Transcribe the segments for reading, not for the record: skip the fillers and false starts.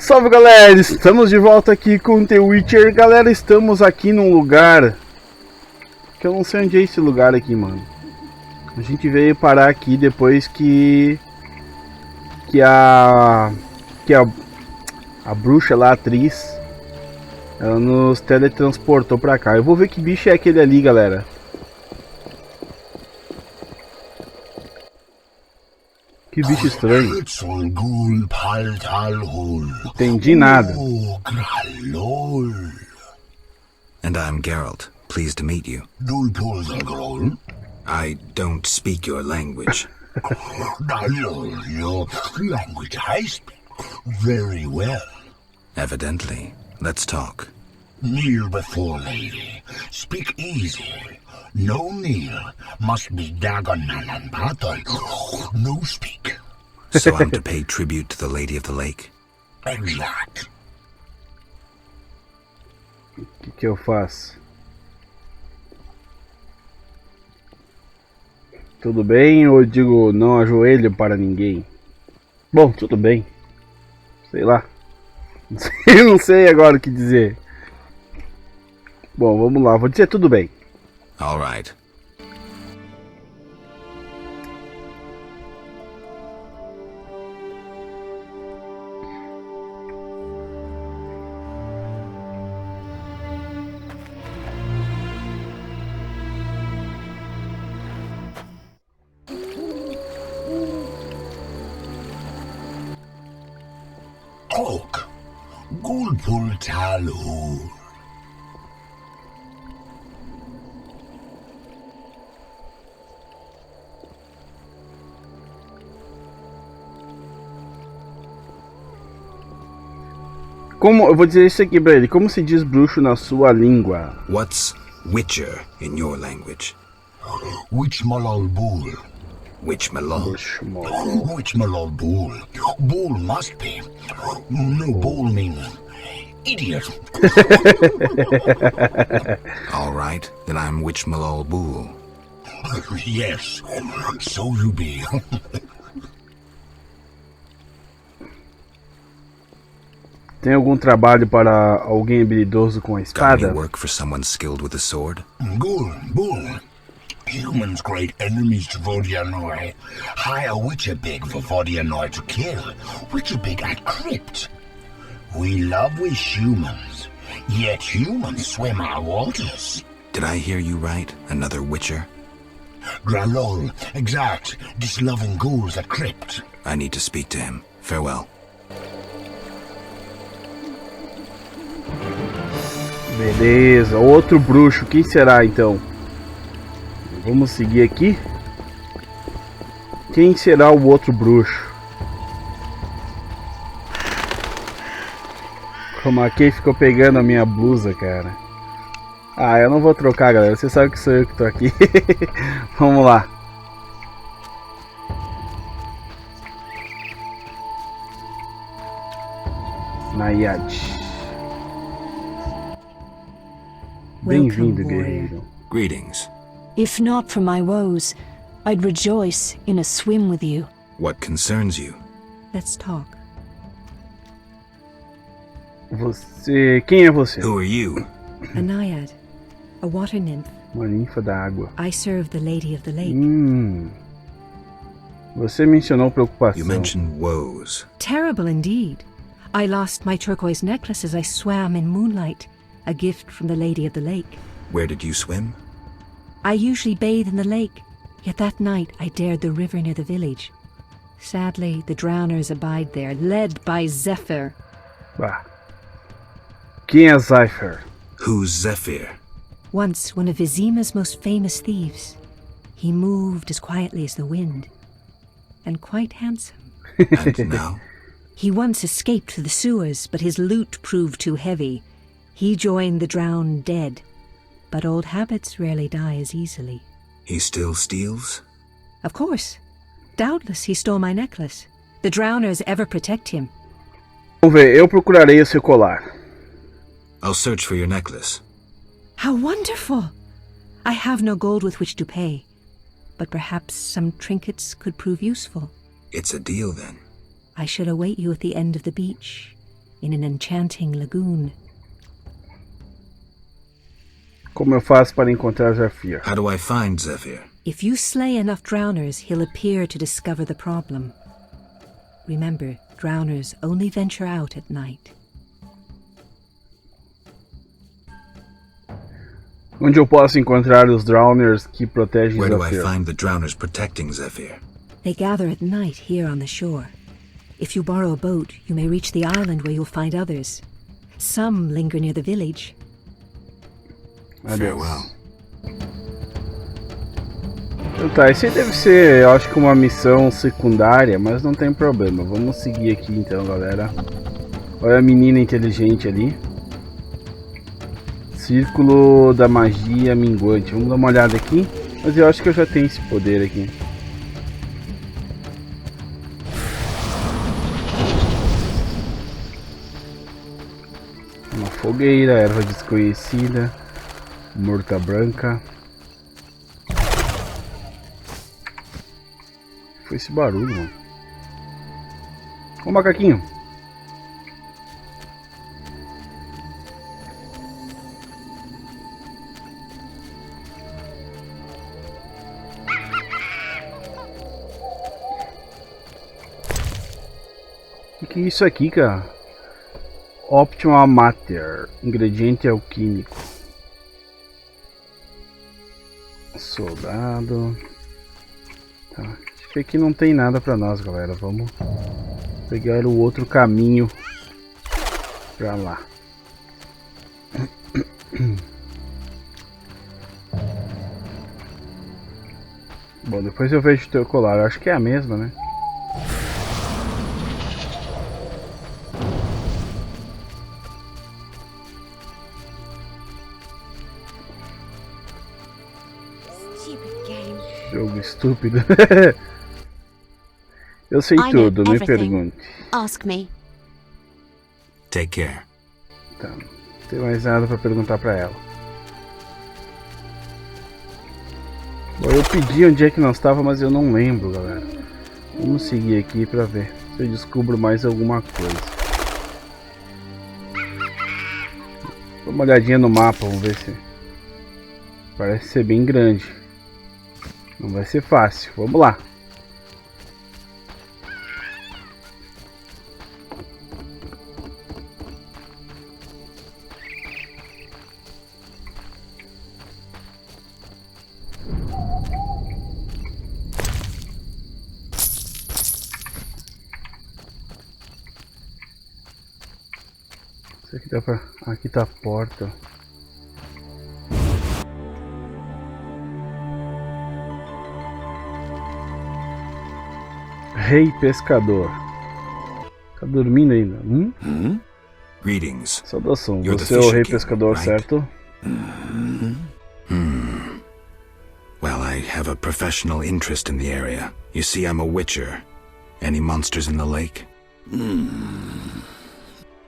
Salve galera, estamos de volta aqui com The Witcher. Galera, estamos aqui num lugar que eu não sei onde é esse lugar aqui, mano. A gente veio parar aqui depois que a bruxa lá, a atriz, ela nos teletransportou pra cá. Eu vou ver que bicho é aquele ali, galera. Que bicho estranho. Entendi nada. And I'm Geralt. Pleased to meet you. I don't speak your language. Your language I speak very well. Evidently. Let's talk. Kneel before lady. Speak easy. No kneel. Must be diagonal and battle. No speak. So I'm to pay tribute to the Lady of the Lake? Exact. O que eu faço? Tudo bem ou eu digo não ajoelho para ninguém? Bom, tudo bem. Sei lá. Não sei agora o que dizer. Bom, vamos lá. Vou dizer tudo bem. All right. Talk. Gulpul talu. Como, eu vou dizer isso aqui pra ele. Como se diz bruxo na sua língua? What's Witcher in your language? Witchmalol bull. Witchmalol. Witchmalol bull. Bull must be. No bull means idiot. All right, then I'm Witchmalol Bull. Yes, so you be. Tem algum trabalho para alguém habilidoso com a Got espada? any work for someone skilled with a sword? Bull, bull. Humans great enemies to Vodianoi. Hire Witcher big for Vodianoi to kill. Witcher big at crypt. We love we humans, yet humans swim our waters. Did I hear you right? Another Witcher? Gralol, exact. Disloving ghouls at crypt. I need to speak to him. Farewell. Beleza, outro bruxo. Quem será então? Vamos seguir aqui. Quem será o outro bruxo? Como a Kay ficou pegando a minha blusa, cara. Ah, eu não vou trocar, galera. Você sabe que sou eu que tô aqui. Vamos lá. Nayad. Bem-vindo, guerreiro. Greetings. If not for my woes, I'd rejoice in a swim with you. What concerns you? Let's talk. Você... Quem é você? Who are you? A naiad, a water nymph. Uma ninfa da água. I serve the Lady of the Lake. Você mencionou preocupação. You mentioned woes. Terrible indeed. I lost my turquoise necklace as I swam in moonlight, a gift from the Lady of the Lake. Where did you swim? I usually bathe in the lake, yet that night I dared the river near the village. Sadly, the drowners abide there, led by Zephyr. Bah. Quem é Zephyr? Who's Zephyr? Once one of Vizima's most famous thieves. He moved as quietly as the wind, and quite handsome. And now? He once escaped through the sewers, but his loot proved too heavy. He joined the drowned dead, but old habits rarely die as easily. He still steals? Of course. Doubtless he stole my necklace. The drowners ever protect him. Vamos ver, eu procurarei o seu colar. I'll search for your necklace. How wonderful! I have no gold with which to pay, but perhaps some trinkets could prove useful. It's a deal then. I shall await you at the end of the beach, in an enchanting lagoon. Como eu faço para encontrar Zephyr? How do I find Zephyr? If you slay enough drowners, he'll appear to discover the problem. Remember, drowners only venture out at night. Onde eu posso encontrar os drowners que protegem Where do I Zephyr? find the drowners protecting Zephyr? They gather at night here on the shore. If you borrow a boat, you may reach the island where you'll find others. Some linger near the village. Farewell. Então tá, esse aí deve ser, eu acho que uma missão secundária, mas não tem problema. Vamos seguir aqui então, galera. Olha a menina inteligente ali. Círculo da magia minguante. Vamos dar uma olhada aqui. Mas eu acho que eu já tenho esse poder aqui. Uma fogueira, erva desconhecida, morta branca. Foi esse barulho, mano. Ô macaquinho. Que é isso aqui, cara? Optima Mater, ingrediente alquímico. Soldado. Tá. Acho que aqui não tem nada pra nós, galera. Vamos pegar o outro caminho pra lá. Bom, depois eu vejo o teu colar. Eu acho que é a mesma, né? Jogo estúpido. Eu sei tudo, me pergunte. Ask me. Take care. Tá, não tem mais nada pra perguntar pra ela. Bom, eu pedi onde é que nós estava, mas eu não lembro, galera. Vamos seguir aqui pra ver se eu descubro mais alguma coisa. Dá uma olhadinha no mapa, vamos ver se... Parece ser bem grande. Não vai ser fácil, vamos lá. Isso aqui dá pra... Aqui tá a porta. Rei Pescador. Tá dormindo ainda? Greetings. Saudação, You're the você é o Fisher Rei King, Pescador, right? certo? Well, I have a professional interest in the area. You see, I'm a witcher. Any monsters in the lake?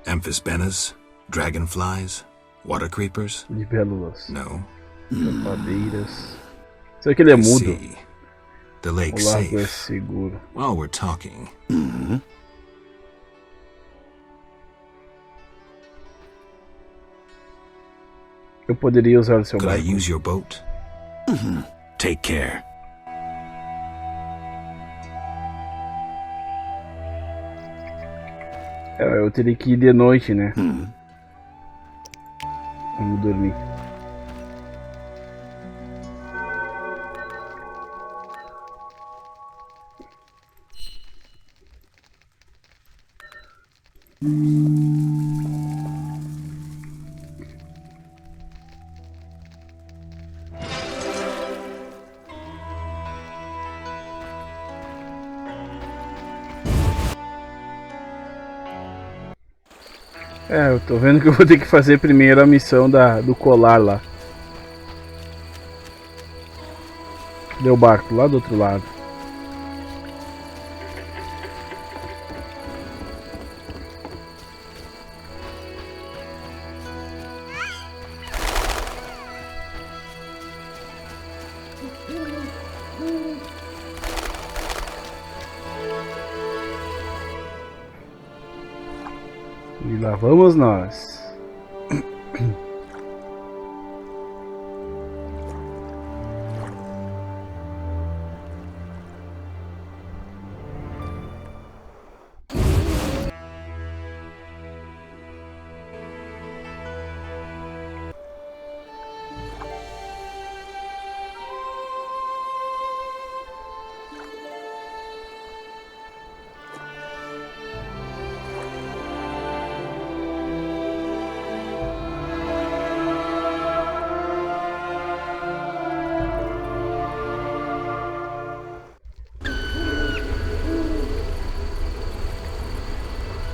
Amphisbaenas? Dragonflies? Water creepers? Libélulas, No. tapadeiras. Será que ele é I mudo? see. The O lake's lago é safe. seguro. While we're talking, Eu poderia usar o seu could I barco? use your boat? Take care. Eu teria que ir de noite, né? Vamos dormir. Eu tô vendo que eu vou ter que fazer primeiro a missão do colar lá. Cadê o barco? Lá do outro lado. E lá vamos nós.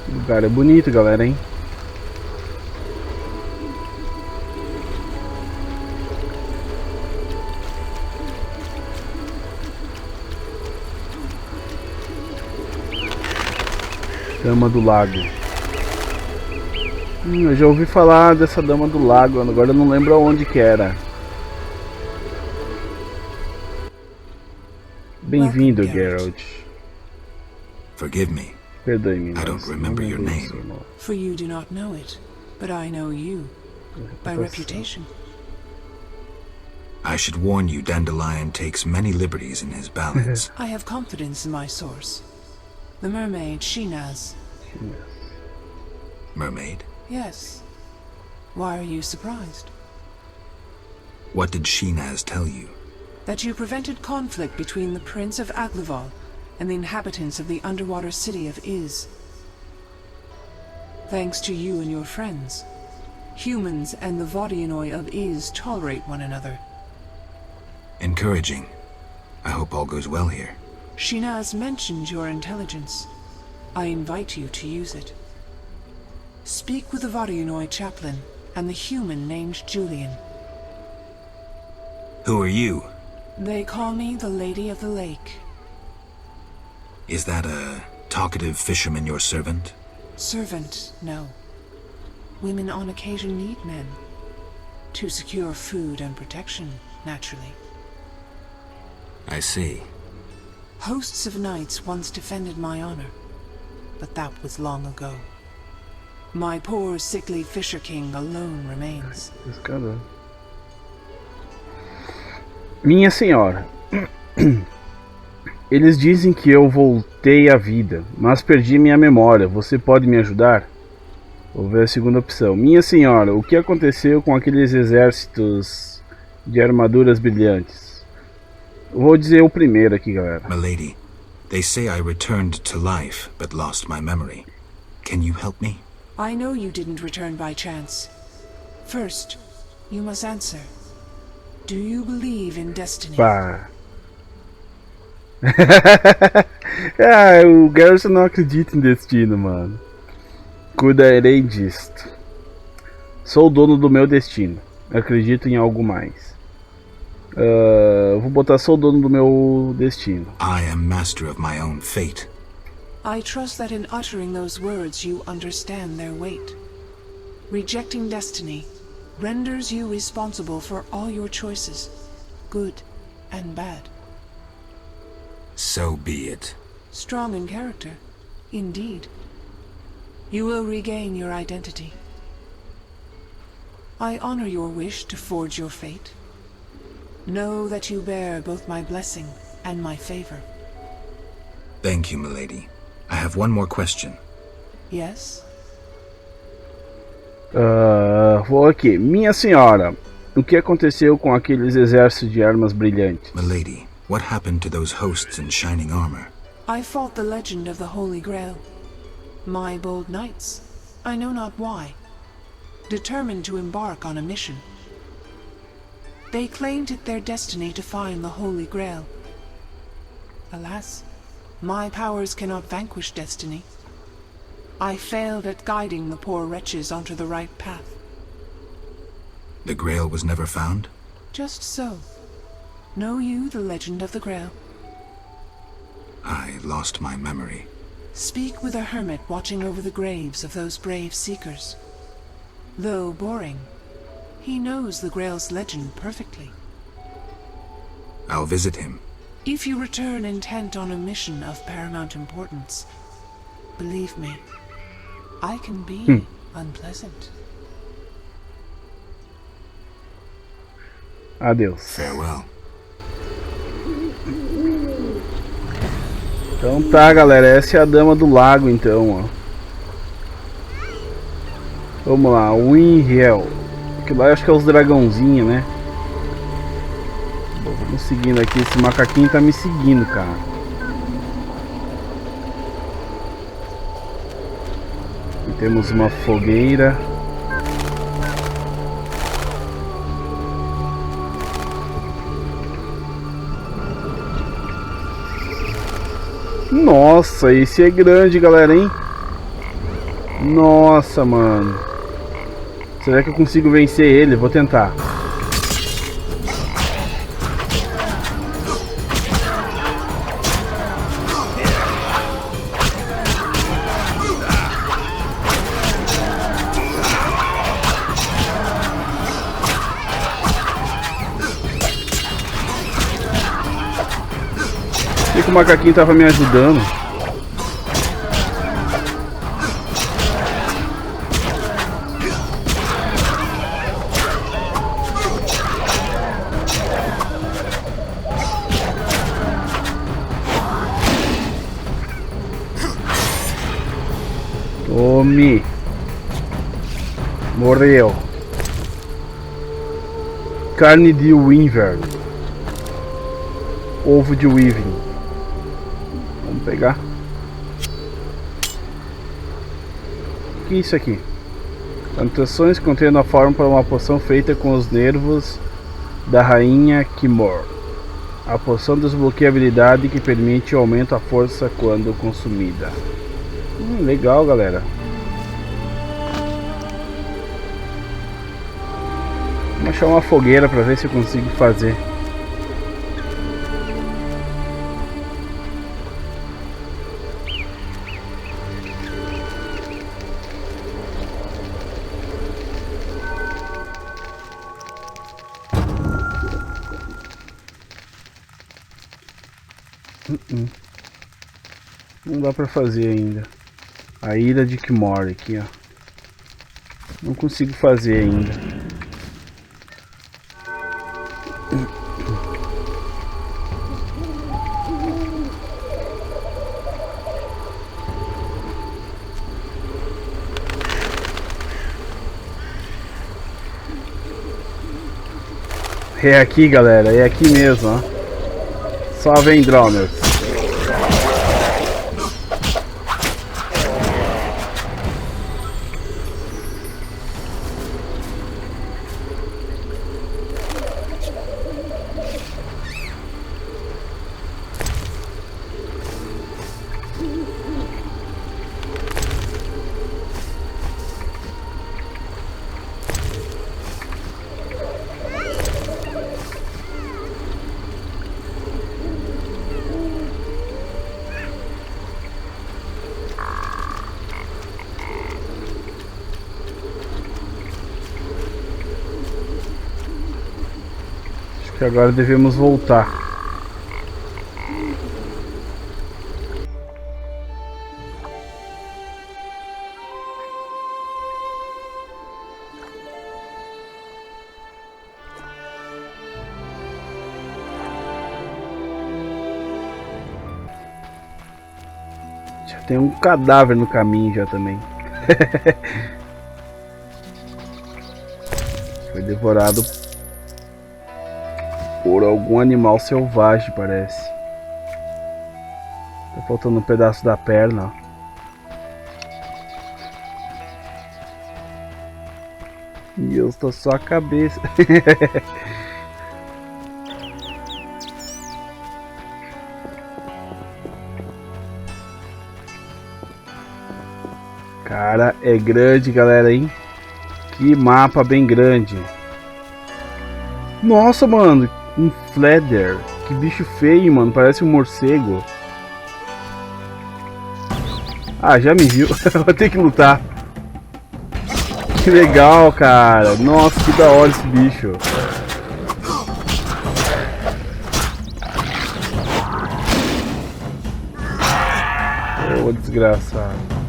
O lugar é bonito, galera, hein? Dama do Lago. Eu já ouvi falar dessa Dama do Lago, agora eu não lembro aonde que era. Bem-vindo, Geralt. Forgive me. Perdoe-me, I don't remember your name. For you do not know it, but I know you, by reputation. I should warn you, Dandelion takes many liberties in his ballads. I have confidence in my source. The mermaid, Shinaz. Mermaid? Yes. Why are you surprised? What did Shinaz tell you? That you prevented conflict between the Prince of Aglaval and the inhabitants of the underwater city of Iz. Thanks to you and your friends, humans and the Vodianoi of Iz tolerate one another. Encouraging. I hope all goes well here. Shinaz mentioned your intelligence. I invite you to use it. Speak with the Vodianoi chaplain and the human named Julian. Who are you? They call me the Lady of the Lake. Is that a talkative fisherman your servant? Servant, no. Women on occasion need men. To secure food and protection, naturally. I see. Hosts of knights once defended my honor, but that was long ago. My poor, sickly Fisher King alone remains. Minha senhora, eles dizem que eu voltei à vida, mas perdi minha memória. Você pode me ajudar? Vou ver a segunda opção. Minha senhora, o que aconteceu com aqueles exércitos de armaduras brilhantes? Vou dizer o primeiro aqui, galera. Milady, they say I returned to life, but lost my memory. Can you help me? I know you didn't return by chance. First, you must answer. Do you believe in destiny? Pá. O Geralt não acredita em destino, mano. Cuidarei disto. Sou o dono do meu destino. Acredito em algo mais. Vou botar sou o dono do meu destino. I am master of my own fate. I trust that in uttering those words you understand their weight. Rejecting destiny renders you responsible for all your choices, good and bad. So be it. Strong in character, indeed. You will regain your identity. I honor your wish to forge your fate. Know that you bear both my blessing and my favor. Thank you, milady. I have one more question. Yes? Ok. Minha senhora, o que aconteceu com aqueles exércitos de armas brilhantes? Milady, what happened to those hosts in shining armor? I fought the legend of the Holy Grail. My bold knights, I know not why, determined to embark on a mission. They claimed it their destiny to find the Holy Grail. Alas, my powers cannot vanquish destiny. I failed at guiding the poor wretches onto the right path. The Grail was never found? Just so. Know you the legend of the Grail? I lost my memory. Speak with a hermit watching over the graves of those brave seekers. Though boring, he knows the Grail's legend perfectly. I'll visit him. If you return intent on a mission of paramount importance, believe me, I can be unpleasant. Adeus. Farewell. Então tá, galera, essa é a Dama do Lago, então, ó. Vamos lá, Winriel. Que lá eu acho que é os dragãozinhos, né? Bom, vamos seguindo aqui, esse macaquinho tá me seguindo, cara. Aqui temos uma fogueira. Nossa, esse é grande, galera, hein? Nossa, mano. Será que eu consigo vencer ele? Vou tentar. Por que o macaquinho tava me ajudando? Tome. Morreu. Carne de Wyvern. Ovo de Wyvern. Vamos pegar. O que é isso aqui? Anotações contendo a forma para uma poção feita com os nervos da rainha Kimor. A poção desbloqueia a habilidade que permite o aumento da força quando consumida. Legal, galera. Vamos achar uma fogueira para ver se eu consigo fazer. Não dá pra fazer ainda. A ilha de Kimor aqui, ó. Não consigo fazer ainda. É aqui, galera. É aqui mesmo, ó. Só vem Dromers. Que agora devemos voltar. Já tem um cadáver no caminho já também. Foi devorado por algum animal selvagem, parece. Tá faltando um pedaço da perna, ó. E eu estou só a cabeça. Cara, é grande, galera, hein? Que mapa bem grande. Nossa, mano. Um Fleder. Que bicho feio, mano. Parece um morcego. Ah, já me viu. Vou ter que lutar. Que legal, cara. Nossa, que da hora esse bicho. Ô, desgraçado.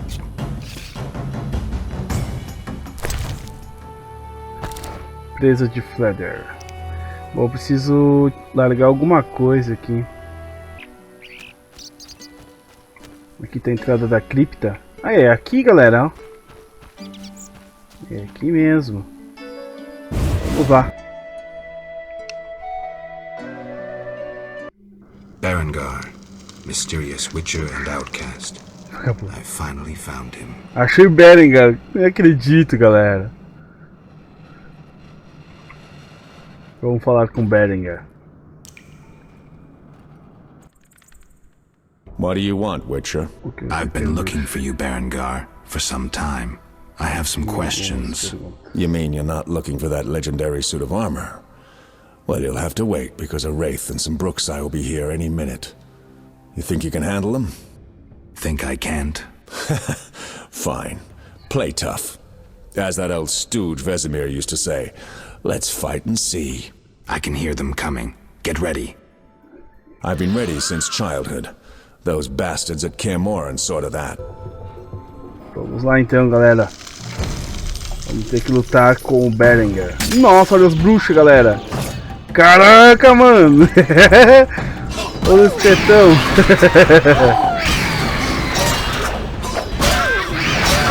presa de Fleder. Bom, eu preciso largar alguma coisa aqui. Aqui tá a entrada da cripta. Ah, é aqui, galera. É aqui mesmo. Vamos lá. Berengar, mysterious witcher and outcast. I finally found him. Achei o Berengar. Não acredito, galera. Vamos falar com Berengar. What do you want, Witcher? I've been looking for you, Berengar, for some time. I have some questions. You mean you're not looking for that legendary suit of armor? Well, you'll have to wait, because a wraith and some BRUXO will be here any minute. You think you can handle them? Think I can't? Fine. Play tough. As that old stooge Vesemir used to say, let's fight and see. I can hear them coming. Get ready. I've been ready since childhood. Those bastards at Kaer sorta that. Vamos lá então, galera. Vamos ter que lutar com o Berengar. Nossa, olha os bruxos, galera. Caraca, mano. Olha os tetão.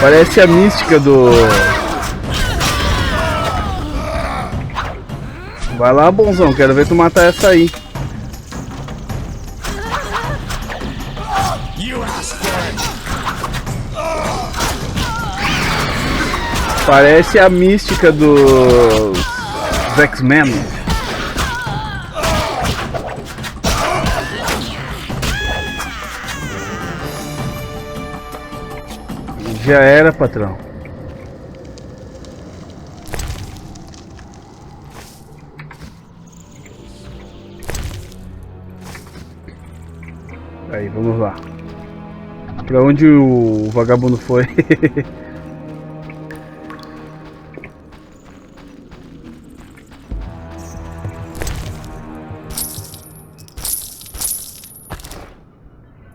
Parece a mística do... Vai lá, bonzão. Quero ver tu matar essa aí. Parece a mística dos X-Men. Já era, patrão. Aí, vamos lá. Pra onde o vagabundo foi?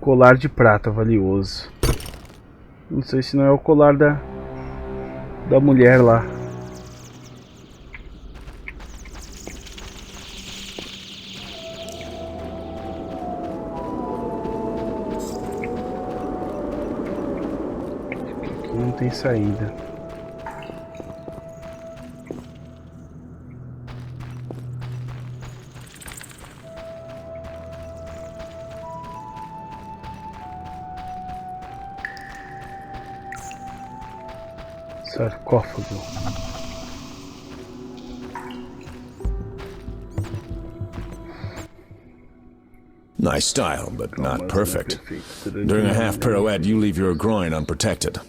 Colar de prata valioso. Não sei se não é o colar da mulher lá. Aqui não tem saída. Sarcófago. Nice style, but not perfect. During a half pirouette, you leave your groin unprotected.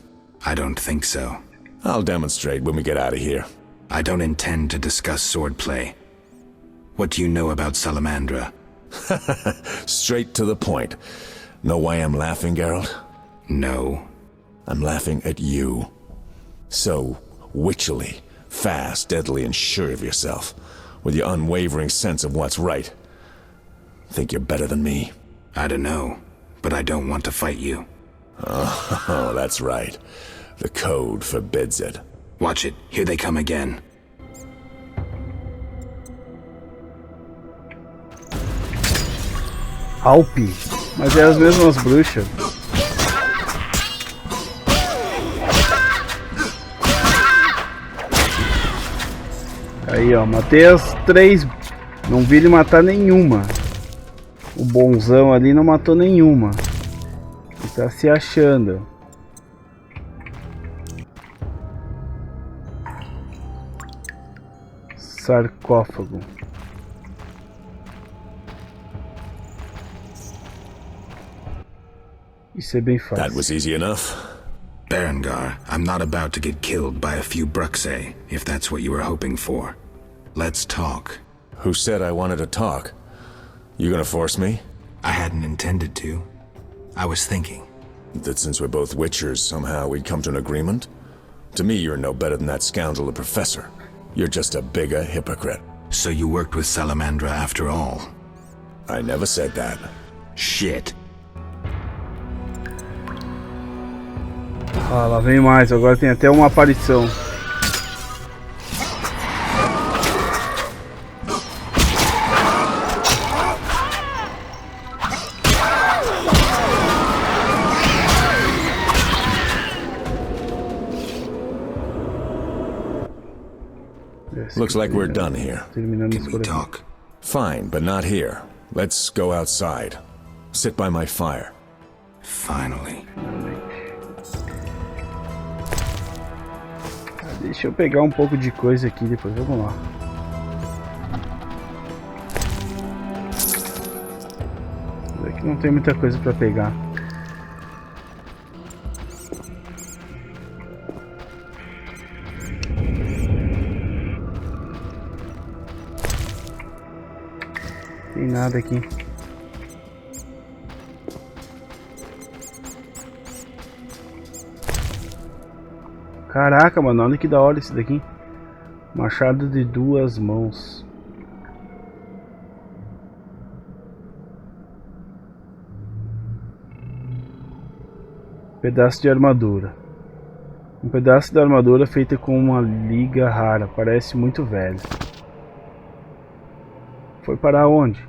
I don't think so. I'll demonstrate when we get out of here. I don't intend to discuss swordplay. What do you know about Salamandra? Straight to the point. Know why I'm laughing, Geralt? No. I'm laughing at you. So witchily, fast, deadly, and sure of yourself, with your unwavering sense of what's right. Think you're better than me? I don't know, but I don't want to fight you. Oh, that's right. The code forbids it. Watch it. Here they come again. Alpe? Mas é as mesmas bruxas. Aí, ó, matei as 3. Não vi ele matar nenhuma. O bonzão ali não matou nenhuma. Ele tá se achando. Sarcófago. Isso é bem fácil. That was easy enough. Berengar, I'm not about to get killed by a few BRUXO, if that's what you were hoping for. Let's talk. Who said I wanted to talk? You gonna force me? I hadn't intended to. I was thinking. That since we're both witchers, somehow we'd come to an agreement? To me, you're no better than that scoundrel, the professor. You're just a bigger hypocrite. So you worked with Salamandra after all? I never said that. Shit. Ah, lá vem mais, agora tem até uma aparição. Looks like we're done here. Terminamos Can we por aqui. talk? Fine, but not here. Let's go outside. Sit by my fire. Finally. Deixa eu pegar um pouco de coisa aqui depois, vamos lá. Aqui não tem muita coisa pra pegar. Tem nada aqui. Caraca, mano, olha que da hora esse daqui. Machado de 2 mãos. Pedaço de armadura. Um pedaço de armadura feita com uma liga rara. Parece muito velho. Foi parar onde?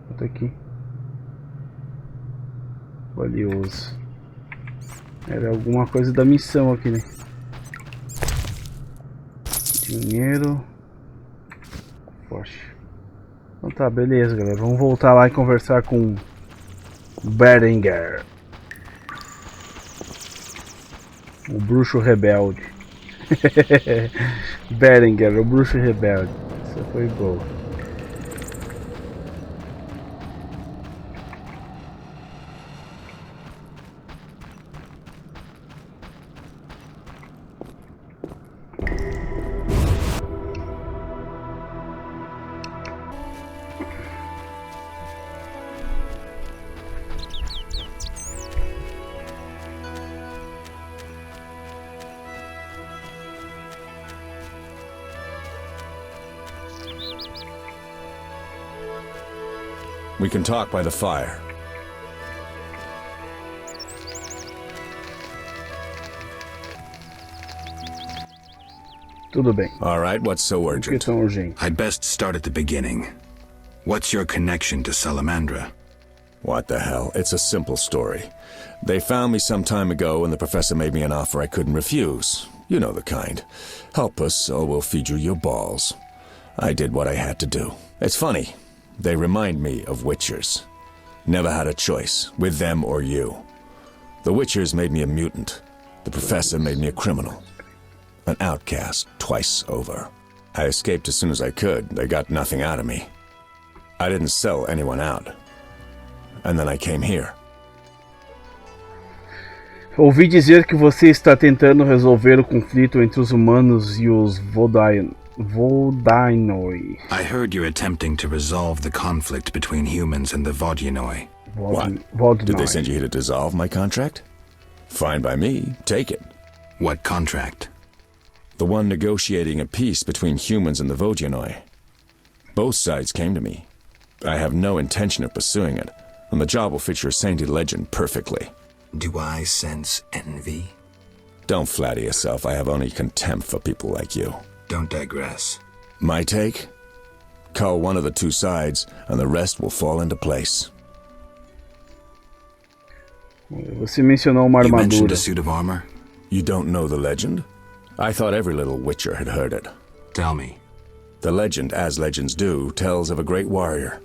Bota aqui. Valioso. Era alguma coisa da missão aqui, né? Dinheiro. Poxa. Então tá, beleza, galera. Vamos voltar lá e conversar com Berengar. O bruxo rebelde. Berengar, o bruxo rebelde. Essa foi boa. We can talk by the fire. Tudo bem. All right, what's so Por que urgent? tão urgente? I'd best start at the beginning. What's your connection to Salamandra? What the hell? It's a simple story. They found me some time ago and the professor made me an offer I couldn't refuse. You know the kind. Help us or we'll feed you your balls. I did what I had to do. It's funny. They remind me of witchers. Never had a choice, with them or you. The witchers made me a mutant. The professor made me a criminal. An outcast twice over. I escaped as soon as I could. They got nothing out of me. I didn't sell anyone out. And then I came here. Ouvi dizer que você está tentando resolver o conflito entre os humanos e os Vodainoi. I heard you're attempting to resolve the conflict between humans and the Vodyanoi. What? Did they send you here to dissolve my contract? Fine by me. Take it. What contract? The one negotiating a peace between humans and the Vodyanoi. Both sides came to me. I have no intention of pursuing it, and the job will fit your sainted legend perfectly. Do I sense envy? Don't flatter yourself. I have only contempt for people like you. Don't digress. My take? Cull one of the two sides, and the rest will fall into place. Você mencionou uma You mentioned armadura. a suit of armor? You don't know the legend? I thought every little witcher had heard it. Tell me. The legend, as legends do, tells of a great warrior.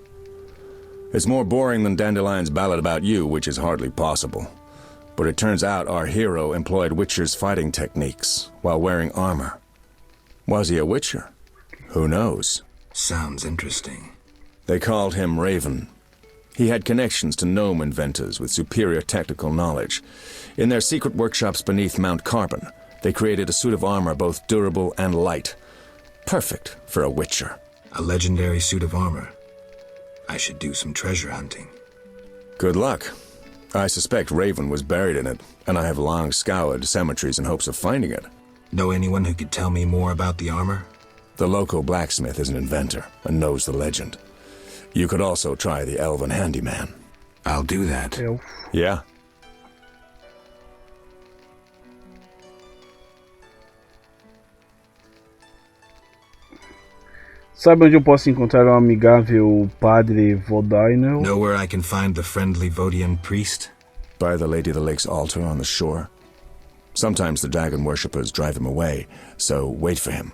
It's more boring than Dandelion's ballad about you, which is hardly possible. But it turns out our hero employed witchers' fighting techniques while wearing armor. Was he a witcher? Who knows? Sounds interesting. They called him Raven. He had connections to gnome inventors with superior technical knowledge. In their secret workshops beneath Mount Carbon, they created a suit of armor both durable and light. Perfect for a witcher. A legendary suit of armor. I should do some treasure hunting. Good luck. I suspect Raven was buried in it, and I have long scoured cemeteries in hopes of finding it. Know anyone who could tell me more about the armor? The local blacksmith is an inventor and knows the legend. You could also try the elven handyman. I'll do that. Yeah? Sabe onde eu posso encontrar um amigável padre Vodainoi? Know where I can find the friendly Vodian priest? By the Lady of the Lake's altar on the shore. Sometimes the dragon worshippers drive him away, so wait for him.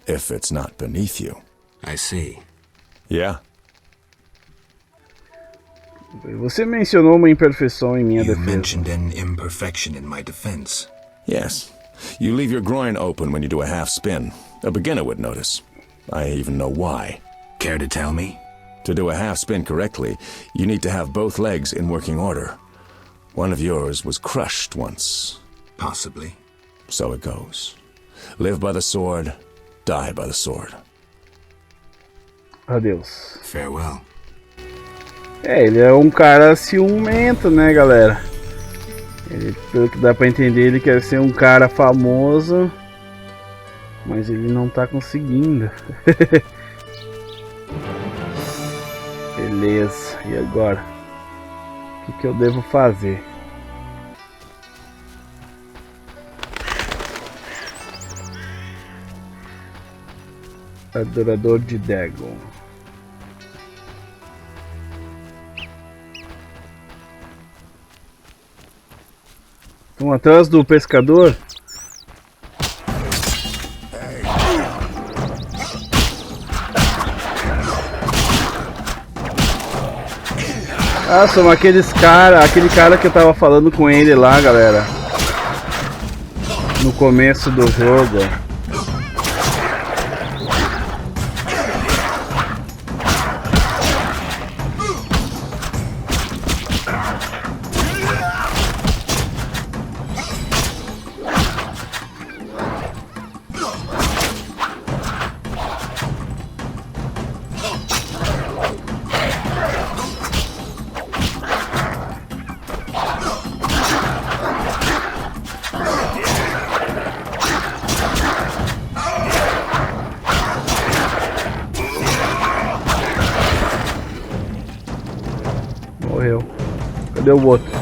if it's not beneath you. I see. Yeah? Você mencionou uma imperfeição em minha You defesa. mentioned an imperfection in my defense. Yes. You leave your groin open when you do a half spin. A beginner would notice. I even know why. Care to tell me? To do a half spin correctly, you need to have both legs in working order. One of yours was crushed once. Possibly. So it goes. Live by the sword, die by the sword. Adeus. Farewell. Ele é um cara ciumento, né, galera? Ele, pelo que dá pra entender, ele quer ser um cara famoso, mas ele não tá conseguindo. Beleza, e agora? O que eu devo fazer? Adorador de Dagon. Estão atrás do pescador? Ah, são aqueles cara, aquele cara que eu tava falando com ele lá, galera. No começo do jogo. Morreu. Cadê o outro?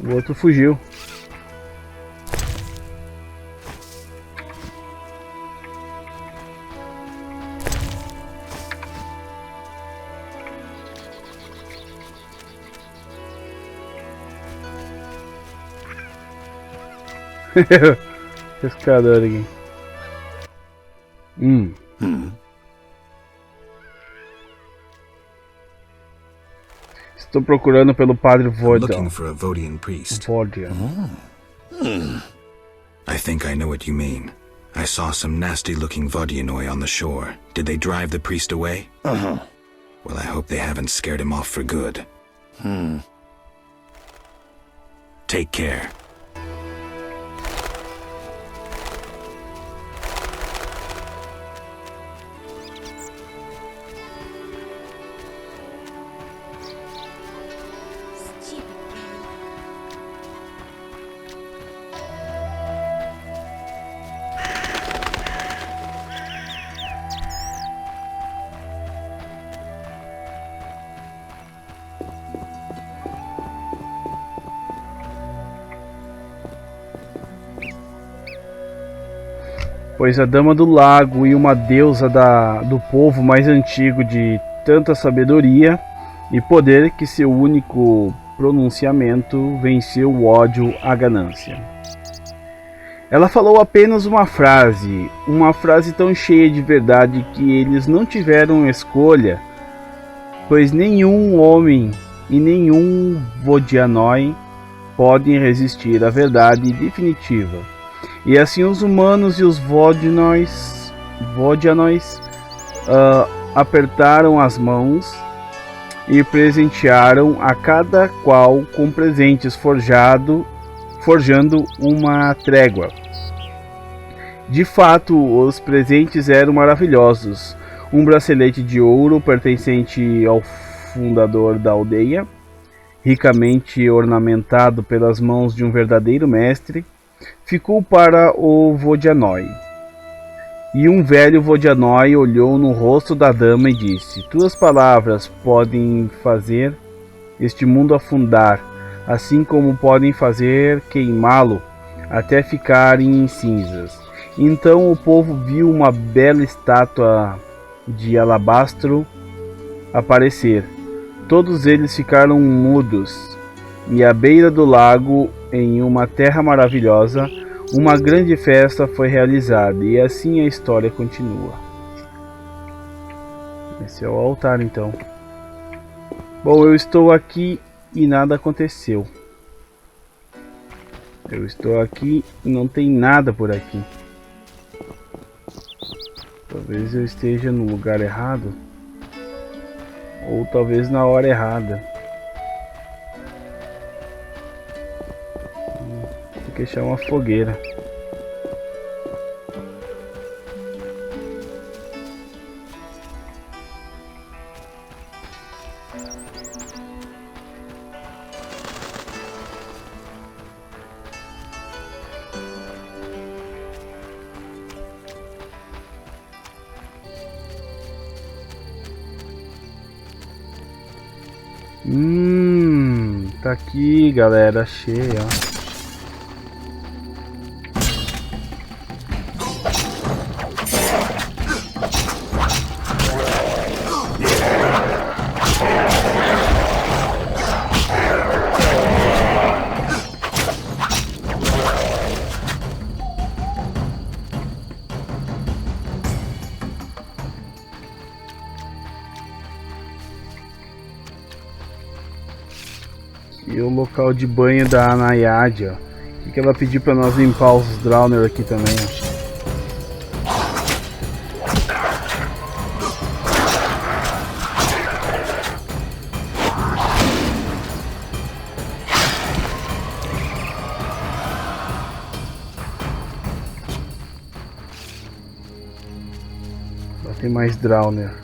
O outro fugiu. Pescador aqui. Estou procurando pelo padre Vodian. Looking for a Vodian priest. Vodian. I think I know what you mean. I saw some nasty-looking Vodianoi on the shore. Did they drive the priest away? Well, I hope they haven't scared him off for good. Take care. Pois a Dama do Lago e uma deusa do povo mais antigo de tanta sabedoria e poder que seu único pronunciamento venceu o ódio à ganância. Ela falou apenas uma frase tão cheia de verdade que eles não tiveram escolha, pois nenhum homem e nenhum Vodianoi podem resistir à verdade definitiva. E assim os humanos e os Vodianois apertaram as mãos e presentearam a cada qual com presentes forjando uma trégua. De fato, os presentes eram maravilhosos. Um bracelete de ouro pertencente ao fundador da aldeia, ricamente ornamentado pelas mãos de um verdadeiro mestre, ficou para o Vodianoi. E um velho Vodianoi olhou no rosto da dama e disse: "Tuas palavras podem fazer este mundo afundar, assim como podem fazer queimá-lo até ficar em cinzas." Então o povo viu uma bela estátua de alabastro aparecer. Todos eles ficaram mudos, e à beira do lago, em uma terra maravilhosa, Uma grande festa foi realizada e assim a história continua. Esse é o altar então. Bom, eu estou aqui e nada aconteceu. Eu estou aqui e não tem nada por aqui. Talvez eu esteja no lugar errado. Ou talvez na hora errada. Tem que achar uma fogueira. Tá aqui, galera, achei, ó. E o local de banho da Nayade, ó. O que ela pediu pra nós limpar os Drowner aqui também, ó. Lá tem mais Drowner.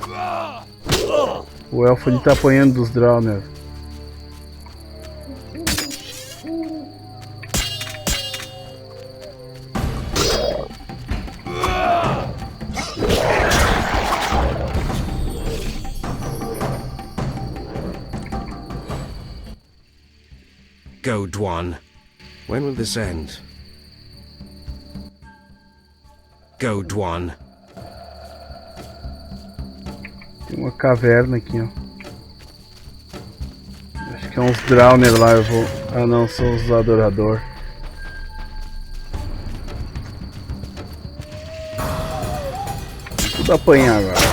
O elfo ele tá apanhando dos Drowner. Go, Dwan. When will this end? Go, Dwan. Tem uma caverna aqui, ó. Acho que é uns Drowner lá, eu vou... Ah não, são os adorador. Tudo apanhar agora.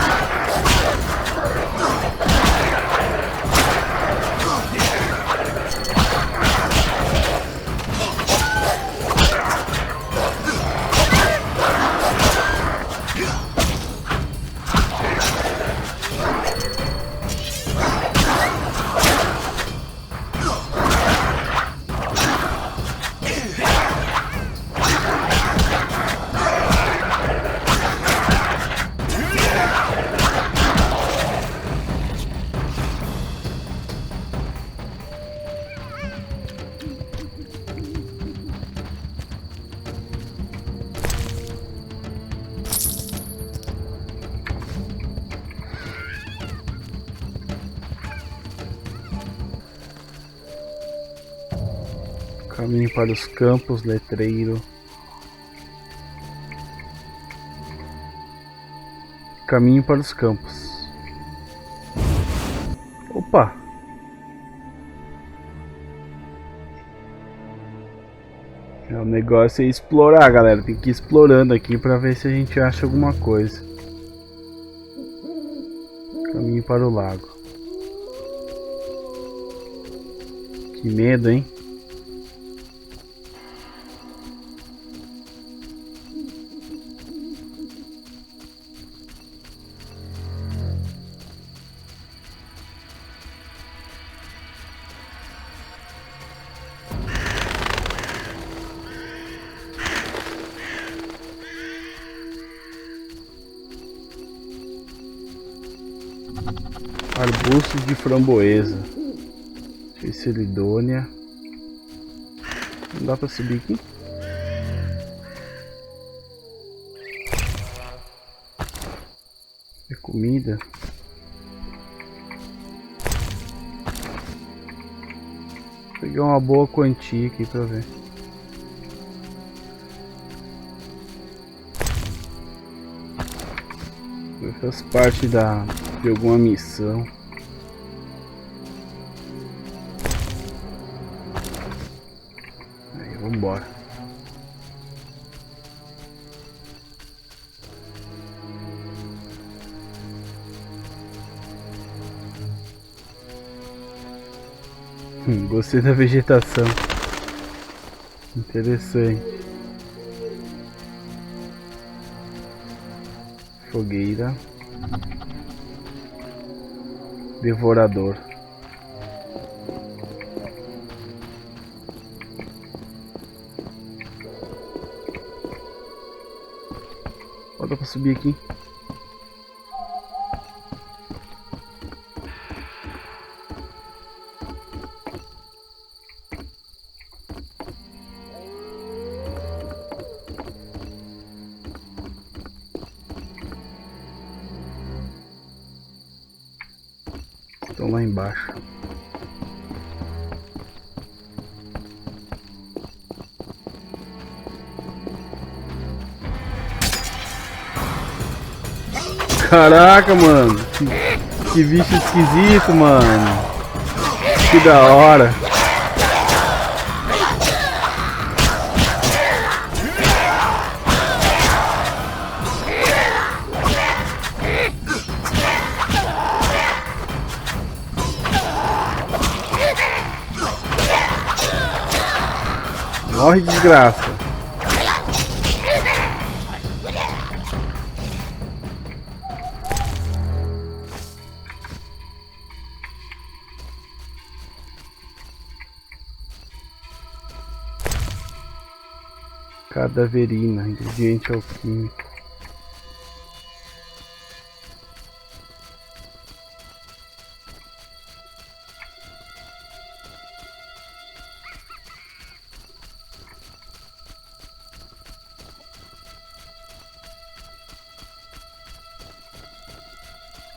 Caminho para os campos, letreiro. Caminho para os campos. Opa! O negócio é explorar, galera. Tem que ir explorando aqui para ver se a gente acha alguma coisa. Caminho para o lago. Que medo, hein? Arbustos de framboesa. Celidônia. Não dá pra subir aqui? É comida. Vou pegar uma boa quantia aqui pra ver. Faz parte de alguma missão. Aí, vambora. Gostei da vegetação. Interessante. Fogueira. Devorador. Ó, dá pra subir aqui. Estão lá embaixo. Caraca, mano. Que bicho esquisito, mano. Que da hora. Morre, desgraça. Cadaverina, ingrediente alquímico.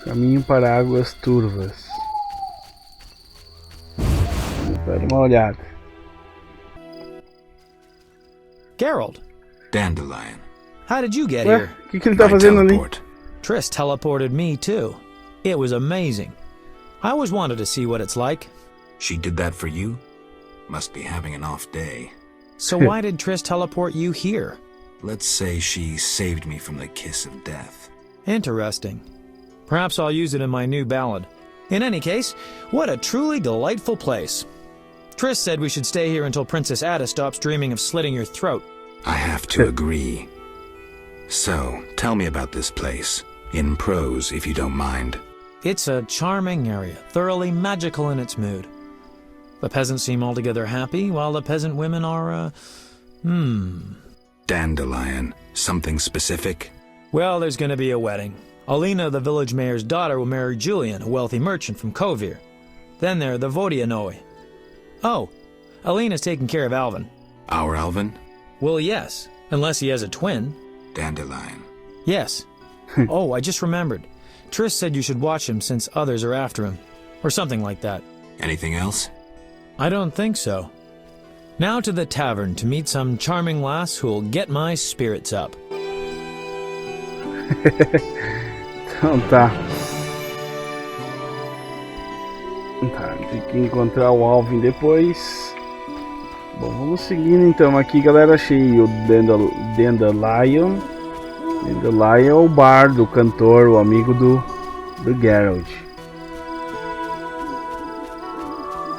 Caminho para águas turvas. Vamos dar uma olhada. Geralt, Dandelion. how did you get Ué, here? o que ele tá I fazendo ali? teleport. Triss teleported me too. It was amazing. I always wanted to see what it's like. She did that for you? Must be having an off day. So why did Triss teleport you here? Let's say she saved me from the kiss of death. Interesting. Perhaps I'll use it in my new ballad. In any case, what a truly delightful place. Triss said we should stay here until Princess Ada stops dreaming of slitting your throat. I have to agree. So, tell me about this place. In prose, if you don't mind. It's a charming area, thoroughly magical in its mood. The peasants seem altogether happy, while the peasant women are, Dandelion. Something specific? Well, there's gonna be a wedding. Alina, the village mayor's daughter, will marry Julian, a wealthy merchant from Kovir. Then there are the Vodianoi. Oh, Alina's taking care of Alvin. Our Alvin? Well, yes, unless he has a twin. Dandelion. Yes. Oh, I just remembered. Triss said you should watch him since others are after him. Or something like that. Anything else? I don't think so. Now to the tavern to meet some charming lass who'll get my spirits up. Então tá. Tá, tem que encontrar o Alvin depois. Bom, vamos seguindo então. Aqui, galera, achei o Dandelion. Dandelion é o bardo, o cantor, o amigo do Geralt.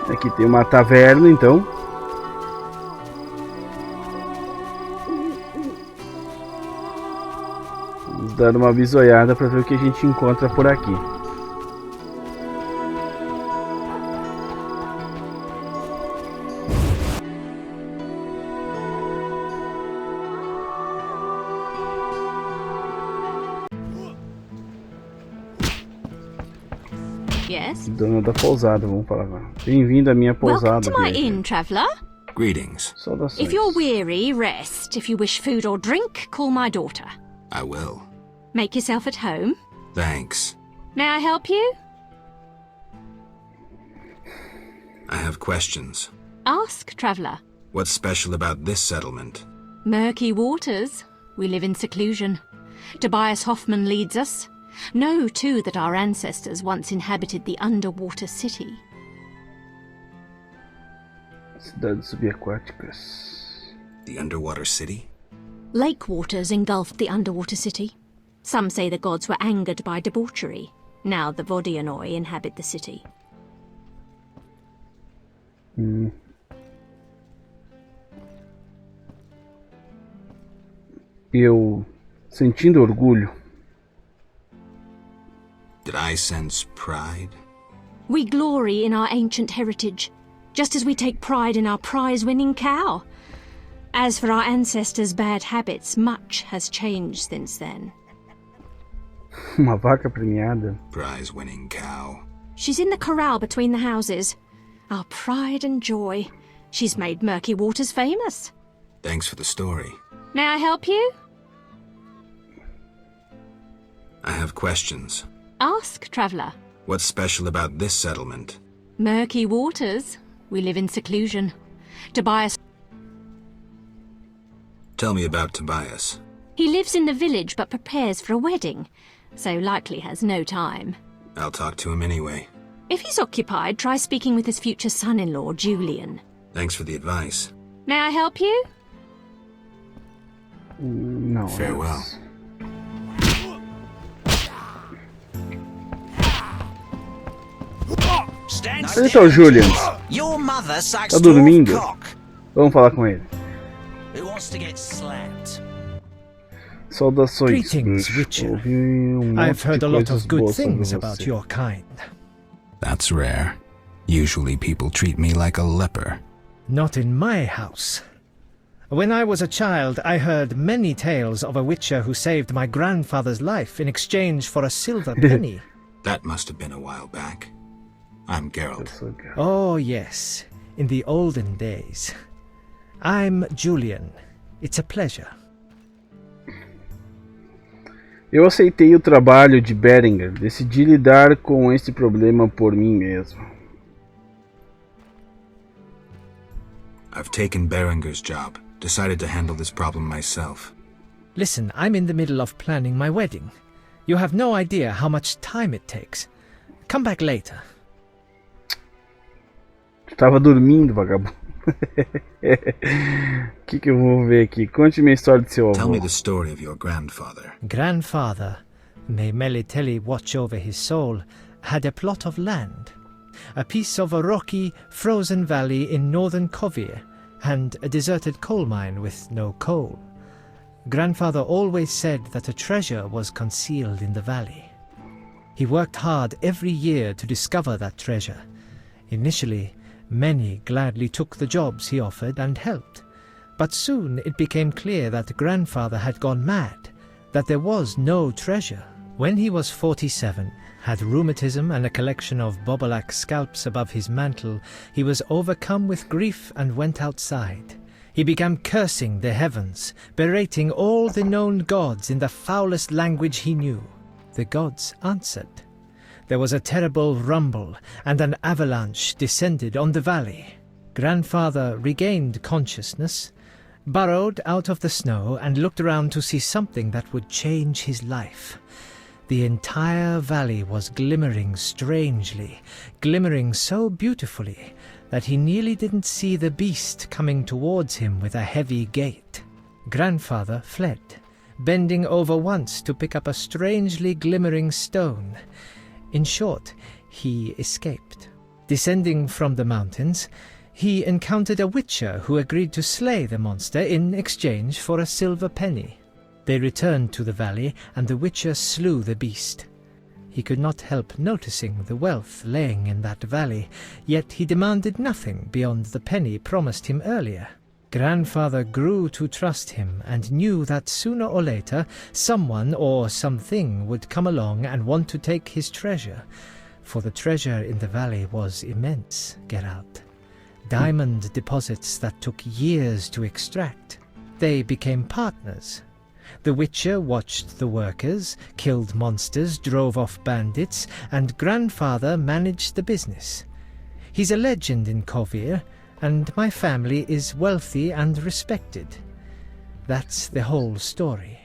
Aqui tem uma taverna, então. Vamos dar uma bisoiada para ver o que a gente encontra por aqui. Yes? Dona da pousada, vamos falar. Bem-vindo à minha pousada. Welcome to my viajante. inn, traveller. Greetings. Saudações. If you're weary, rest. If you wish food or drink, call my daughter. I will. Make yourself at home. Thanks. May I help you? I have questions. Ask, traveller. What's special about this settlement? Murky waters. We live in seclusion. Tobias Hoffman leads us. Know, too, that our ancestors once inhabited the underwater city. Cidades subaquáticas. The underwater city? Lake waters engulfed the underwater city. Some say the gods were angered by debauchery. Now the Vodianoi inhabit the city. Eu sentindo orgulho. Did I sense pride? We glory in our ancient heritage, just as we take pride in our prize-winning cow. As for our ancestors' bad habits, much has changed since then. Uma vaca premiada. Prize-winning cow. She's in the corral between the houses. Our pride and joy. She's made Murky Waters famous. Thanks for the story. May I help you? I have questions. Ask, traveller. What's special about this settlement? Murky Waters. We live in seclusion. Tobias... Tell me about Tobias. He lives in the village but prepares for a wedding, so likely has no time. I'll talk to him anyway. If he's occupied, try speaking with his future son-in-law, Julian. Thanks for the advice. May I help you? Não. Farewell. Então, Julian. Your mother sucks Tá dormindo? dwarf cock. Vamos falar com ele. Who wants to get slapped? Saudações, Greetings, bruxo. Witcher. Ouvi monte I've heard de a lot coisas of good boas sobre things você. about your kind. That's rare. Usually people treat me like a leper. Not in my house. When I was a child, I heard many tales of a witcher who saved my grandfather's life in exchange for a silver penny. That must have been a while back. I'm Geralt. Oh, yes, in the olden days. I'm Julian. It's a pleasure. Eu aceitei o trabalho de Berengar. Decidi lidar com este problema por mim mesmo. I've taken Berengar's job. Decided to handle this problem myself. Listen, I'm in the middle of planning my wedding. You have no idea how much time it takes. Come back later. Tava dormindo, vagabundo. Que eu vou ver aqui? Conte-me a história de seu avô. Tell me the story of your grandfather. Grandfather, may Melitele watch over his soul, had a plot of land. A piece of a rocky, frozen valley in northern Kovir, and a deserted coal mine with no coal. Grandfather always said that a treasure was concealed in the valley. He worked hard every year to discover that treasure. Initially, many gladly took the jobs he offered and helped. But soon it became clear that Grandfather had gone mad, that there was no treasure. When he was 47, had rheumatism and a collection of Bobolak scalps above his mantle, he was overcome with grief and went outside. He began cursing the heavens, berating all the known gods in the foulest language he knew. The gods answered. There was a terrible rumble, and an avalanche descended on the valley. Grandfather regained consciousness, burrowed out of the snow, and looked around to see something that would change his life. The entire valley was glimmering strangely, glimmering so beautifully that he nearly didn't see the beast coming towards him with a heavy gait. Grandfather fled, bending over once to pick up a strangely glimmering stone. In short, he escaped. Descending from the mountains, he encountered a witcher who agreed to slay the monster in exchange for a silver penny. They returned to the valley, and the witcher slew the beast. He could not help noticing the wealth laying in that valley, yet he demanded nothing beyond the penny promised him earlier. Grandfather grew to trust him and knew that sooner or later someone or something would come along and want to take his treasure, for the treasure in the valley was immense, Geralt. Diamond deposits that took years to extract. They became partners. The Witcher watched the workers, killed monsters, drove off bandits, and Grandfather managed the business. He's a legend in Kovir, and my family is wealthy and respected. That's the whole story.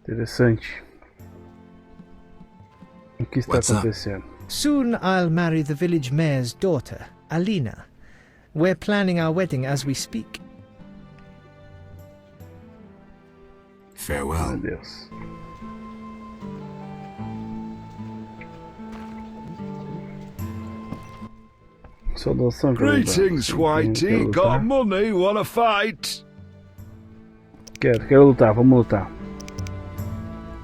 Interessante. O que está What's up? acontecendo? Soon I'll marry the village mayor's daughter, Alina. We're planning our wedding as we speak. Farewell. Meu Deus. Saudação, Greetings, Whitey. Got money? Wanna fight? Quero lutar, vamos lutar.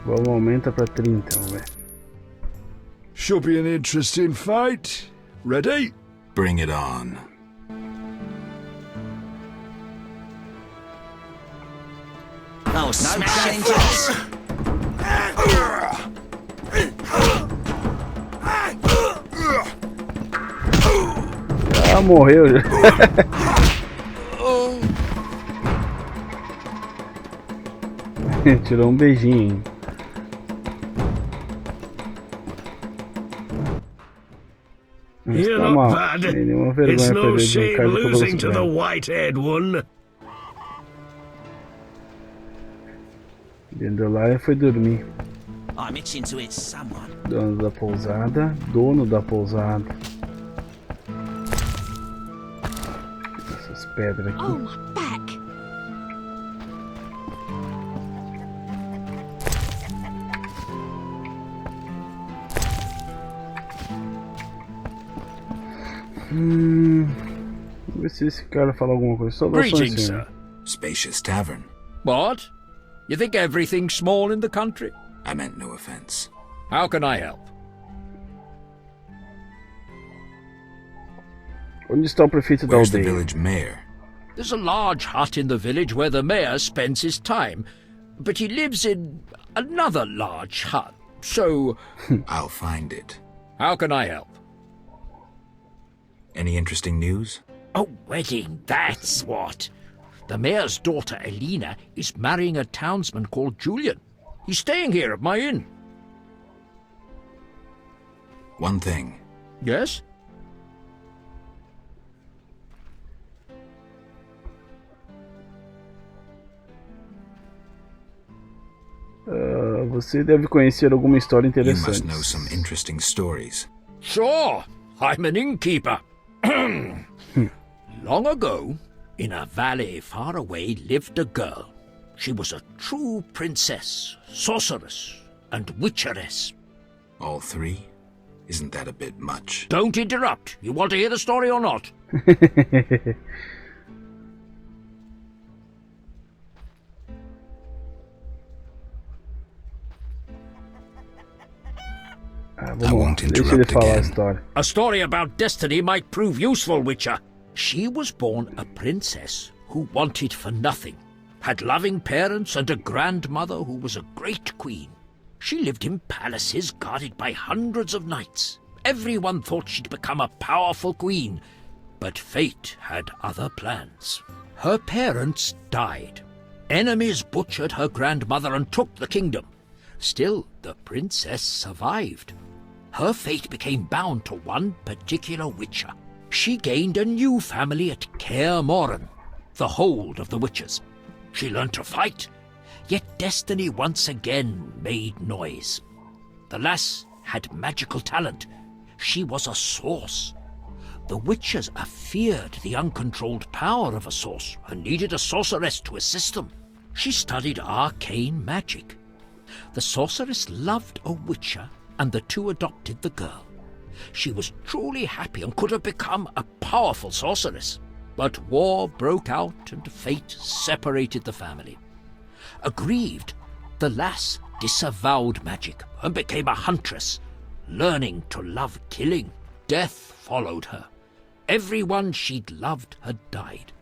Vamos, aumenta pra 30, vamos ver. Should be an interesting fight. Ready? Bring it on. Oh, smash engines! Ah, morreu já. Tirou um beijinho. You're Tá not mal. bad. Tem nenhuma vergonha It's no perder de um shame cara de cabelo losing to the branco. white-haired one. Dandelion foi dormir. I'm itching to hit someone. Dono da pousada. Dono da pousada. Essas pedras aqui. Oh, my back. Vamos ver se esse cara fala alguma coisa. Saudações, Greetings, senhor. sir. Spacious tavern. What? You think everything's small in the country? I meant no offense. How can I help? Onde está o prefeito da Where's the aldeia? village mayor? There's a large hut in the village where the mayor spends his time, but he lives in another large hut, so... I'll find it. How can I help? Any interesting news? A wedding, that's what. The mayor's daughter, Elena, is marrying a townsman called Julian. He's staying here at my inn. One thing. Yes? Você deve conhecer alguma história You interessante. must know some interesting stories. Sure, I'm an innkeeper. Long ago, in a valley far away, lived a girl. She was a true princess, sorceress, and witcheress. All three? Isn't that a bit much? Don't interrupt. You want to hear the story or not? Vamos lá, deixa ele falar a história. A story about destiny might prove useful, Witcher. She was born a princess who wanted for nothing, had loving parents and a grandmother who was a great queen. She lived in palaces guarded by hundreds of knights. Everyone thought she'd become a powerful queen, but fate had other plans. Her parents died. Enemies butchered her grandmother and took the kingdom. Still, the princess survived. Her fate became bound to one particular witcher. She gained a new family at Kaer Morhen, the hold of the witches. She learned to fight, yet destiny once again made noise. The lass had magical talent. She was a source. The witches feared the uncontrolled power of a source and needed a sorceress to assist them. She studied arcane magic. The sorceress loved a witcher, and the two adopted the girl. She was truly happy and could have become a powerful sorceress. But war broke out and fate separated the family. Aggrieved, the lass disavowed magic and became a huntress, learning to love killing. Death followed her. Everyone she'd loved had died.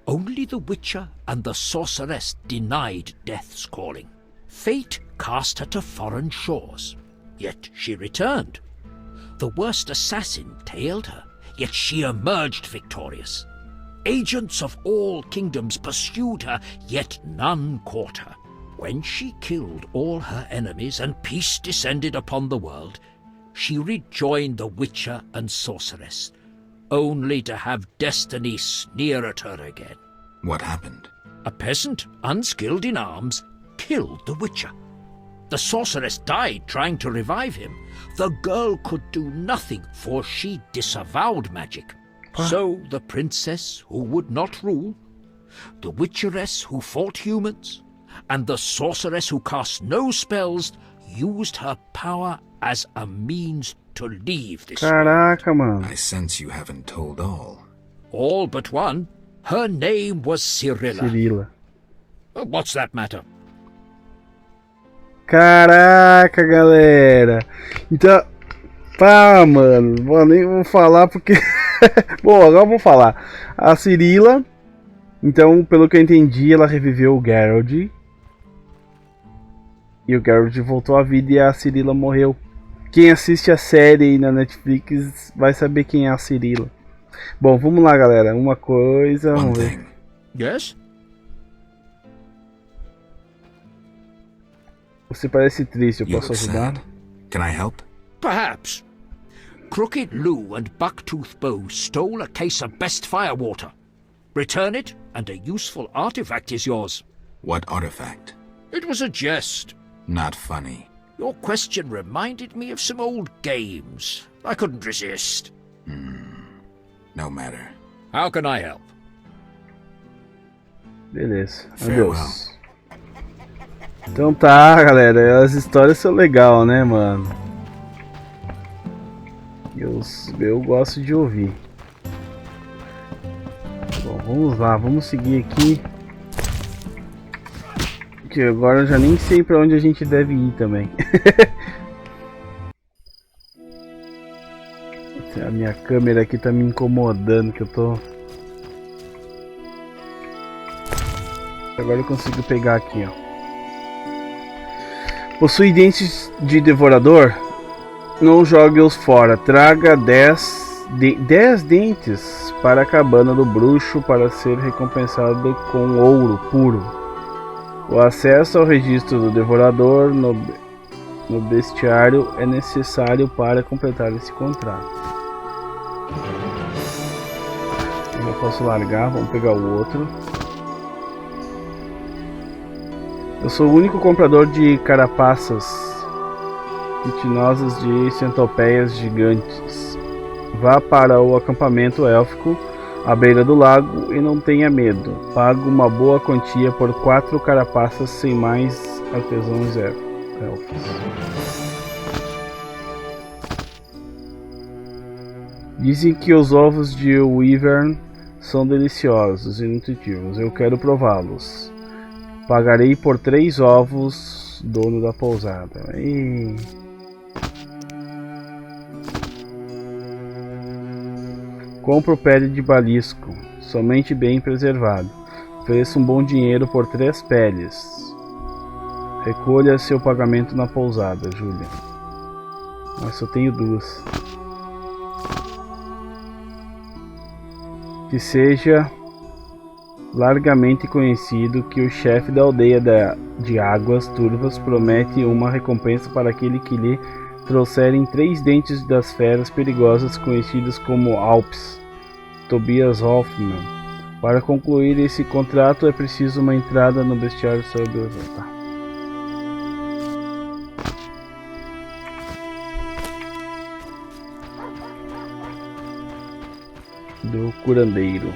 Only the witcher and the sorceress denied death's calling. Fate cast her to foreign shores, yet she returned. The worst assassin tailed her, yet she emerged victorious. Agents of all kingdoms pursued her, yet none caught her. When she killed all her enemies and peace descended upon the world, she rejoined the witcher and sorceress, only to have destiny sneer at her again. What happened? A peasant, unskilled in arms, killed the witcher. The sorceress died trying to revive him. The girl could do nothing, for she disavowed magic. So the princess who would not rule, the witcheress who fought humans, and the sorceress who cast no spells used her power as a means to leave this Caraca, mano. I sense you haven't told all. All but one. Her name was Cyrilla. Cirila. What's that matter? Caraca, galera. Então, pá, mano. Nem vou falar porque... Bom, agora eu vou falar. A Cirila, então, pelo que eu entendi, ela reviveu o Geralt. E o Geralt voltou à vida e a Cirila morreu. Quem assiste a série aí na Netflix vai saber quem é a Cirila. Bom, vamos lá, galera. Uma coisa... Vamos ver. Yes? Você parece triste, eu posso ajudar? Can I help? Perhaps. Crooked Lou and Bucktooth Bow stole a case of best firewater. Return it, and a useful artifact is yours. What artifact? It was a jest. Not funny. Your question reminded me of some old games. I couldn't resist. No matter. How can I help? Beleza. Farewell. Adeus. Então tá, galera. As histórias são legais, né, mano? Eu gosto de ouvir. Bom, vamos lá. Vamos seguir aqui. Que agora eu já nem sei pra onde a gente deve ir também. A minha câmera aqui tá me incomodando, que eu tô... Agora eu consigo pegar aqui, ó. Possui dentes de devorador? Não jogue-os fora. Traga 10 dentes para a cabana do bruxo para ser recompensado com ouro puro. O acesso ao registro do devorador no bestiário é necessário para completar esse contrato. Eu posso largar, vamos pegar o outro. Eu sou o único comprador de carapaças chitinosas de centopeias gigantes. Vá para o acampamento élfico à beira do lago e não tenha medo. Pago uma boa quantia por 4 carapaças sem mais artesãos elfos. Dizem que os ovos de Wyvern são deliciosos e nutritivos. Eu quero prová-los. Pagarei por 3 ovos, dono da pousada. Compro pele de balisco, somente bem preservado. Ofereço um bom dinheiro por 3 peles. Recolha seu pagamento na pousada, Júlia. Mas só tenho 2. Que seja largamente conhecido que o chefe da aldeia de Águas, Turvas, promete uma recompensa para aquele que lhe trouxerem 3 dentes das feras perigosas conhecidas como Alpes. Tobias Hoffman. Para concluir esse contrato é preciso uma entrada no bestiário sobre o... do curandeiro.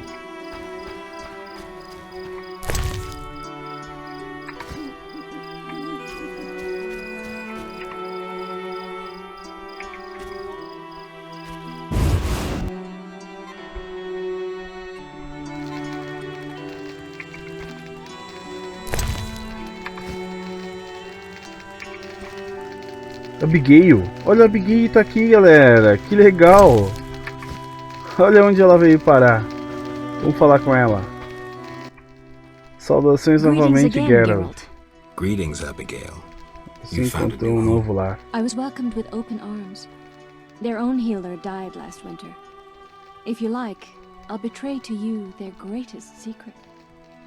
Abigail, olha, a Abigail tá aqui, galera, que legal. Olha onde ela veio parar. Vamos falar com ela. Saudações novamente, Geralt. Greetings, Abigail. Você encontrou um novo lar. I was welcomed with open arms. Their own healer died last winter. If you like, I'll betray to you their greatest secret.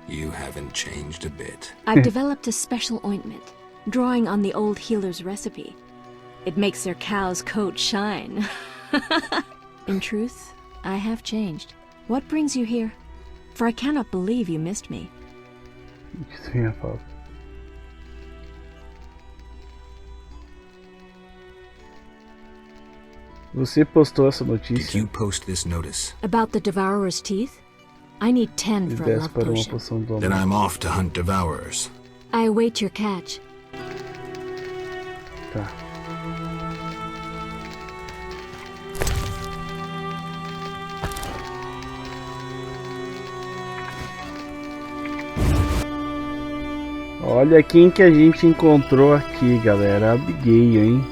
You haven't changed a bit. I've developed a special ointment, drawing on the old healer's recipe. It makes their cow's coat shine. In truth, I have changed. What brings you here? For I cannot believe you missed me. Isso é minha falta. Você postou essa notícia? Did you post this notice? About the Devourer's teeth? I need 10 for a love potion. Then I'm off to hunt Devourers. I await your catch. Tá. Olha quem que a gente encontrou aqui, galera. Abigail, hein?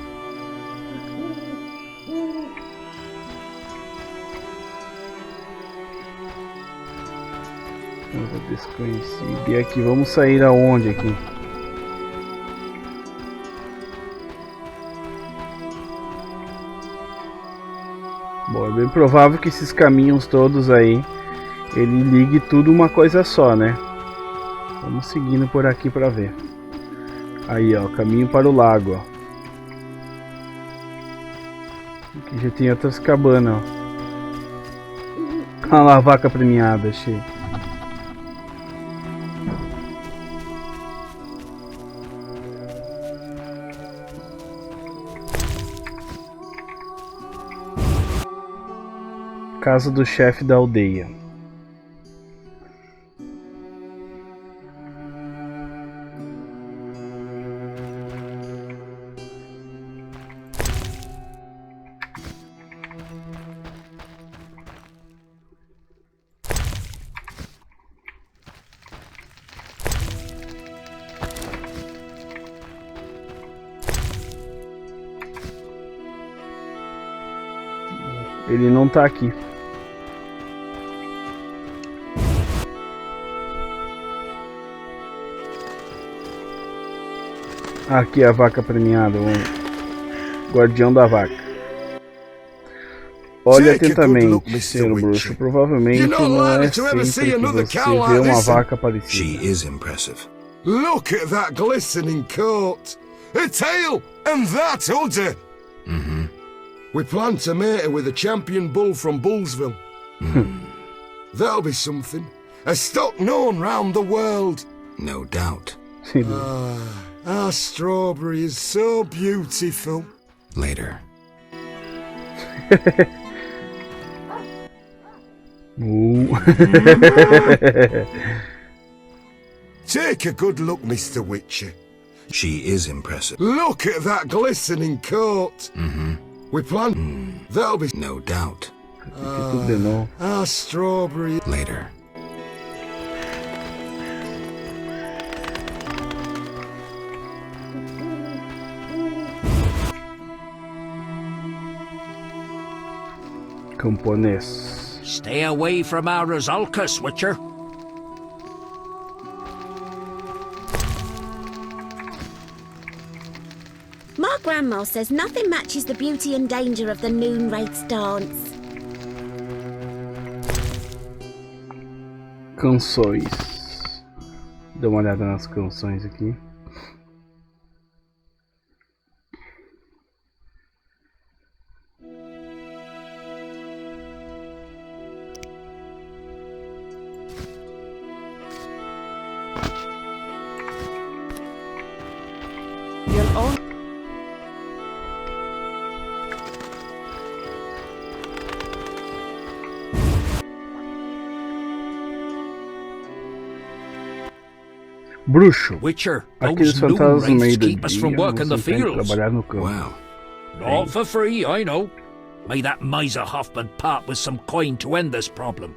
Desconhecido. E aqui, vamos sair aonde aqui? Bom, é bem provável que esses caminhos todos aí, ele ligue tudo uma coisa só, né? Vamos seguindo por aqui para ver. Aí, ó, caminho para o lago, ó. Aqui já tem outras cabanas, ó. Olha lá a vaca premiada, achei. Casa do chefe da aldeia. Ele não tá aqui. Aqui a vaca premiada, o guardião da vaca. Olhe atentamente, senhor bruxo. Provavelmente não é sempre que você vê uma vaca parecida. She is impressive. Look at that glistening coat. A tail and that udder. Mm-hmm. We plan to mate her with a champion bull from Bullsville. That'll be something. A stock known round the world. No doubt. Our strawberry is so beautiful. Later. Take a good look, Mr. Witcher. She is impressive. Look at that glistening coat. Mm-hmm. We plan. That'll be no doubt. Our strawberry. Later. Camponês. Stay away from our Rosalcus, Witcher. My grandma says nothing matches the beauty and danger of the Noon Wraith's dance. Canções. Dá uma olhada nas canções aqui. Bruxo. Witcher, aqueles those fantasmas no meio do keep us from dia work in the você tem que fields. trabalhar no campo. Wow. Not for free, I know. May that miser Hoffman part with some coin to end this problem.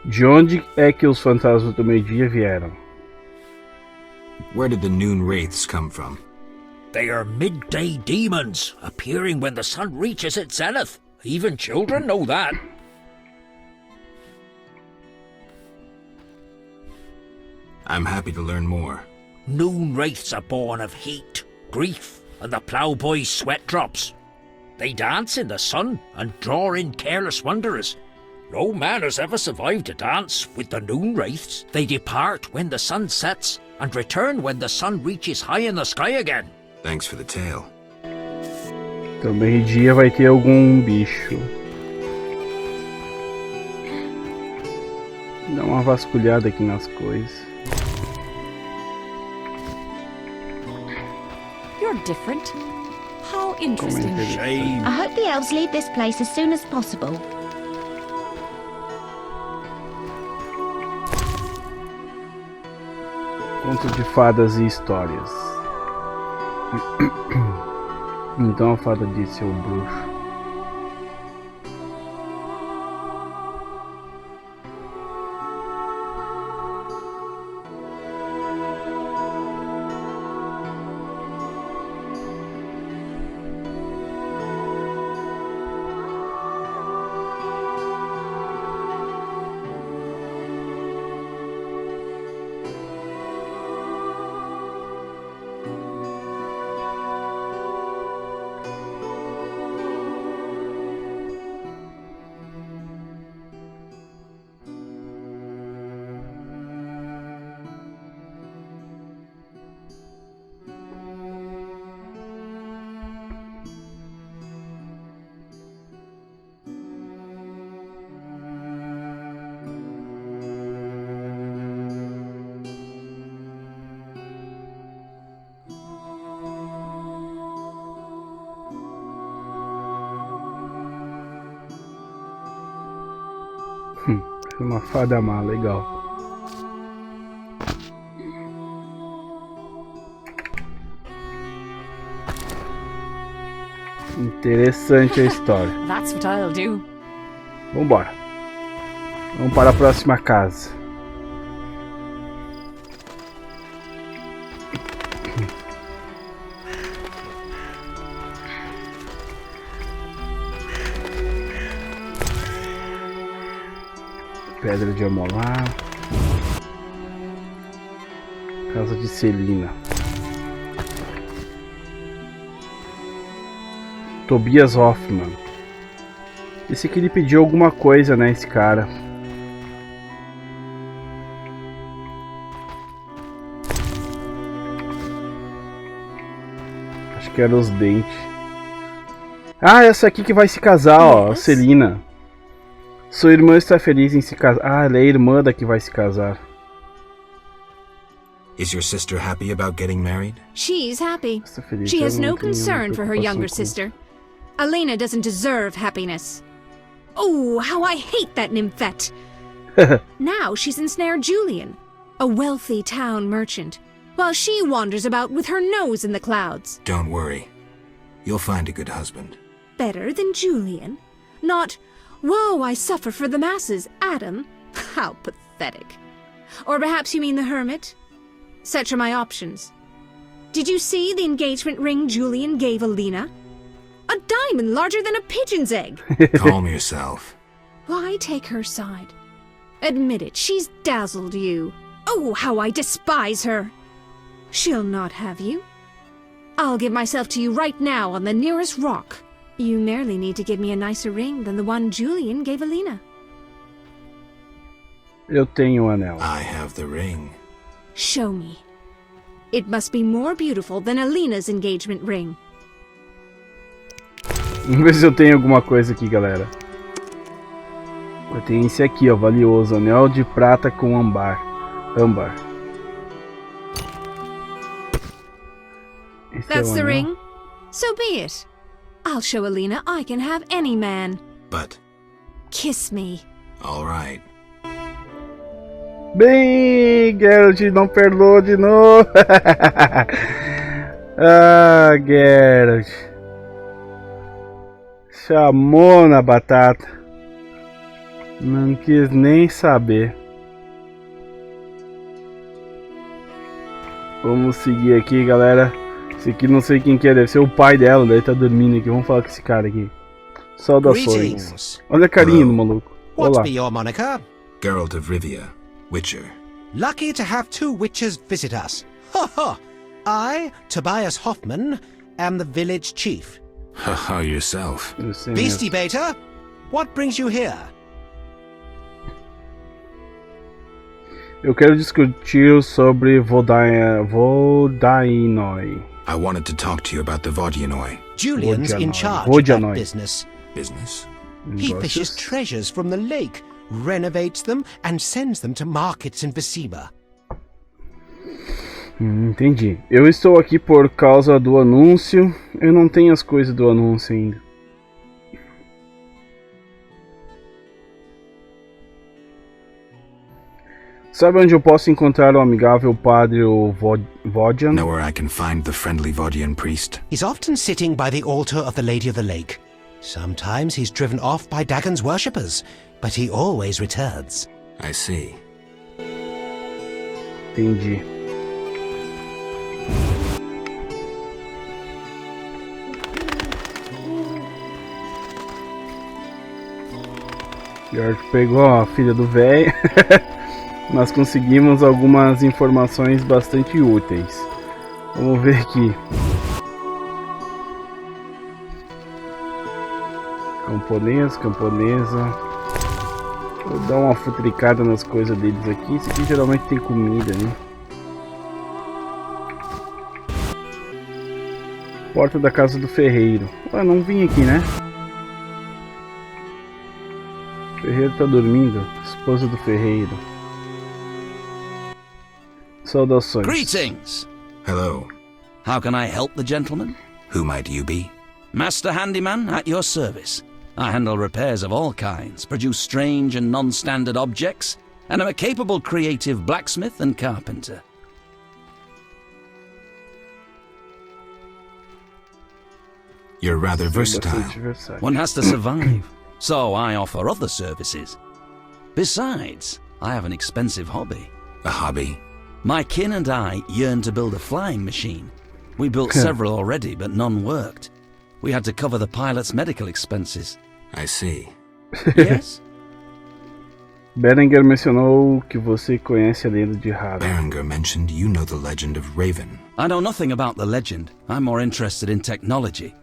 De onde é que os fantasmas do meio-dia vieram? Where did the noon wraiths come from? They are midday demons, appearing when the sun reaches its zenith. Even children know that. I'm happy to learn more. Noon wraiths are born of heat, grief, and the ploughboy's sweat drops. They dance in the sun and draw in careless wanderers. No man has ever survived a dance with the noon wraiths. They depart when the sun sets and return when the sun reaches high in the sky again. Thanks for the tale. Então meio-dia vai ter algum bicho. Dá uma vasculhada aqui nas coisas. You're different. How interesting. I hope the elves leave this place as soon as possible. Conto de fadas e histórias. Então a fada disse ao bruxo: Uma fada má, legal. Interessante a história. That's what I'll do. Vambora. Vamos para a próxima casa. Pedra de amolar. Casa de Celina. Tobias Hoffman. Esse aqui ele pediu alguma coisa, né? Esse cara. Acho que era os dentes. Ah, essa aqui que vai se casar, ó. Celina. Sua irmã está feliz em se casar. Ah, ela é a irmã da que vai se casar. Is your sister happy about getting married? She's happy. She has no concern for her younger sister. Elena doesn't deserve happiness. Oh, how I hate that nymphette. Now she's ensnared Julian, a wealthy town merchant, while she wanders about with her nose in the clouds. Don't worry. You'll find a good husband. Better than Julian? Not, woe, I suffer for the masses, Adam. How pathetic. Or perhaps you mean the hermit? Such are my options. Did you see the engagement ring Julian gave Elena? A diamond larger than a pigeon's egg. Calm yourself. Why take her side? Admit it, she's dazzled you. Oh, how I despise her. She'll not have you. I'll give myself to you right now on the nearest rock. You merely need to give me a nicer ring than the one Julian gave Elena. Eu tenho anel. I have the ring. Show me. It must be more beautiful than Elena's engagement ring. Vamos ver se eu tenho alguma coisa aqui, galera. Eu tenho esse aqui, ó, valioso. Anel de prata com âmbar. That's the ring? So be it. I'll show Elena I can have any man. But... Kiss me. All right. Bem, Geralt não perdoou de novo. Ah, Geralt. Chamou na batata. Não quis nem saber. Vamos seguir aqui, galera. Esse aqui não sei quem que é, deve ser o pai dela, daí tá dormindo aqui. Vamos falar com esse cara aqui. Saudações. Olha a carinha do maluco. Olá. What be your moniker? Geralt of Rivia, Witcher. Lucky to have two witchers visit us. Ha ha! I, Tobias Hoffman, am the village chief. Haha, yourself. Beastie Beta, what brings you here? Eu quero discutir sobre Vodainoi. I wanted to talk to you about the Vodianoi. Julian's in charge of that business. Business? He fishes treasures from the lake, renovates them, and sends them to markets in Vecima. Entendi. Eu estou aqui por causa do anúncio. Eu não tenho as coisas do anúncio ainda. Sabe onde eu posso encontrar o amigável padre Vodian? Know where I can find the friendly Vodian priest? He's often sitting by the altar of the Lady of the Lake. Sometimes he's driven off by Dagon's worshippers, but he always returns. I see. Entendi. George pegou a filha do velho. Nós conseguimos algumas informações bastante úteis. Vamos ver aqui. Camponesa. Vou dar uma futricada nas coisas deles aqui. Isso aqui geralmente tem comida, né? Porta da casa do ferreiro. Ué, não vim aqui, né? O ferreiro tá dormindo. Esposa do ferreiro. Saudações. Greetings. Hello. How can I help the gentleman? Who might you be? Master Handyman at your service. I handle repairs of all kinds, produce strange and non-standard objects, and am a capable creative blacksmith and carpenter. You're rather versatile. One has to survive, so I offer other services. Besides, I have an expensive hobby. A hobby? My kin and I yearn to build a flying machine. We built several already, but none worked. We had to cover the pilot's medical expenses. I see. Yes? Berengar mencionou que você conhece a lenda de Raven. Berengar mentioned you know the legend of Raven. I know nothing about the legend. I'm more interested in technology.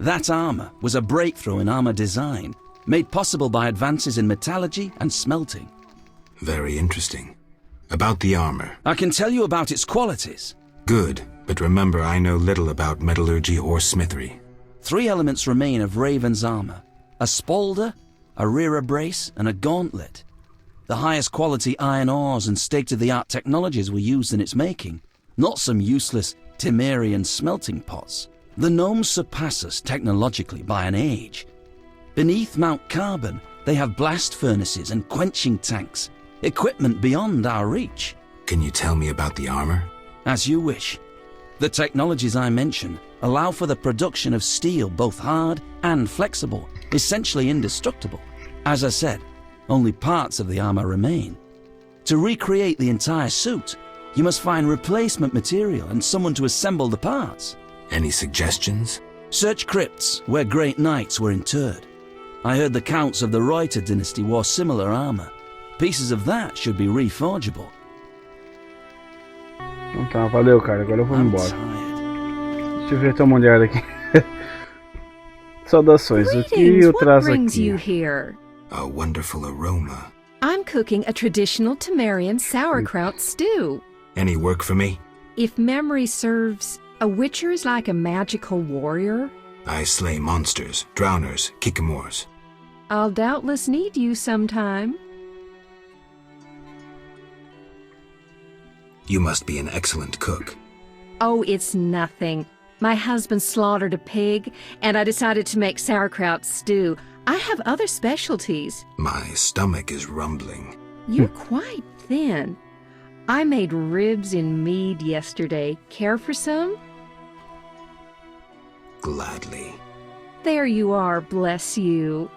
That armor was a breakthrough in armor design, made possible by advances in metallurgy and smelting. Very interesting. About the armor. I can tell you about its qualities. Good, but remember I know little about metallurgy or smithery. 3 elements remain of Raven's armor: a spalder, a rear brace, and a gauntlet. The highest quality iron ores and state-of-the-art technologies were used in its making, not some useless Temerian smelting pots. The gnomes surpass us technologically by an age. Beneath Mount Carbon, they have blast furnaces and quenching tanks, equipment beyond our reach. Can you tell me about the armor? As you wish. The technologies I mention allow for the production of steel both hard and flexible, essentially indestructible. As I said, only parts of the armor remain. To recreate the entire suit, you must find replacement material and someone to assemble the parts. Any suggestions? Search crypts where great knights were interred. I heard the counts of the Reuter dynasty wore similar armor. Pieces of that should be reforgeable. Então tá, valeu, cara. Agora eu vou embora. Deixa eu ver uma olhada aqui. Saudações. O que eu trago aqui? A wonderful aroma. I'm cooking a traditional Temerian sauerkraut stew. Any work for me? If memory serves, a witcher is like a magical warrior. I slay monsters, drowners, kikimores. I'll doubtless need you sometime. You must be an excellent cook. Oh, it's nothing. My husband slaughtered a pig, and I decided to make sauerkraut stew. I have other specialties. My stomach is rumbling. You're quite thin. I made ribs in mead yesterday. Care for some? Gladly. There you are, bless you.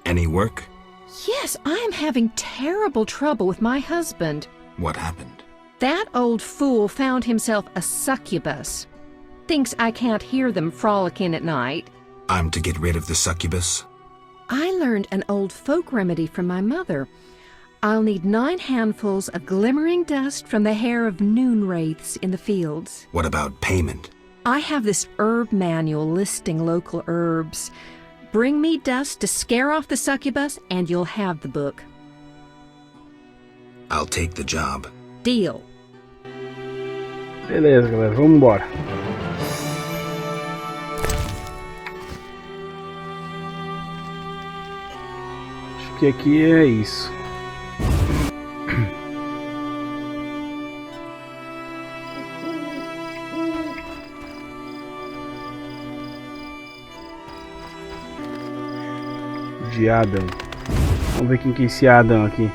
Any work? Yes, I am having terrible trouble with my husband. What happened? That old fool found himself a succubus. Thinks I can't hear them frolicking at night. I'm to get rid of the succubus? I learned an old folk remedy from my mother. I'll need 9 handfuls of glimmering dust from the hair of noon wraiths in the fields. What about payment? I have this herb manual listing local herbs. Bring me dust to scare off the succubus, and you'll have the book. I'll take the job. Deal. Beleza, galera, vamos embora. Acho que aqui é isso. De Adam. Vamos ver quem que é esse Adam aqui.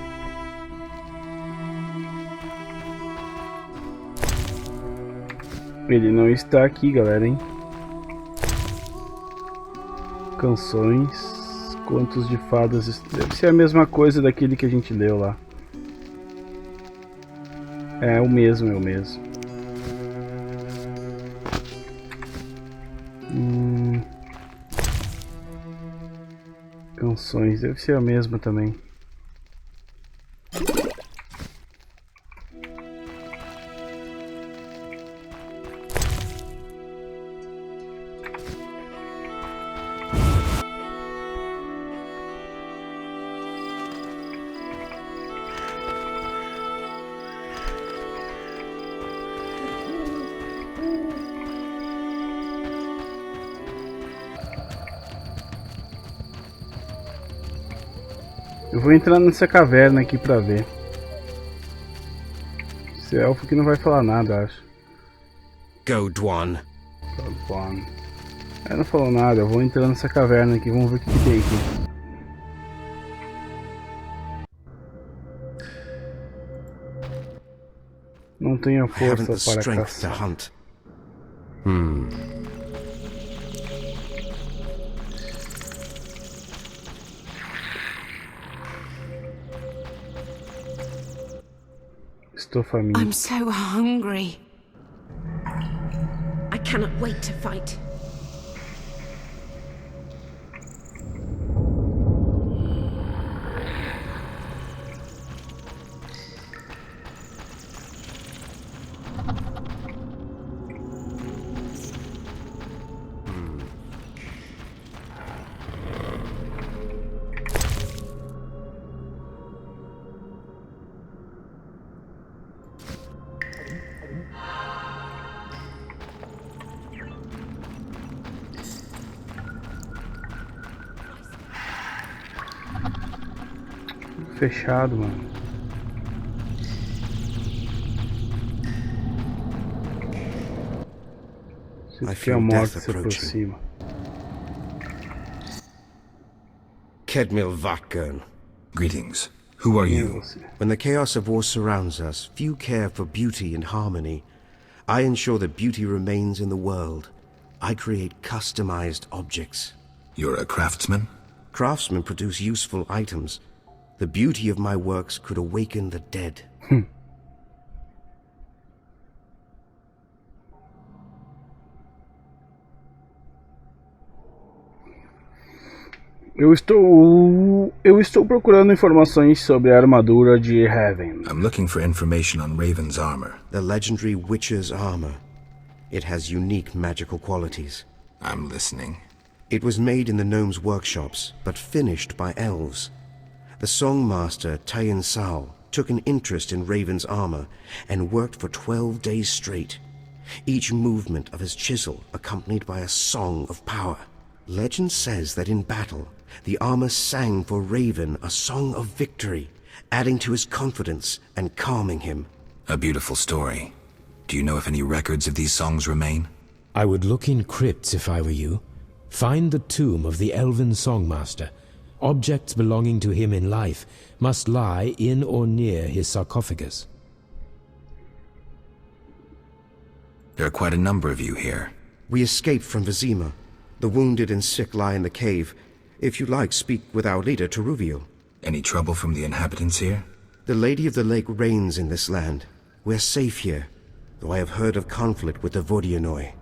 Ele não está aqui, galera, hein? Canções, contos de fadas. Deve ser a mesma coisa daquele que a gente leu lá. É o mesmo, é o mesmo. Canções, deve ser a mesma também. Eu vou entrar nessa caverna aqui pra ver. Esse elfo aqui não vai falar nada, acho. Go, Dwan. Go, Dwan. Ela não falou nada, eu vou entrar nessa caverna aqui, vamos ver o que tem aqui. Não tenho força para caçar. Estou faminto. I'm so hungry. I cannot wait to fight. Fechado, mano. I feel death approaching. Kedmil Vatgern. Greetings. Who are you? When the chaos of war surrounds us, few care for beauty and harmony. I ensure that beauty remains in the world. I create customized objects. You're a craftsman? Craftsmen produce useful items. The beauty of my works could awaken the dead. Eu estou procurando informações sobre a armadura de Raven. I'm looking for information on Raven's armor. The legendary Witcher's armor. It has unique magical qualities. I'm listening. It was made in the gnomes' workshops, but finished by elves. The songmaster Tayan Sao took an interest in Raven's armor and worked for 12 days straight, each movement of his chisel accompanied by a song of power. Legend says that in battle, the armor sang for Raven a song of victory, adding to his confidence and calming him. A beautiful story. Do you know if any records of these songs remain? I would look in crypts if I were you. Find the tomb of the elven songmaster. Objects belonging to him in life must lie in or near his sarcophagus. There are quite a number of you here. We escaped from Vizima. The wounded and sick lie in the cave. If you like, speak with our leader, Teruvio. Any trouble from the inhabitants here? The Lady of the Lake reigns in this land. We're safe here, though I have heard of conflict with the Vodianoi.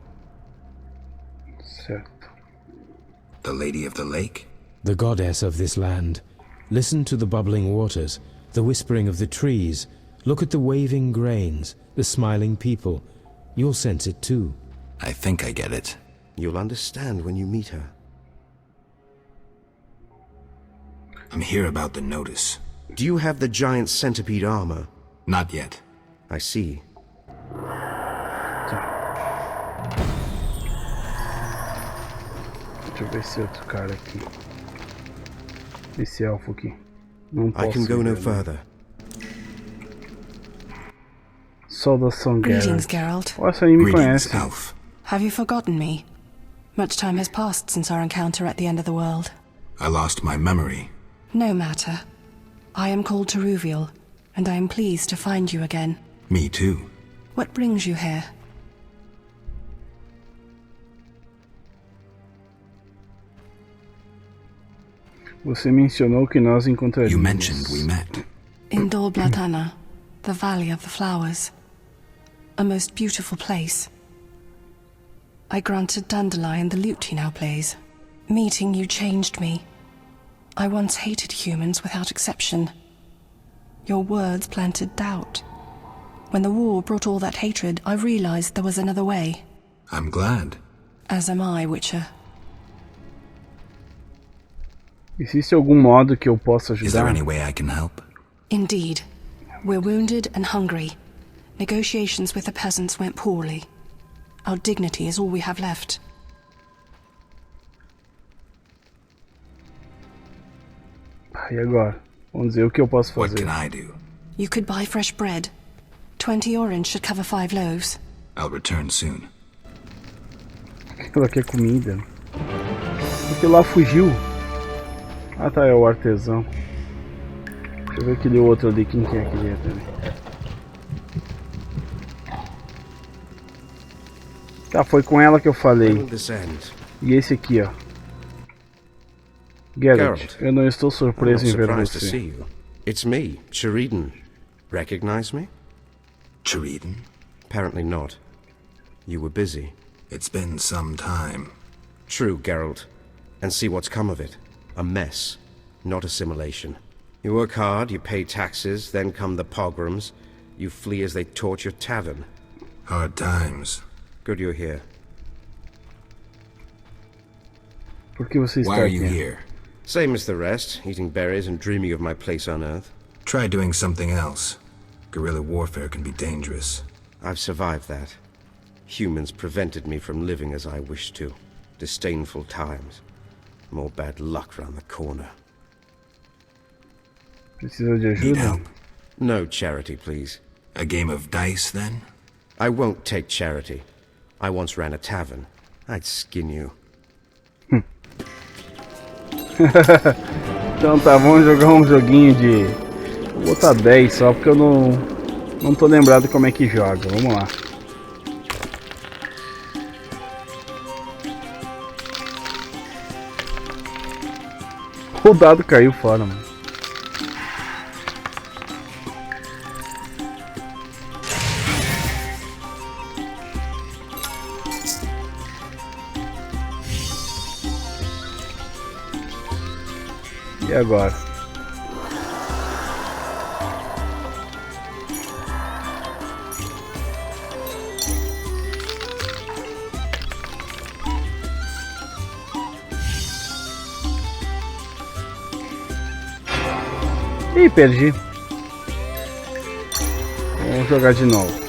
The Lady of the Lake? The goddess of this land. Listen to the bubbling waters, the whispering of the trees. Look at the waving grains, the smiling people. You'll sense it too. I think I get it. You'll understand when you meet her. I'm here about the notice. Do you have the giant centipede armor? Not yet. I see. Deixa eu ver esse outro cara aqui. Esse elfo aqui. Não posso. I can go no further. Saudação, Geralt. Greetings, Geralt. Essa aí me conhece. Elf. Have you forgotten me? Much time has passed since our encounter at the end of the world. I lost my memory. No matter. I am called Teruviel, and I am pleased to find you again. Me too. What brings you here? Você mencionou que nós encontraríamos. You mentioned we met. In Dol Blatana, the Valley of the Flowers. A most beautiful place. I granted Dandelion the lute he now plays. Meeting you changed me. I once hated humans without exception. Your words planted doubt. When the war brought all that hatred, I realized there was another way. I'm glad. As am I, Witcher. Existe algum modo que eu possa ajudar? Is there any way I can help? Indeed. We're wounded and hungry. Negotiations with the peasants went poorly. Our dignity is all we have left. E agora? Vamos ver o que eu posso fazer. What can I do? You could buy fresh bread. 20 orange should cover 5 loaves. I'll return soon. Ela quer comida. Porque lá fugiu. Ah tá, é o artesão. Deixa eu ver aquele outro ali, quem que é aquele também. Tá, foi com ela que eu falei. E esse aqui, ó. Geralt, eu não estou surpreso em ver você. It's me, Sheridan. Recognize me? Sheridan? Apparently not. You were busy. It's been some time. True, Geralt. And see what's come of it. A mess, not assimilation. You work hard, you pay taxes, then come the pogroms. You flee as they torch your tavern. Hard times. Good you're here. Por que você está Why are aqui? you here? Same as the rest, eating berries and dreaming of my place on Earth. Try doing something else. Guerrilla warfare can be dangerous. I've survived that. Humans prevented me from living as I wished to. Disdainful times. More bad luck round the corner. Precisa de Need ajuda? help? No charity, please. A game of dice, then? I won't take charity. I once ran a tavern. I'd skin you. Então tá, vamos jogar um joguinho de... Vou botar 10 só, porque eu não tô lembrado como é que joga. Vamos lá. O dado caiu fora, mano. E agora? Ih, perdi. Vamos jogar de novo.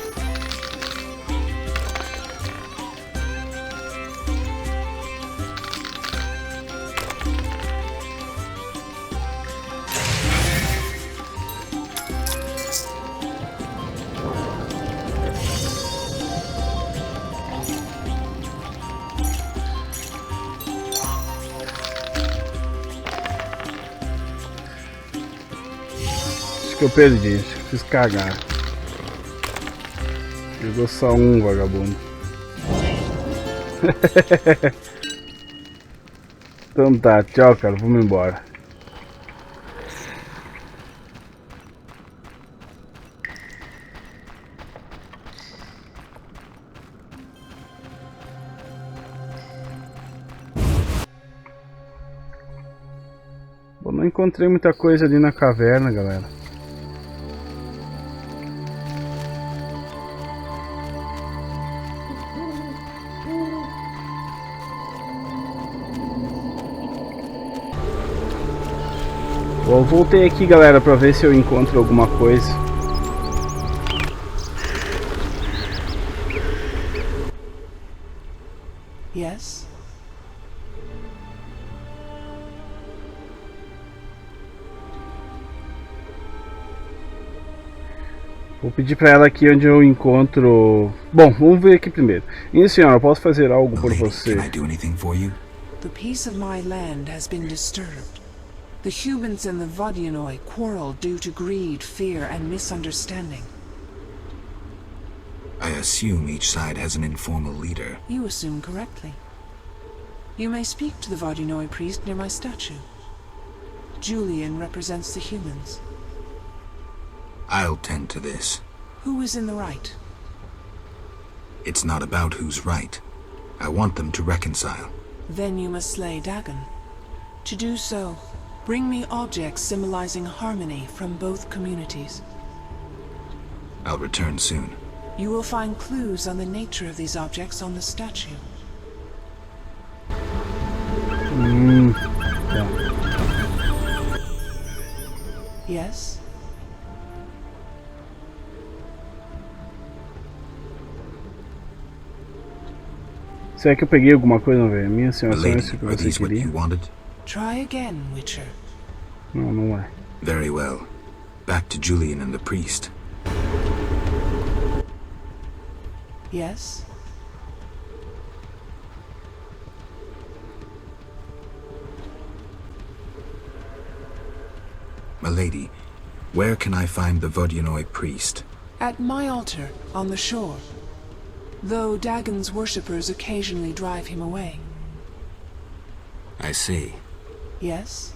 Que eu perdi, acho que fiz cagar. Jogou só um, vagabundo. Então tá, tchau, cara, vamos embora. Bom, não encontrei muita coisa ali na caverna, galera. Eu voltei aqui, galera, pra ver se eu encontro alguma coisa. Yes? Vou pedir pra ela aqui onde eu encontro... Bom, vamos ver aqui primeiro. Minha senhora, posso fazer algo por você? Can I do anything for you? The peace of my land has been disturbed. The humans and the Vodianoi quarrel due to greed, fear, and misunderstanding. I assume each side has an informal leader. You assume correctly. You may speak to the Vodianoi priest near my statue. Julian represents the humans. I'll tend to this. Who is in the right? It's not about who's right. I want them to reconcile. Then you must slay Dagon. To do so, bring me objects symbolizing harmony from both communities. I'll return soon. You will find clues on the nature of these objects on the statue. Yes? Será que eu peguei alguma coisa, velho? Minha senhora, são isso que Are você these what queria? you wanted? Try again, Witcher. Não, não é. Very well. Back to Julian and the priest. Yes? Milady, where can I find the Vodyanoi priest? At my altar, on the shore. Though Dagon's worshippers occasionally drive him away. I see. Yes?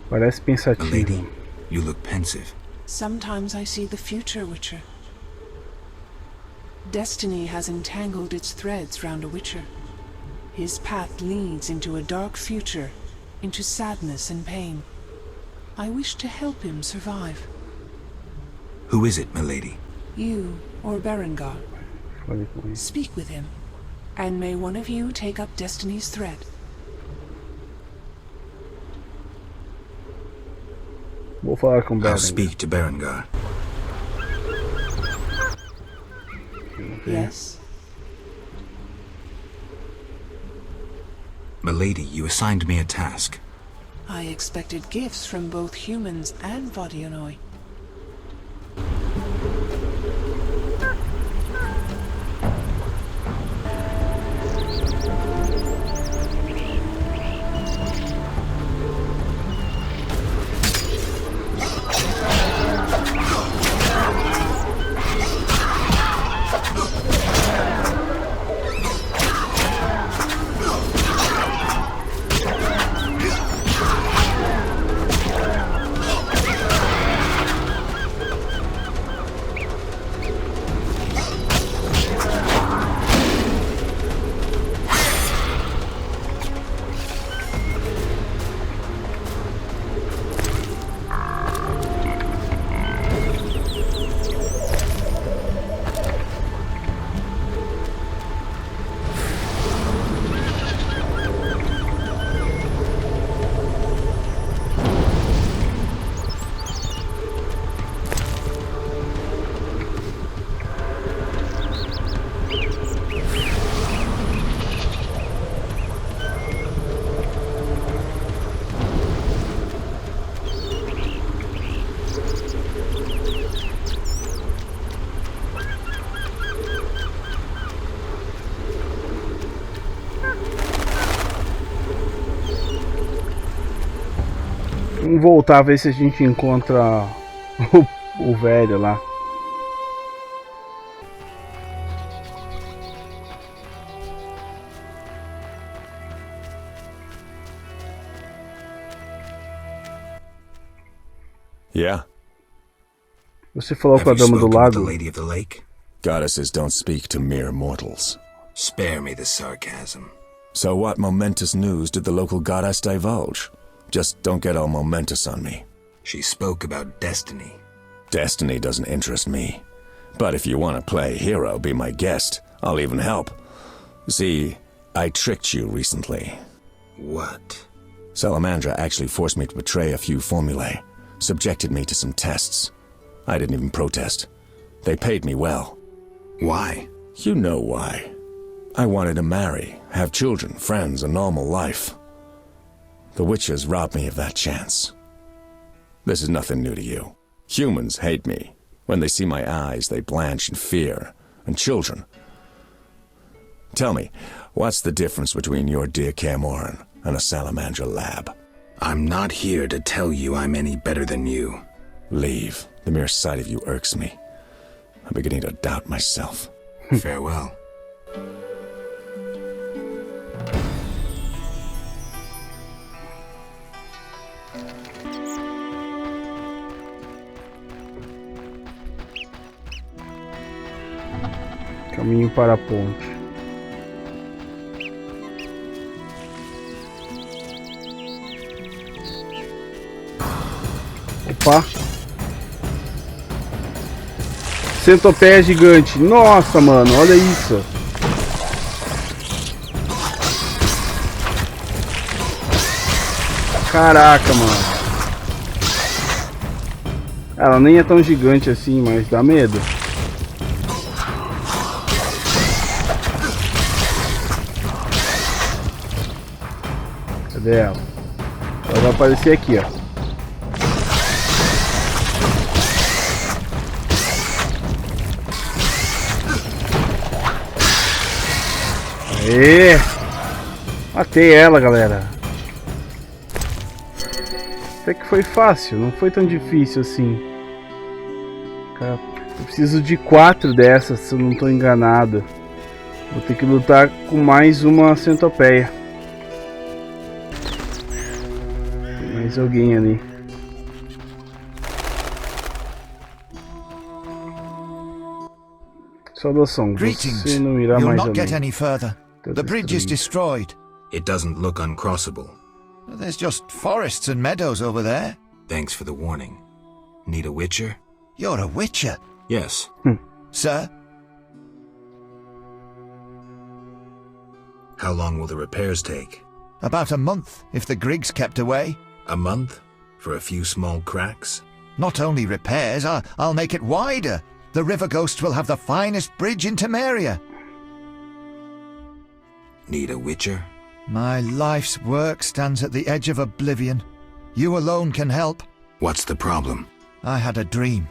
Parece pensativo. Milady, you look pensive. Sometimes I see the future, Witcher. Destiny has entangled its threads round a Witcher. His path leads into a dark future, into sadness and pain. I wish to help him survive. Who is it, Milady? You or Berengar. Speak with him, and may one of you take up Destiny's thread. Vou falar com Berengar. I'll speak to Berengar. Yes? Milady, you assigned me a task. I expected gifts from both humans and Vodyanoi. Vamos voltar a ver se a gente encontra o velho lá. Yeah. Você falou com a dama do lago? Lady of the Lake? Goddesses don't speak to mere mortals. Spare me the sarcasm. So what momentous news did the local goddess divulge? Just don't get all momentous on me. She spoke about destiny. Destiny doesn't interest me. But if you want to play hero, be my guest. I'll even help. See, I tricked you recently. What? Salamandra actually forced me to betray a few formulae. Subjected me to some tests. I didn't even protest. They paid me well. Why? You know why. I wanted to marry, have children, friends, a normal life. The Witchers robbed me of that chance. This is nothing new to you. Humans hate me. When they see my eyes, they blanch in fear. And children. Tell me, what's the difference between your dear Camoran and a Salamandra lab? I'm not here to tell you I'm any better than you. Leave. The mere sight of you irks me. I'm beginning to doubt myself. Farewell. Caminho para a ponte. Opa! Centopeia gigante. Nossa, mano, olha isso. Caraca, mano. Ela nem é tão gigante assim, mas dá medo. Cadê ela? Ela vai aparecer aqui, ó. Aê! Matei ela, galera. Até que foi fácil, não foi tão difícil assim. Cara, eu preciso de 4 dessas, se eu não estou enganado. Vou ter que lutar com mais uma centopeia. Tem mais alguém ali. Saudação, você não irá mais além. The bridge is destroyed. It doesn't look uncrossable. There's just forests and meadows over there. Thanks for the warning. Need a witcher? You're a witcher? Yes. Sir? How long will the repairs take? About a month, if the Griggs kept away. A month? For a few small cracks? Not only repairs, I'll make it wider. The river ghosts will have the finest bridge in Temeria. Need a witcher? My life's work stands at the edge of oblivion. You alone can help. What's the problem? I had a dream.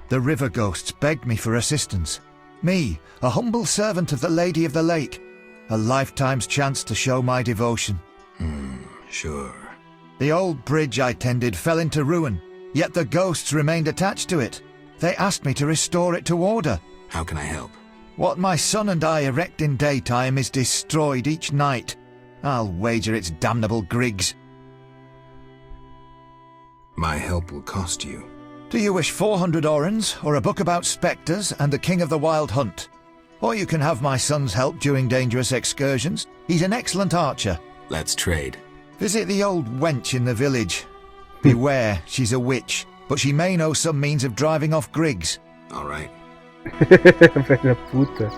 The river ghosts begged me for assistance. Me, a humble servant of the Lady of the Lake. A lifetime's chance to show my devotion. Sure. The old bridge I tended fell into ruin, yet the ghosts remained attached to it. They asked me to restore it to order. How can I help? What my son and I erect in daytime is destroyed each night. I'll wager it's damnable Griggs. My help will cost you. Do you wish 400 orens, or a book about spectres and the king of the wild hunt? Or you can have my son's help during dangerous excursions. He's an excellent archer. Let's trade. Visit the old wench in the village. Beware, she's a witch, but she may know some means of driving off Griggs. All right. Velha puta.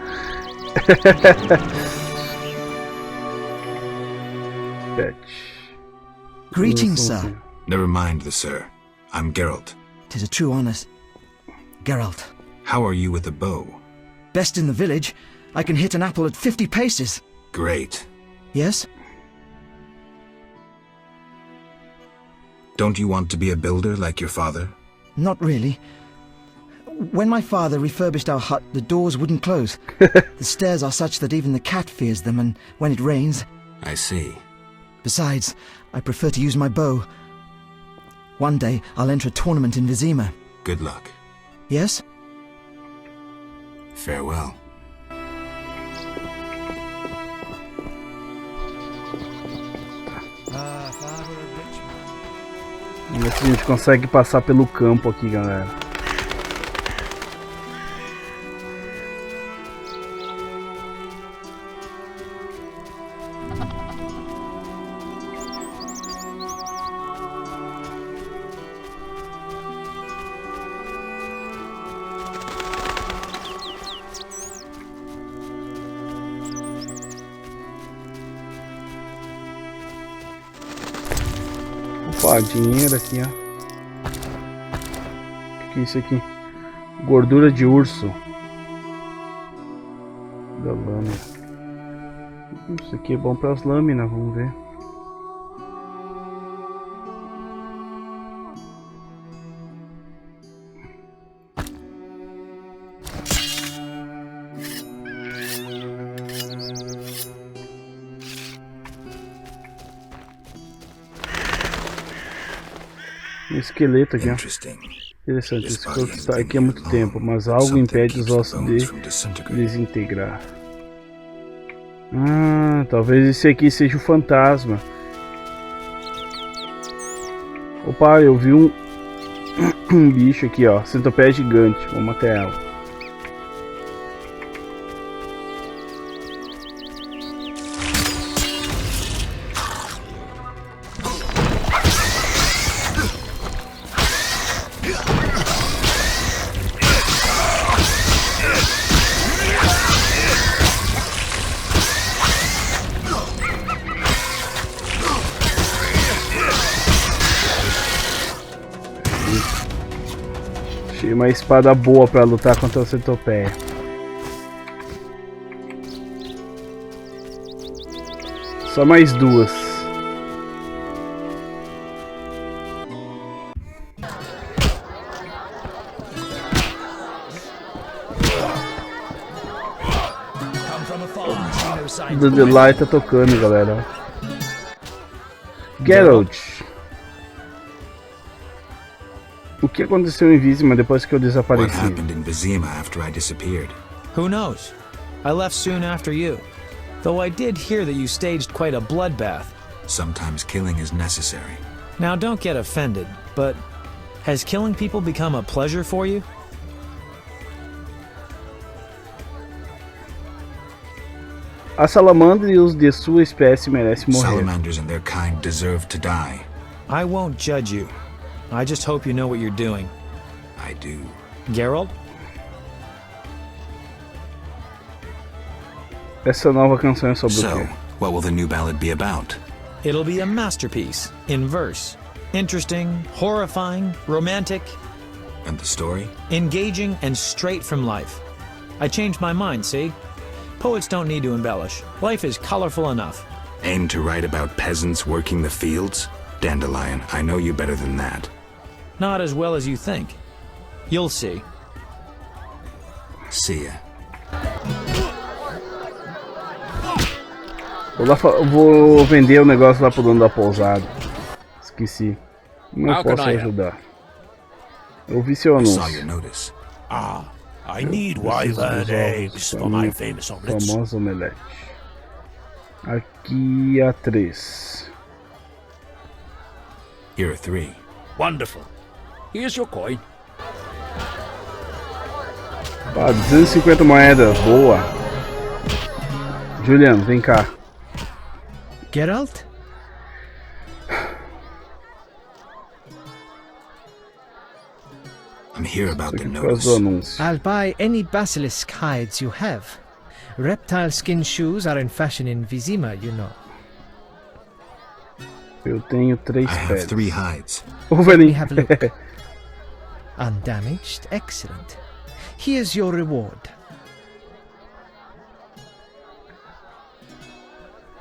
Greetings, sir. Never mind the sir. I'm Geralt. 'Tis a true honour. Geralt. How are you with the bow? Best in the village. I can hit an apple at 50 paces. Great. Yes? Don't you want to be a builder like your father? Not really. When my father refurbished our hut, the doors wouldn't close. The stairs are such that even the cat fears them, and when it rains... I see. Besides, I prefer to use my bow. One day, I'll enter a tournament in Vizima. Good luck. Yes? Farewell. Vamos ver se a gente consegue passar pelo campo aqui, galera. Opa, dinheiro aqui, ó. O que é isso aqui? Gordura de urso. Da lâmina. Isso aqui é bom para as lâminas, vamos ver. Um esqueleto aqui, ó. Interessante, esse corpo está aqui há muito tempo, mas algo impede os ossos de desintegrar. Talvez esse aqui seja o fantasma. Opa, eu vi um bicho aqui, ó. Centopeia gigante. Vamos matar ela. Achei uma espada boa pra lutar contra o centopeia. Só mais duas. O Delay tá tocando, galera. Geralt. O que aconteceu em Vizima depois que eu What desapareci? happened in Vizima after I disappeared? Who knows? I left soon after you. Though I did hear that you staged quite a bloodbath. Sometimes killing is necessary. Now don't get offended, but has killing people become a pleasure for you? A salamandra e os de sua espécie merecem morrer. Salamanders and their kind deserve to die. I won't judge you. I just hope you know what you're doing. I do. Geralt? Essa nova canção é sobre o So, quê? what will the new ballad be about? It'll be a masterpiece, in verse. Interesting, horrifying, romantic. And the story? Engaging and straight from life. I changed my mind, see? Poets don't need to embellish. Life is colorful enough. Aim to write about peasants working the fields? Dandelion, I know you better than that. Not as well as you think. You'll see. See ya. Vou vender o negócio lá pro dono da pousada. Esqueci. Não How posso can I help? ajudar. Eu vi seu I saw anúncio. your notice. Ah, I need wyvern eggs for my famous omelets. Famoso omelete. Aqui a 3. Here are 3. Wonderful. Here's your coin. Ah, 250 moedas, boa. Juliano, vem cá. Geralt? I'm here about the Faz notice. o anúncio. I'll buy any basilisk hides you have. Reptile skin shoes are in fashion in Vizima, you know. Eu tenho 3 I have peles. 3 hides. Ô, Let me velhinho. have a look. Undamaged? Excellent. Here's your reward.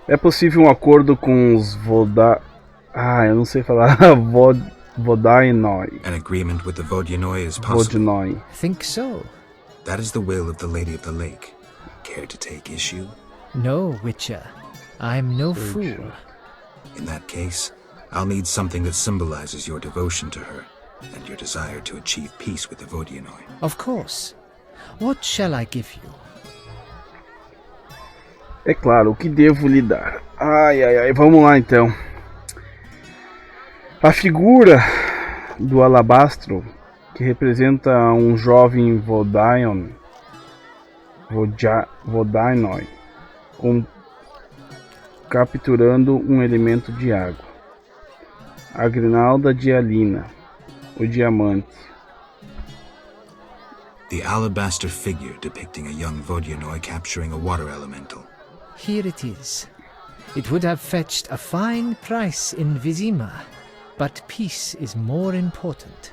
É possível um acordo com os eu não sei falar. Vodainoi. An agreement with the Vodyanoi is possible. Vodinoi. Think so? That is the will of the Lady of the Lake. Care to take issue? No, Witcher. I'm no fool. In that case, I'll need something that symbolizes your devotion to her and your desire to achieve peace with the Vodyanoi. Of course. What shall I give you? É claro, o que devo lhe dar? Ai, vamos lá então. A figura do alabastro, que representa um jovem Vodainoi, capturando um elemento de água. A grinalda de Alina, o diamante. The alabaster figure depicting a young Vodyanoi capturing a water elemental. Here it is. It would have fetched a fine price in Vizima, but peace is more important.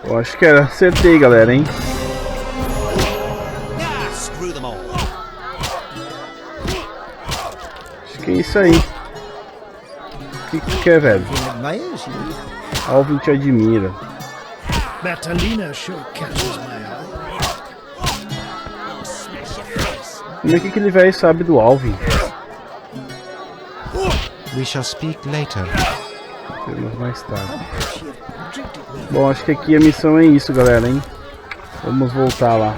Eu acho que acertei, galera, hein? Screw them all. Acho que é isso aí. O que que quer, velho? Alvin te admira. Bertalina sure catches my eye. Como é que aquele velho sabe do Alvin? We shall speak later. Mas mais tarde. Bom, acho que aqui a missão é isso, galera, hein? Vamos voltar lá.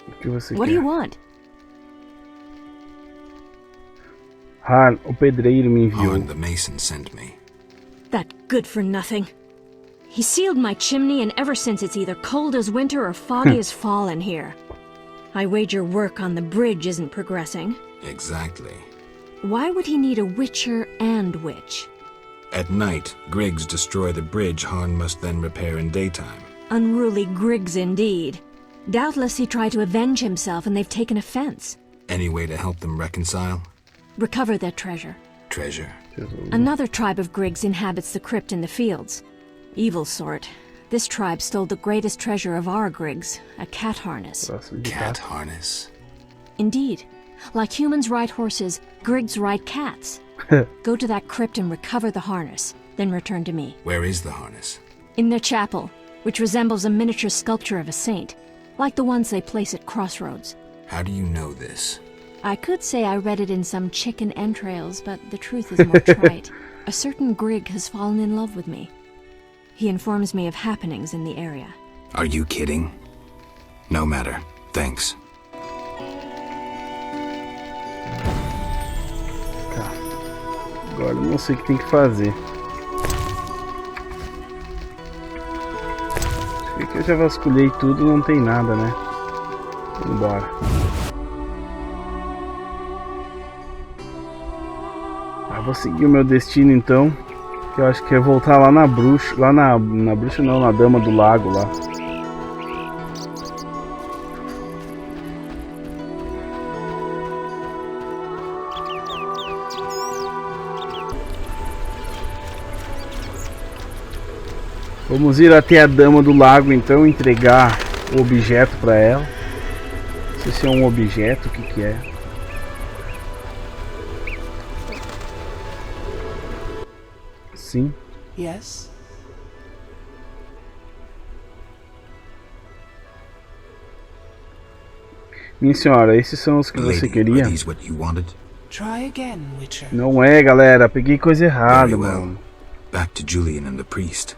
O que você What do quer? you want? Han, o pedreiro me enviou. Horn the Mason sent me. That good for nothing. He sealed my chimney, and ever since it's either cold as winter or foggy as fall in here. I wager work on the bridge isn't progressing. Exactly. Why would he need a witcher and witch? At night, Griggs destroy the bridge Harn must then repair in daytime. Unruly Griggs indeed. Doubtless he tried to avenge himself, and they've taken offense. Any way to help them reconcile? Recover their treasure. Treasure. Another tribe of Griggs inhabits the crypt in the fields. Evil sort. This tribe stole the greatest treasure of our Griggs, a cat harness. Cat harness? Indeed. Like humans ride horses, Griggs ride cats. Go to that crypt and recover the harness, then return to me. Where is the harness? In their chapel, which resembles a miniature sculpture of a saint, like the ones they place at crossroads. How do you know this? I could say I read it in some chicken entrails, but the truth is more trite. A certain Grig has fallen in love with me. He informs me of happenings in the area. Are you kidding? No matter. Thanks. Tá. Agora eu não sei o que tem que fazer. Acho que eu já vasculhei tudo, não tem nada, né? Vambora. Vou seguir o meu destino então. Que eu acho que é voltar lá na bruxa. Lá na bruxa não, na dama do lago lá. Vamos ir até a dama do lago então, entregar o objeto para ela. Não sei se é um objeto, o que é. Sim. Yes. Minha senhora, esses são os que você queria? Try again, Witcher. Não é, galera, peguei coisa errada, mano. Back to Julian and the priest.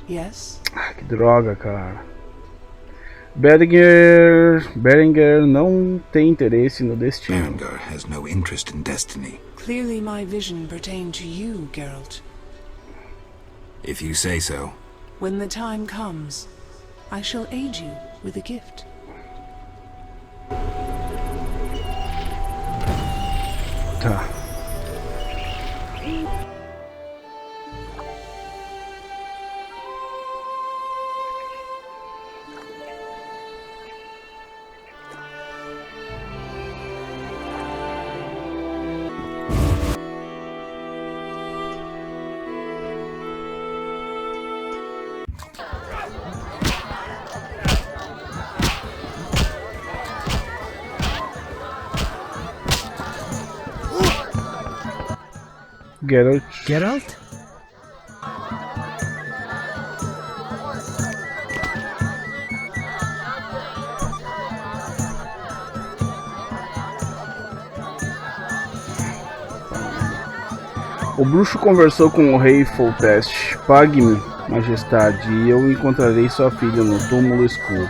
Yes. Ah, que droga, cara. Berengar não tem interesse no destino. Berengar has no interest in destiny. Clearly my vision pertained to you, Geralt. If you say so. When the time comes, I shall aid you with a gift. Tá. Geralt? O bruxo conversou com o rei Foltest. Pague-me, majestade, e eu encontrarei sua filha no túmulo escuro.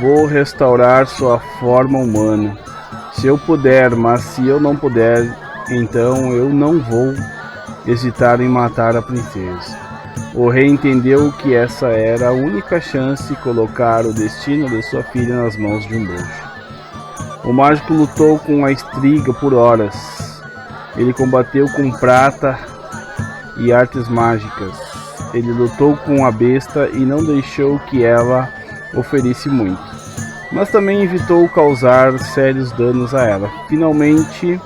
Vou restaurar sua forma humana. Se eu puder, mas se eu não puder, então eu não vou hesitar em matar a princesa. O rei entendeu que essa era a única chance de colocar o destino de sua filha nas mãos de um bruxo. O mágico lutou com a estriga por horas. Ele combateu com prata e artes mágicas. Ele lutou com a besta e não deixou que ela oferisse muito, mas também evitou causar sérios danos a ela. Finalmente,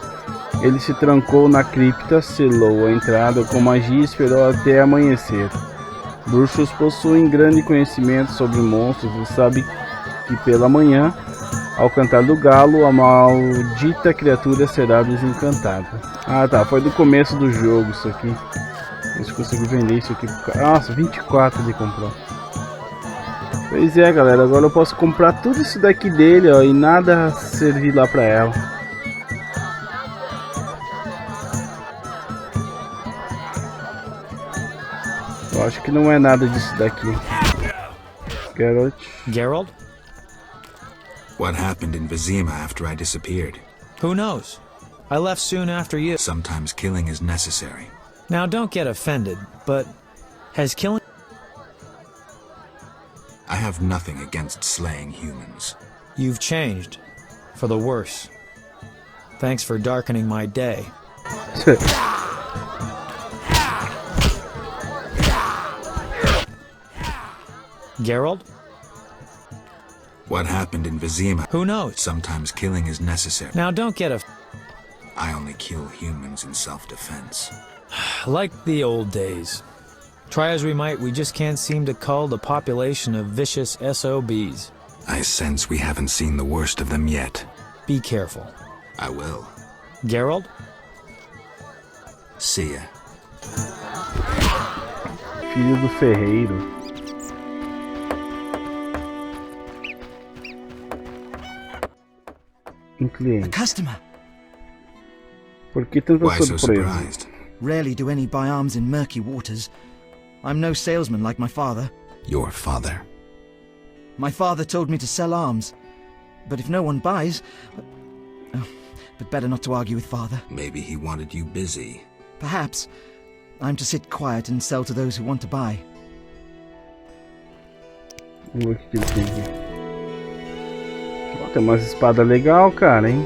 ele se trancou na cripta, selou a entrada com magia e esperou até amanhecer. Bruxos possuem grande conhecimento sobre monstros e sabem que pela manhã, ao cantar do galo, a maldita criatura será desencantada. Ah tá, foi do começo do jogo isso aqui. A gente conseguiu vender isso aqui pro cara. Nossa, 24 ele comprou. Pois é, galera, agora eu posso comprar tudo isso daqui dele, ó, e nada servir lá pra ela. Eu acho que não é nada disso daqui. Geralt? What happened in Vizima after I disappeared? Who knows? I left soon after you. Sometimes killing is necessary. Now don't get offended, but has killing... I have nothing against slaying humans. You've changed. For the worse. Thanks for darkening my day. Geralt? What happened in Vizima? Who knows? Sometimes killing is necessary. Now don't get I only kill humans in self-defense. Like the old days. Try as we might, we just can't seem to cull the population of vicious SOBs. I sense we haven't seen the worst of them yet. Be careful. I will. Geralt? See ya. Filho do ferreiro. Cliente. A customer. Por que tanta Why so surpresa? surprised? Rarely do any buy arms in murky waters. I'm no salesman like my father. Your father. My father told me to sell arms. But if no one buys... Oh, but better not to argue with father. Maybe he wanted you busy. Perhaps. I'm to sit quiet and sell to those who want to buy. Vamos ver o que ele tem aqui. Ó, tem umas espadas legal, cara, hein?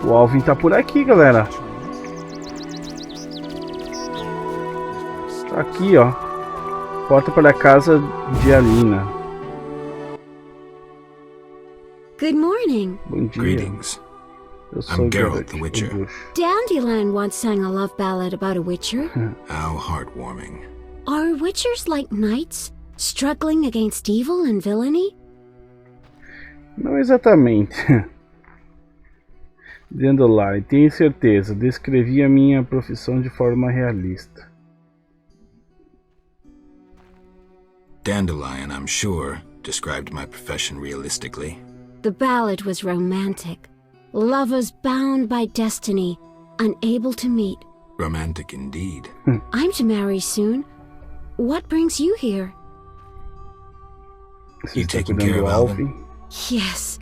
O Alvin tá por aqui, galera. Tá aqui, ó. Porta para a casa de Alina. Good morning. Bom dia. Greetings. Eu sou I'm Geralt the Witcher. Dandelion once sang a love ballad about a witcher. How heartwarming. Are witchers like knights, struggling against evil and villainy? Não exatamente. Dandelion, tenho certeza. Descrevi a minha profissão de forma realista. Dandelion, I'm sure, described my profession realistically. The ballad was romantic. Lovers bound by destiny, unable to meet. Romantic indeed. I'm to marry soon. What brings you here? You taking care of Alvin? Yes.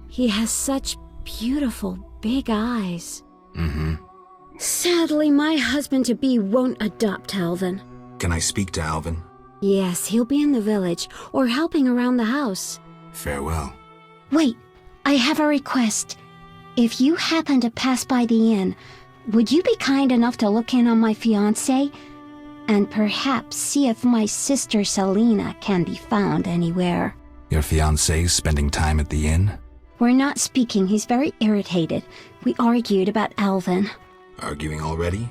He has such beautiful big eyes. Mm-hmm. Sadly, my husband-to-be won't adopt Alvin. Can I speak to Alvin? Yes, he'll be in the village, or helping around the house. Farewell. Wait, I have a request. If you happen to pass by the inn, would you be kind enough to look in on my fiancé? And perhaps see if my sister Selena can be found anywhere. Your fiancé's spending time at the inn? We're not speaking. He's very irritated. We argued about Alvin. Arguing already?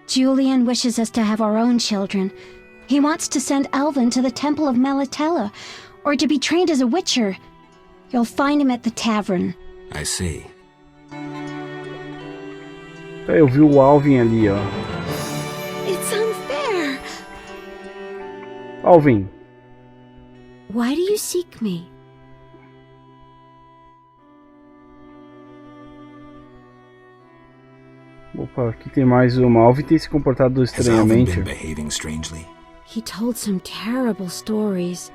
Julian wishes us to have our own children. He wants to send Alvin to the Temple of Melatella, or to be trained as a witcher. You'll find him at the tavern. I see. Eu vi o Alvin ali, ó. It's unfair. Alvin. Why do you seek me? Opa, aqui tem mais uma. Alvin tem se comportado Has Alvin estranhamente. been behaving strangely? He told some terrible stories.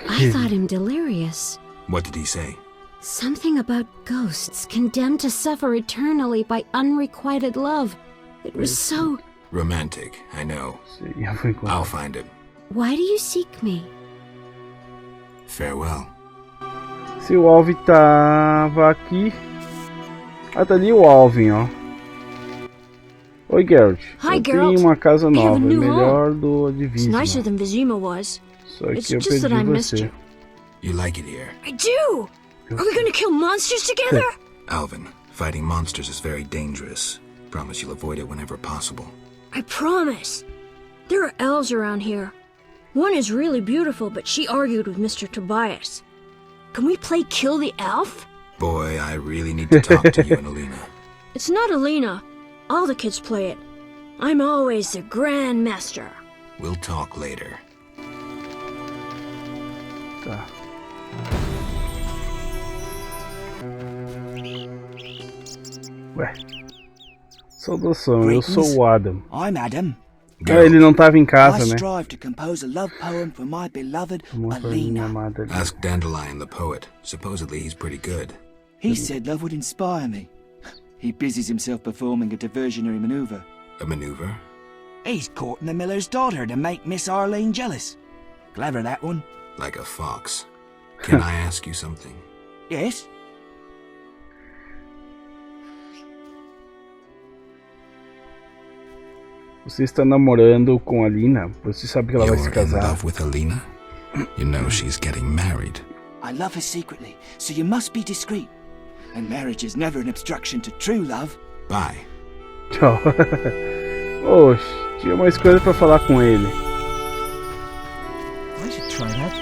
I thought him delirious. What did he say? Something about ghosts condemned to suffer eternally by unrequited love. It was so... Romantic, I know. I'll find him. Why do you seek me? Farewell. Se o Alvin tava aqui... Ah, tá ali o Alvin, ó. Oi, Geralt. Hi, eu Geralt. tenho uma casa I have nova, a new melhor home. do It's Divismo. nicer than Vizima was. Só It's que eu just that I perdi missed você. you. You like it here? I do! Are we gonna kill monsters together? Alvin, fighting monsters is very dangerous. Promise you'll avoid it whenever possible. I promise. There are elves around here. One is really beautiful, but she argued with Mr. Tobias. Can we play Kill the Elf? Boy, I really need to talk to you and Alina. It's not Alina. All the kids play it. I'm always the Grand Master. We'll talk later. Tá. Ué. Saudação, eu sou o Adam. I'm Adam. Ah, ele não tava em casa, I né? strive to compose a love poem for my beloved Alina. Ask Dandelion the poet. Supposedly he's pretty good. He said love would inspire me. He busies himself performing a diversionary maneuver. A maneuver? He's courting the miller's daughter to make Miss Arlene jealous. Clever, that one. Like a fox. Can I ask you something? Yes? Você está namorando com a Alina? Você sabe que ela vai se You're in casar? love with Alina? You know she's getting married. I love her secretly, so you must be discreet. And marriage is never an obstruction to true love. Bye. Tchau. Oxe. Tinha mais coisa pra falar com ele. I should try that.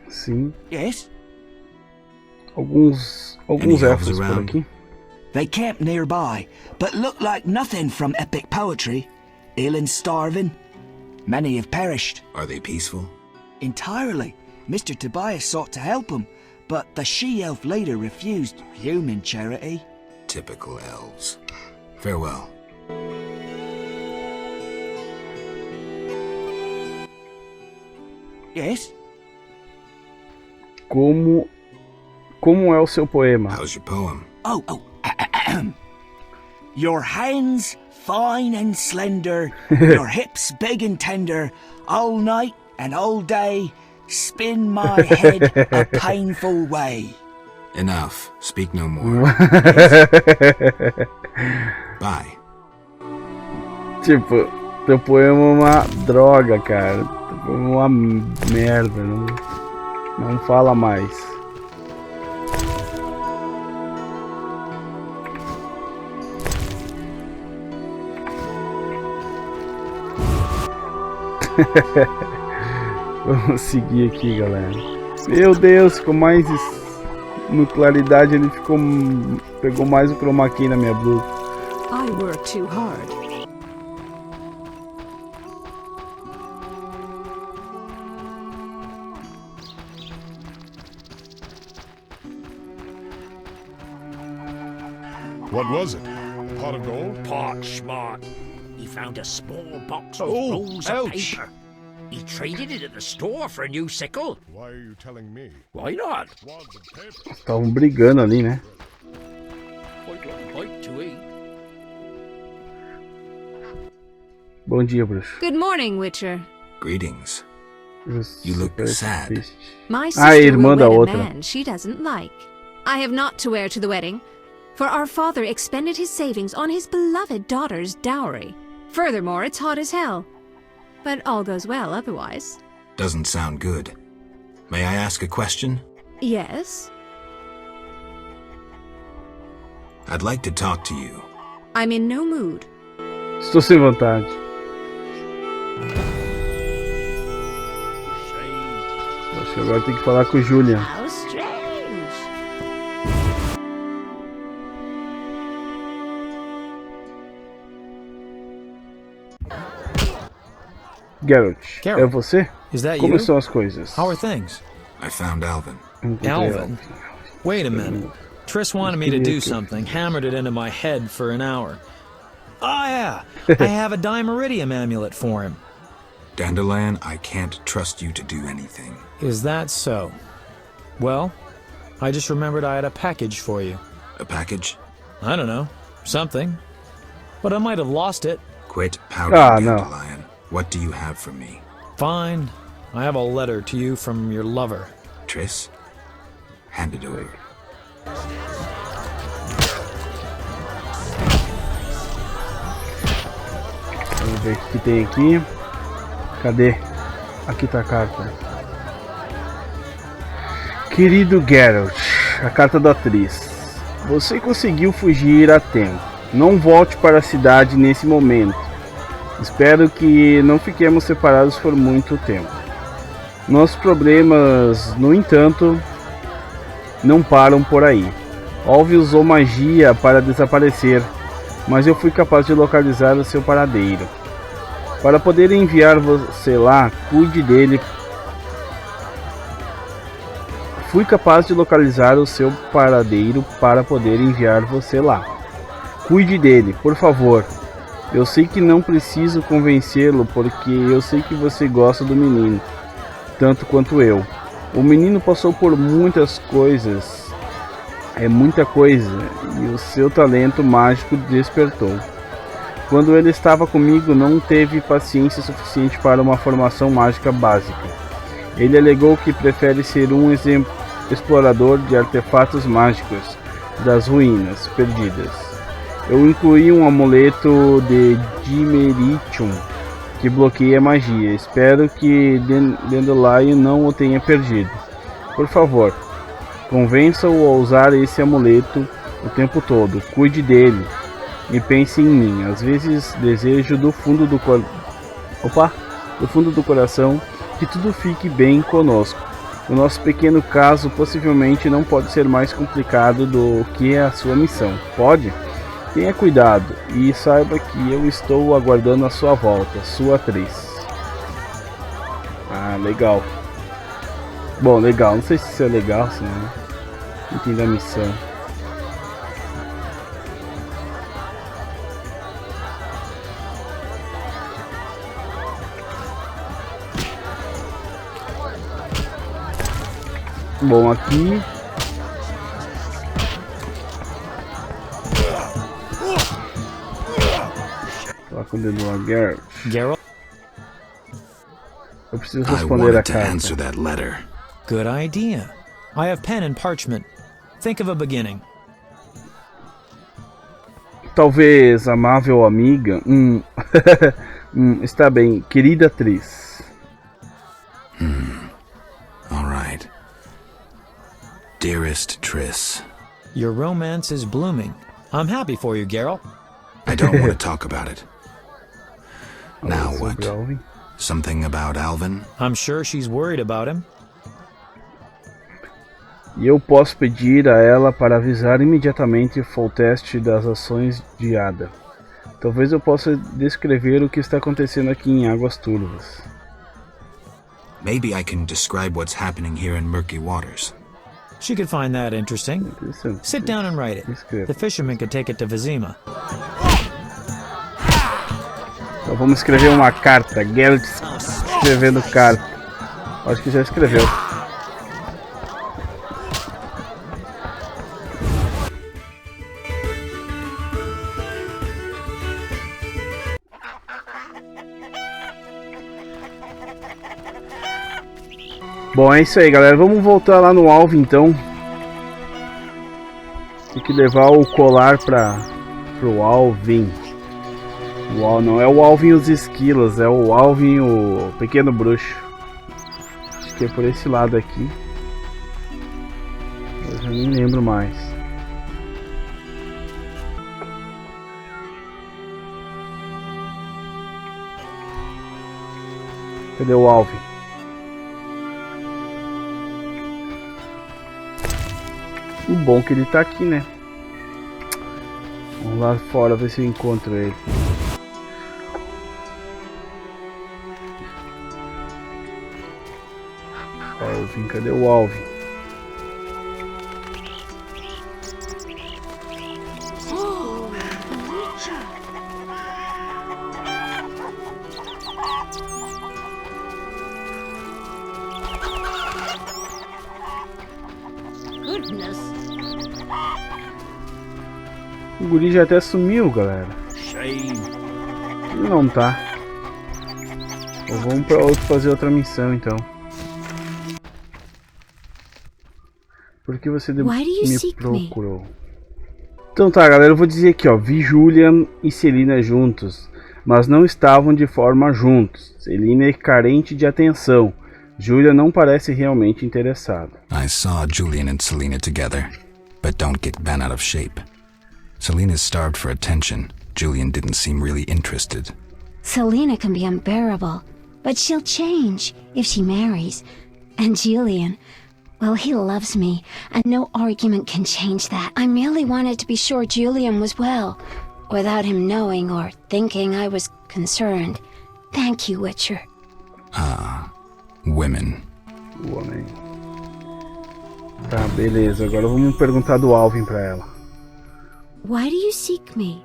Sim. Yes? Alguns elfos por aqui. They camp nearby, but look like nothing from epic poetry. Ill and starving. Many have perished. Are they peaceful? Entirely. Mr. Tobias sought to help them, but the she-elf later refused human charity. Typical elves. Farewell. Yes? Como é o seu poema? How's your poem? Oh. Your hands fine and slender, your hips big and tender, all night and all day, spin my head a painful way. Enough. Speak no more. Bye. Tipo, teu poema é uma droga, cara. Teu poema é uma merda. Não fala mais. Vamos seguir aqui, galera. Meu Deus, ficou mais no claridade, ele pegou mais o chroma key na minha blusa. I work too hard. What was it? Pot of gold? Pot smart. He found a small box with Oh, rolls of ouch. paper. He traded it at the store for a new sickle. Why are you telling me? Why not? Wads of paper. Estavam brigando ali, né? I'd like a bite to eat. Bom dia, bruxo. Good morning, Witcher. Greetings. You look sad. My Ah, sister irmã will da wed a outra. man she doesn't like. I have naught to wear to the wedding, for our father expended his savings on his beloved daughter's dowry. Furthermore, it's hot as hell. But all goes well otherwise. Doesn't sound good. May I ask a question? Yes? I'd like to talk to you. I'm in no mood. Estou sem vontade. Acho que agora tem que falar com o Julian. How strange. Geralt, Geralt, é você? Is that Como you? estão as coisas? How are things? I found Alvin. Alvin? Wait a minute. Triss wanted me to do something, hammered it into my head for an hour. Oh yeah, I have a Dimeridium amulet for him. Dandelion, I can't trust you to do anything. Is that so? Well, I just remembered I had a package for you. A package? I don't know. Something. But I might have lost it. Quit pouting, no. Dandelion. What do you have for me? Fine. I have a letter to you from your lover. Triss? Hand it over. Vamos ver o que tem aqui. Cadê? Aqui tá a carta. Querido Geralt, a carta da atriz. Você conseguiu fugir a tempo. Não volte para a cidade nesse momento. Espero que não fiquemos separados por muito tempo. Nossos problemas, no entanto, não param por aí. Olve usou magia para desaparecer, mas eu fui capaz de localizar o seu paradeiro. Para poder enviar você lá, cuide dele. Fui capaz de localizar o seu paradeiro para poder enviar você lá. Cuide dele, por favor. Eu sei que não preciso convencê-lo, porque eu sei que você gosta do menino, tanto quanto eu. O menino passou por muitas coisas, muita coisa, e o seu talento mágico despertou. Quando ele estava comigo, não teve paciência suficiente para uma formação mágica básica. Ele alegou que prefere ser um explorador de artefatos mágicos das ruínas perdidas. Eu incluí um amuleto de Dimeritium que bloqueia a magia. Espero que Dandelion não o tenha perdido. Por favor, convença-o a usar esse amuleto o tempo todo. Cuide dele e pense em mim. Às vezes desejo do fundo do coração que tudo fique bem conosco. O nosso pequeno caso possivelmente não pode ser mais complicado do que a sua missão. Pode? Tenha cuidado e saiba que eu estou aguardando a sua volta, sua atriz. Ah, legal. Bom, legal. Não sei se isso é legal, se não. Entendo a missão. Bom, aqui lá com o dedo lá, Geralt. Eu preciso responder a carta. Good idea. I have pen and parchment. Think of a beginning. Talvez, amável amiga. Está bem, querida atriz. All right. Dearest Triss. Your romance is blooming. I'm happy for you, Geralt. I don't want to talk about it. Now what? Something about Alvin? I'm sure she's worried about him. E eu posso pedir a ela para avisar imediatamente Foltest das ações de Ada. Talvez eu possa descrever o que está acontecendo aqui em Águas Turvas. Maybe I can describe what's happening here in Murky Waters. She could find that interesting. Sit down and write it. The fisherman could take it to Vizima. Então vamos escrever uma carta. Geralt escrevendo carta. Acho que já escreveu. Bom, é isso aí, galera. Vamos voltar lá no Alvin, então. Tem que levar o colar pro Alvin. Não é o Alvin os esquilos, é o Alvin o pequeno bruxo. Acho que é por esse lado aqui. Eu já nem lembro mais. Cadê o Alvin? O bom que ele tá aqui, né? Vamos lá fora ver se eu encontro ele. Alvin, cadê o Alvin? O guri já até sumiu, galera. Não tá. Ou vamos pra outro fazer outra missão, então. Por que você me procurou? Então tá, galera, eu vou dizer aqui, ó. Vi Julian e Selina juntos, mas não estavam de forma juntos. Selina é carente de atenção. Julian não parece realmente interessado. I saw Julian and Selina together, but don't get bent out of shape. Selina's starved for attention. Julian didn't seem really interested. Selina can be unbearable, but she'll change if she marries. And Julian, well, he loves me, and no argument can change that. I merely wanted to be sure Julian was well, without him knowing or thinking I was concerned. Thank you, Witcher. Women. Homem. Tá, beleza. Agora vamos perguntar do Alvin pra ela. Why do you seek me?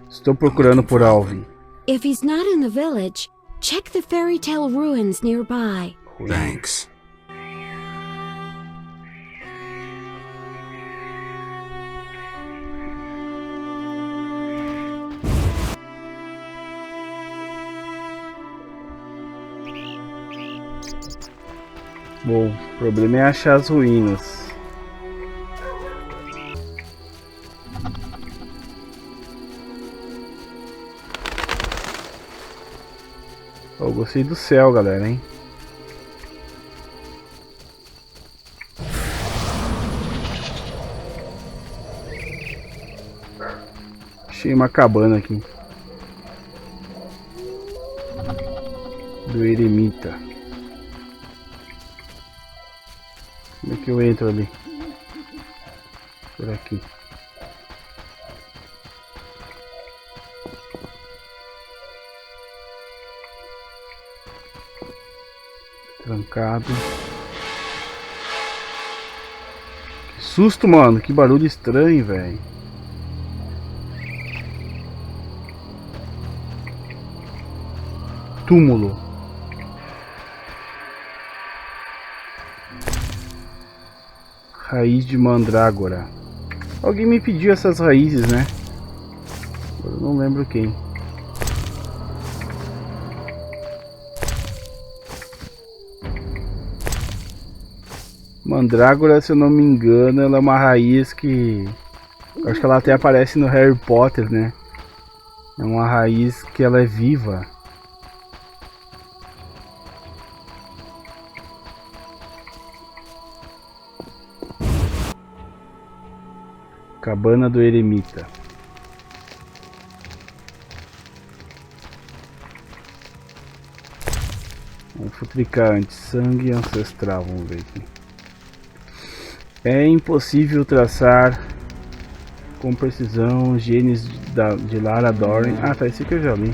Estou procurando por Alvin. If he's not in the village, check the fairy tale ruins nearby. Thanks. Bom, o problema é achar as ruínas. Eu gostei do céu, galera, hein? Achei uma cabana aqui. Do eremita. Como é que eu entro ali? Por aqui. Trancado. Que susto, mano. Que barulho estranho, velho. Túmulo. Raiz de mandrágora. Alguém me pediu essas raízes, né? Eu não lembro quem. Mandrágora, se eu não me engano, ela é uma raiz que... Eu acho que ela até aparece no Harry Potter, né? É uma raiz que ela é viva. Cabana do eremita. Vamos futricar antes. Sangue ancestral, vamos ver aqui. É impossível traçar com precisão genes de Lara Dorn. Ah, tá, esse aqui eu já li.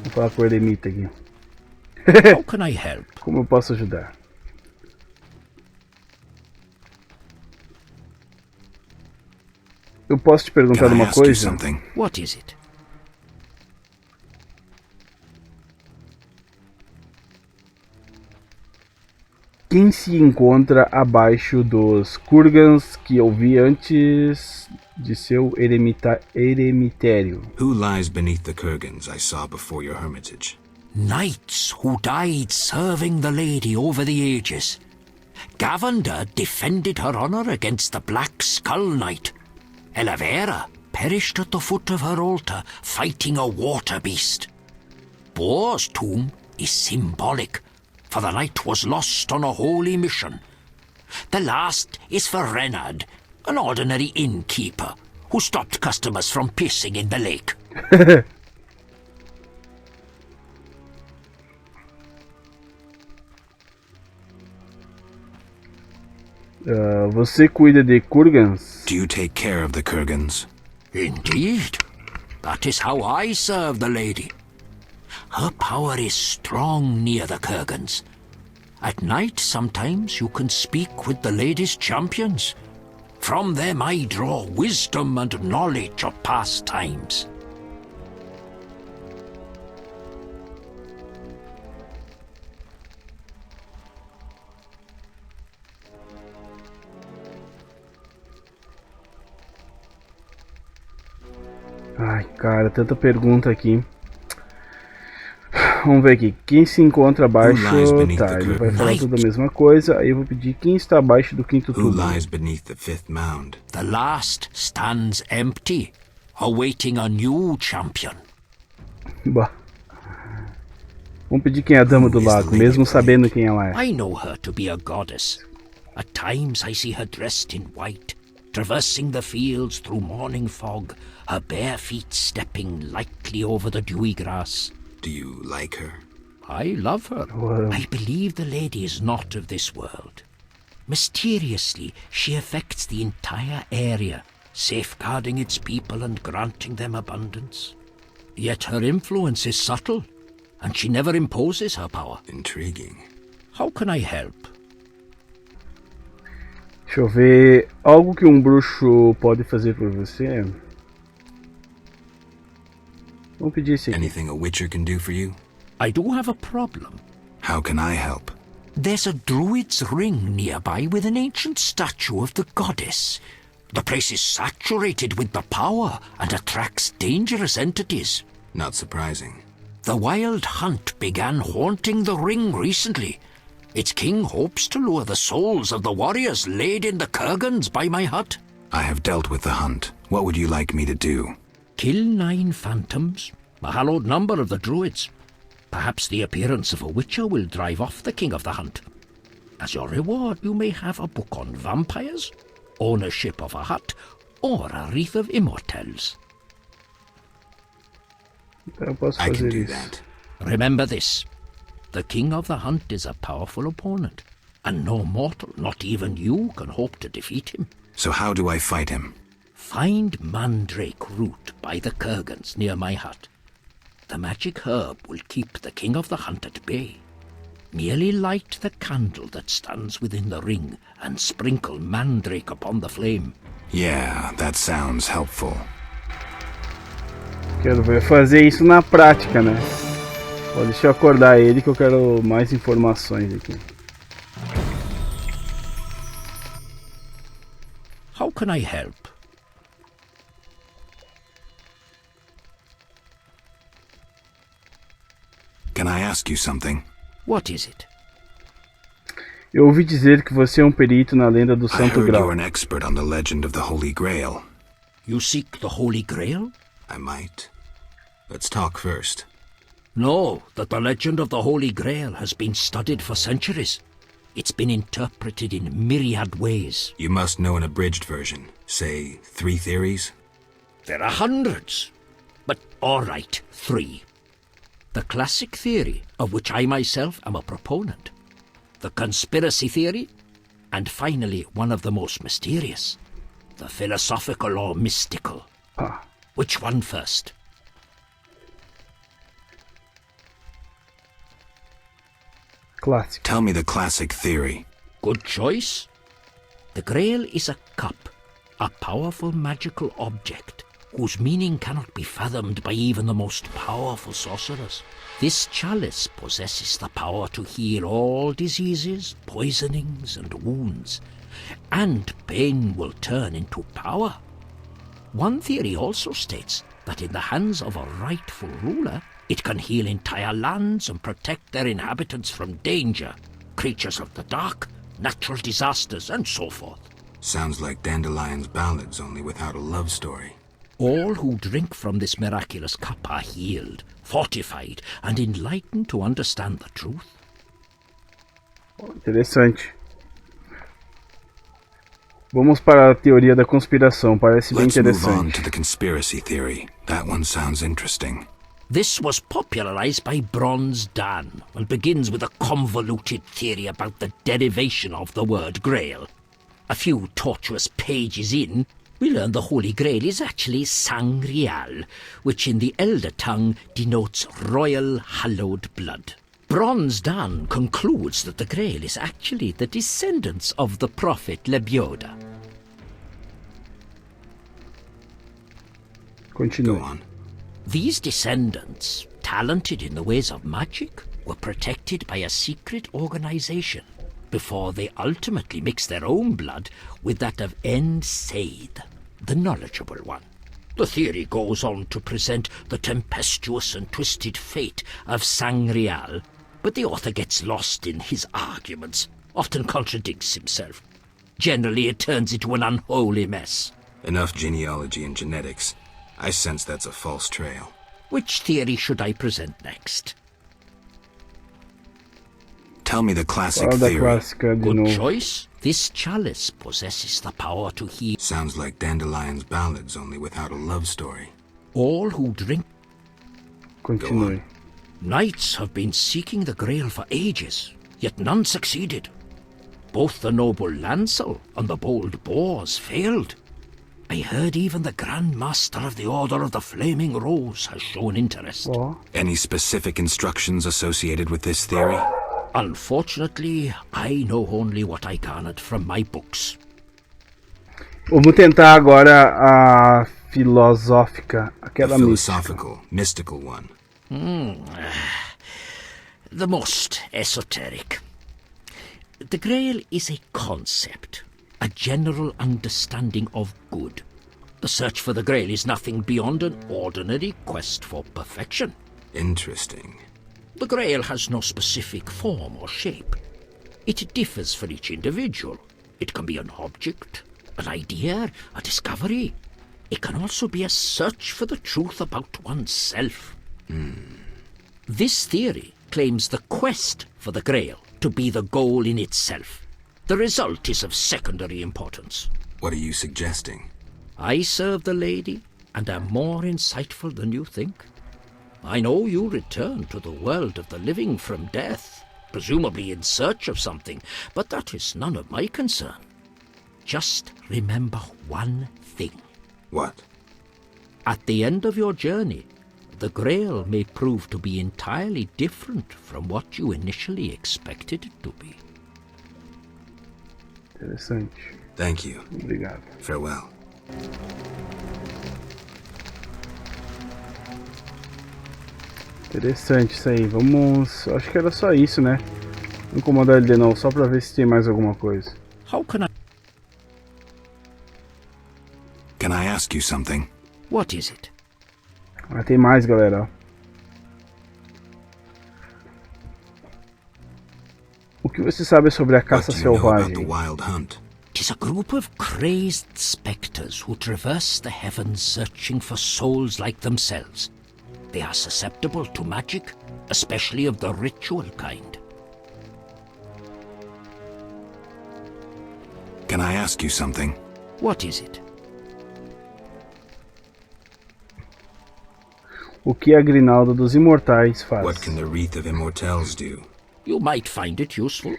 Vou falar com o eremita aqui. How can I help? Como eu posso ajudar? Eu posso te perguntar uma coisa? What is it? Quem se encontra abaixo dos kurgans que eu vi antes de seu eremitério? Who lies beneath the kurgans I saw before your hermitage? Knights who died serving the lady over the ages. Gavanda defended her honor against the Black Skull Knight. Elavera perished at the foot of her altar fighting a water beast. Boar's tomb is symbolic, for the knight was lost on a holy mission. The last is for Renard, an ordinary innkeeper, who stopped customers from pissing in the lake. Você cuida de kurgans? Do you take care of the kurgans? Indeed. That is how I serve the lady. Her power is strong near the kurgans. At night, sometimes, you can speak with the lady's champions. From them I draw wisdom and knowledge of past times. Ai, cara, tanta pergunta aqui. Vamos ver aqui. Quem se encontra abaixo... Tá, ele vai falar tudo a mesma coisa. Aí eu vou pedir quem está abaixo do quinto túmulo. Who lies beneath the fifth mound? The last stands empty, awaiting a new champion. Bah. Vamos pedir quem é a dama do lago, mesmo sabendo quem ela é. I know her to be a goddess. At times I see her dressed in white, traversing the fields through morning fog, her bare feet stepping lightly over the dewy grass. Do you like her? I love her. I believe the lady is not of this world. Mysteriously, she affects the entire area, safeguarding its people and granting them abundance. Yet her influence is subtle, and she never imposes her power. Intriguing. How can I help? Deixa eu ver. Algo que um bruxo pode fazer por você? Vamos pedir esse aqui. Anything a witcher can do for you? I do have a problem. How can I help? There's a druid's ring nearby with an ancient statue of the goddess. The place is saturated with the power and attracts dangerous entities. Not surprising. The wild hunt began haunting the ring recently. Its king hopes to lure the souls of the warriors laid in the kurgans by my hut. I have dealt with the hunt. What would you like me to do? Kill 9 phantoms, a hallowed number of the druids. Perhaps the appearance of a witcher will drive off the king of the hunt. As your reward, you may have a book on vampires, ownership of a hut, or a wreath of immortals. I can do that. Remember this. The king of the hunt is a powerful opponent, and no mortal, not even you, can hope to defeat him. So how do I fight him? Find mandrake root by the kurgans near my hut. The magic herb will keep the king of the hunt at bay. Merely light the candle that stands within the ring and sprinkle mandrake upon the flame. Yeah, that sounds helpful. Quero ver fazer isso na prática, né? Ó, deixa eu acordar ele que eu quero mais informações aqui. How can I help? Can I ask you something? What is it? Eu ouvi dizer que você é um perito na lenda do I Santo heard Grau. you're an expert on the legend of the Holy Grail. You seek the Holy Grail? I might. Let's talk first. Know that the legend of the Holy Grail has been studied for centuries. It's been interpreted in myriad ways. You must know an abridged version. Say, 3 theories? There are hundreds. But all right, 3. The classic theory, of which I myself am a proponent. The conspiracy theory. And finally, one of the most mysterious. The philosophical or mystical. Which one first? Classic. Tell me the classic theory. Good choice. The Grail is a cup, a powerful magical object, whose meaning cannot be fathomed by even the most powerful sorcerers. This chalice possesses the power to heal all diseases, poisonings, and wounds, and pain will turn into power. One theory also states that in the hands of a rightful ruler, it can heal entire lands and protect their inhabitants from danger, creatures of the dark, natural disasters, and so forth. Sounds like Dandelion's ballads, only without a love story. All who drink from this miraculous cup are healed, fortified, and enlightened to understand the truth. Interessante. Vamos para a teoria da conspiração. Parece bem Let's move on interessante. to the conspiracy theory. That one sounds interesting. This was popularized by Bronze Dan and begins with a convoluted theory about the derivation of the word Grail. A few tortuous pages in, we learn the Holy Grail is actually Sangreal, which in the Elder tongue denotes royal hallowed blood. Bronze Dan concludes that the Grail is actually the descendants of the prophet Lebioda. Continue. Go on. These descendants, talented in the ways of magic, were protected by a secret organization before they ultimately mixed their own blood with that of ENCONTREI, the knowledgeable one. The theory goes on to present the tempestuous and twisted fate of Sangreal, but the author gets lost in his arguments, often contradicts himself. Generally, it turns into an unholy mess. Enough genealogy and genetics. I sense that's a false trail. Which theory should I present next? Tell me the classic Fala da theory. clássica de Good novo. choice. This chalice possesses the power to heal. Sounds like Dandelion's ballads, only without a love story. All who drink. Continue. Knights have been seeking the Grail for ages, yet none succeeded. Both the noble Lancel and the bold Boars failed. I heard even the Grand Master of the Order of the Flaming Rose has shown interest. Any specific instructions associated with this theory? Unfortunately, I know only what I garnered from my books. Vamos tentar agora a filosófica, The aquela mística. philosophical, mystical one. The most esoteric. The Grail is a concept, a general understanding of good. The search for the Grail is nothing beyond an ordinary quest for perfection. Interesting. The Grail has no specific form or shape. It differs for each individual. It can be an object, an idea, a discovery. It can also be a search for the truth about oneself. This theory claims the quest for the Grail to be the goal in itself. The result is of secondary importance. What are you suggesting? I serve the lady and am more insightful than you think. I know you return to the world of the living from death, presumably in search of something, but that is none of my concern. Just remember one thing. What? At the end of your journey, the Grail may prove to be entirely different from what you initially expected it to be. Interessante. Thank you. Obrigado. Farewell. Interessante isso aí. Vamos... Acho que era só isso, né? Não incomodar ele de novo, só pra ver se tem mais alguma coisa. How can I ask you something? What is it? Ah, tem mais, galera. O que você sabe sobre a caça selvagem? It is a group of crazed spectres who traverse the heavens searching for souls like themselves. They are susceptible to magic, especially of the ritual kind. Can I ask you something? What is it? O que a Grinalda dos Imortais faz? What can the Wreath of Immortelles do? You might find it useful.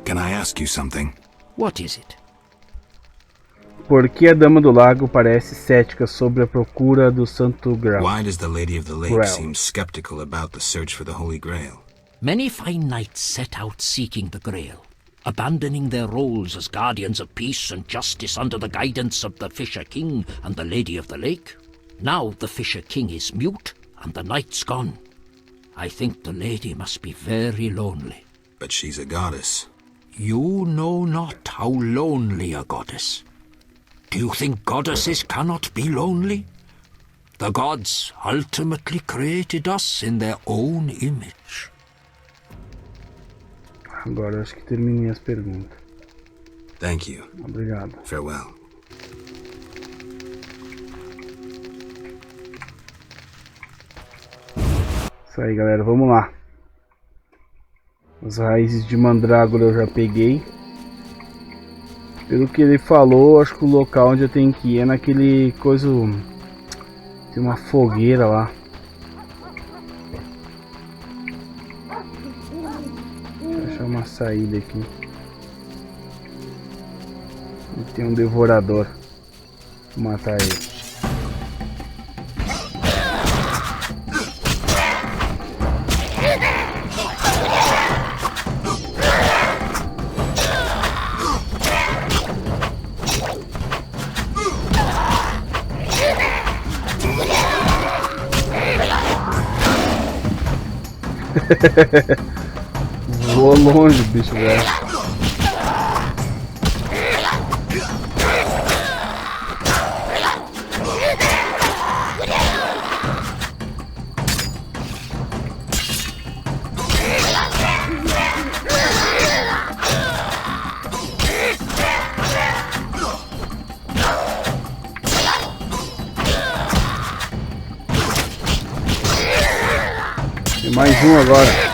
Can I ask you something? What is it? Por que a Dama do Lago parece cética sobre a procura do Santo Graal? Why does the Lady of the Lake seem skeptical about the search for the Holy Grail? Many fine knights set out seeking the Grail, abandoning their roles as guardians of peace and justice under the guidance of the Fisher King and the Lady of the Lake. Now the Fisher King is mute and the knight's gone. I think the lady must be very lonely. But she's a goddess. You know not how lonely a goddess. Do you think goddesses cannot be lonely? The gods ultimately created us in their own image. Agora acho que terminei as perguntas. Thank you. Obrigado. Farewell. Isso aí, galera, vamos lá. As raízes de mandrágora eu já peguei. Pelo que ele falou, acho que o local onde eu tenho que ir é naquele coisa... Tem uma fogueira lá. Vou achar uma saída aqui. E tem um devorador. Vou matar ele. Voou longe, bicho, velho. Tem mais um agora.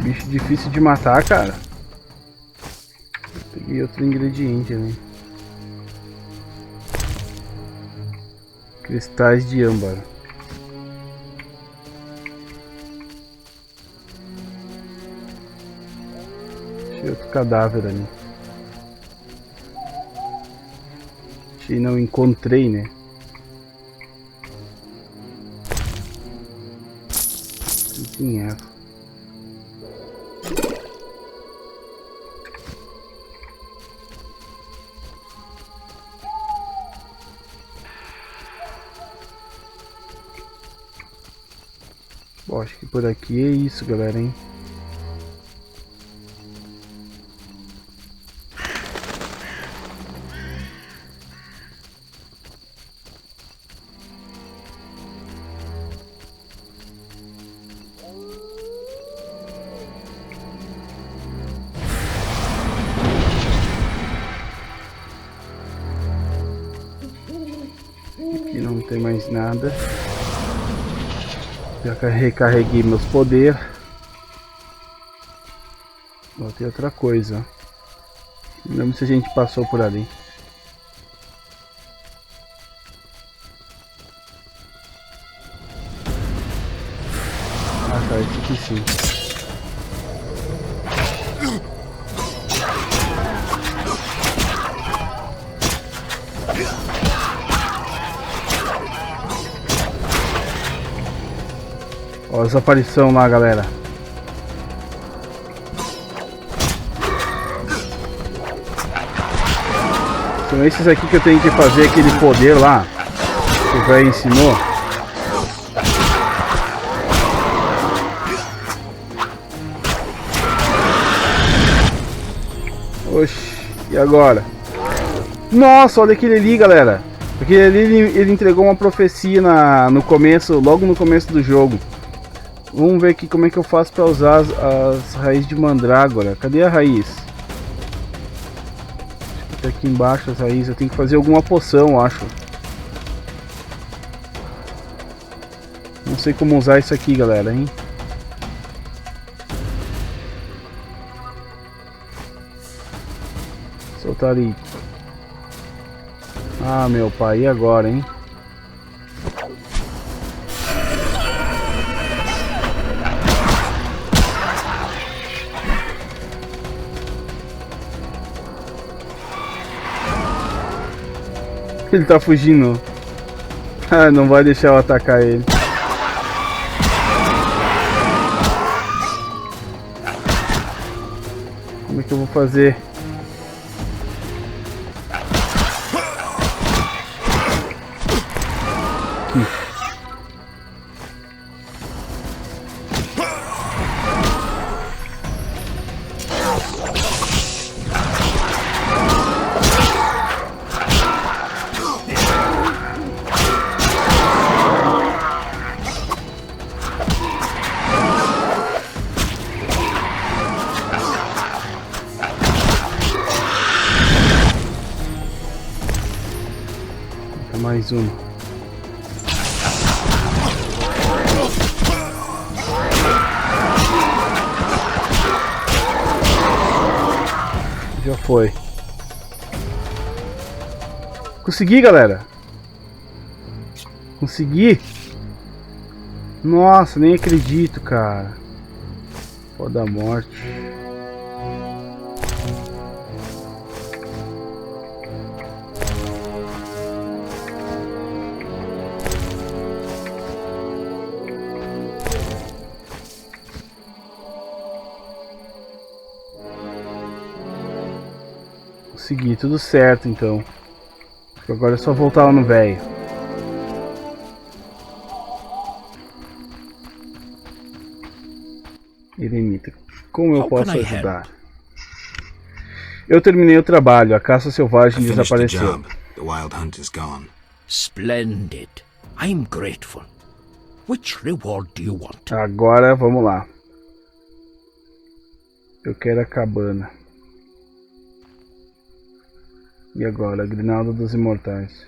Bicho difícil de matar, cara. Peguei outro ingrediente ali. Cristais de âmbar. Achei outro cadáver ali. Achei, não encontrei, né? Sim, é. Bom, acho que por aqui é isso, galera, hein? Aqui não tem mais nada. Já recarreguei meus poderes. Ó, tem outra coisa. Não lembro se a gente passou por ali. Ah tá, esse aqui sim. Olha essa aparição lá, galera. São esses aqui que eu tenho que fazer aquele poder lá que o velho ensinou. Oxi, e agora? Nossa, olha aquele ali, galera. Aquele ali ele entregou uma profecia no começo, logo no começo do jogo. Vamos ver aqui como é que eu faço para usar as raízes de mandrágora. Cadê a raiz? Acho que tá aqui embaixo as raízes. Eu tenho que fazer alguma poção, acho. Não sei como usar isso aqui, galera, hein? Soltar ali. Ah, meu pai, e agora, hein? Ele tá fugindo. Ah, não vai deixar eu atacar ele. Como é que eu vou fazer? Aqui. Mais um. Já foi. Consegui, galera. Consegui. Nossa, nem acredito, cara. Pó da morte. Consegui, tudo certo então. Agora é só voltar lá no velho. Eremita, como eu posso ajudar? Eu terminei o trabalho, a caça selvagem desapareceu. The wild hunt is gone. Splendid. I'm grateful. Which reward do you want? Agora vamos lá. Eu quero a cabana. E agora, a Grinalda dos Imortais.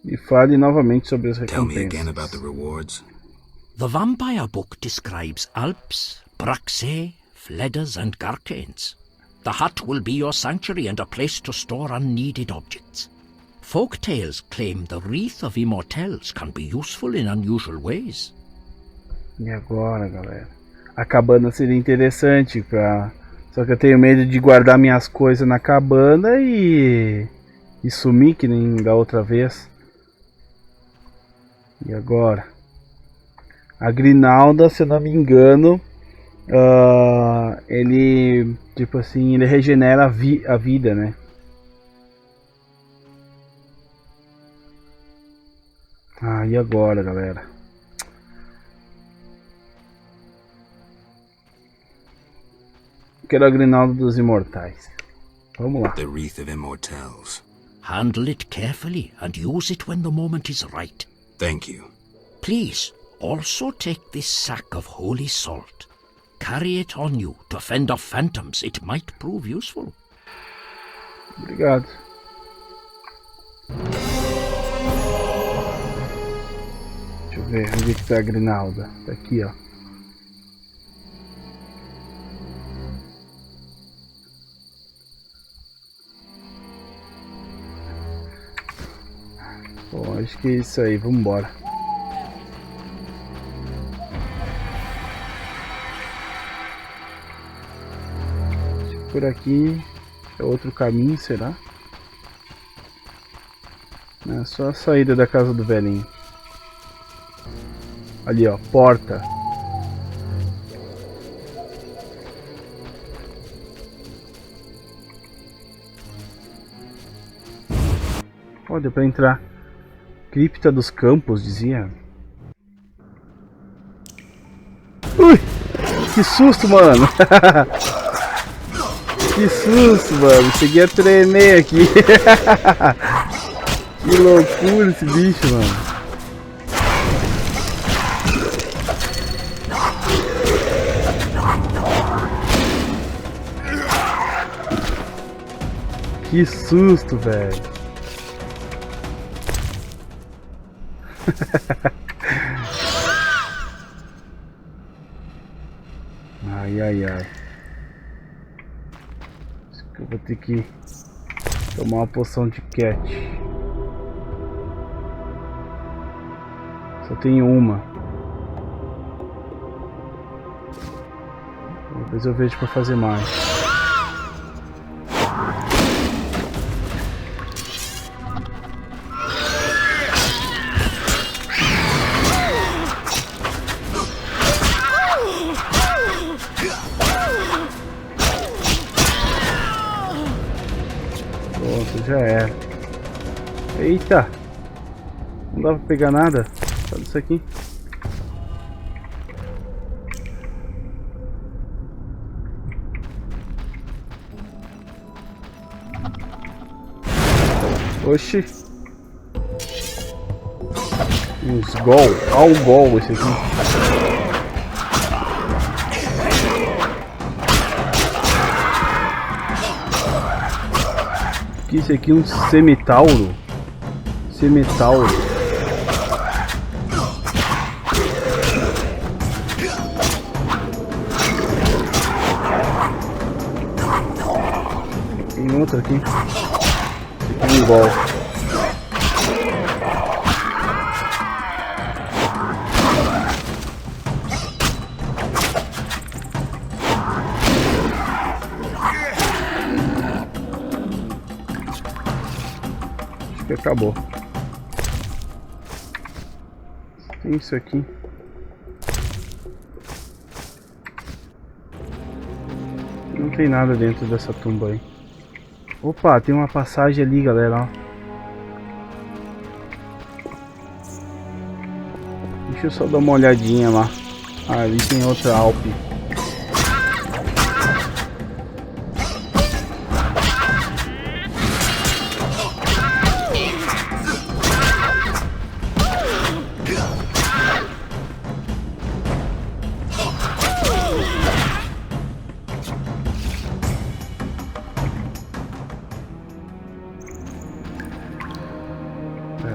E fale novamente sobre as recompensas. The vampire book describes Alps, BRUXO, Fledders and Garcanes. The hut will be your sanctuary and a place to store unneeded objects. Folk tales claim the wreath of immortals can be useful in unusual ways. E agora, galera? A cabana seria interessante pra... Só que eu tenho medo de guardar minhas coisas na cabana e sumir que nem da outra vez. E agora? A Grinalda, se eu não me engano, ele, tipo assim, ele regenera a vida, né? Ah, e agora, galera? Quero a Grinalda dos Imortais. Vamos lá. The Wreath of Immortals. Handle it carefully and use it when the moment is right. Thank you. Please, also take this sack of holy salt. Carry it on you to fend off phantoms. It might prove useful. Obrigado. Deixa eu ver onde é que tá a Grinalda. Tá aqui, ó. Bom, acho que é isso aí, vamos embora. Por aqui é outro caminho, será? É só a saída da casa do velhinho. Ali, ó, porta. Ó, deu pra entrar. Cripta dos Campos, dizia. Ui! Que susto, mano! Que susto, mano! Cheguei a tremer aqui. Que loucura esse bicho, mano. Que susto, velho. Ai, ai, ai. Acho que eu vou ter que tomar uma poção de cat. Só tenho uma. Depois eu vejo pra fazer mais. Já era. Eita! Não dá pra pegar nada. Sabe isso aqui? Oxi! Uns gol. Olha o gol esse aqui. Que isso aqui é um semitauro. Semitauro. Tem outro aqui. Esse aqui é um gol. Acabou. Tem isso aqui. Não tem nada dentro dessa tumba aí. Opa, tem uma passagem ali, galera, ó. Deixa eu só dar uma olhadinha lá. Ah, ali tem outra Alpe.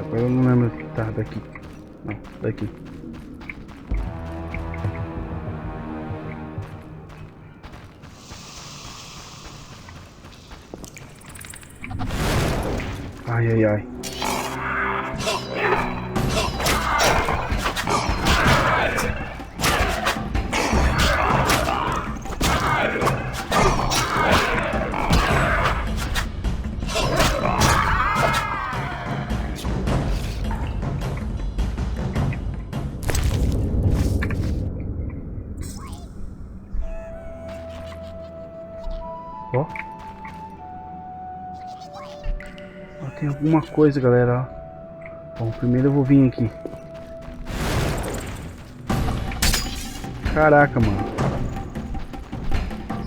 Agora eu não lembro. Tá, daqui. Não, daqui. Ai, ai, ai. tem alguma coisa, galera. Bom, primeiro eu vou vir aqui. Caraca, mano.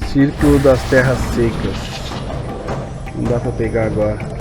Círculo das terras secas. Não dá pra pegar agora.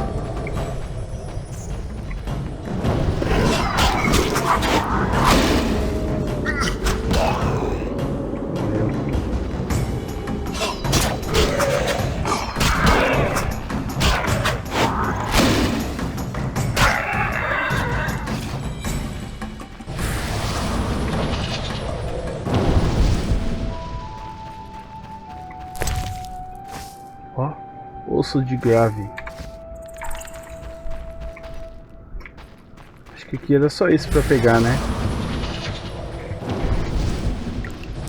Osso de grave. Acho que aqui era só isso pra pegar, né?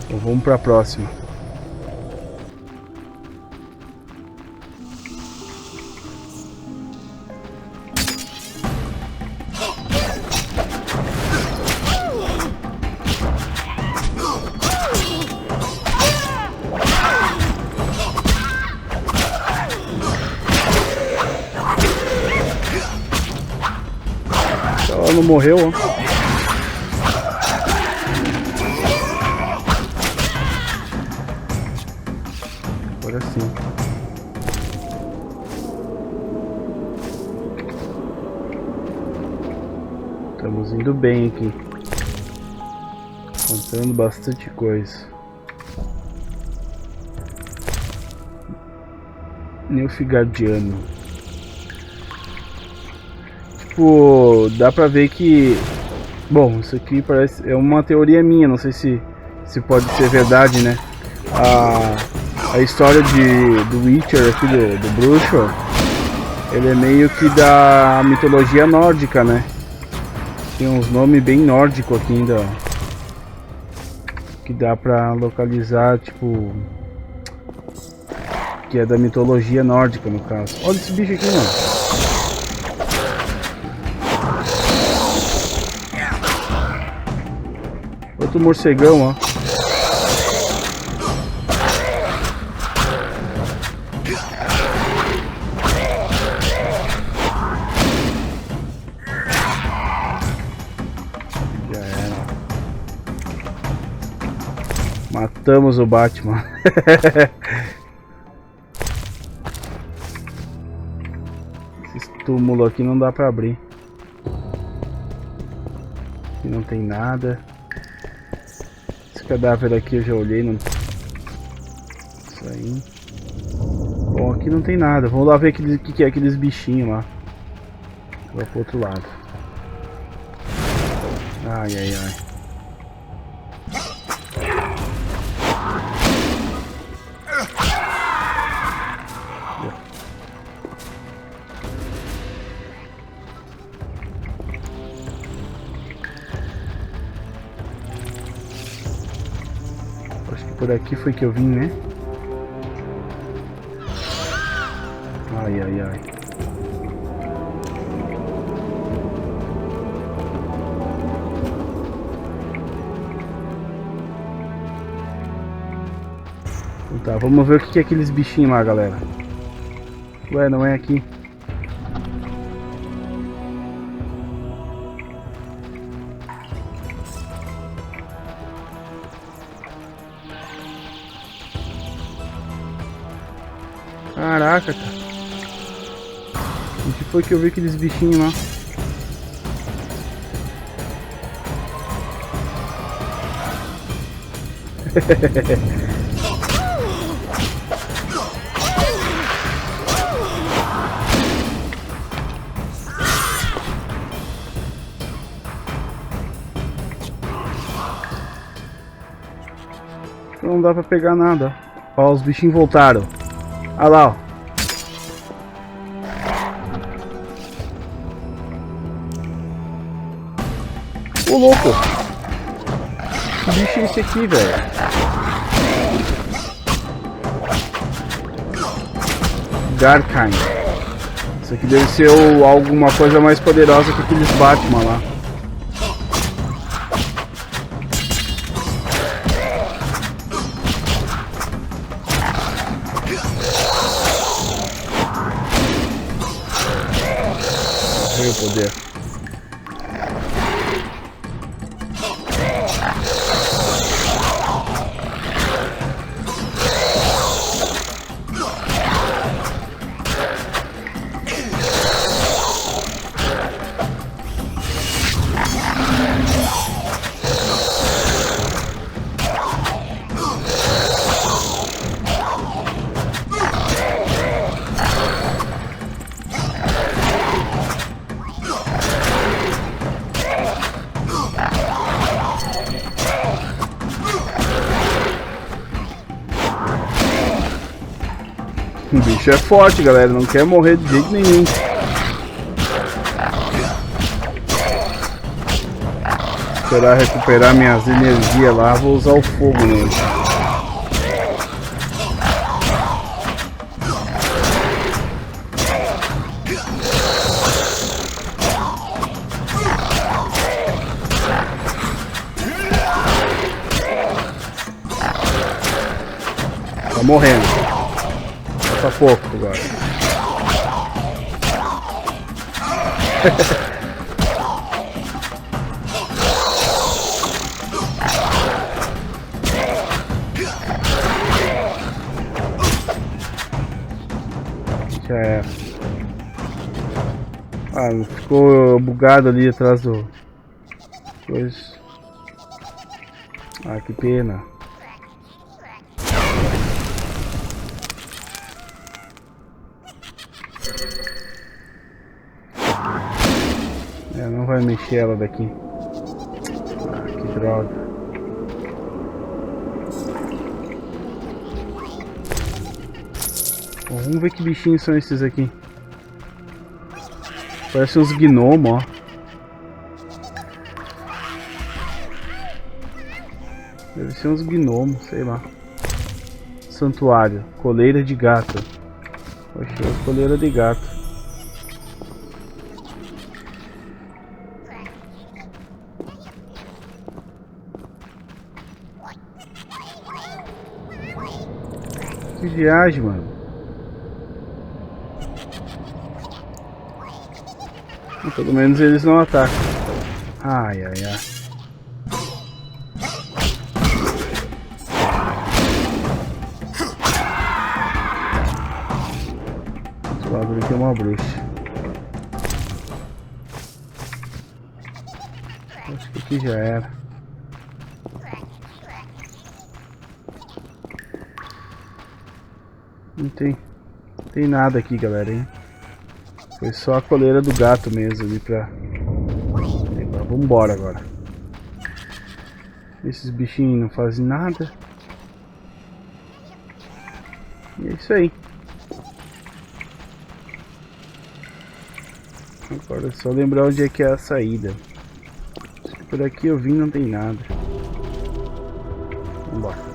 Então vamos pra próxima. Ela não morreu, ó. Agora sim. Estamos indo bem aqui. Contando bastante coisa. Nilfgaardiano. Tipo, dá pra ver que... Bom, isso aqui parece... É uma teoria minha, não sei se pode ser verdade, né? A história do Witcher aqui, do Bruxo, ele é meio que da mitologia nórdica, né? Tem uns nomes bem nórdicos aqui ainda, ó. Que dá pra localizar, tipo... Que é da mitologia nórdica, no caso. Olha esse bicho aqui, mano. Outro morcegão, ó. Já era. Matamos o Batman. Esse túmulo aqui não dá pra abrir. Aqui não tem nada. Cadáver aqui eu já olhei, não... Isso aí. Bom, aqui não tem nada. Vamos lá ver o que é aqueles bichinhos lá. Vou pro outro lado. Ai, ai, ai. Por aqui foi que eu vim, né? Ai, ai, ai. Então tá, vamos ver o que é aqueles bichinhos lá, galera. Ué, não é aqui. Caraca, cara. Onde foi que eu vi aqueles bichinhos lá? Não dá pra pegar nada. Ó, os bichinhos voltaram. Olha lá, ó. Ô, louco. Que bicho é esse aqui, velho? Garkine. Isso aqui deve ser alguma coisa mais poderosa que aqueles Batman lá. Veio o poder. O bicho é forte, galera. Não quer morrer de jeito nenhum. Esperar recuperar minhas energias lá. Vou usar o fogo nele. Tá morrendo. Falta pouco agora. Já é. Ah, ficou bugado ali atrás do coisa. Ah, que pena. Não vai mexer ela daqui. Ah, que droga. Bom, vamos ver que bichinhos são esses aqui. Parecem uns gnomos, ó. Deve ser uns gnomos, sei lá. Santuário, coleira de gato. Poxa, coleira de gato. Que viagem, mano. Pelo menos eles não atacam. Ai, ai, ai. Esse lado aqui é uma bruxa. Acho que aqui já era. Não tem nada aqui, galera, hein? Foi só a coleira do gato mesmo ali pra... Vamos embora agora. Esses bichinhos não fazem nada. E é isso aí. Agora é só lembrar onde é que é a saída. Por aqui eu vim, não tem nada. Vamos embora.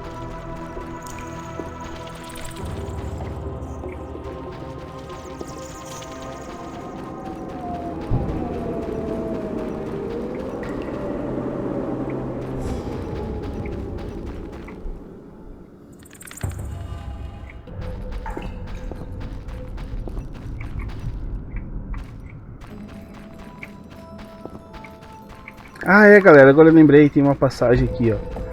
Ah, é, galera, agora eu lembrei, tem uma passagem aqui, ó.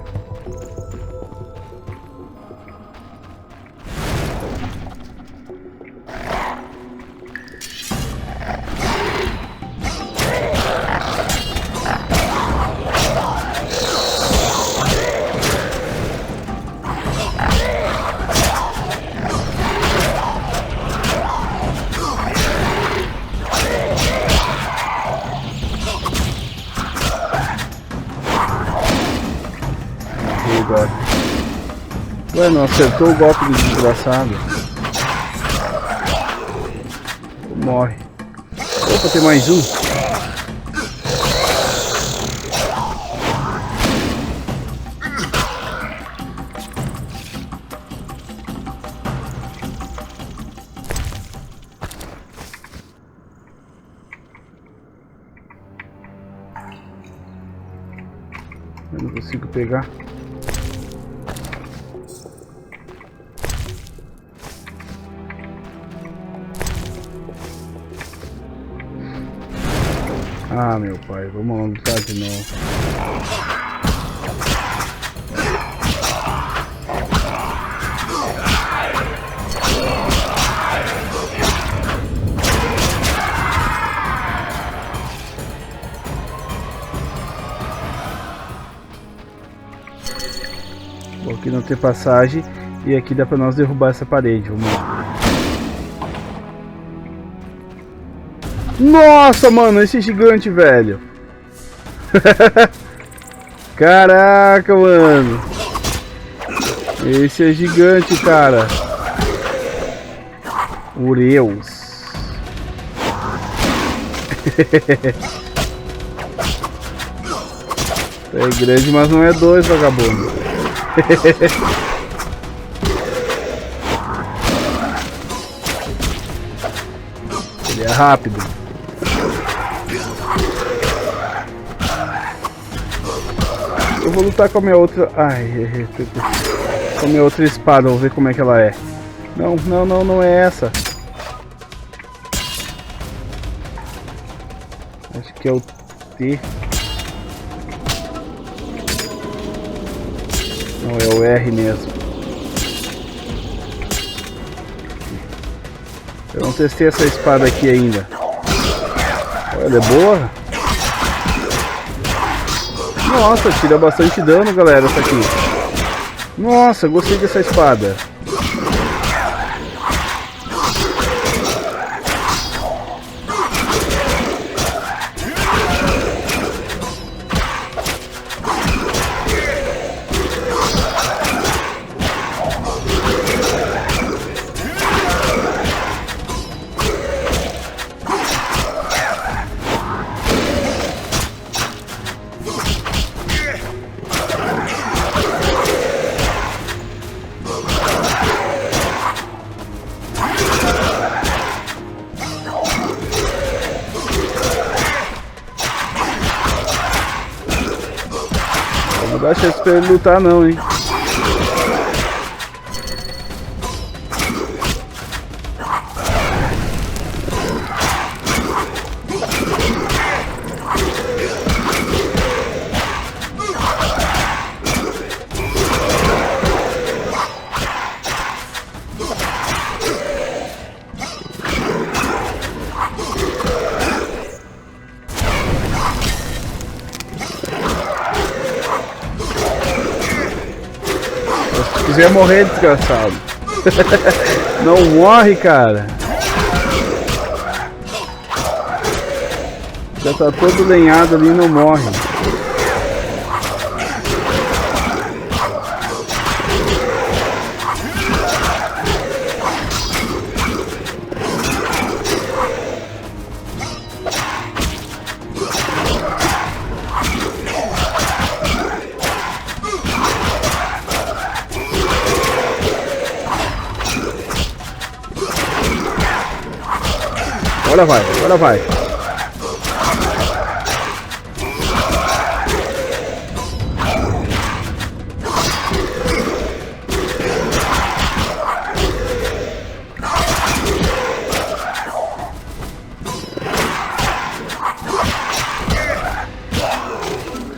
Ué, não acertou o golpe do desgraçado. Morre. Opa, tem mais um. Eu não consigo pegar. Ah, meu pai, vamos lutar de novo. Bom, aqui não tem passagem e aqui dá pra nós derrubar essa parede. Vamos lá. Nossa, mano, esse gigante, velho. Caraca, mano. Esse é gigante, cara. Ureus. É grande, mas não é dois, vagabundo. Ele é rápido. Eu vou lutar com a minha outra... Ai, com a minha outra espada, vou ver como é que ela é. Não, não, não, não é essa. Acho que é o T. Não, é o R mesmo. Eu não testei essa espada aqui ainda. Ela é boa? Nossa, tira bastante dano, galera, essa aqui. Nossa, gostei dessa espada. Não dá chance pra ele lutar não, hein. Se quiser morrer, desgraçado. Não morre, cara. Já tá todo lenhado ali e não morre. Agora vai, agora vai.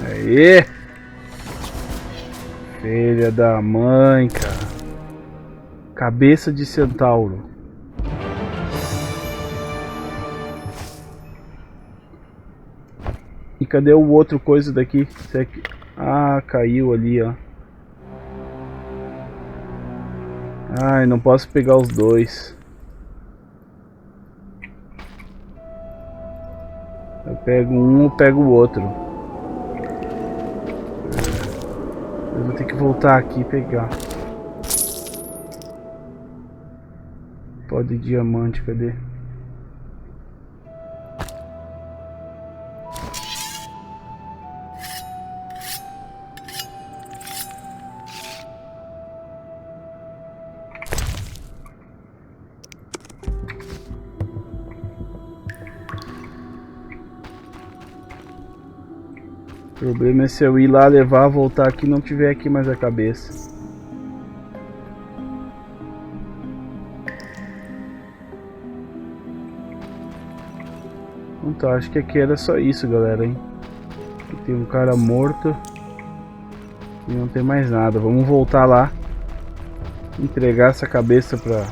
Aí. Filha da mãe, cara. Cabeça de centauro. E cadê o outro coisa daqui? Ah, caiu ali, ó. Ai, não posso pegar os dois. Eu pego um, eu pego o outro. Eu vou ter que voltar aqui e pegar. Pó de diamante, cadê? O problema é se eu ir lá levar, voltar aqui e não tiver aqui mais a cabeça. Não Tá, acho que aqui era só isso, galera, hein? Aqui tem um cara morto. E não tem mais nada. Vamos voltar lá. Entregar essa cabeça pra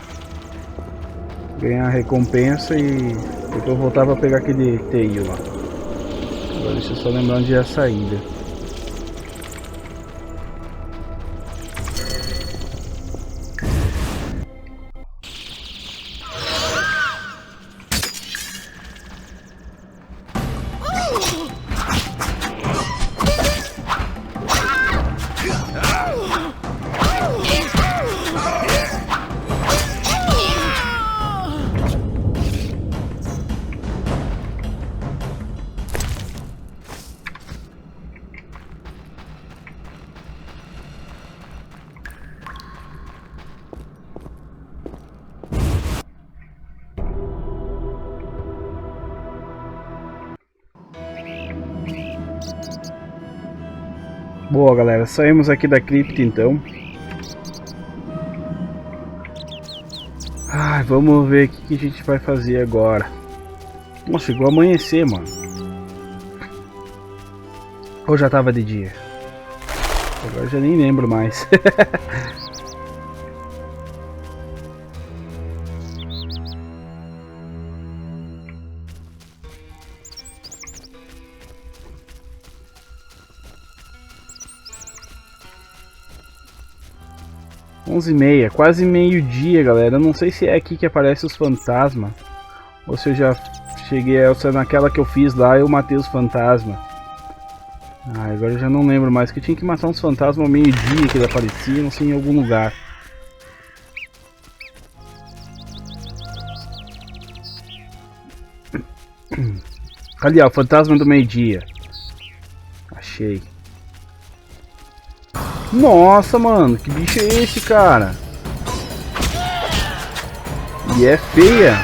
ganhar a recompensa e depois voltar pra pegar aquele teio lá. Agora deixa eu só lembrar onde é a saída. Boa, galera, saímos aqui da cripta então. Ai, vamos ver o que a gente vai fazer agora. Nossa, chegou a amanhecer, mano. Ou já tava de dia? Agora já nem lembro mais. 11h30, quase meio-dia, galera. Eu não sei se é aqui que aparece os fantasmas ou se eu já cheguei a naquela que eu fiz lá eu matei os fantasmas. Ah, agora eu já não lembro mais, que eu tinha que matar uns fantasmas ao meio-dia que ele aparecia, não sei, em algum lugar. Ali, ó, o fantasma do meio-dia. Achei. Nossa, mano, que bicho é esse, cara? E é feia.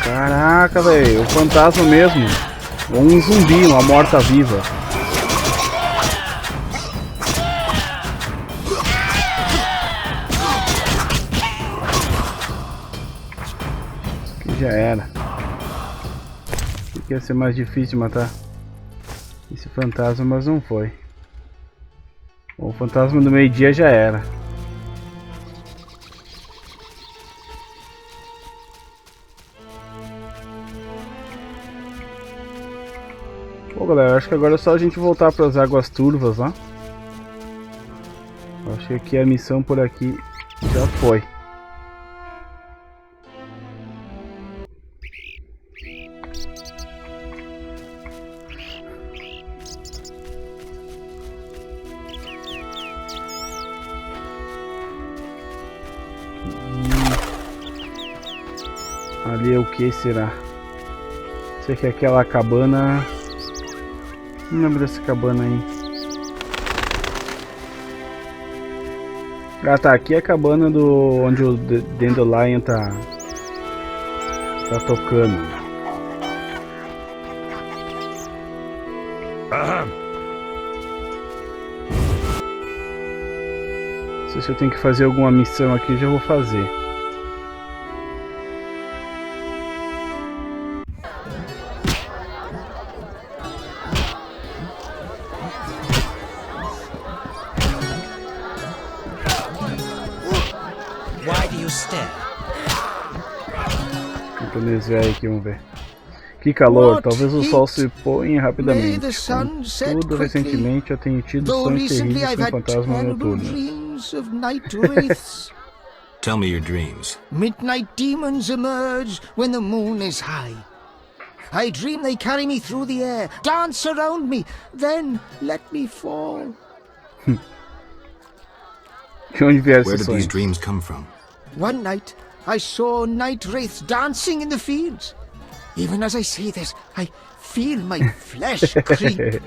Caraca, velho, o fantasma mesmo. Ou um zumbi, uma morta-viva. Que já era. Que ia ser mais difícil de matar esse fantasma, mas não foi. O fantasma do meio-dia já era. Pô, galera, acho que agora é só a gente voltar para as águas turvas lá. Acho que aqui a missão por aqui já foi. Ali é o que será? Sei que é aquela cabana. Não lembro dessa cabana aí. Ah tá, aqui é a cabana do onde o Dandelion tá tocando. Não sei se eu tenho que fazer alguma missão aqui, eu já vou fazer. Velho aqui, vamos ver. Que calor, talvez o sol se ponha rapidamente. Tudo recentemente eu tenho tido sonhos terríveis com fantasmas noturnos. Tell me your dreams. Midnight demons emerge when the moon is high. I dream they carry me through the air, dance around me, then let me fall. De onde vieram Where esses did these sonhos? dreams come from? One night, I saw night wraiths dancing in the fields. Even as I say this, I feel my flesh creep.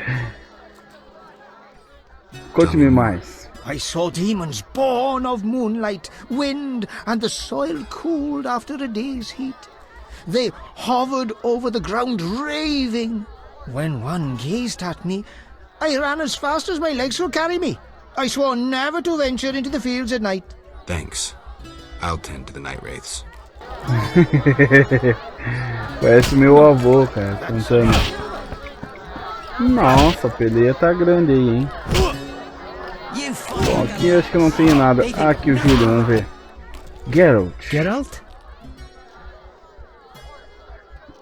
Conte-me mais. I saw demons born of moonlight, wind, and the soil cooled after a day's heat. They hovered over the ground raving. When one gazed at me, I ran as fast as my legs could carry me. I swore never to venture into the fields at night. Thanks. I'll tend to the night wraiths. Parece meu avô, cara, contando. Nossa, a peleia tá grande aí, hein? Bom, aqui acho que eu não tenho nada. Ah, aqui o Júlio, vamos ver. Geralt?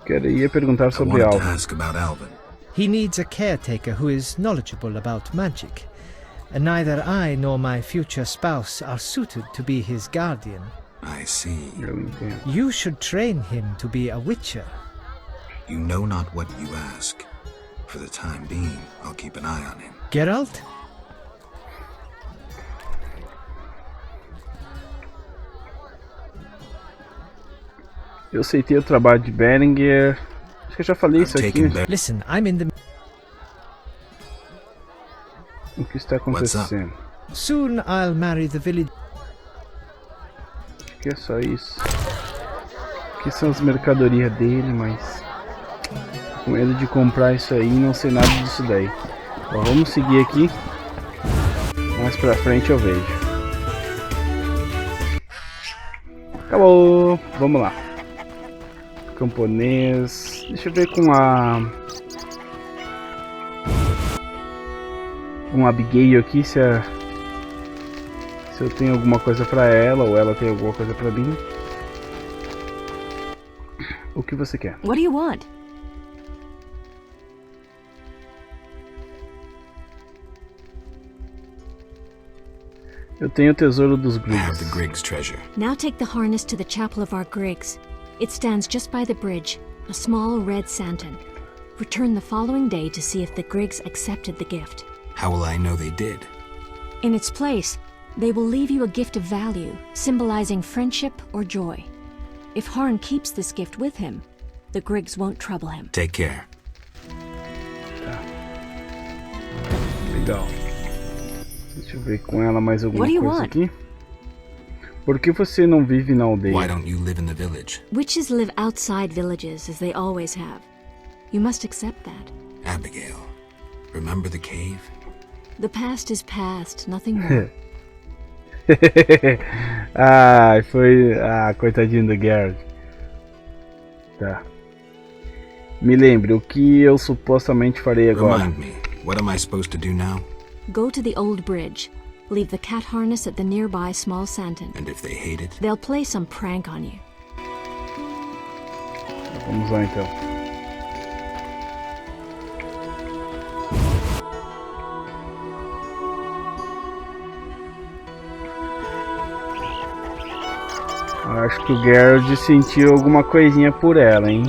Queria perguntar sobre Alvin. He needs a caretaker who is knowledgeable about magic. Neither I nor my future spouse are suited to be his guardian. I see. You should train him to be a witcher. You know not what you ask. For the time being, I'll keep an eye on him. Geralt? Eu aceitei o trabalho de Berengar. Acho que eu já falei isso aqui. Listen, I'm in the... O que está acontecendo? Soon I'll marry the village. Acho que é só isso. Aqui são as mercadorias dele, mas... com medo de comprar isso aí e não sei nada disso daí. Bom, vamos seguir aqui. Mais pra frente eu vejo. Acabou! Vamos lá. Camponês. Deixa eu ver com a Abigail aqui se eu tenho alguma coisa pra ela ou ela tem alguma coisa pra mim. O que você quer? What do you want? Eu tenho o tesouro dos Griggs. I have the Griggs treasure. Now take the harness to the chapel of our Griggs. It stands just by the bridge, a small red santon. Return the following day to see if the Griggs accepted the gift. How will I know they did? In its place, they will leave you a gift of value, symbolizing friendship or joy. If Harn keeps this gift with him, the Griggs won't trouble him. Take care. Legal. Deixa eu ver com ela mais alguma coisa aqui. Por que você não vive na aldeia? Why don't you live in the village? Witches live outside villages, as they always have. You must accept that. Abigail, remember the cave? The past is past, nothing more. Coitadinho do Geralt. Tá. Me lembre, o que eu supostamente farei agora? Remind me, what am I supposed to do now? Go to the old bridge. Leave the cat harness at the nearby small santon. And if they hate it? They'll play some prank on you. Vamos lá então. Acho que o Geralt sentiu alguma coisinha por ela, hein?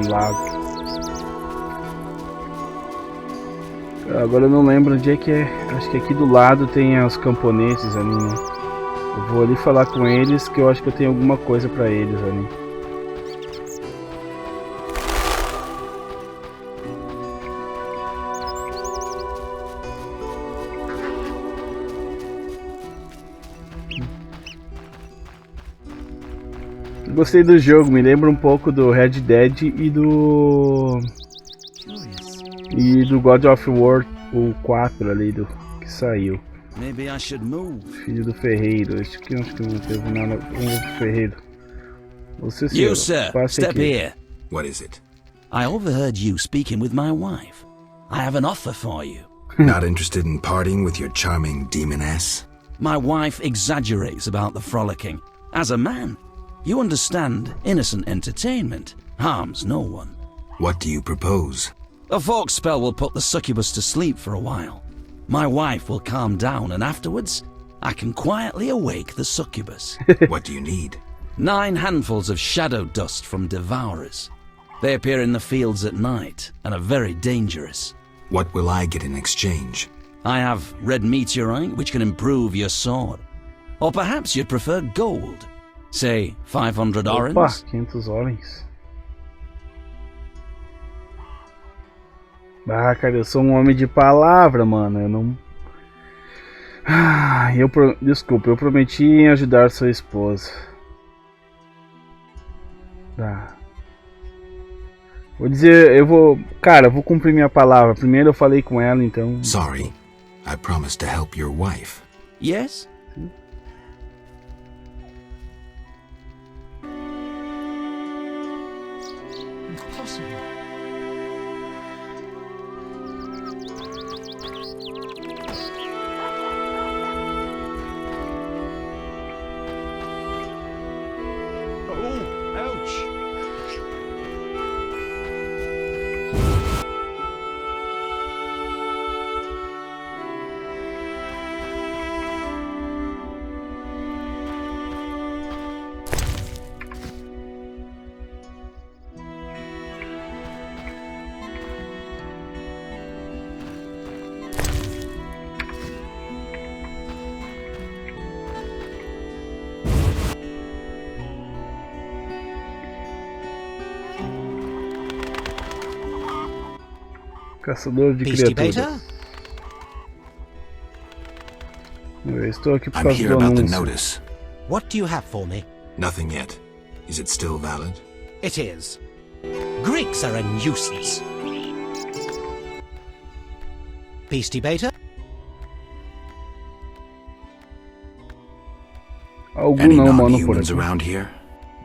Lago. Agora eu não lembro onde é que é. Acho que aqui do lado tem os camponeses ali, né? Eu vou ali falar com eles que eu acho que eu tenho alguma coisa pra eles ali. Gostei do jogo, me lembra um pouco do Red Dead e do God of War, o 4 ali do que saiu. Filho do ferreiro, acho que não teve nada com o ferreiro. Você, You, sir, step here. What is it? I overheard you speaking with my wife. I have an offer for you. Not interested in partying with your charming demoness? My wife exaggerates about the frolicking. As a man, you understand innocent entertainment harms no one. What do you propose? A fog spell will put the succubus to sleep for a while. My wife will calm down, and afterwards, I can quietly awake the succubus. What do you need? 9 handfuls of shadow dust from devourers. They appear in the fields at night and are very dangerous. What will I get in exchange? I have red meteorite, which can improve your sword. Or perhaps you'd prefer gold. Say, 500 orens? Opa, 500 orens. Ah, cara, eu sou um homem de palavra, mano. Eu não... Desculpa, eu prometi em ajudar sua esposa. Tá. Vou dizer, eu vou... Cara, eu vou cumprir minha palavra. Primeiro eu falei com ela, então... Sorry, I promised to help your wife. Yes? Impossible. Oh, ouch. Caçador de Beastie criaturas. Eu estou aqui por I'm causa here do about the anúncio. notice. What do you have for me? Nothing yet. Is it still valid? It is. Greeks are a nuisance. Beastie Beta? Algum Any não, mano, por non-humans aqui. around here?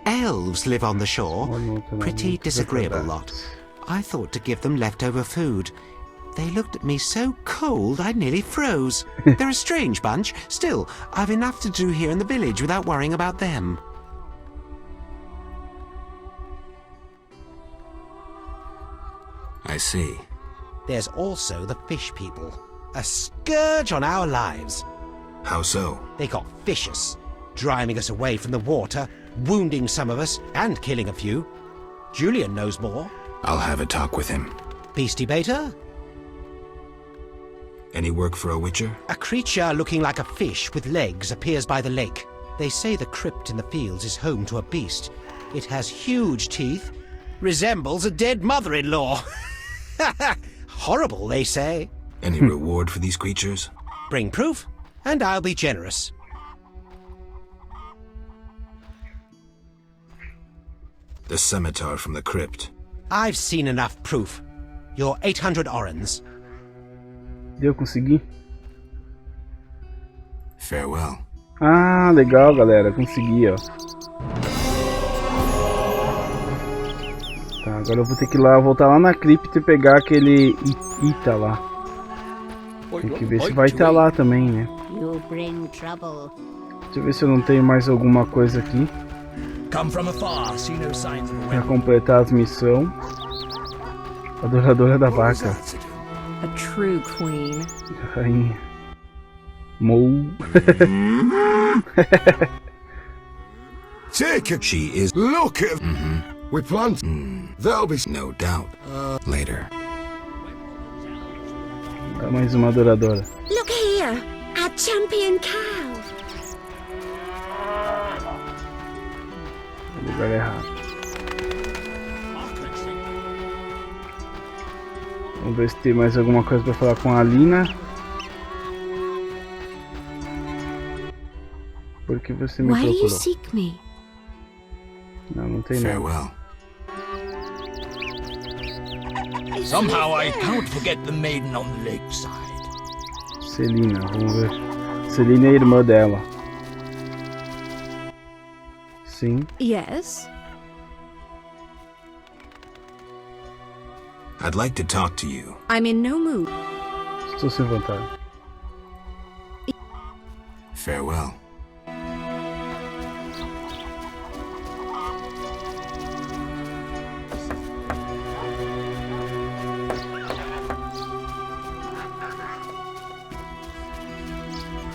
Elves live on the shore. Pretty disagreeable lot. I thought to give them leftover food. They looked at me so cold I nearly froze. They're a strange bunch. Still, I've enough to do here in the village without worrying about them. I see. There's also the fish people. A scourge on our lives. How so? They got vicious, driving us away from the water, wounding some of us, and killing a few. Julian knows more. I'll have a talk with him. Beastie Beta? Any work for a witcher? A creature looking like a fish with legs appears by the lake. They say the crypt in the fields is home to a beast. It has huge teeth, resembles a dead mother-in-law. Horrible, they say. Any reward for these creatures? Bring proof, and I'll be generous. The scimitar from the crypt. I've seen enough proof. Your 800 orens. Deu, consegui. Farewell. Ah, legal, galera. Consegui, ó. Tá, agora eu vou ter que ir lá, voltar lá na cripta e pegar aquele Ita lá. Tem que ver se vai estar lá também, né? Deixa eu ver se eu não tenho mais alguma coisa aqui. Come from afar, see no signs of a Pra completar as missões. Adoradora da vaca. A true queen. Rainha. Mou. Take it. She is. Look at. We plant. There'll be no doubt. Later. Dá mais uma adoradora. Look here, our champion cow. No lugar errado. Vamos ver se tem mais alguma coisa pra falar com a Alina. Por que você me Why do you procurou? seek me? Não, não tem nada. Farewell. Somehow I can't forget the maiden on the lakeside. Celina, vamos ver. Celina é a irmã dela. Sim. Yes? I'd like to talk to you. I'm in no mood. Estou sem vontade. Farewell.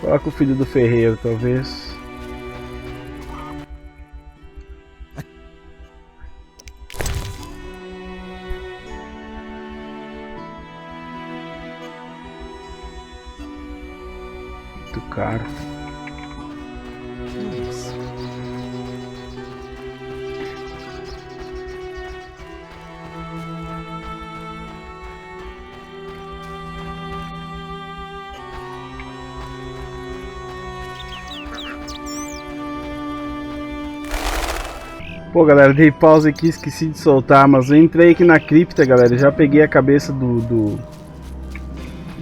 Falar com o filho do ferreiro, talvez. Muito caro. Pô, galera, dei pausa aqui, esqueci de soltar, mas eu entrei aqui na cripta, galera. Já peguei a cabeça do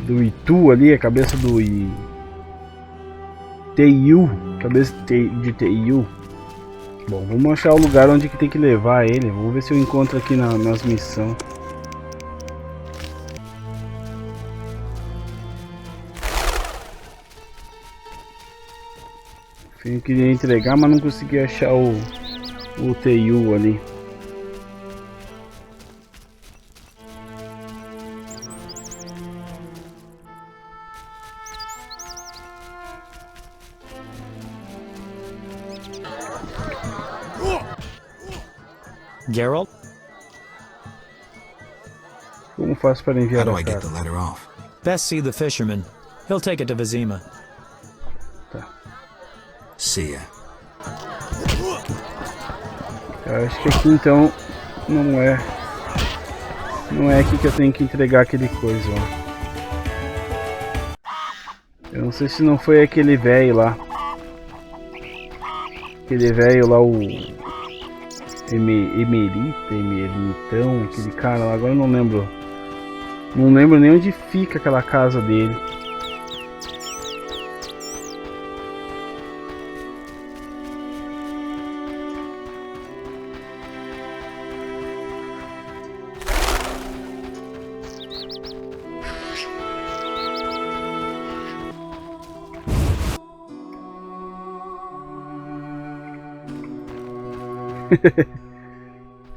Itu ali, a cabeça do Teiu, cabeça de Teiu. Bom, vamos achar o lugar onde que tem que levar ele. Vamos ver se eu encontro aqui nas missões. Eu queria entregar, mas não consegui achar o Teiu ali. Geralt? Como faço para enviar How do a I get carta? the letter off? Best see the fisherman. He'll take it to Vizima. Tá. See ya. Eu acho que aqui então não é aqui que eu tenho que entregar aquele coisa, ó. Eu não sei se não foi aquele velho lá. Aquele velho lá, o Emeritão, aquele cara lá, agora eu não lembro. Não lembro nem onde fica aquela casa dele.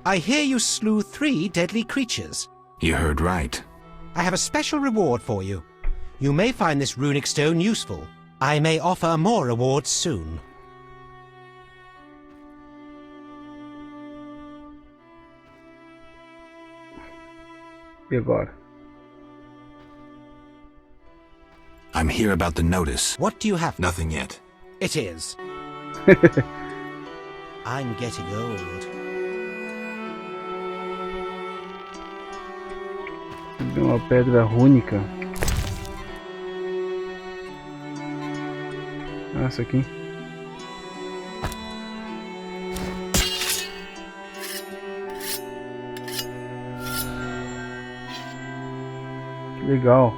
I hear you slew 3 deadly creatures. You heard right. I have a special reward for you. You may find this runic stone useful. I may offer more rewards soon. E agora? I'm here about the notice. What do you have? Nothing yet. It is. I'm getting old. Tem uma pedra rúnica. Ah, essa aqui. Que legal.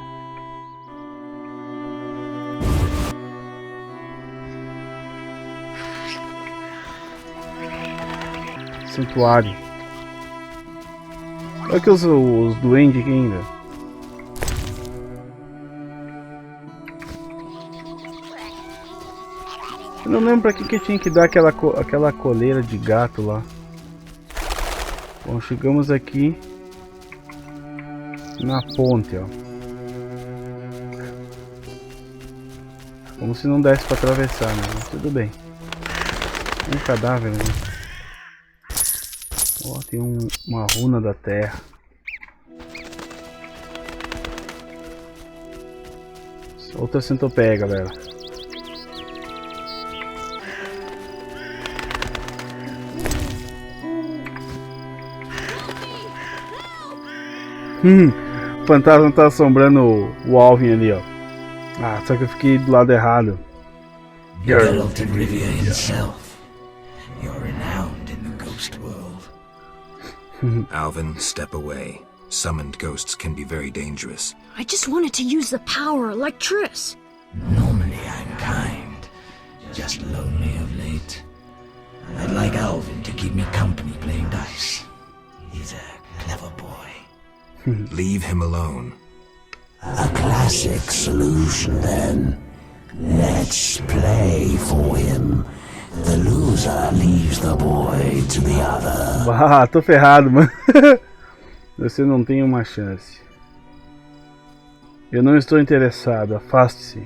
Santuário. Olha que os duendes aqui ainda. Eu não lembro pra que eu tinha que dar aquela coleira de gato lá. Bom, chegamos aqui na ponte, ó. Como se não desse pra atravessar, né? Mas tudo bem. Um cadáver, né? Ó, tem uma runa da terra. Outra centopeia, galera. O fantasma tá assombrando o Alvin ali, ó. Ah, só que eu fiquei do lado errado. Geralt of Rivia himself. You're renowned in the ghost world. Alvin, step away. Summoned ghosts can be very dangerous. I just wanted to use the power like Triss. Normally I'm kind, just lonely of late. I'd like Alvin to keep me company playing dice. He's a clever boy. Leave him alone. A classic solution then. Let's play for him. The loser leaves the boy to the other. Ah, tô ferrado, mano. Você não tem uma chance. Eu não estou interessado, afaste-se.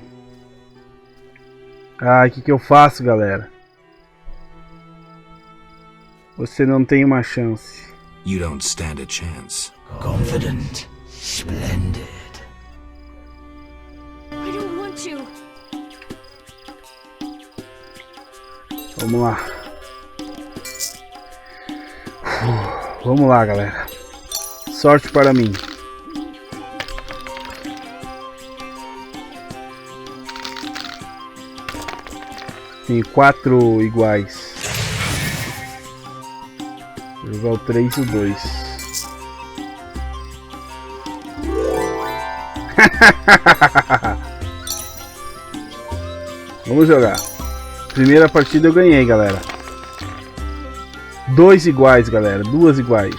Ah, o que eu faço, galera? Você não tem uma chance. You don't stand a chance. Confident, splendid. I don't want to. Vamos lá. Vamos lá, galera. Sorte para mim. Tem 4 iguais. jogar o 3 e o 2. Vamos jogar. Primeira partida eu ganhei, galera. 2 iguais, galera. 2 iguais.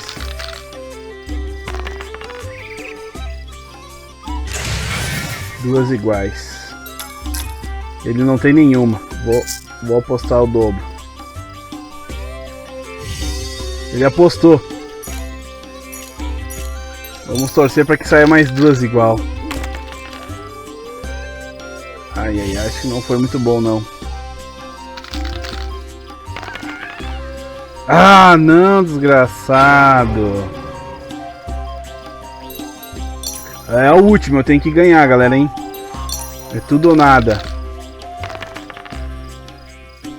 Duas iguais. Ele não tem nenhuma. Vou apostar o dobro. Ele apostou. Vamos torcer para que saia mais 2 igual. Ai, ai, acho que não foi muito bom, não. Ah, não, desgraçado. É o último, eu tenho que ganhar, galera, hein? É tudo ou nada.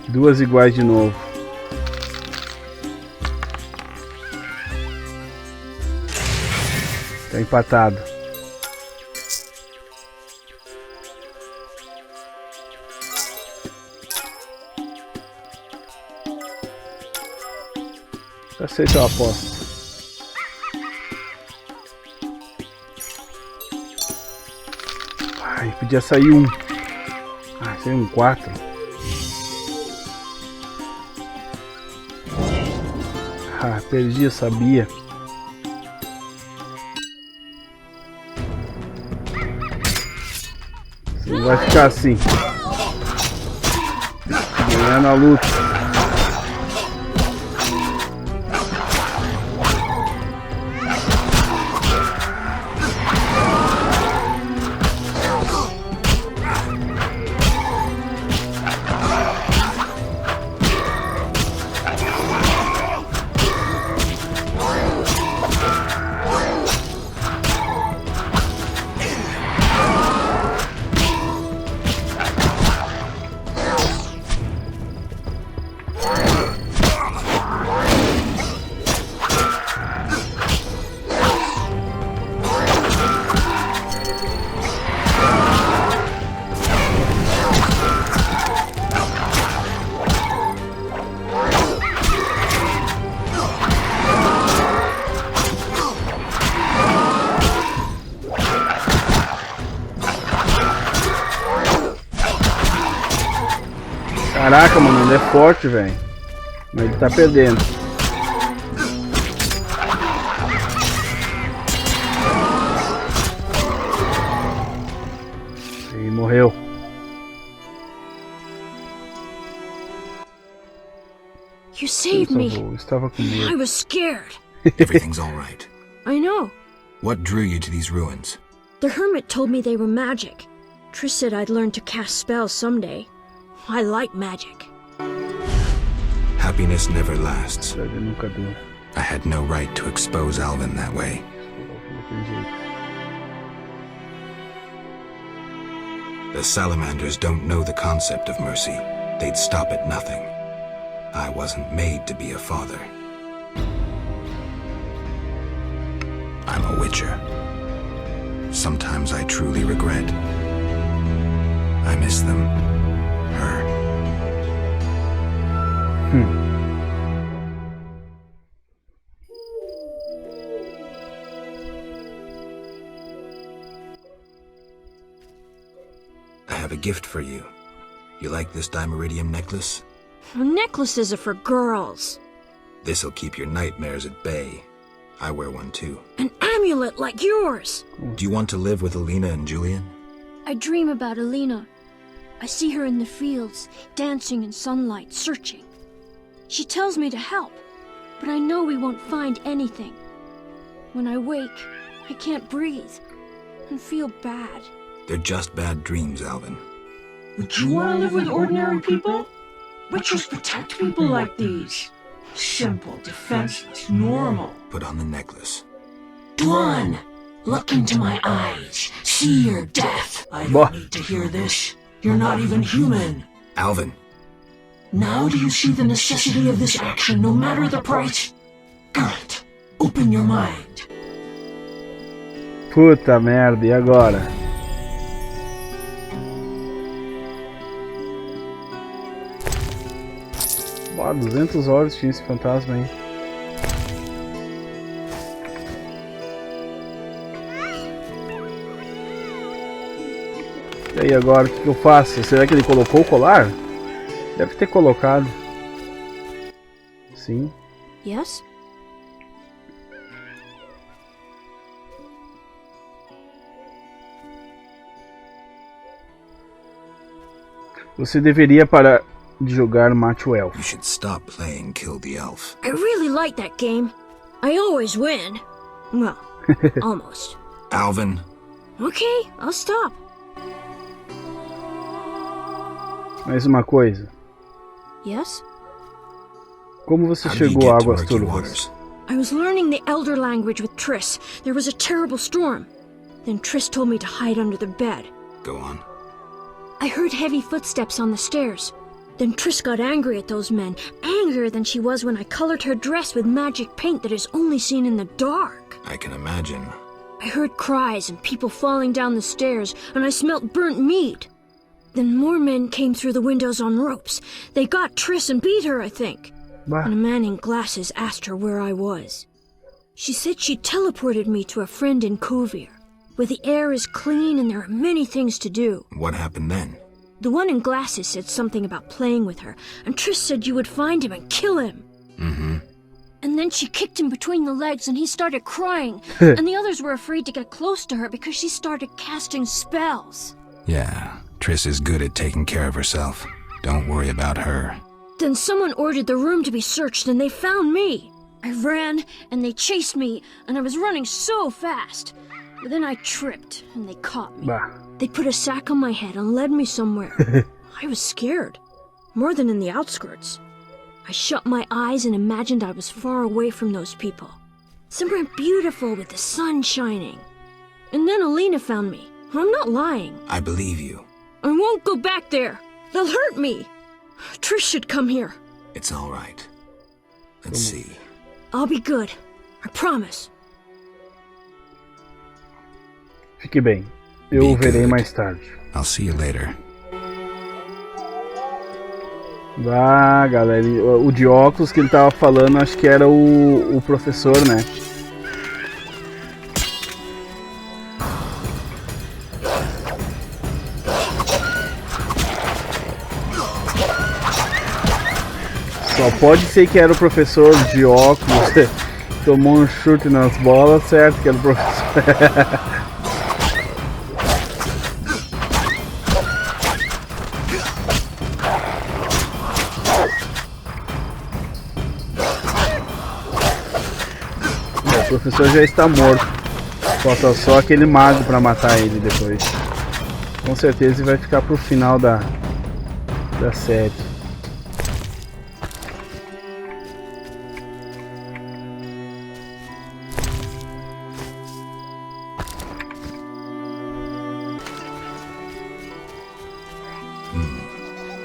2 iguais de novo. Tá empatado. Aceita a aposta. Ai, podia sair um. Ah, saiu um 4. Ah, perdi, eu sabia. Você vai ficar assim. Ganhando a luta. Caraca, mano, ele é forte, velho. Mas ele tá perdendo. E morreu. You saved me. Estava com medo. I was scared. Everything's all right. I know. What drew you to these ruins? The hermit told me they were magic. Triss said I'd learn to cast spells someday. I like magic. Happiness never lasts. Nunca dura. I had no right to expose Alvin that way. The salamanders don't know the concept of mercy. They'd stop at nothing. I wasn't made to be a father. I'm a witcher. Sometimes I truly regret. I miss them. Her. I have a gift for you. You like this dimeridium necklace? Necklaces are for girls. This'll keep your nightmares at bay. I wear one too. An amulet like yours. Do you want to live with Alina and Julian? I dream about Alina. I see her in the fields, dancing in sunlight, searching. She tells me to help, but I know we won't find anything. When I wake, I can't breathe and feel bad. They're just bad dreams, Alvin. Would you want to live with ordinary people? Witchers protect people like these. Simple, defenseless, normal. Put on the necklace. Dwan, look into my eyes. See your death. I don't need to hear this. You're not even human. Alvin. Now do you see the necessity of this action, no matter the price? Garrett, open your mind. Puta merda, e agora? Boa, 200 olhos tinha esse fantasma aí. E aí agora, o que eu faço? Será que ele colocou o colar? Deve ter colocado. Sim. Yes? Você deveria parar de jogar Mate o Elfo. You should stop playing Kill the Elf. I really like that game. I always win. Well, almost. Alvin. Okay, I'll stop. Mais uma coisa. Yes? Como você How did you chegou a get to Águas Murky Turvas? Waters? I was learning the Elder language with Triss. There was a terrible storm. Then Triss told me to hide under the bed. Go on. I heard heavy footsteps on the stairs. Then Triss got angry at those men, angrier than she was when I colored her dress with magic paint that is only seen in the dark. I can imagine. I heard cries and people falling down the stairs, and I smelt burnt meat. Then more men came through the windows on ropes. They got Triss and beat her, I think. Bah. And a man in glasses asked her where I was. She said she teleported me to a friend in Kovir, where the air is clean and there are many things to do. What happened then? The one in glasses said something about playing with her, and Triss said you would find him and kill him. Mm-hmm. And then she kicked him between the legs and he started crying, and the others were afraid to get close to her because she started casting spells. Yeah, Triss is good at taking care of herself. Don't worry about her. Then someone ordered the room to be searched and they found me. I ran and they chased me, and I was running so fast. But then I tripped and they caught me. Bah. They put a sack on my head and led me somewhere. I was scared, more than in the outskirts. I shut my eyes and imagined I was far away from those people, somewhere beautiful with the sun shining. And then Alina found me. I'm not lying. I believe you. I won't go back there. They'll hurt me. Trish should come here. It's all right. Let's see. I'll be good. I promise. Fique bem. Eu o verei mais tarde. I'll see you later. Ah, galera, o de óculos que ele tava falando, acho que era o professor, né? Só pode ser que era o professor de óculos. Tomou um chute nas bolas, certo que era o professor. O professor já está morto. Falta só aquele mago para matar ele depois. Com certeza ele vai ficar pro final da série.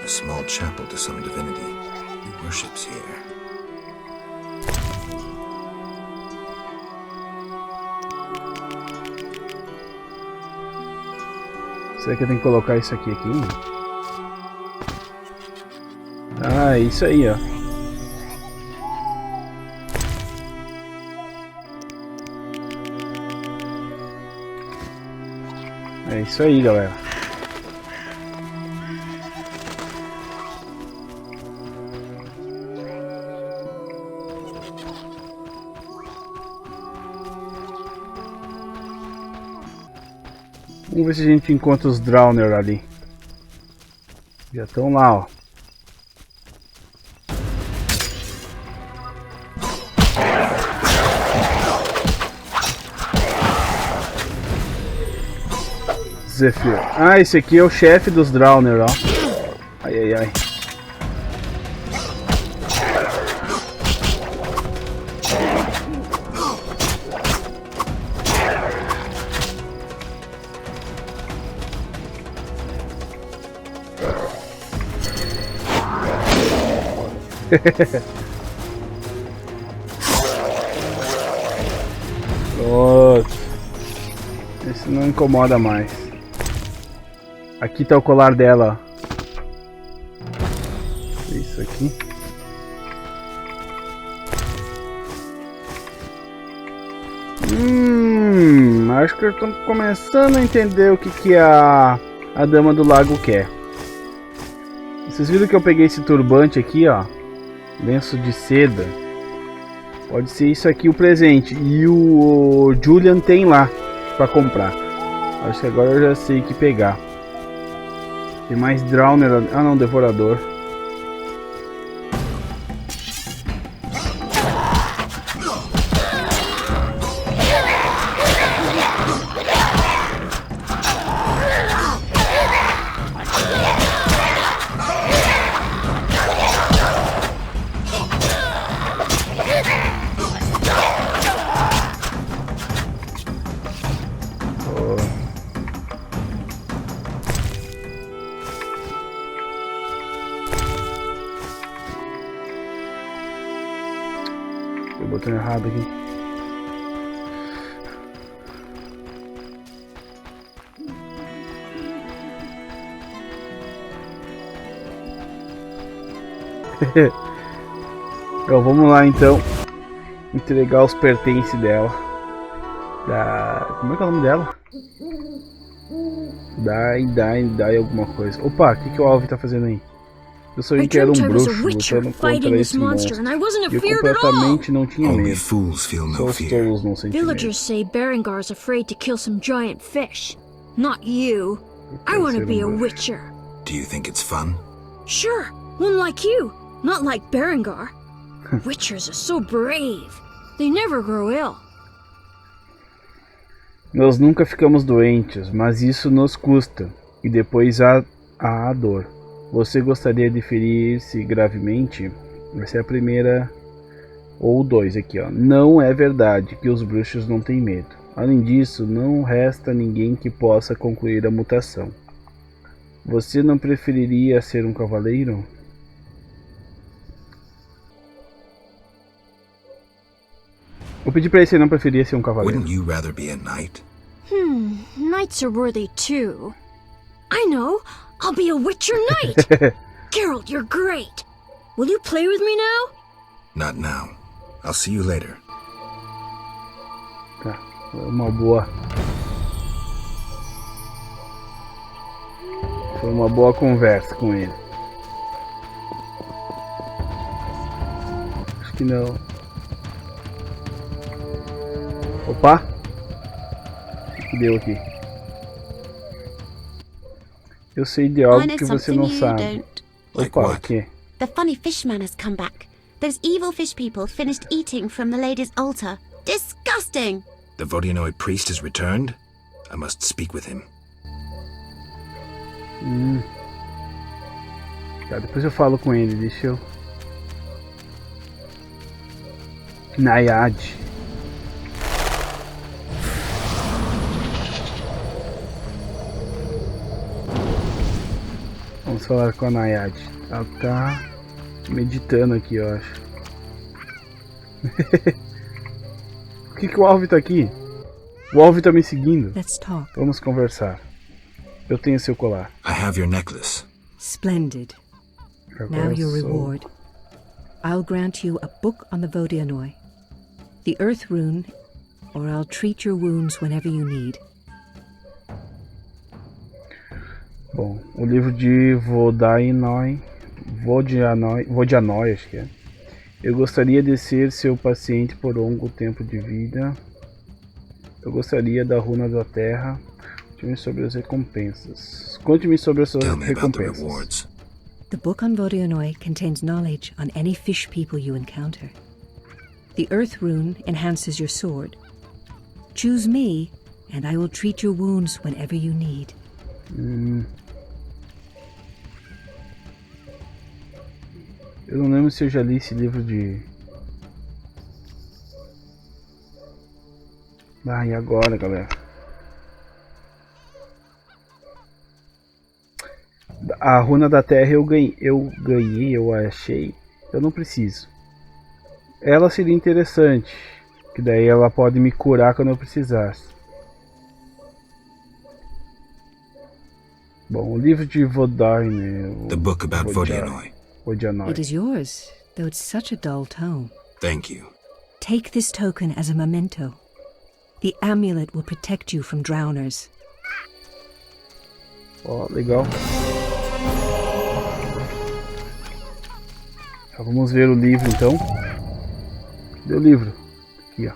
A small chapel to some divinity. He worships here. Será que eu tenho que colocar isso aqui? Ah, isso aí, ó. É isso aí, galera. Vamos ver se a gente encontra os Drowner ali. Já estão lá, ó. Zephyr. Ah, esse aqui é o chefe dos Drowner, ó. Ai, ai, ai. Pronto. Esse não incomoda mais. Aqui tá o colar dela. Isso aqui. Acho que eu tô começando a entender o que é a a Dama do Lago quer. Vocês viram que eu peguei esse turbante aqui, ó. Lenço de seda. Pode ser isso aqui o presente. E o Julian tem lá pra comprar. Acho que agora eu já sei que pegar. Tem mais Drowner. Ah não, Devorador. Botão errado aqui. Vamos lá então entregar os pertences dela. Como é que é o nome dela? Dai alguma coisa. Opa, o que o Alvin tá fazendo aí? Eu sonhei que era um bruxo lutando contra esse monstro. E eu completamente não tinha medo. Só os tolos não sentem medo. Villagers say Berengar's afraid to kill some giant fish. Not you. I want to be a witcher. Do you think it's fun? Sure, one like you. Not like Berengar. Witchers are so brave. They never grow ill. Nós nunca ficamos doentes, mas isso nos custa. E depois há a dor. Você gostaria de ferir-se gravemente? Essa é a primeira. Ou 2 aqui, ó. Não é verdade que os bruxos não têm medo. Além disso, não resta ninguém que possa concluir a mutação. Você não preferiria ser um cavaleiro? Eu pedi pra ele se ele não preferia ser um cavaleiro. Wouldn't you rather be a knight? Knights are worthy too. I know. I'll be a Witcher Knight! Geralt, you're great! Will you play with me now? Not now. I'll see you later. Tá, uma boa. Foi uma boa conversa com ele. Acho que não. Opa! O que deu aqui? Eu sei de algo que você não sabe. Opa, o quê? The funny fishman has come back. Those evil fish people finished eating from the lady's altar. Disgusting! The Vodyanoi priest has returned? I must speak with him. Tá, depois eu falo com ele, deixa eu... Nayad. Vamos falar com a Nayad. Ela tá meditando aqui, eu acho. Por que o Alvin tá aqui? O Alvin tá me seguindo. Vamos conversar. Eu tenho seu colar. I have your necklace. Splendid. Now your reward. I'll grant you a book on the Vodyanoi, the Earth Rune, or I'll treat your wounds whenever you need. Bom, o livro de Vodyanoi, acho que é. Eu gostaria de ser seu paciente por longo tempo de vida. Eu gostaria da runa da terra. Conte-me sobre as recompensas. Conte-me sobre as suas recompensas. The book on Vodyanoi contains knowledge on any fish people you encounter. The Earth Rune enhances your sword. Choose me, and I will treat your wounds whenever you need. Eu não lembro se eu já li esse livro de... Ah, e agora, galera? A runa da terra eu achei. Eu não preciso. Ela seria interessante, que daí ela pode me curar quando eu precisasse. Bom, o livro de Vodyanoi. The book about Vodyanoi. It is yours, though it's such a dull tome. Thank you. Take this token as a memento. The amulet will protect you from drowners. Ó, legal. Tá, vamos ver o livro então. Cadê o livro? Aqui, ó.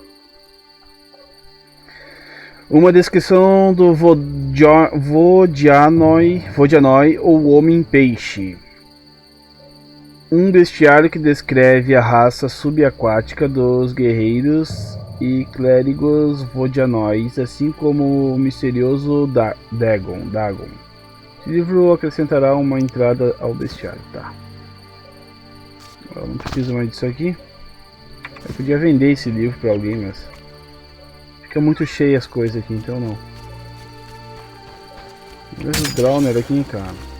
Uma descrição do Vodianoi ou Homem-Peixe. Um bestiário que descreve a raça subaquática dos guerreiros e clérigos Vodianois, assim como o misterioso Dagon. Esse livro acrescentará uma entrada ao bestiário, tá? Eu não preciso mais disso aqui. Eu podia vender esse livro para alguém, mas fica muito cheio as coisas aqui, então não. Veja o Drowner aqui, cara.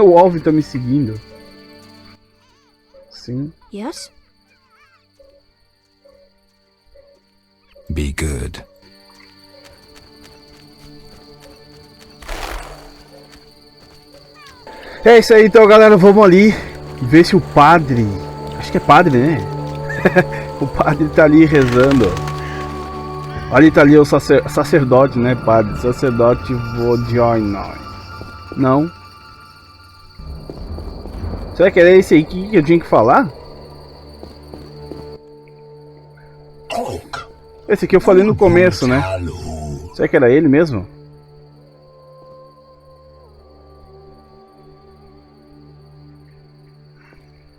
O Alvin tá me seguindo. Sim. Yes? Be good. É isso aí então, galera. Vamos ali ver se o padre... Acho que é padre, né? O padre tá ali rezando. Ali tá ali o sacerdote, né, padre? Sacerdote Vodianoi. Não. Será que era esse aqui que eu tinha que falar? Esse aqui eu falei no começo, né? Será que era ele mesmo?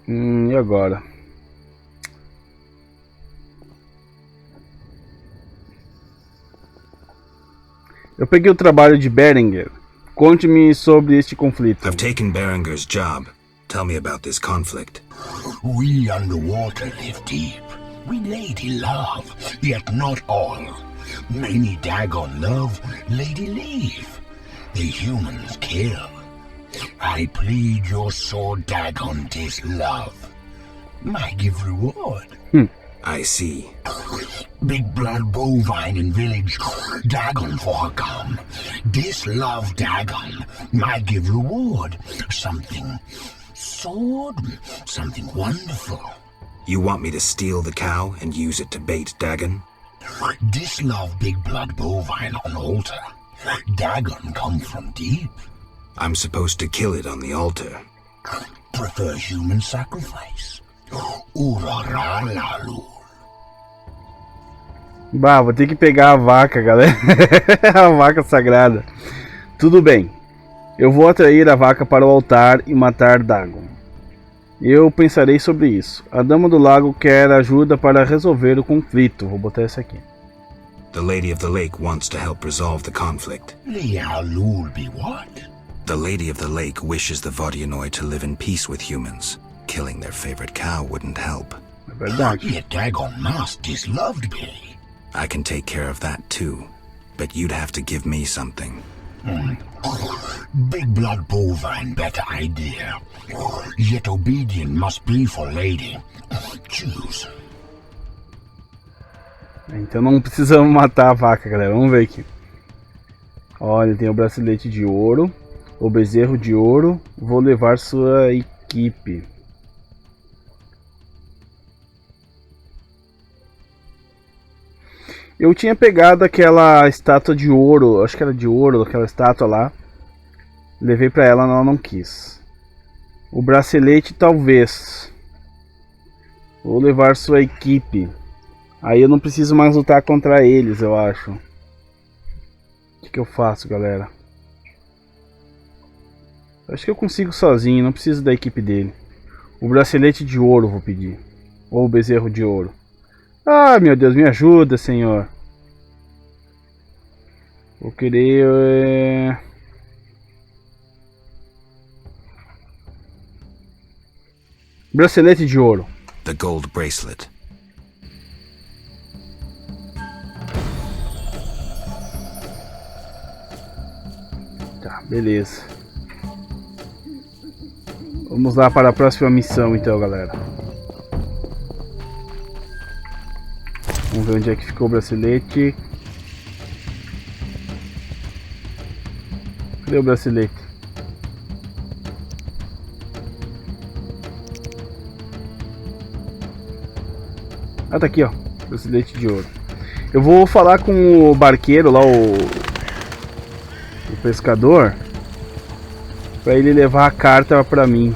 E agora? Eu peguei o trabalho de Berengar. Conte-me sobre este conflito. I've taken Berengar's job. Tell me about this conflict. We underwater live deep. We lady love, yet not all. Many Dagon love, lady leave. The humans kill. I plead your sword, Dagon, 'tis love. I give reward. I see. Big blood bovine in village, Dagon for her come. This love, Dagon, I give reward. Something sword, something wonderful. You want me to steal the cow and use it to bait Dagon? This love big blood bovine on altar. Dagon come from deep. I'm supposed to kill it on the altar. Prefer human sacrifice. Uraralalu. Bah, vou ter que pegar a vaca, galera. A vaca sagrada. Tudo bem. Eu vou atrair a vaca para o altar e matar Dagon. Eu pensarei sobre isso. A Dama do Lago quer ajuda para resolver o conflito. Vou botar essa aqui. The Lady of the Lake wants to help resolve the conflict. Lialul be what? The Lady of the Lake wishes the Vodianoi to live in peace with humans. Killing their favorite cow wouldn't help. É verdade. Yet Dagon must disloved be. I can take care of that too. But you'd have to give me something. Big blood bovine, better idea. Yet obedient must be for lady. Choose. Então não precisamos matar a vaca, galera. Vamos ver aqui. Olha, tem o bracelete de ouro, o bezerro de ouro. Vou levar sua equipe. Eu tinha pegado aquela estátua de ouro, acho que era de ouro, aquela estátua lá. Levei pra ela, ela não quis. O bracelete talvez. Vou levar sua equipe. Aí eu não preciso mais lutar contra eles, eu acho. O que eu faço, galera? Acho que eu consigo sozinho, não preciso da equipe dele. O bracelete de ouro vou pedir. Ou o bezerro de ouro. Ah, meu Deus, me ajuda, Senhor. Vou querer... bracelete de ouro. The gold bracelet. Tá, beleza. Vamos lá para a próxima missão então, galera. Vamos ver onde é que ficou o bracelete. Cadê o bracelete? Ah, tá aqui, ó. Bracelete de ouro. Eu vou falar com o barqueiro lá, o pescador, pra ele levar a carta pra mim.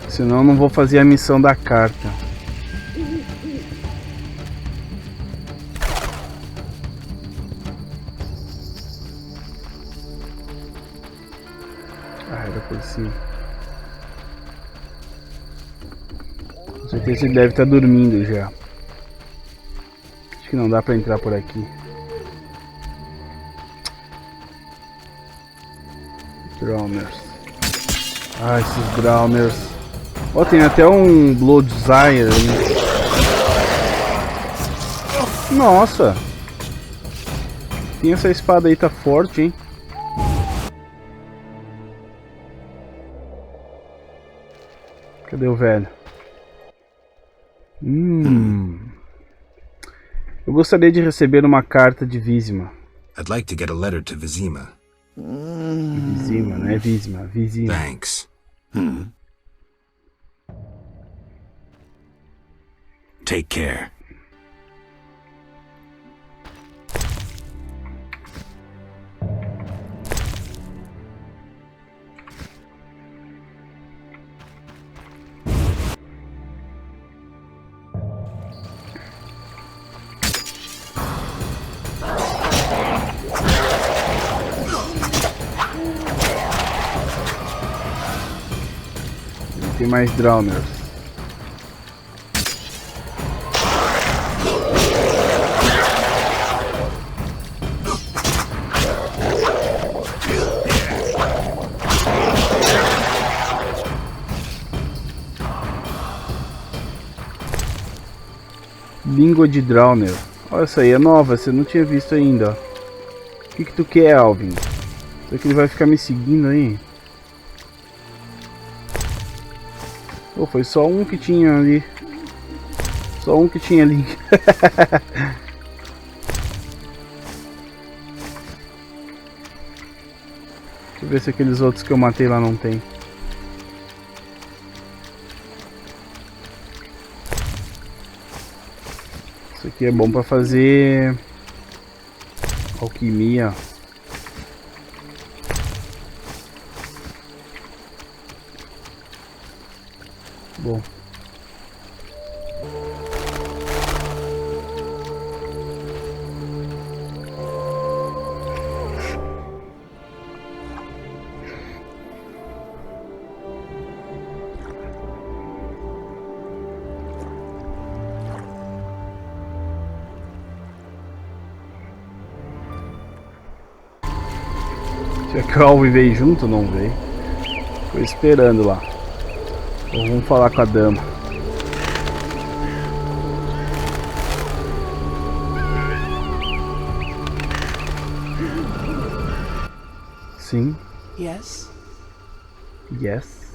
Senão eu não vou fazer a missão da carta. Ah, era por cima. Com certeza ele deve estar dormindo já. Acho que não dá pra entrar por aqui. Drowners. Ah, esses Drowners. Ó, tem até um Blood Desire ali. Nossa! Tem essa espada aí, tá forte, hein? Cadê o velho? Eu gostaria de receber uma carta de Vizima. I'd like to get a letter to Vizima. Vizima, não é Vizima, Vizima. Thanks. Take care. Tem mais Drowners. Língua de Drowner. Olha, essa aí é nova, você não tinha visto ainda. O que tu quer, Alvin? Será que ele vai ficar me seguindo aí? Pô, foi só um que tinha ali. Só um que tinha ali. Deixa eu ver se aqueles outros que eu matei lá não tem. Isso aqui é bom pra fazer alquimia. Bom. Será que o Alvin veio junto? Não veio. Tô esperando lá. Então vamos falar com a dama. Sim. Yes? Yes.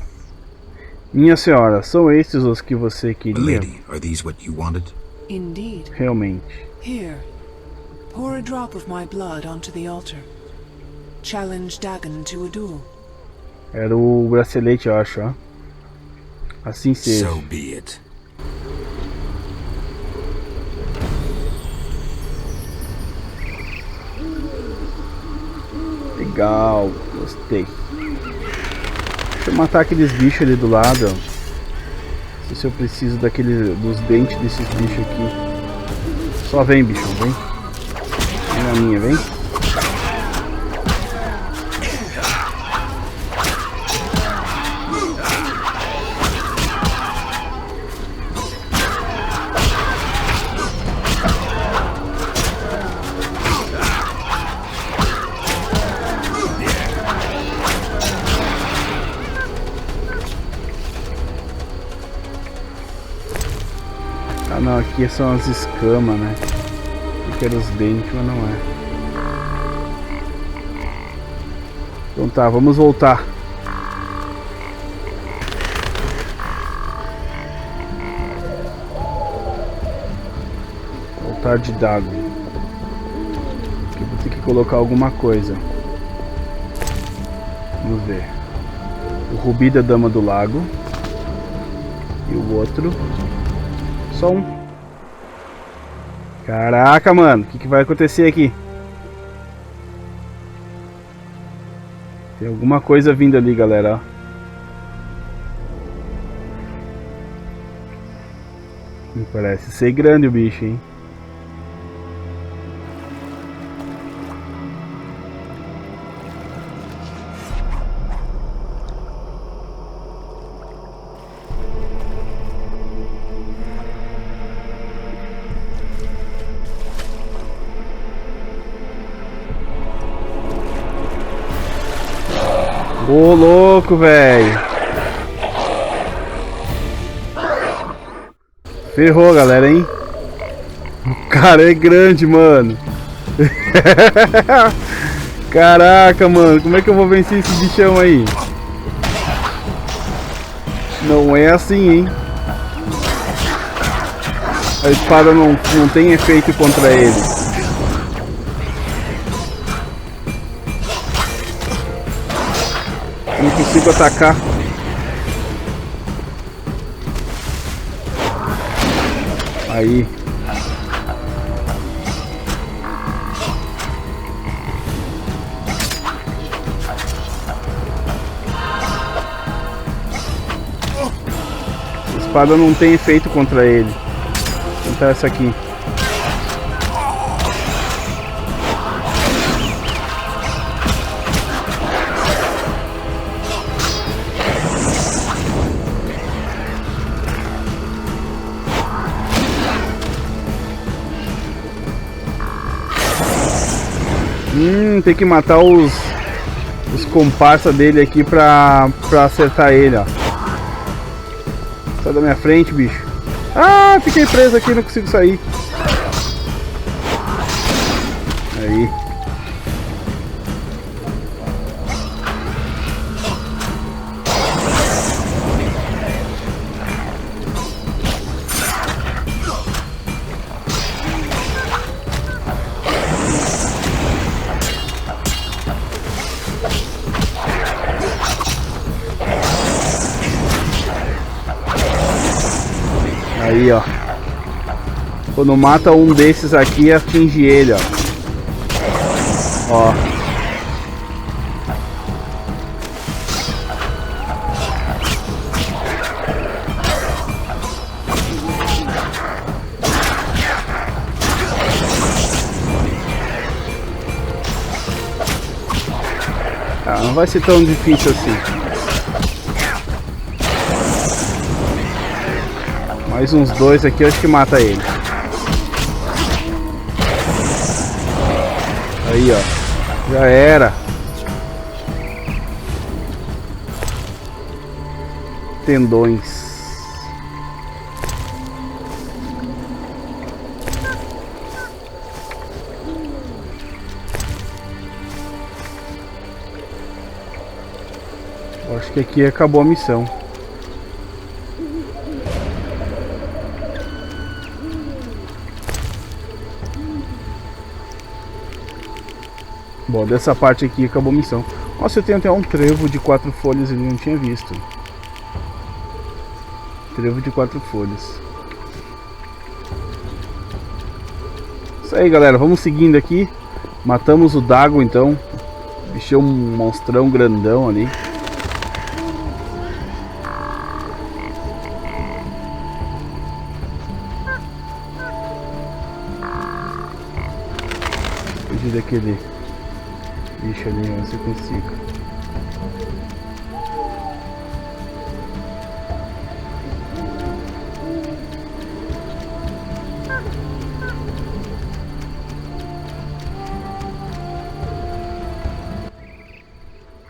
Minha senhora, são estes os que você queria? Lady, are these what you wanted? Indeed. Realmente. Here, pour a drop of my blood onto the altar. Challenge Dagon to a duel. Era o bracelete, eu acho, ó. Assim seja. So be it. Legal, gostei. Deixa eu matar aqueles bichos ali do lado. Não sei se eu preciso dos dentes desses bichos aqui. Só vem, bichão, vem. Vem na minha, vem. Ah não, aqui são as escamas, né? Aqui eram os dentes, mas não é. Então tá, vamos voltar. Altar de Dagon. Aqui vou ter que colocar alguma coisa. Vamos ver. O Rubi da Dama do Lago. E o outro. Só um. Caraca, mano. O que vai acontecer aqui? Tem alguma coisa vindo ali, galera. Me parece ser grande o bicho, hein? Ô, louco, velho. Ferrou, galera, hein? O cara é grande, mano. Caraca, mano. Como é que eu vou vencer esse bichão aí? Não é assim, hein? A espada não tem efeito contra ele. Não consigo atacar. Aí. A espada não tem efeito contra ele. Vou tentar essa aqui. Tem que matar os comparsa dele aqui pra acertar ele, ó. Sai da minha frente, bicho. Ah, fiquei preso aqui, não consigo sair. Aí. Aí, ó. Quando mata um desses aqui, atinge ele, ó. Ó. Ah, não vai ser tão difícil assim. Mais uns dois aqui, eu acho que mata ele. Aí, ó. Já era. Tendões. Eu acho que aqui acabou a missão. Bom, dessa parte aqui acabou a missão. Nossa, eu tenho até um trevo de 4 folhas ali, não tinha visto. Trevo de 4 folhas. Isso aí, galera, vamos seguindo aqui. Matamos o Dagon, então. Bichou um monstrão grandão ali. Fugir daquele bicho ali, ó, se eu consigo.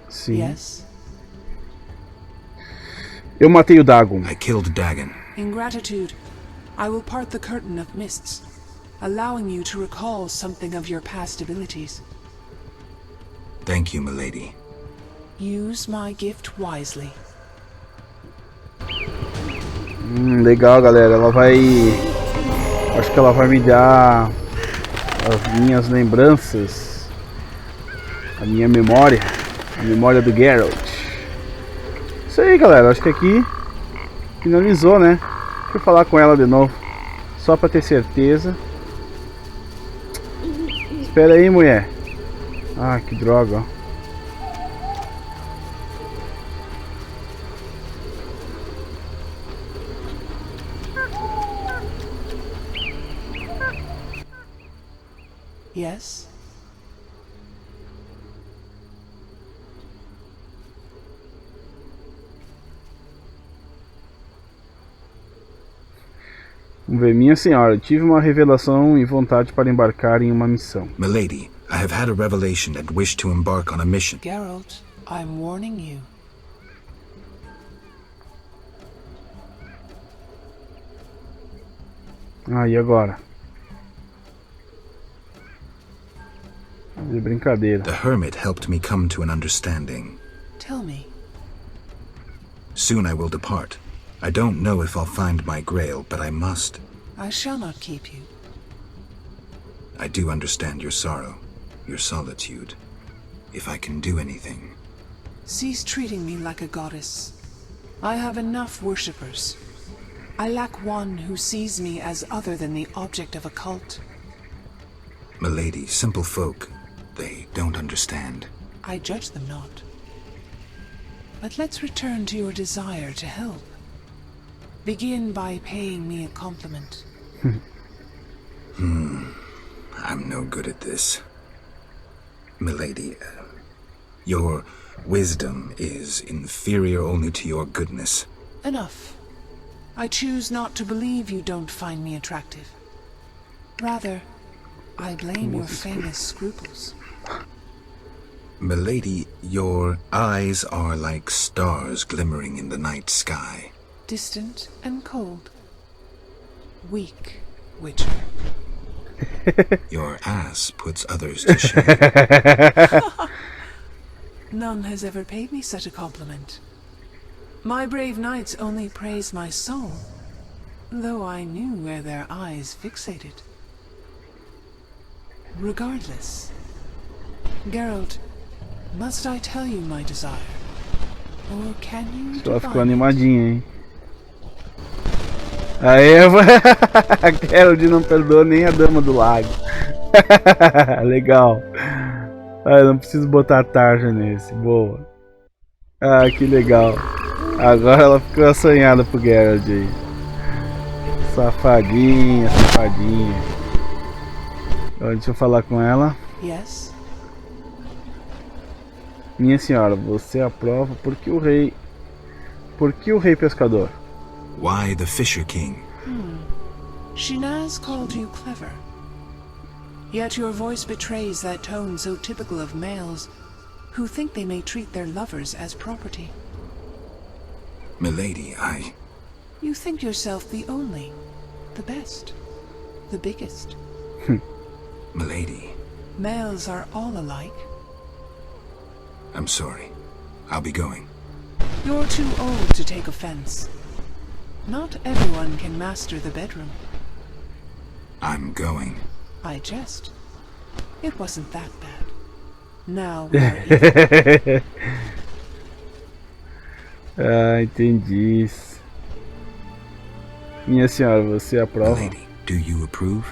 Sim. Yes. Eu matei o Dagon. I killed Dagon. In gratitude, I will part the curtain of mists, allowing you to recall something of your past abilities. Thank you, milady. Use my gift wisely. Legal, galera. Ela vai... Acho acho que ela vai me dar as minhas lembranças, a minha memória, a memória do Geralt. Isso aí, galera, acho que aqui finalizou, né? Deixa eu falar com ela de novo, só pra ter certeza. Espera aí, mulher. Ah, que droga, ó. Yes? Vamos ver, minha senhora, tive uma revelação e vontade para embarcar em uma missão. Milady, I have had a revelation and wish to embark on a mission. Geralt, I'm warning you. Ah, e agora? De brincadeira. The hermit helped me come to an understanding. Tell me. Soon I will depart. I don't know if I'll find my grail, but I must. I shall not keep you. I do understand your sorrow, your solitude. If I can do anything. Cease treating me like a goddess. I have enough worshippers. I lack one who sees me as other than the object of a cult. Milady, simple folk, they don't understand. I judge them not. But let's return to your desire to help. Begin by paying me a compliment. I'm no good at this. Milady, your wisdom is inferior only to your goodness. Enough. I choose not to believe you don't find me attractive. Rather, I blame your famous scruples. Milady, your eyes are like stars glimmering in the night sky. Distant and cold. Weak, Witcher. Your ass puts others to shame. None has ever paid me such a compliment. My brave knights only praise my soul, though I knew where their eyes fixated. Regardless, Geralt, must I tell you my desire? Or can you Só ficou divine it? animadinha, hein? Aí, a Geralt não perdoa nem a Dama do Lago. Legal. Ah, não preciso botar tarja nesse. Boa. Ah, que legal. Agora ela ficou assanhada pro Geralt aí. Safadinha, safadinha. Agora deixa eu falar com ela. Yes? Minha senhora, você aprova porque o rei... Por que o rei pescador? Why the Fisher King? Shinaz called you clever. Yet your voice betrays that tone so typical of males who think they may treat their lovers as property. Milady, You think yourself the only, the best, the biggest. Milady, Males are all alike. I'm sorry. I'll be going. You're too old to take offense. Not everyone can master the bedroom. I'm going. I jest. It wasn't that bad. Now we're Ah, entendi. Minha senhora, você aprova? Milady, do you approve?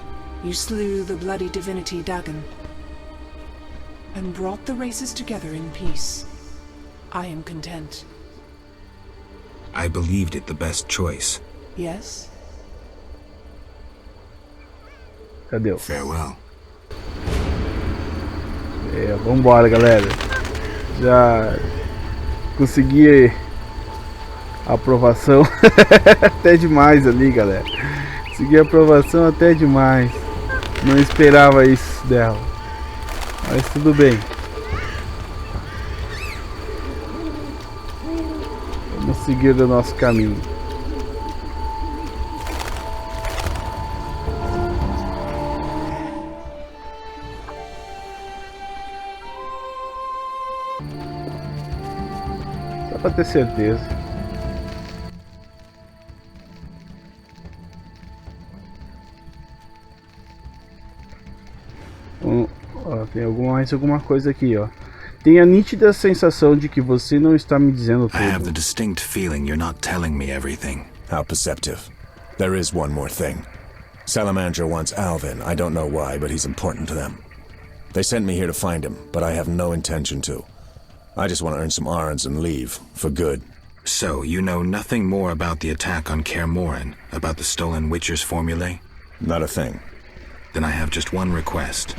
You slew the bloody divinity Dagon and brought the races together in peace. I am content. I believed it the best choice. Yes? Cadê o? Farewell. Vambora, galera. Já consegui a aprovação. Até demais ali, galera. Consegui a aprovação até demais. Não esperava isso dela. Mas tudo bem. Vamos seguir o nosso caminho. Só para ter certeza. tem mais alguma coisa aqui, ó. Tenho a nítida sensação de que você não está me dizendo tudo. I have the distinct feeling you're not telling me everything. How perceptive. There is one more thing. Salamander wants Alvin. I don't know why, but he's important to them. They sent me here to find him, but I have no intention to. I just want to earn some arns and leave, for good. So, you know nothing more about the attack on Kaer Morhen, about the stolen Witcher's formulae? Not a thing. Then I have just one request.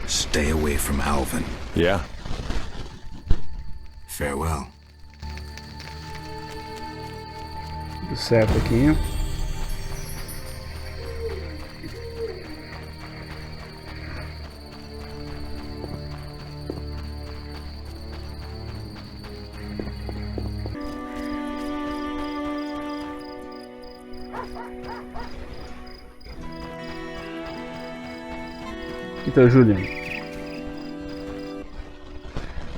Stay away from Alvin. Yeah? Farewell. Tudo certo aqui. Então, Julian,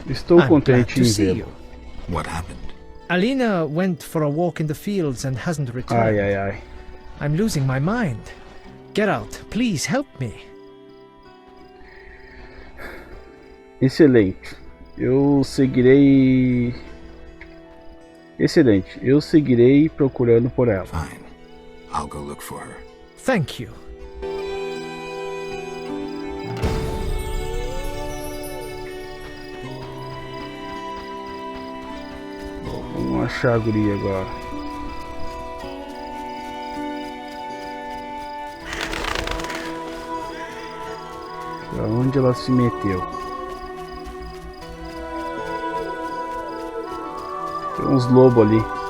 estou contente em vê-lo. What happened? Alina went for a walk in the fields and hasn't returned. Ai, ai, ai. I'm losing my mind. Get out, please help me. Excelente. Eu seguirei procurando por ela. Fine. I'll go look for her. Thank you. Vamos achar a guria agora. Pra onde ela se meteu? Tem uns lobos ali.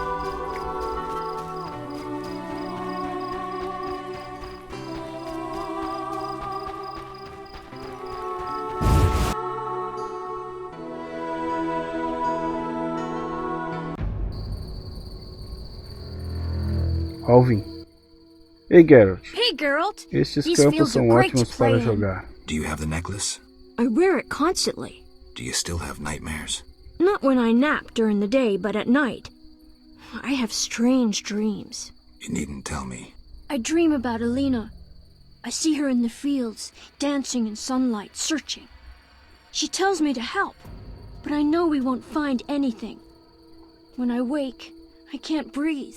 Alvin. Ei, Geralt. Hey, Geralt. Estes These campos fields são are great ótimos to play para in. jogar. Do you have the necklace? I wear it constantly. Do you still have nightmares? Not when I nap during the day, but at night. I have strange dreams. You needn't tell me. I dream about Alina. I see her in the fields, dancing in sunlight, searching. She tells me to help, but I know we won't find anything. When I wake, I can't breathe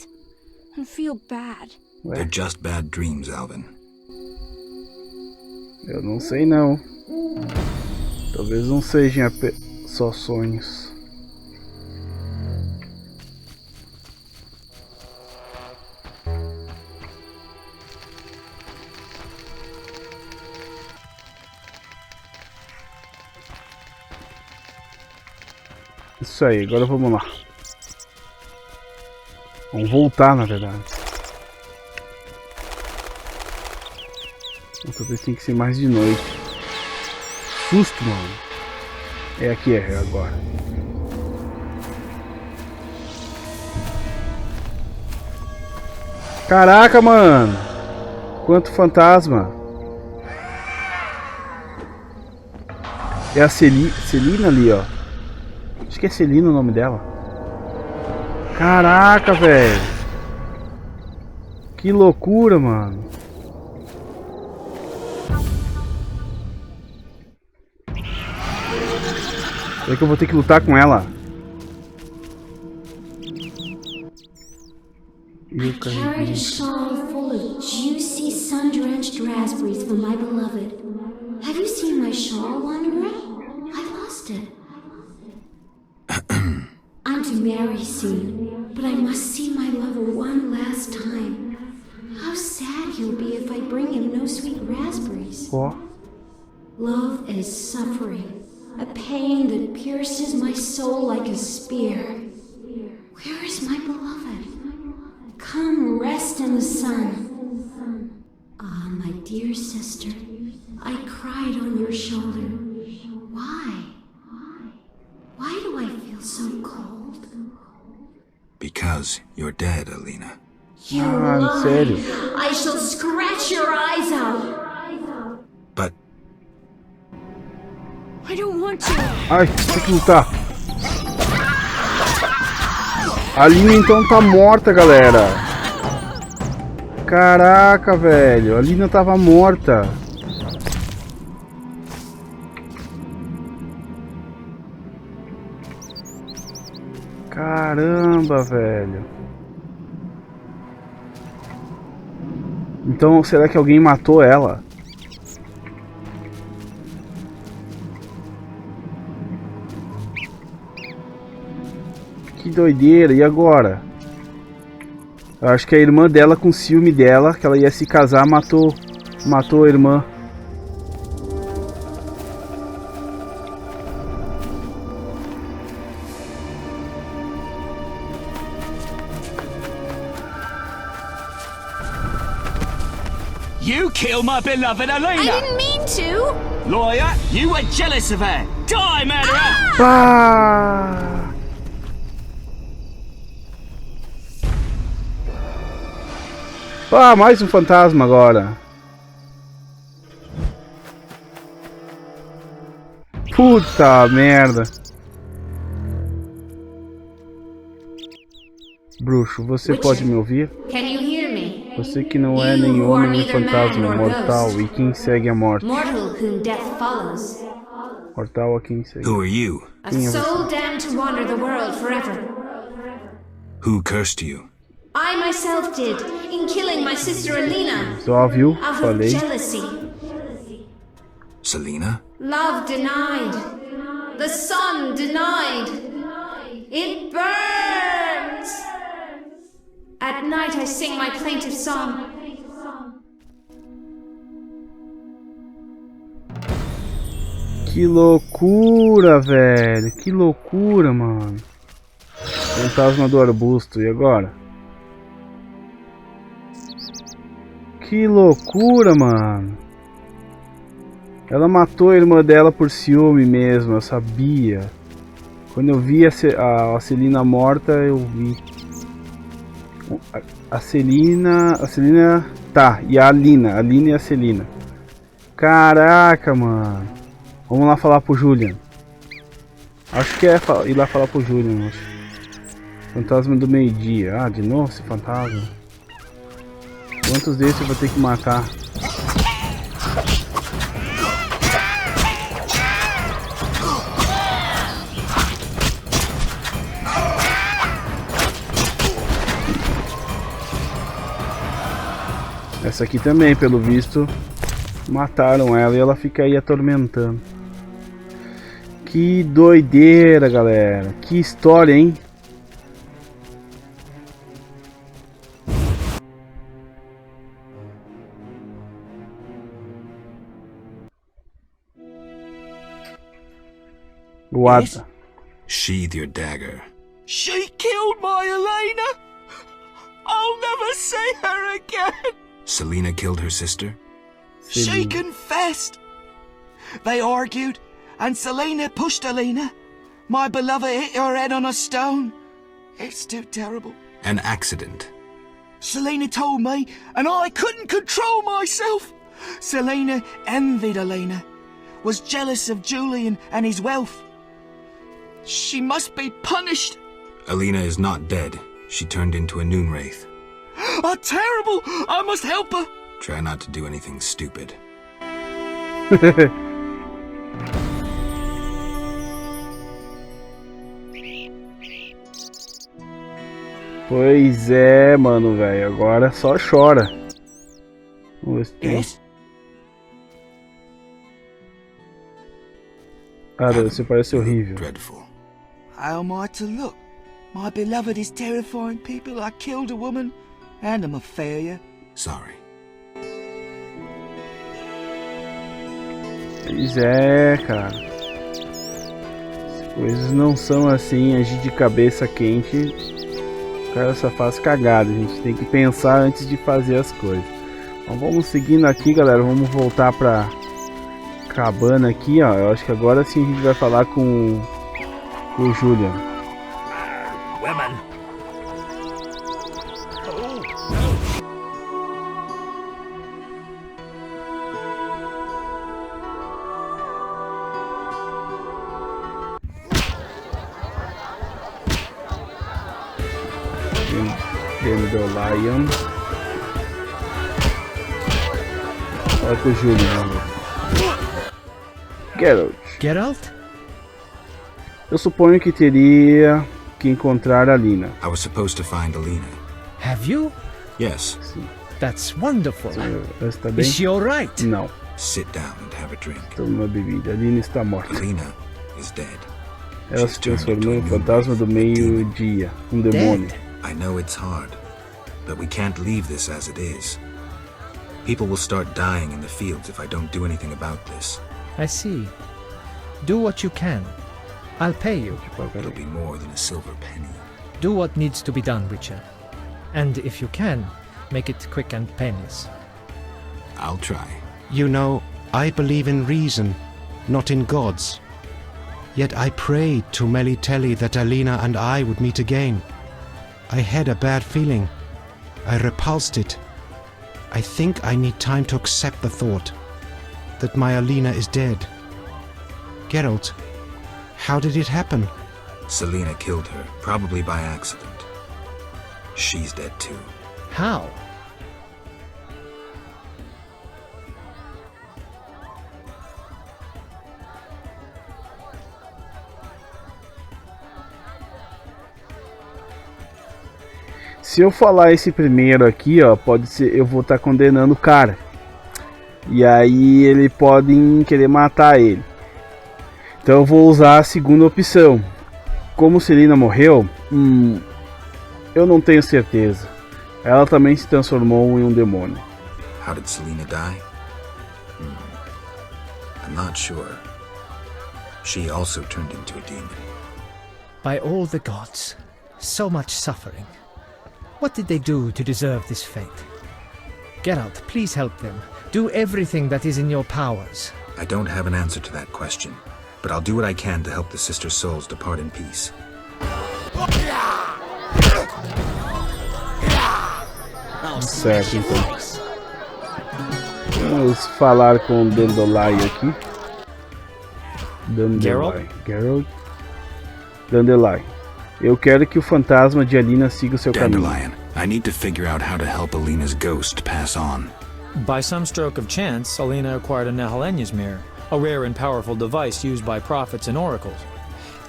and feel bad. They're just bad dreams, Alvin. Eu não sei não. Talvez não sejam só sonhos. Isso aí, agora vamos lá. Vamos voltar, na verdade. Talvez tenha que ser mais de noite. Susto, mano. É aqui, é agora. Caraca, mano. Quanto fantasma. É a Celina ali, ó. Acho que é Celina o nome dela. Caraca, velho. Que loucura, mano. Será que eu vou ter que lutar com ela? I carried a shawl full of juicy, sun-drenched raspberries for my beloved. Have you seen my shawl, Wanderer? I lost it. I'm to marry soon, but I must see my lover one last time. How sad he'll be if I bring him no sweet raspberries. Ó. Love is suffering, a pain that pierces my soul like a spear. Where is my beloved? Come rest in the sun. Ah, my dear sister, I cried on your shoulder. Why? Why do I feel so cold? Because you're dead, Alina. You lie. Sério? I shall scratch your eyes out. But I don't want to. Ai, tem que lutar. A Lina então tá morta, galera. Caraca, velho. A Lina tava morta. Caramba, velho. Então, será que alguém matou ela? Que doideira, e agora? Eu acho que a irmã dela, com ciúme dela, que ela ia se casar, matou a irmã. You killed my beloved Elena! I didn't mean to! Lawyer, you were jealous of her! Die, murderer! Ah! Ah, mais um fantasma agora. Puta merda. Bruxo, você pode me ouvir? Can you hear me? Você que não é nem homem nem fantasma, mortal e quem segue a morte. Mortal whom death follows. Mortal a quem segue. Who are you? A soul damned to wander the world forever. Who cursed you? I myself did, in killing my sister Alina. Só viu? Out Falei. of jealousy. Selena? Love denied. The sun denied. It burns. At night I sing my plaintive song. Que loucura, velho. Que loucura, mano. Fantasma do arbusto. E agora? Que loucura, mano. Ela matou a irmã dela por ciúme mesmo, eu sabia. Quando eu vi a Celina morta, eu vi. A Celina... Tá, e a Alina e a Celina. Caraca, mano. Vamos lá falar pro Julian. Acho que é ir lá falar pro Julian, moço. Fantasma do meio-dia. Ah, de novo esse fantasma. Quantos desses eu vou ter que matar? Essa aqui também, pelo visto, mataram ela e ela fica aí atormentando. Que doideira, galera. Que história, hein? What? Sheathe your dagger. She killed my Elena! I'll never see her again! Selena killed her sister? She confessed! They argued, and Selena pushed Elena. My beloved hit her head on a stone. It's too terrible. An accident. Selena told me, and I couldn't control myself. Selena envied Elena, was jealous of Julian and his wealth. She must be punished. Elena is not dead. She turned into a noon wraith. Oh, terrible! I must help her. Try not to do anything stupid. Pois é, mano, velho. Agora só chora. Vamos ver se Cara, você parece horrível. Dreadful. How am I to look? My beloved is terrifying people. I killed a woman, and I'm a failure. Sorry. Pois é, cara. As coisas não são assim, agir de cabeça quente. O cara só faz cagada. A gente tem que pensar antes de fazer as coisas. Então vamos seguindo aqui, galera. Vamos voltar pra cabana aqui, ó. Eu acho que agora sim a gente vai falar com o Julian. Women. Dandelion. Olha com o Julian. Geralt. Geralt? Eu suponho que teria que encontrar a Lina. I was supposed to find Alina. Have you? Yes. That's wonderful. Ela está bem? Is she alright? Não. Sit down and have a drink. Toma uma bebida. A Lina está morta. Alina is dead. Ela se transformou em um fantasma do meio-dia. Demônio. I know it's hard, but we can't leave this as it is. People will start dying in the fields if I don't do anything about this. I see. Do what you can. I'll pay you. It'll be more than a silver penny. Do what needs to be done, Witcher. And if you can, make it quick and painless. I'll try. You know, I believe in reason, not in gods. Yet I prayed to Melitele that Alina and I would meet again. I had a bad feeling. I repulsed it. I think I need time to accept the thought that my Alina is dead. Geralt, how did it happen? Selena killed her, probably by accident. She's dead too. How? Se eu falar esse primeiro aqui, ó, pode ser, eu vou estar condenando o cara. E aí ele podem querer matar ele. Então eu vou usar a segunda opção. Como Selena morreu, eu não tenho certeza. Ela também se transformou em um demônio. How did Selena die? I'm not sure. She also turned into a demon. By all the gods, so much suffering. What did they do to deserve this fate? Geralt, please help them. Do everything that is in your powers. I don't have an answer to that question, but I'll do what I can to help the sister souls depart in peace. Certo, então. Vamos falar com Dandelion aqui. Geralt. Dandelion. Eu quero que o fantasma de Alina siga o seu caminho. Dandelion, I need to figure out how to help Alina's ghost pass on. By some stroke of chance, Alina acquired a Nehelenya's mirror, a rare and powerful device used by prophets and oracles.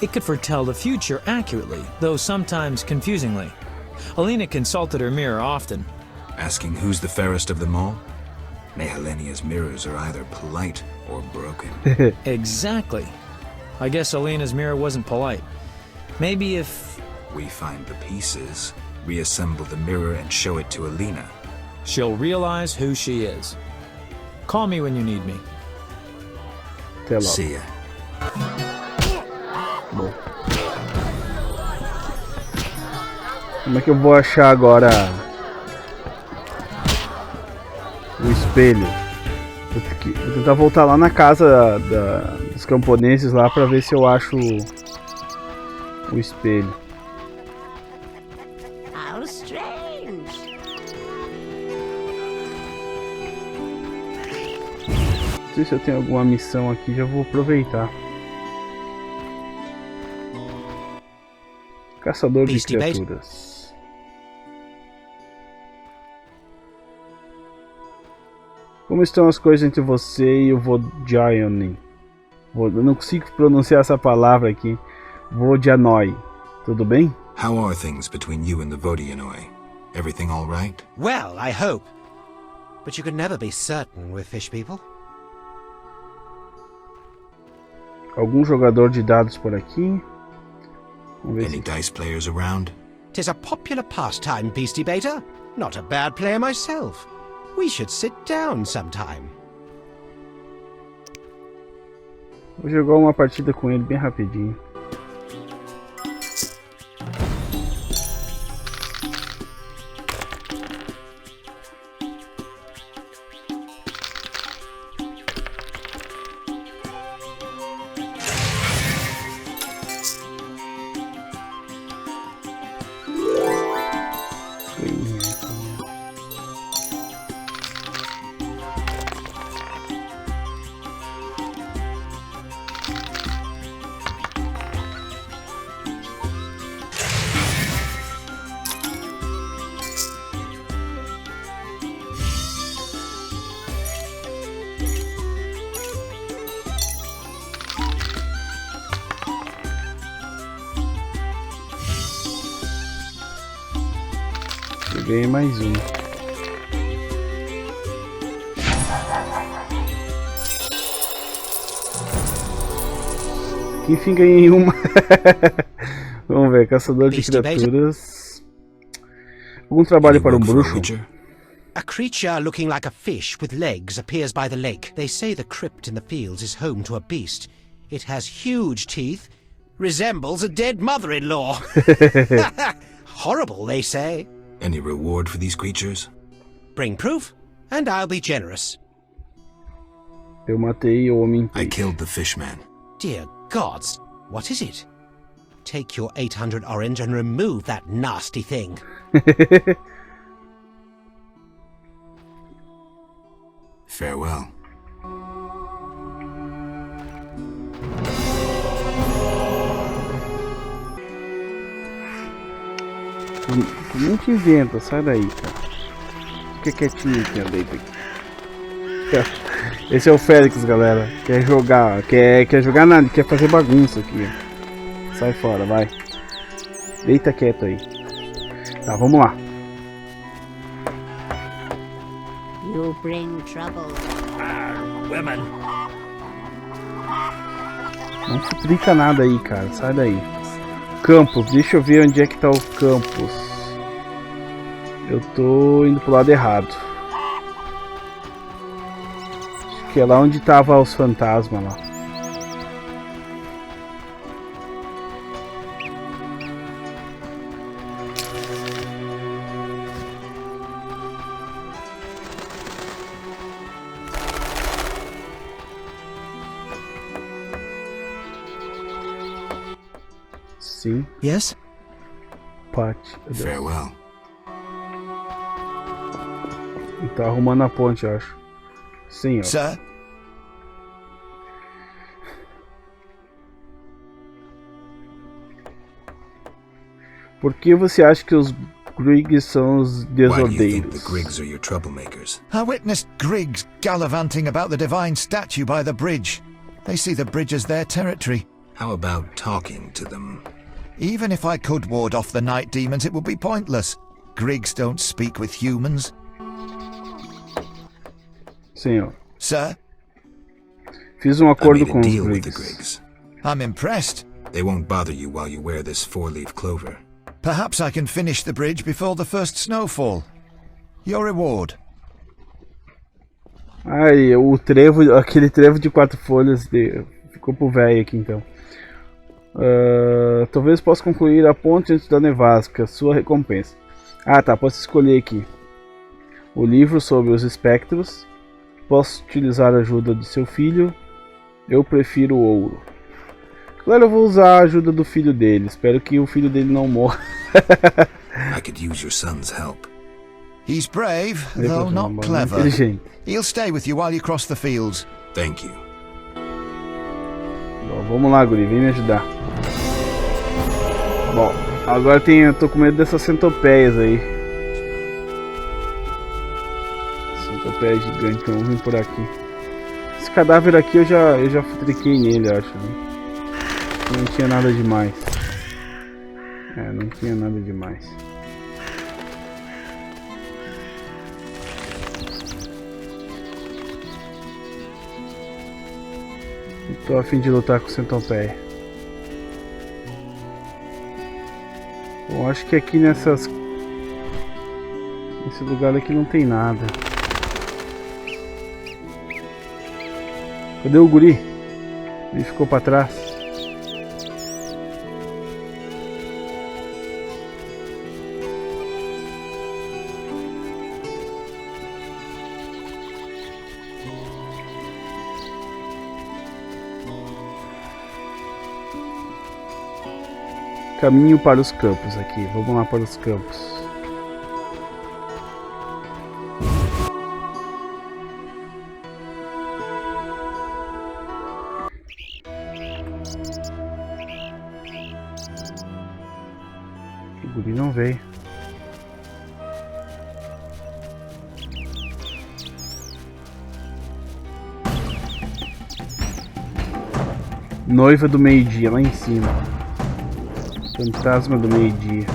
It could foretell the future accurately, though sometimes confusingly. Alina consulted her mirror often. Asking who's the fairest of them all? Nehelenya's mirrors are either polite or broken. Exactly. I guess Alina's mirror wasn't polite. Maybe if we find the pieces, reassemble the mirror and show it to Alina, she'll realize who she is. Call me when you need me. See ya. Bom. Como é que eu vou achar agora o espelho? Vou tentar voltar lá na casa dos camponeses lá pra ver se eu acho o espelho. How strange. Não sei se eu tenho alguma missão aqui, já vou aproveitar. Caçador de criaturas. Como estão as coisas entre você e o Vodjani? Eu não consigo pronunciar essa palavra aqui. Vodjanoi. Tudo bem? How are things between you and the Vodyanoi? Everything all right? Well, I hope. But you can never be certain with fish people. Algum jogador de dados por aqui? Any dice players around? 'Tis a popular pastime, Beast Debater. Not a bad player myself. We should sit down sometime. Vou jogar uma partida com ele bem rapidinho. Ganhei mais um. Enfim, ganhei uma. Vamos ver, caçador de criaturas. Algum trabalho para um bruxo? A creature looking like a fish with legs appears by the lake. They say the crypt in the fields is home to a beast. It has huge teeth, resembles a dead mother-in-law. Horrible, they say. Any reward for these creatures? Bring proof, and I'll be generous. Eu matei o homem. I killed the fishman. Dear gods, what is it? Take your 800 orange and remove that nasty thing. Farewell. Não te inventa, sai daí, cara. Fica quietinho aqui, deita aqui. Esse é o Félix, galera. Quer jogar, quer jogar nada, quer fazer bagunça aqui. Sai fora, vai. Deita quieto aí. Tá, vamos lá. You bring trouble. Women. Não futrica nada aí, cara. Sai daí. Campos, deixa eu ver onde é que tá o campus. Eu tô indo pro lado errado. Acho que é lá onde tava os fantasmas lá. Sim. Yes? Pat. Farewell. Ele tá arrumando a ponte, eu acho. Sim, ó. Sir? Por que você acha que os Griggs são os Why do you think desordeiros? the Griggs are your troublemakers? I witnessed Griggs gallivanting about the divine statue by the bridge. They see the bridge as their territory. How about talking to them? Even if I could ward off the night demons, it would be pointless. Griggs don't speak with humans. Sim, ó. Sir? Fiz um I acordo made a com os deal with the Griggs. Griggs. I'm impressed. They won't bother you while you wear this four-leaf clover. Perhaps I can finish the bridge before the first snowfall. Your reward. Ai, o trevo, aquele trevo de 4 folhas ficou pro velho aqui então. Talvez possa concluir a ponte antes da nevasca, sua recompensa. Ah tá, posso escolher aqui. O livro sobre os espectros. Posso utilizar a ajuda de seu filho. Eu prefiro o ouro. Claro, eu vou usar a ajuda do filho dele. Espero que o filho dele não morra. I could use your son's help. He's brave, though not clever. He'll stay with you while you cross the fields. Thank you. Bom, vamos lá, guri, vem me ajudar. Bom, agora eu tô com medo dessas centopeias aí. Centopeia gigante, então vamos vir por aqui. Esse cadáver aqui eu já futriquei nele, acho, né? Não tinha nada demais. Não tinha nada demais. Tô a fim de lutar com o centopeia. Bom, acho que aqui nesse lugar aqui não tem nada. Cadê o guri? Ele ficou pra trás. Caminho para os campos aqui. Vamos lá para os campos. O guri não veio. Noiva do meio-dia lá em cima. Fantasma do meio-dia.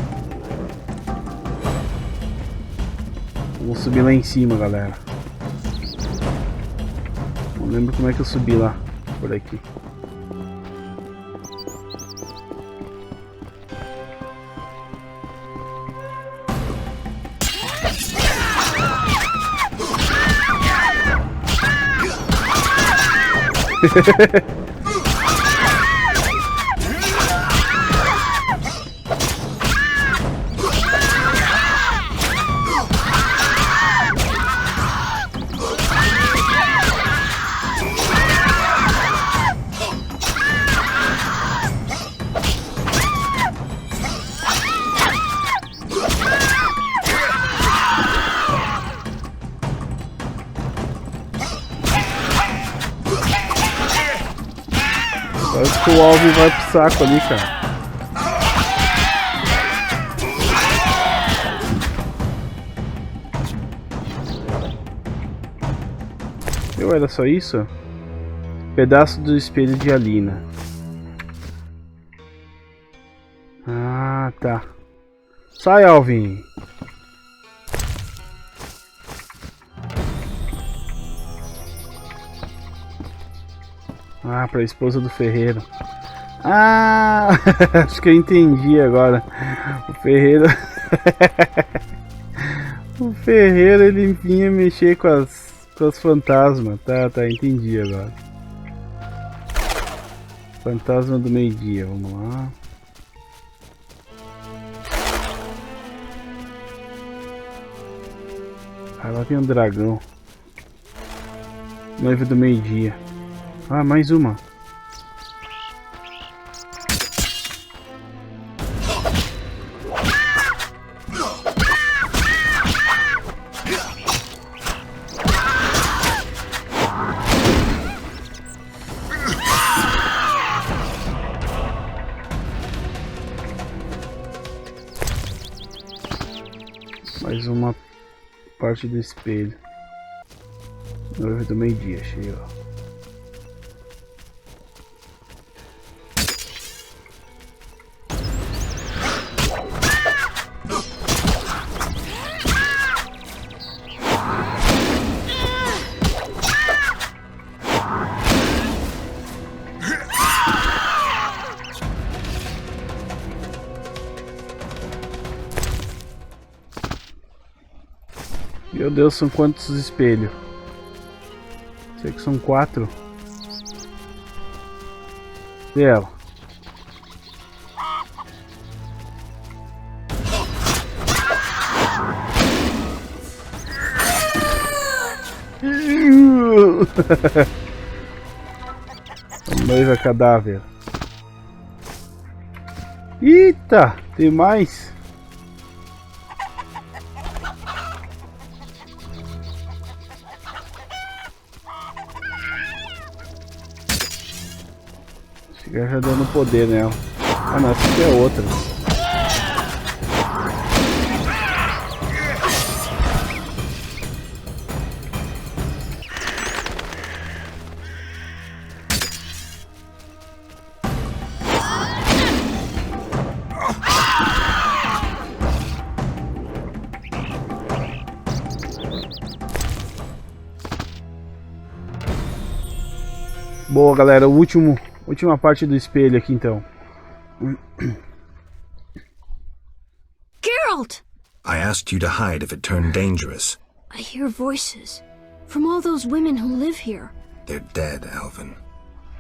Vou subir lá em cima, galera. Não lembro como é que eu subi lá. Por aqui. Parece que o alvo vai pro saco ali, cara. Era só isso? Pedaço do espelho de Alina. Ah, tá. Sai, Alvin. Ah, pra esposa do ferreiro. Ah, acho que eu entendi agora. O ferreiro... O ferreiro, ele vinha mexer com as fantasmas. Tá, entendi agora. Fantasma do meio-dia, vamos lá. Ah, lá tem um dragão. Noiva do meio-dia. Ah, mais uma. Mais uma parte do espelho. Noiva do meio-dia, cheio, ó. Meu Deus, são quantos espelhos? Sei que são 4. E ela? Noiva cadáver. Eita, tem mais. Chegar já dando poder nela. Ah não, essa aqui é outra. Boa, galera, última parte do espelho aqui então. Geralt! I asked you to hide if it turned dangerous. I hear voices from all those women who live here. They're dead, Alvin.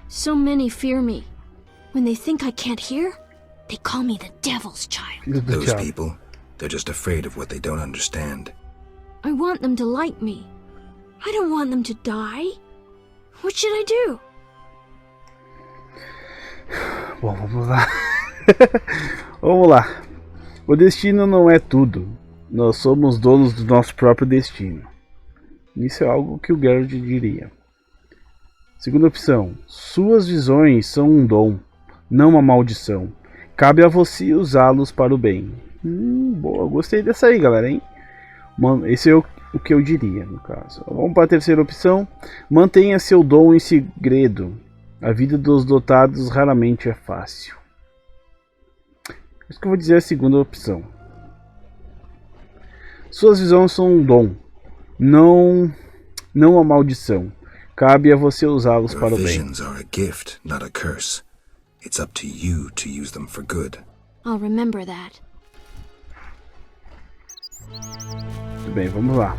So many fear me. When they think I can't hear, they call me the Devil's Child. Those people, they're just afraid of what they don't understand. I want them to like me. I don't want them to die. What should I do? Bom, vamos lá. Vamos lá. O destino não é tudo. Nós somos donos do nosso próprio destino. Isso é algo que o Geralt diria. Segunda opção. Suas visões são um dom, não uma maldição. Cabe a você usá-los para o bem. Boa, gostei dessa aí, galera, hein? Esse é o que eu diria, no caso. Vamos para a terceira opção. Mantenha seu dom em segredo. A vida dos dotados raramente é fácil. Acho que eu vou dizer a segunda opção. Suas visões são um dom, não uma maldição. Cabe a você usá-los para o bem. Visions are a gift, not a curse. It's up to you to use them for good. I'll remember that. Muito bem, vamos lá.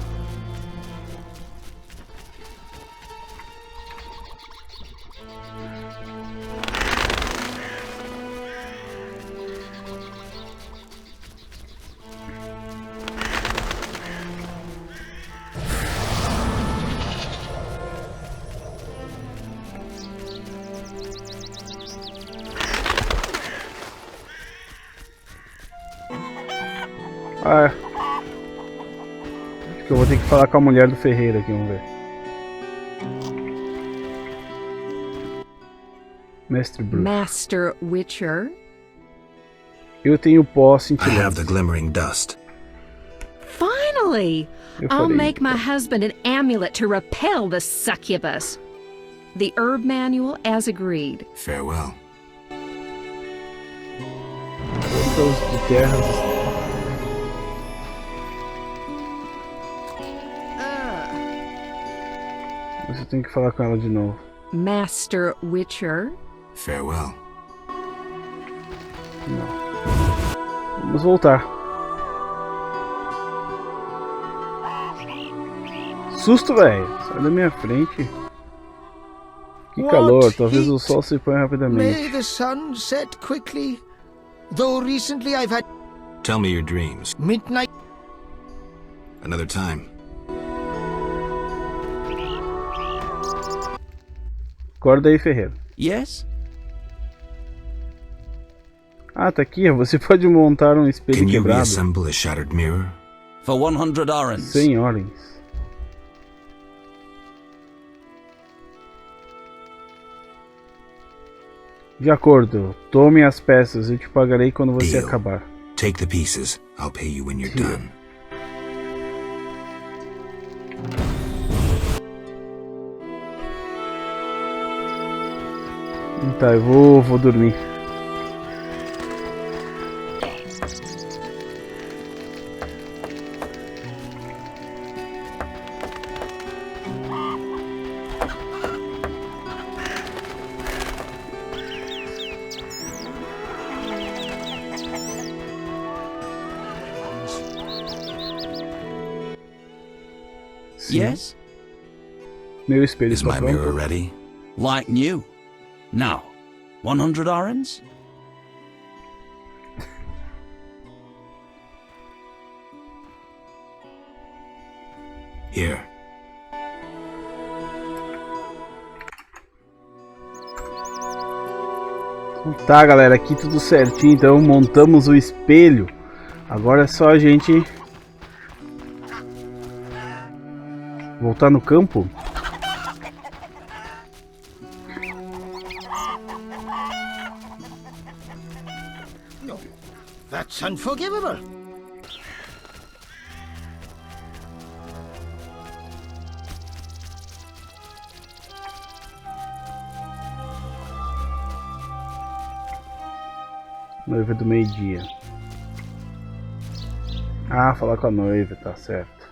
Ah, acho que eu vou ter que falar com a mulher do ferreiro aqui, vamos ver. Mestre Bruxo. Master Witcher. Eu tenho pó I cintilante. have the glimmering dust. Finally! I'll make my husband an amulet to repel the succubus. The herb manual as agreed. Farewell. Quantos de terras. Você tem que falar com ela de novo. Master Witcher. Farewell. Não. Vamos voltar. Susto, velho. Sai da minha frente. Que calor. Talvez o sol se ponha rapidamente. May the sun set quickly. Though recently I've had... Tell me your dreams. Midnight. Another time. Acorda aí, ferreiro. Yes? Ah, tá aqui. Você pode montar um espelho Can you quebrado. reassemble a shattered mirror? For 100 orens. 100 orens. De acordo. Tome as peças. Eu te pagarei quando você Deal. acabar. Take the pieces. I'll pay you when you're done. Tá, eu vou dormir. Yes? Meu espelho Is está my pronto. mirror ready? Like new. Now, 100 orens? Here. Tá, galera, aqui tudo certinho. Então montamos o espelho. Agora é só a gente voltar no campo. No, that's unforgivable. Noiva do meio-dia. Ah, falar com a noiva, tá certo.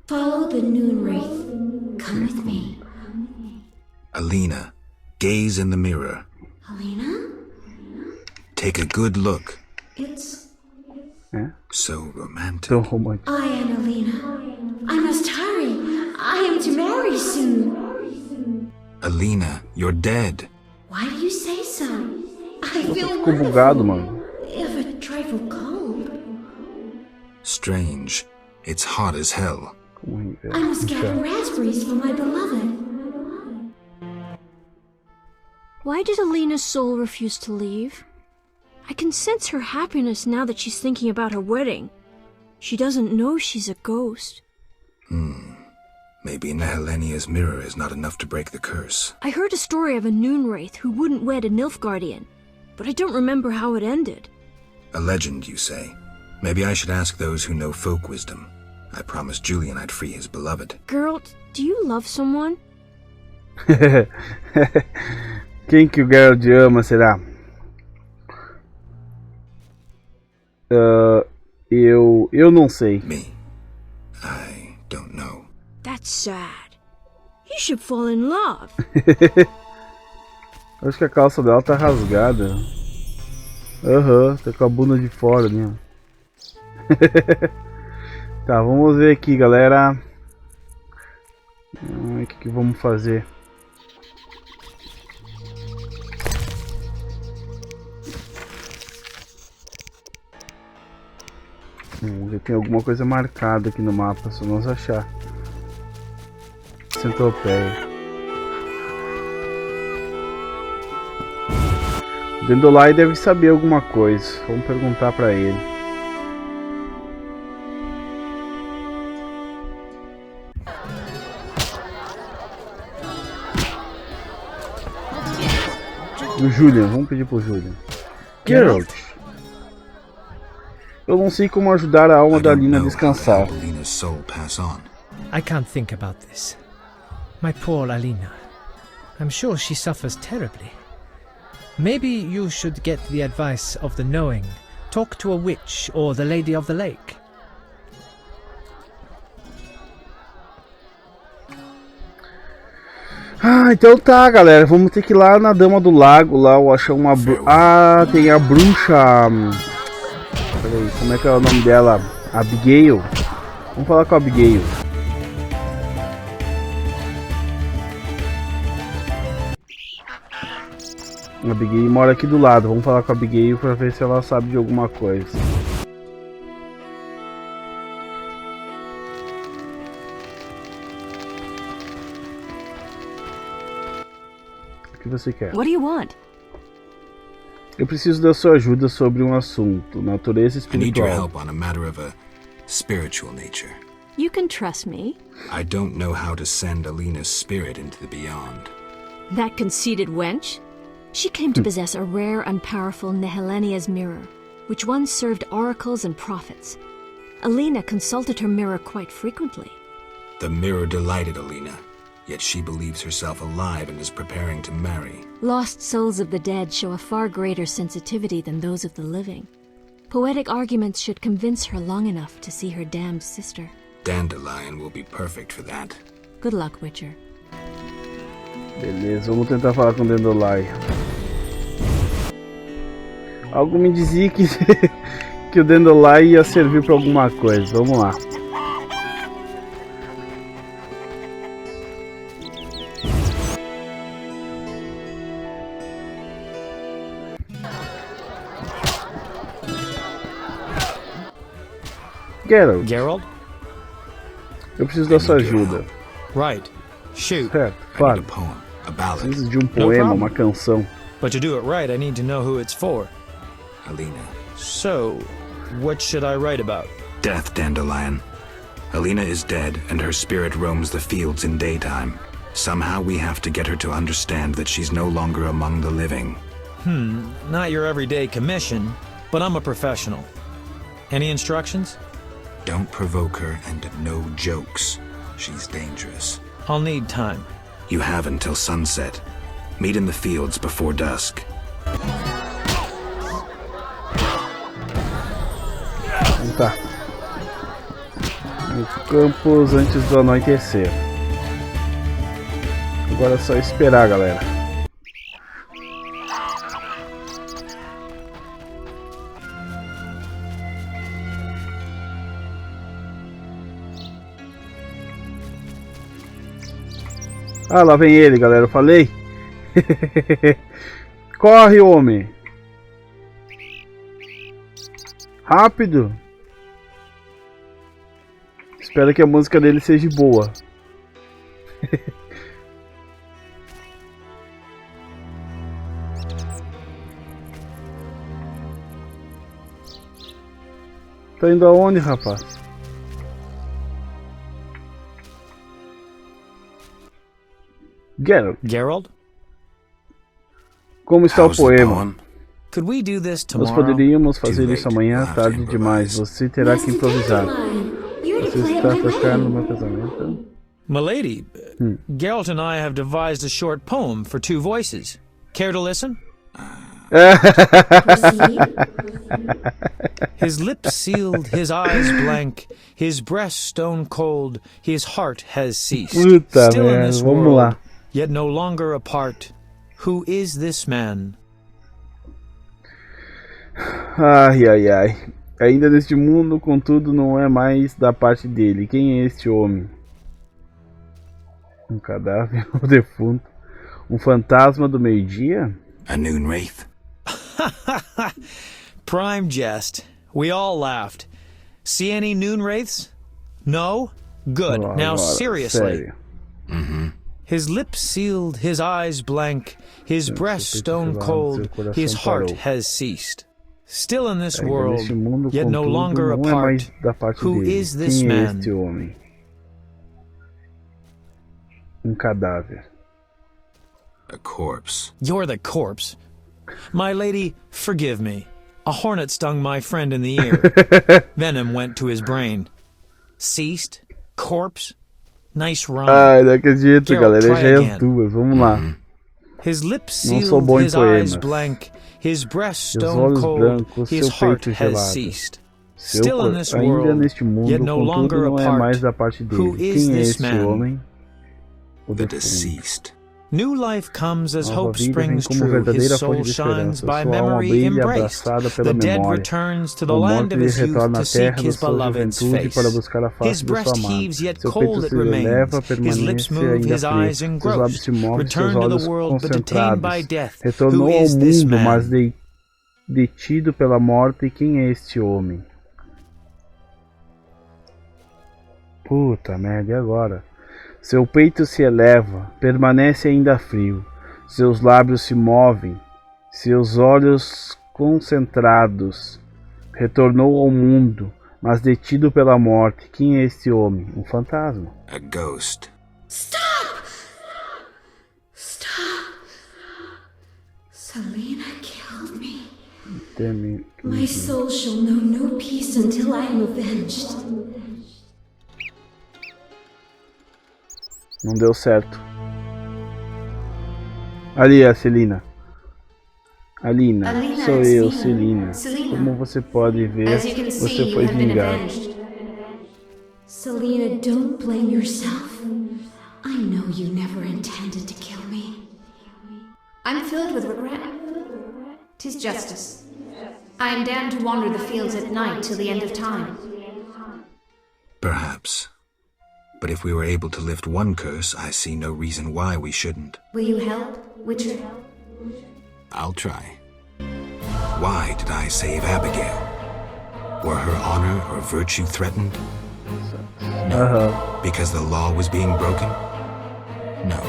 Follow the noon wraith. Come with me. Alina, gaze in the mirror. Alina? Take a good look. It's... So romantic. Tão romântico. I am Alina. I must hurry. I am to marry soon. Alina, you're dead. Why do you say so? I feel Ficou bugado, mano. if a trifle cold. Strange. It's hot as hell. I must gather raspberries for my beloved. Why did Alina's soul refuse to leave? I can sense her happiness now that she's thinking about her wedding. She doesn't know she's a ghost. Maybe Nehelenia's mirror is not enough to break the curse. I heard a story of a noon wraith who wouldn't wed a Nilfgaardian, but I don't remember how it ended. A legend, you say? Maybe I should ask those who know folk wisdom. I promised Julian I'd free his beloved. Girl, do you love someone? Quem que o Geralt ama, será? Eu não sei. Me. I don't know. That's sad. You should fall in love. Acho que a calça dela tá rasgada. Aham, tá com a bunda de fora, né? Tá, vamos ver aqui, galera. O que vamos fazer? Já tem alguma coisa marcada aqui no mapa, só nós achar. Centopeia. O Dendolai deve saber alguma coisa. Vamos perguntar pra ele. O Julian, vamos pedir pro Julian. Geralt. Eu não sei como ajudar a alma da Lina a descansar. I can't think about this. My poor Alina. I'm sure she suffers terribly. Maybe you should get the advice of the knowing. Talk to a witch or the Lady of the Lake. Ah, então tá, galera. Vamos ter que ir lá na Dama do Lago, lá, ou achar uma... Ah, tem a bruxa... Peraí, como é que é o nome dela? Abigail. Vamos falar com a Abigail. A Abigail mora aqui do lado. Vamos falar com a Abigail pra ver se ela sabe de alguma coisa. O que você quer? What do you want? Eu preciso da sua ajuda sobre um assunto, natureza I need your espiritual. help on a matter of a spiritual nature. You can trust me. I don't know how to send Alina's spirit into the beyond. That conceited wench? She came to possess a rare and powerful Nehelenia's mirror, which once served oracles and prophets. Alina consulted her mirror quite frequently. The mirror delighted Alina, yet she believes herself alive and is preparing to marry. Lost souls of the dead show a far greater sensitivity than those of the living. Poetic arguments should convince her long enough to see her damned sister. Dandelion will be perfect for that. Good luck, Witcher. Beleza, vamos tentar falar com o Dendolai. Algo me dizia que, que o Dendolai ia servir para alguma coisa. Vamos lá. Geralt? Eu preciso da sua ajuda. Right. Shoot. Certo, fala. Preciso de um poema, uma canção. But to do it right, I need to know who it's for. Alina. So, what should I write about? Death, Dandelion. Alina is dead, and her spirit roams the fields in daytime. Somehow we have to get her to understand that she's no longer among the living. Not your everyday commission, but I'm a professional. Any instructions? Don't provoke her, and no jokes. She's dangerous. I'll need time. You have until sunset. Meet in the fields before dusk. Tá. No campus antes do anoitecer. Agora é só esperar, galera. Ah, lá vem ele, galera. Eu falei. Corre, homem. Rápido. Espero que a música dele seja boa. Tá indo aonde, rapaz? Geralt? Como está o poema? Could we do this Nós tomorrow? poderíamos fazer isso amanhã, tarde demais. Você terá que improvisar. Você está tocando no meu casamento? Milady, Geralt and I have devised a short poem for two voices. Care to listen? His lips sealed, his eyes blank, his breast stone cold, his heart has ceased. Puta Still in merda, this vamos world, lá. yet no longer apart. Who is this man? Ai, ai, ai. Ainda neste mundo, contudo, não é mais da parte dele. Quem é este homem? Um cadáver, um defunto. Um fantasma do meio-dia? A noon wraith? Prime jest. We all laughed. See any noon wraiths? No? Good. Now seriously. Mm-hmm. His lips sealed, his eyes blank, his breast stone cold, his heart has ceased. Still in this world, yet no longer apart. Who is this man? Este homem? Um cadáver. A corpse. You're the corpse. My lady, forgive me. A hornet stung my friend in the ear. Venom went to his brain. Ceased? Corpse? Nice rhyme. Ai, não acredito, galera. Try Errei again. as duas. Vamos lá. His lips Não sou sealed, bom em his eyes poemas. blank, his breast Seus stone olhos cold, brancos, his seu heart peito has gelado. ceased. Seu Still in this ainda world, neste mundo, yet no longer contudo, não é apart. mais da parte dele. Who is Quem é this este man? homem? O The defunto. deceased. New life comes as Nova hope vida vem springs como true. His verdadeira fonte soul de shines esperança. by Sua alma memory brilha embraced. abraçada pela The dead memória. returns to the O land morto of lhe his youth retorna to à seek terra da his sua beloved's juventude para face. buscar a face His de sua breast amada. heaves, yet Seu cold peito it se eleva, remains. His lips permanece move, ainda his eyes frio. Seus lábios engrossed. se movem, seus Return to the olhos world, but detained by concentrados. death. Retornou Who ao is this mundo, mas man? detido pela morte. Quem é este homem? Puta merda, e agora? Seu peito se eleva, permanece ainda frio. Seus lábios se movem, seus olhos concentrados. Retornou ao mundo, mas detido pela morte. Quem é este homem? Um fantasma. A ghost. Stop! Stop! Selena killed me. My soul shall know no peace until I am avenged. Não deu certo. Ali a Celina. Alina, Alina, sou it's eu, me. Celina. Selena. Como você pode ver, As you can see, você you foi have been vingado. avenged. Selena, don't blame yourself. I know you never intended to kill me. I'm filled with regret. 'Tis justice. I am damned to wander the fields at night till the end of time. Perhaps. But if we were able to lift one curse, I see no reason why we shouldn't. Will you help, Witcher? I'll try. Why did I save Abigail? Were her honor or virtue threatened? No. Because the law was being broken? No.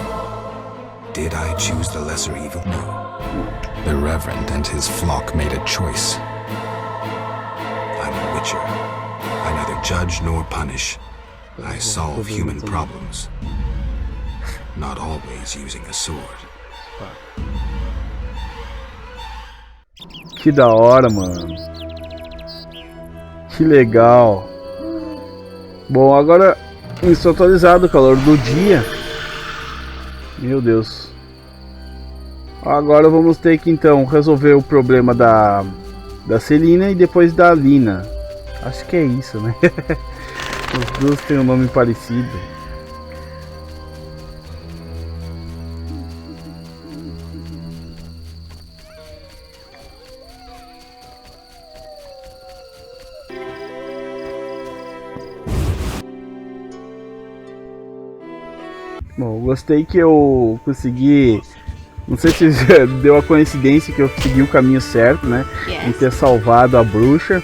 Did I choose the lesser evil? No. The Reverend and his flock made a choice. I'm a witcher. I neither judge nor punish. I solve human problems. Not always using a sword. Que da hora, mano. Que legal. Bom, agora estou atualizado, o calor do dia. Meu Deus. Agora vamos ter que então resolver o problema da Celina e depois da Alina. Acho que é isso, né? Os dois têm um nome parecido. Bom, gostei que eu consegui. Não sei se deu a coincidência que eu segui o caminho certo, né? Em ter salvado a bruxa.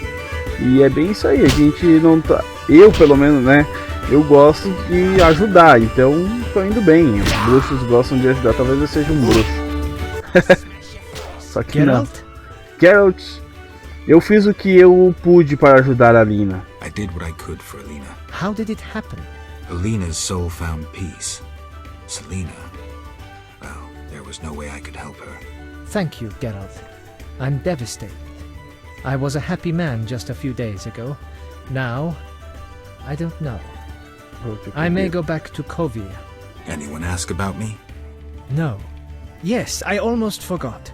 E é bem isso aí, a gente não tá. Eu, pelo menos, né? Eu gosto de ajudar, então tô indo bem. Os bruxos gostam de ajudar, talvez eu seja um bruxo. Só que não. Geralt, eu fiz o que eu pude para ajudar a Alina. I did what I could for Alina. How did it happen? Alina's soul found peace. Selena, well, there was no way I could help her. Thank you, Geralt. I'm devastated. I was a happy man just a few days ago. Now, I don't know. I may go back to Kovir. Anyone ask about me? No. Yes, I almost forgot.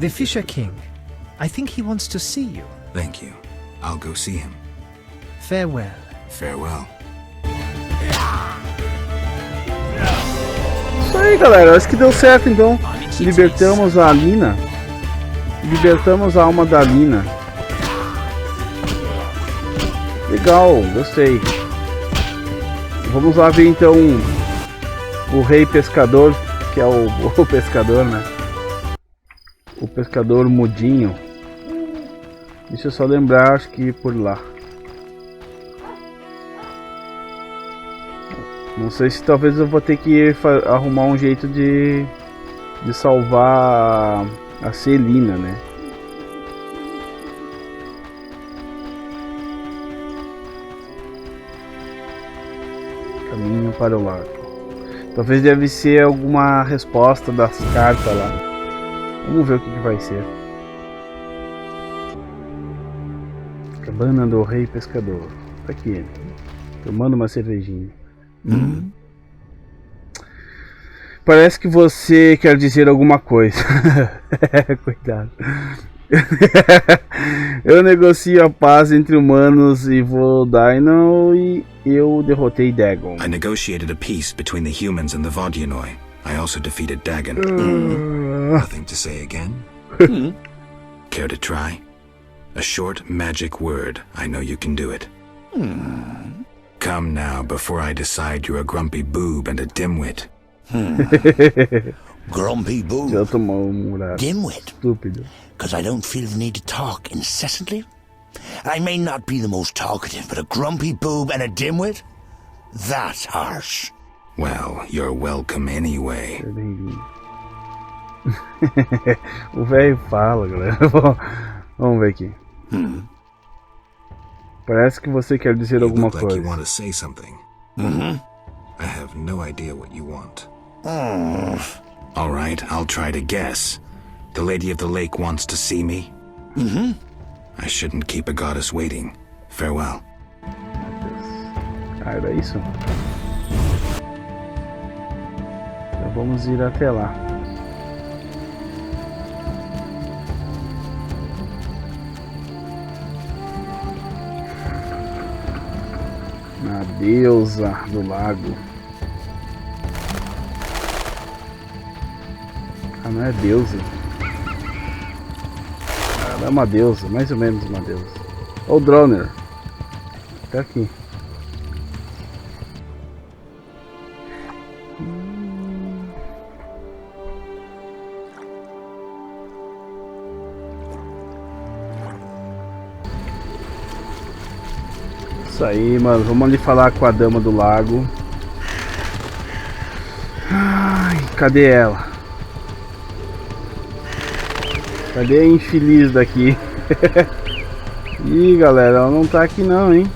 The Fisher King. I think he wants to see you. Thank you. I'll go see him. Farewell. Farewell. Isso aí, galera. Acho que deu certo, então. Libertamos a Lina. Libertamos a alma da Lina. Legal, gostei. Vamos lá ver, então, o rei pescador, que é o pescador, né? O pescador mudinho. Deixa eu só lembrar, acho que por lá. Não sei se talvez eu vou ter que arrumar um jeito de salvar a Celina, né? Caminho para o lago. Talvez deve ser alguma resposta das cartas lá. Vamos ver o que vai ser. Cabana do Rei Pescador. Tá aqui ele. Tomando uma cervejinha. Parece que você quer dizer alguma coisa. Cuidado. Eu negocio a paz entre humanos e Vodino e eu derrotei Dagon. I negotiated a peace between the humans and the Vodyanoi. I also defeated Dagon. Nothing to say again? Care to try? A short magic word. I know you can do it. Come now, before I decide you're a grumpy boob and a dimwit. Grumpy boob. Dimwit. Stúpido. Because I don't feel the need to talk incessantly. I may not be the most talkative, but a grumpy boob and a dimwit? That's harsh. Well, you're welcome anyway. O velho fala, galera. Vamos ver aqui. Parece que você quer dizer alguma coisa. Like you want to say something. I have no idea what you want. All right, I'll try to guess. The Lady of the Lake wants to see me? I shouldn't keep a goddess waiting. Farewell. Ah, era isso? Então vamos ir até lá. A deusa do lago. Ah, não é deusa. Ela é uma deusa, mais ou menos uma deusa. Ou Droner. Tá aqui. Isso aí, mano. Vamos ali falar com a dama do lago. Ai, cadê ela? Cadê a infeliz daqui? Ih, galera, ela não tá aqui não, hein?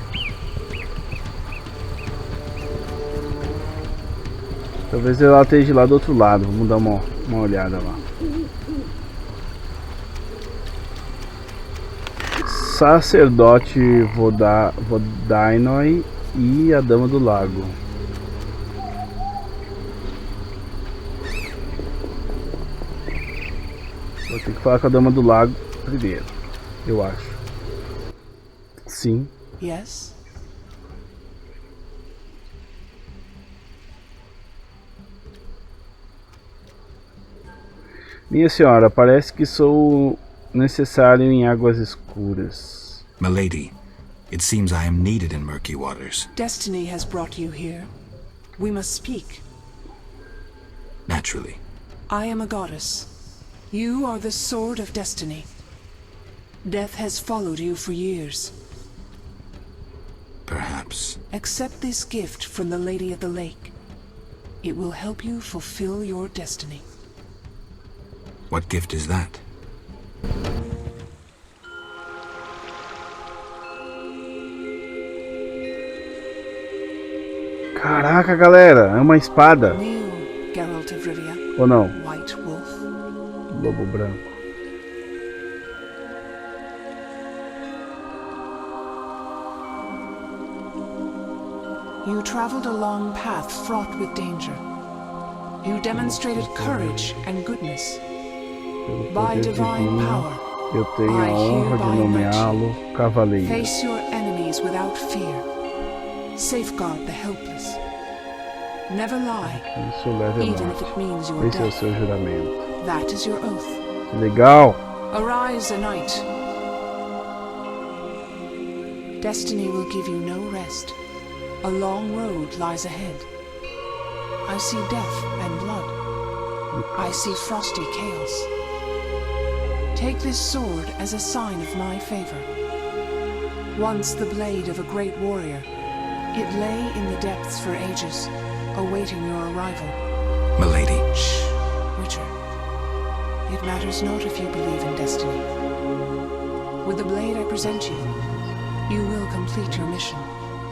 Talvez ela esteja lá do outro lado. Vamos dar uma olhada lá. Sacerdote Vodinoi e a Dama do Lago. Vou ter que falar com a Dama do Lago primeiro, eu acho. Sim. Yes. Minha senhora, parece que sou necessário em águas escuras. Milady, it seems I am needed in murky waters. Destiny has brought you here. We must speak. Naturally. I am a goddess. You are the sword of destiny. Death has followed you for years. Perhaps. Accept this gift from the Lady of the Lake. It will help you fulfill your destiny. What gift is that? Caraca, galera, é uma espada. Kneel, Geralt of Rivia. Ou não? White Wolf. Lobo branco. You traveled a long path fraught with danger. You demonstrated courage and goodness. Pelo poder divino, eu tenho a honra de nomeá-lo cavaleiro. Face your enemies without fear. Safeguard the helpless. Never lie, Isso leva a even if it means your Esse é o death. seu juramento. That is your oath. Que legal! Arise, a knight. Destiny will give you no rest. A long road lies ahead. I see death and blood. I see frosty chaos. Take this sword as a sign of my favor. Once the blade of a great warrior, it lay in the depths for ages, awaiting your arrival. Milady. Shh, Witcher. It matters not if you believe in destiny. With the blade I present you, you will complete your mission.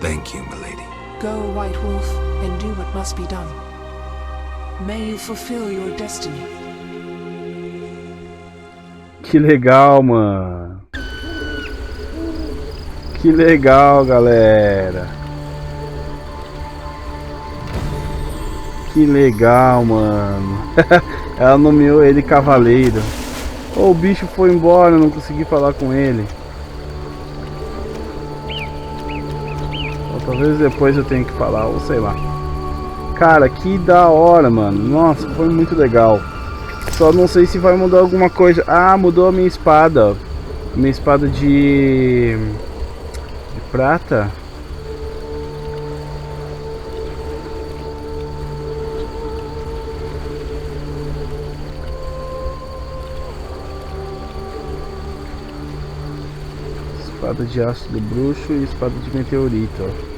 Thank you, milady. Go, White Wolf, and do what must be done. May you fulfill your destiny. Que legal, mano. Que legal, galera. Que legal, mano. Ela nomeou ele cavaleiro. Oh, o bicho foi embora, não consegui falar com ele. Ou talvez depois eu tenha que falar, ou sei lá. Cara, que da hora, mano. Nossa, foi muito legal. Só não sei se vai mudar alguma coisa. Ah, mudou a minha espada. Minha espada de prata. Espada de aço do bruxo e espada de meteorito, ó.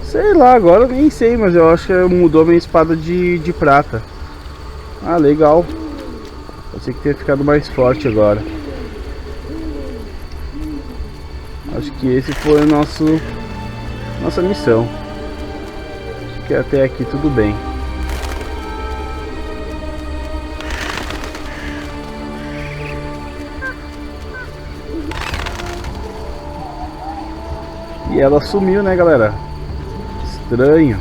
Sei lá, agora eu nem sei, mas eu acho que mudou minha espada de prata. Ah, legal. Pensei que teria ficado mais forte agora. Acho que esse foi o nossa missão. Acho que até aqui tudo bem. E ela sumiu, né, galera? Estranho.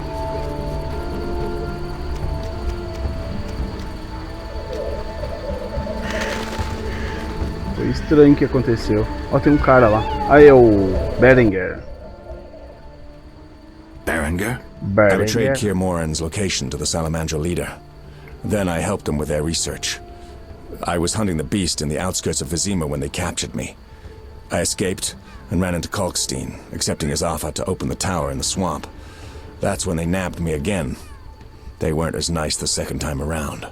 Foi estranho o que aconteceu. Ó, tem um cara lá. Aí é o Berengar. Berengar? I betrayed Keir Moran's location to the Salamander leader. Then I helped them with their research. I was hunting the beast in the outskirts of Vizima when they captured me. I escaped and ran into Kalkstein, accepting his offer to open the tower in the swamp. That's when they nabbed me again. They weren't as nice the second time around.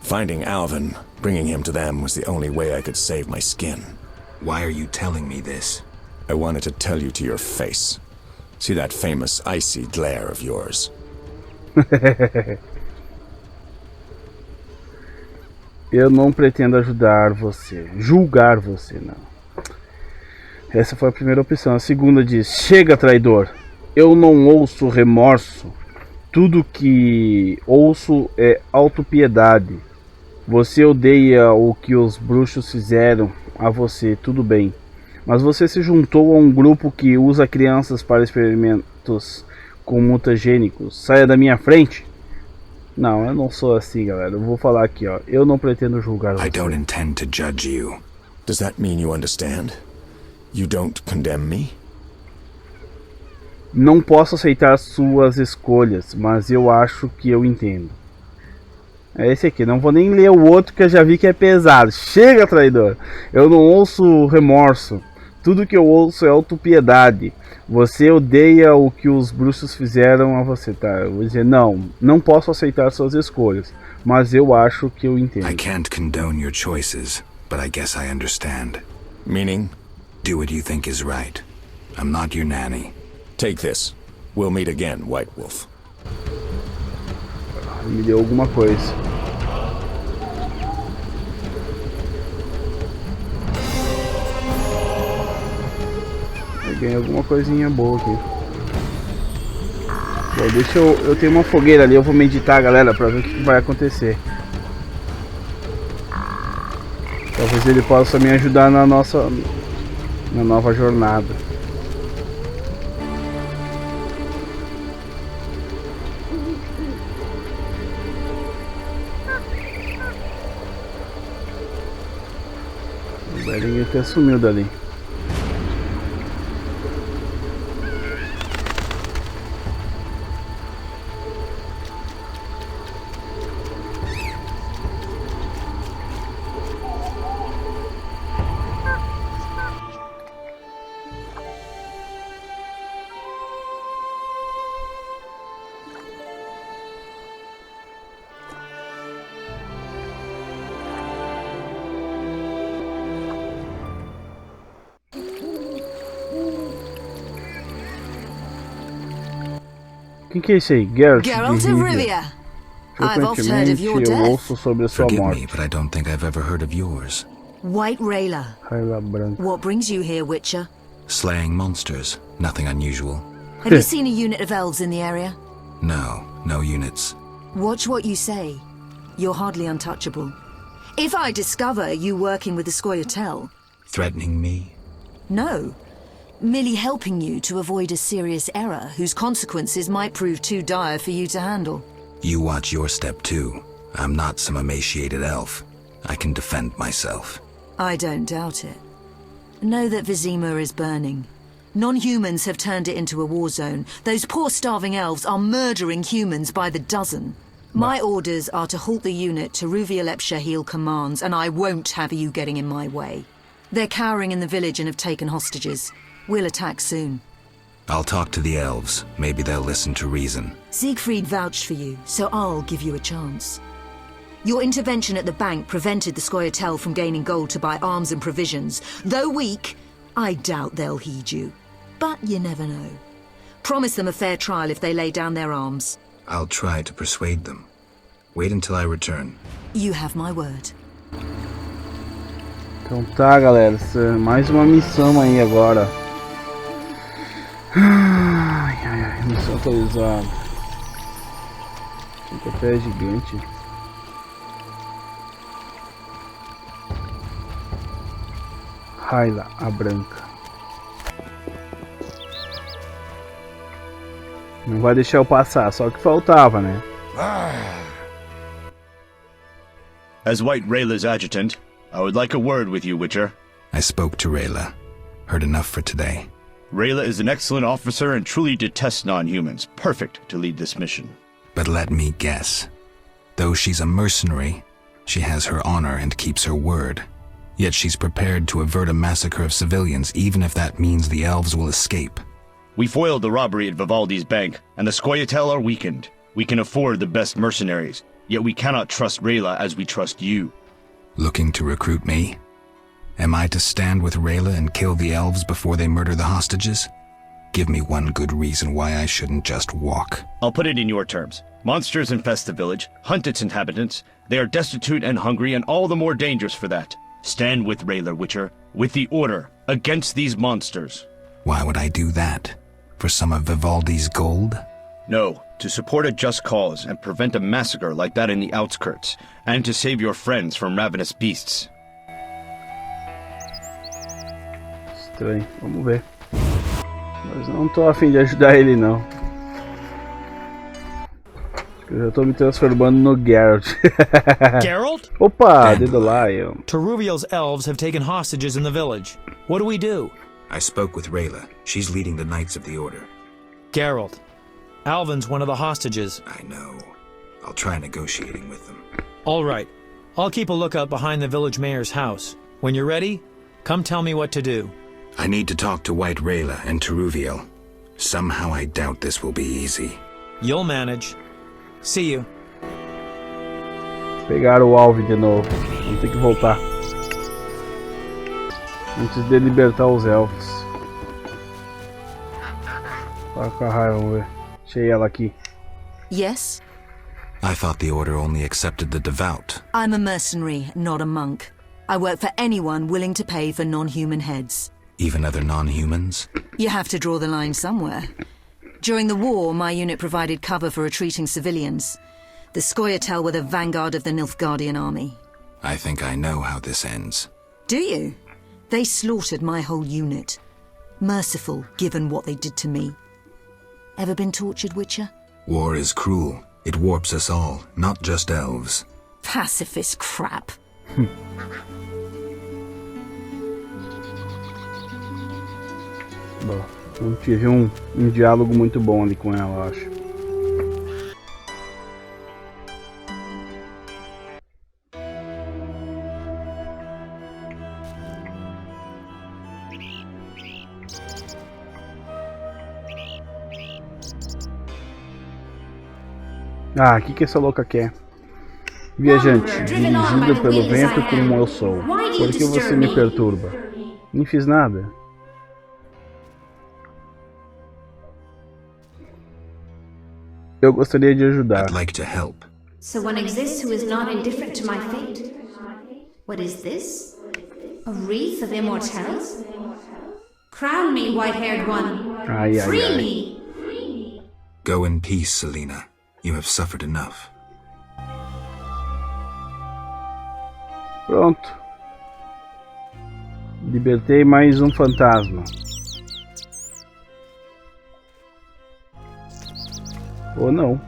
Finding Alvin, bringing him to them was the only way I could save my skin. Why are you telling me this? I wanted to tell you to your face. See that famous icy glare of yours? Eu não pretendo ajudar você, julgar você, não. Essa foi a primeira opção. A segunda diz: chega, traidor. Eu não ouço remorso. Tudo que ouço é autopiedade. Você odeia o que os bruxos fizeram a você, tudo bem. Mas você se juntou a um grupo que usa crianças para experimentos com mutagênicos. Saia da minha frente. Não, eu não sou assim, galera. Eu vou falar aqui, ó. Eu não pretendo julgar você. I don't intend to judge you. Does that mean you understand? You don't condemn me? Não posso aceitar suas escolhas, mas eu acho que eu entendo. É esse aqui, não vou nem ler o outro que eu já vi que é pesado. Chega, traidor! Eu não ouço remorso. Tudo que eu ouço é autopiedade. Você odeia o que os bruxos fizeram a você, tá? Eu vou dizer, não posso aceitar suas escolhas, mas eu acho que eu entendo. I can't condone your choices, but I guess I understand. Meaning? Do what you think is right. I'm not your nanny. Take this. We'll meet again, White Wolf. Me deu alguma coisa. Eu ganhei alguma coisinha boa aqui. Bom, deixa eu tenho uma fogueira ali, eu vou meditar, galera, pra ver o que vai acontecer. Talvez ele possa me ajudar na nova jornada. O Berengar até sumiu dali. Quem que é esse aí? Geralt de Rivia. Frequentemente eu ouço sobre a sua Forgive morte. me, but I don't think I've ever heard of yours. White Rayla. Rayla branca. What brings you here, Witcher? Slaying monsters, nothing unusual. Have you seen a unit of elves in the area? No, no units. Watch what you say. You're hardly untouchable. If I discover you working with the Scoia'tael... Threatening me? No. Merely helping you to avoid a serious error whose consequences might prove too dire for you to handle. You watch your step too. I'm not some emaciated elf. I can defend myself. I don't doubt it. Know that Vizima is burning. Non-humans have turned it into a war zone. Those poor starving elves are murdering humans by the dozen. My orders are to halt the unit Teruvialepshahil commands, and I won't have you getting in my way. They're cowering in the village and have taken hostages. We'll attack soon. I'll talk to the elves. Maybe they'll listen to reason. Siegfried vouched for you, so I'll give you a chance. Your intervention at the bank prevented the Scoia'tael from gaining gold to buy arms and provisions. Though weak, I doubt they'll heed you. But you never know. Promise them a fair trial if they lay down their arms. I'll try to persuade them. Wait until I return. You have my word. Então tá, galera, mais uma missão aí agora. Ai, missão atualizada. O café é gigante. Rayla, a branca. Não vai deixar eu passar, só que faltava, né? As White Rayla's adjutant, I would like a word with you, Witcher. I spoke to Rayla. Heard enough for today. Rayla is an excellent officer and truly detests non-humans. Perfect to lead this mission. But let me guess. Though she's a mercenary, she has her honor and keeps her word. Yet she's prepared to avert a massacre of civilians, even if that means the elves will escape. We foiled the robbery at Vivaldi's bank, and the Scoia'tael are weakened. We can afford the best mercenaries, yet we cannot trust Rayla as we trust you. Looking to recruit me? Am I to stand with Rayla and kill the elves before they murder the hostages? Give me one good reason why I shouldn't just walk. I'll put it in your terms. Monsters infest the village, hunt its inhabitants. They are destitute and hungry, and all the more dangerous for that. Stand with Rayla, Witcher, with the Order, against these monsters. Why would I do that? For some of Vivaldi's gold? No, to support a just cause and prevent a massacre like that in the outskirts, and to save your friends from ravenous beasts. Estranho, vamos ver. Mas não tô a fim de ajudar ele não. Eu já tô me transformando no Geralt. Geralt? Opa, Dandelion. Teruviel's elves have taken hostages in the village. What do we do? I spoke with Rayla. She's leading the Knights of the Order. Geralt, Alvin's one of the hostages. I know. I'll try negotiating with them. All right. I'll keep a lookout behind the village mayor's house. When you're ready, come tell me what to do. I need to talk to White Rayla and Teruviel. Somehow I doubt this will be easy. You'll manage. See you. Pegaram o Alvin de novo. Vamos ter que voltar. Antes de libertar os elfos. Tá com a raiva, vamos ver. Achei ela aqui. Yes? I thought the Order only accepted the devout. I'm a mercenary, not a monk. I work for anyone willing to pay for non-human heads. Even other non-humans? You have to draw the line somewhere. During the war, my unit provided cover for retreating civilians. The Scoia'tael were the vanguard of the Nilfgaardian army. I think I know how this ends. Do you? They slaughtered my whole unit. Merciful, given what they did to me. Ever been tortured, Witcher? War is cruel. It warps us all, not just elves. Pacifist crap. Bom, eu tive um diálogo muito bom ali com ela, acho. Ah, o que essa louca quer? Viajante, dirigido pelo vento como eu sou. Por que você me perturba? Nem fiz nada. Eu gostaria de ajudar. I'd like to help. So one exists who is not indifferent to my fate. What is this? A wreath of immortelles? Crown me, white-haired one. Free me! Go in peace, Selena. You have suffered enough. Pronto. Libertei mais um fantasma. Ou não.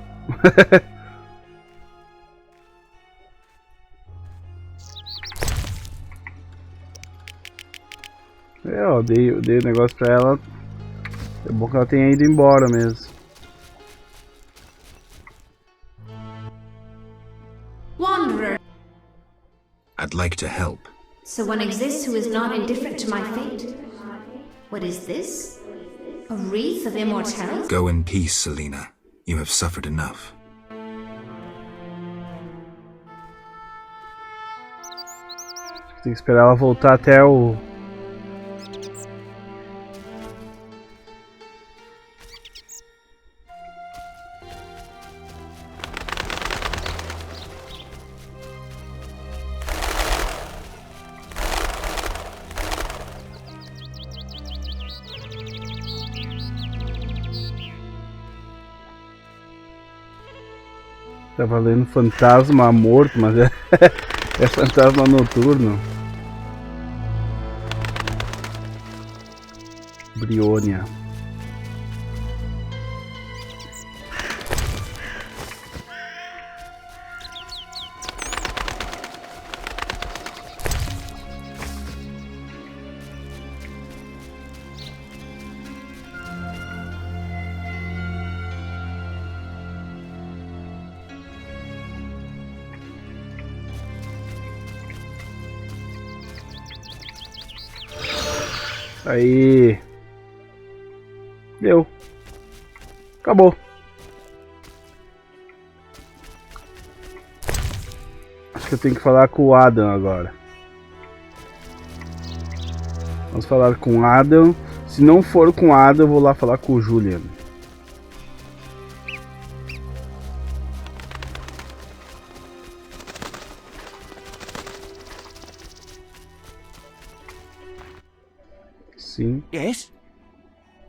Ó, dei o negócio pra ela. É bom que ela tenha ido embora mesmo. Wanderer. I'd like to help. So one exists who is not indifferent to my fate. What is this? A wreath of immortelles? Go in peace, Selena. You have suffered enough. Tem que esperar ela voltar até o... Tá valendo fantasma morto, mas é fantasma noturno. Briônia. Aí. Deu. Acabou. Acho que eu tenho que falar com o Adam agora. Vamos falar com o Adam. Se não for com o Adam, eu vou lá falar com o Julian. Sim. Yes?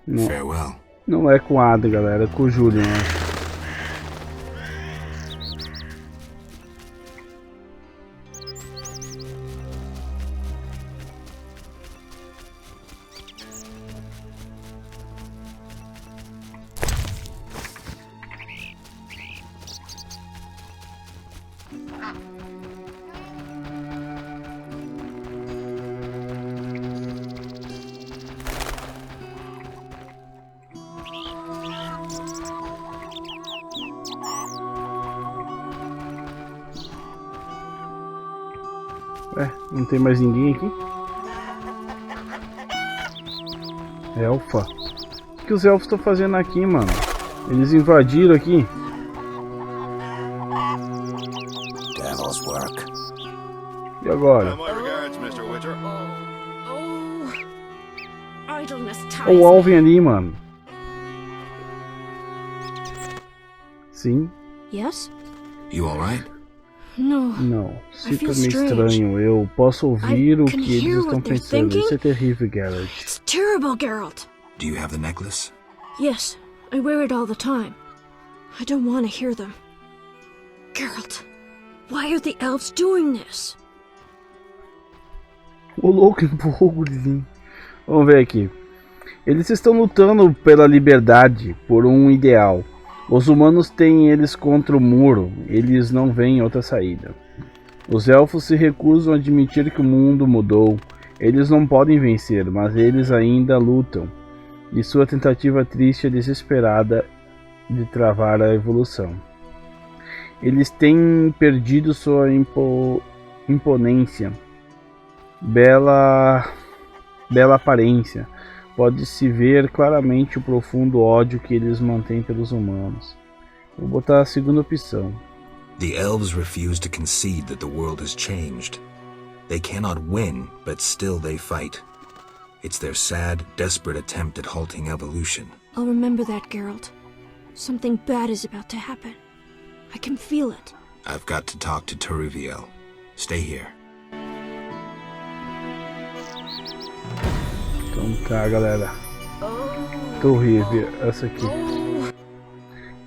Não, Farewell. não é com o Adam, galera, é com o Julian. Não tem mais ninguém aqui? Elfa. O que os elfos estão fazendo aqui, mano? Eles invadiram aqui. Devil's work. E agora? Olha o Alvin ali, mano. Sim. Yes? You alright? Não, fica meio estranho. Eu posso ouvir o que eles estão pensando. Isso é terrível, Geralt. It's terrible, Geralt. Do you have the necklace? Yes, I wear it all the time. I don't want to hear them. Geralt, why are the elves doing this? O louco empurrou o gurizinho. Vamos ver aqui. Eles estão lutando pela liberdade, por um ideal. Os humanos têm eles contra o muro, eles não veem outra saída. Os elfos se recusam a admitir que o mundo mudou. Eles não podem vencer, mas eles ainda lutam. de sua tentativa triste e desesperada de travar a evolução. Eles têm perdido sua imponência, bela aparência. Pode-se ver claramente o profundo ódio que eles mantêm pelos humanos. Vou botar a segunda opção. The elves refuse to concede that the world has changed. They cannot win, but still they fight. It's their sad, desperate attempt at halting evolution. I'll remember that, Geralt. Something bad is about to happen. I can feel it. I've got to talk to Turuviel. Stay here. Então tá, galera. Torrível, essa aqui.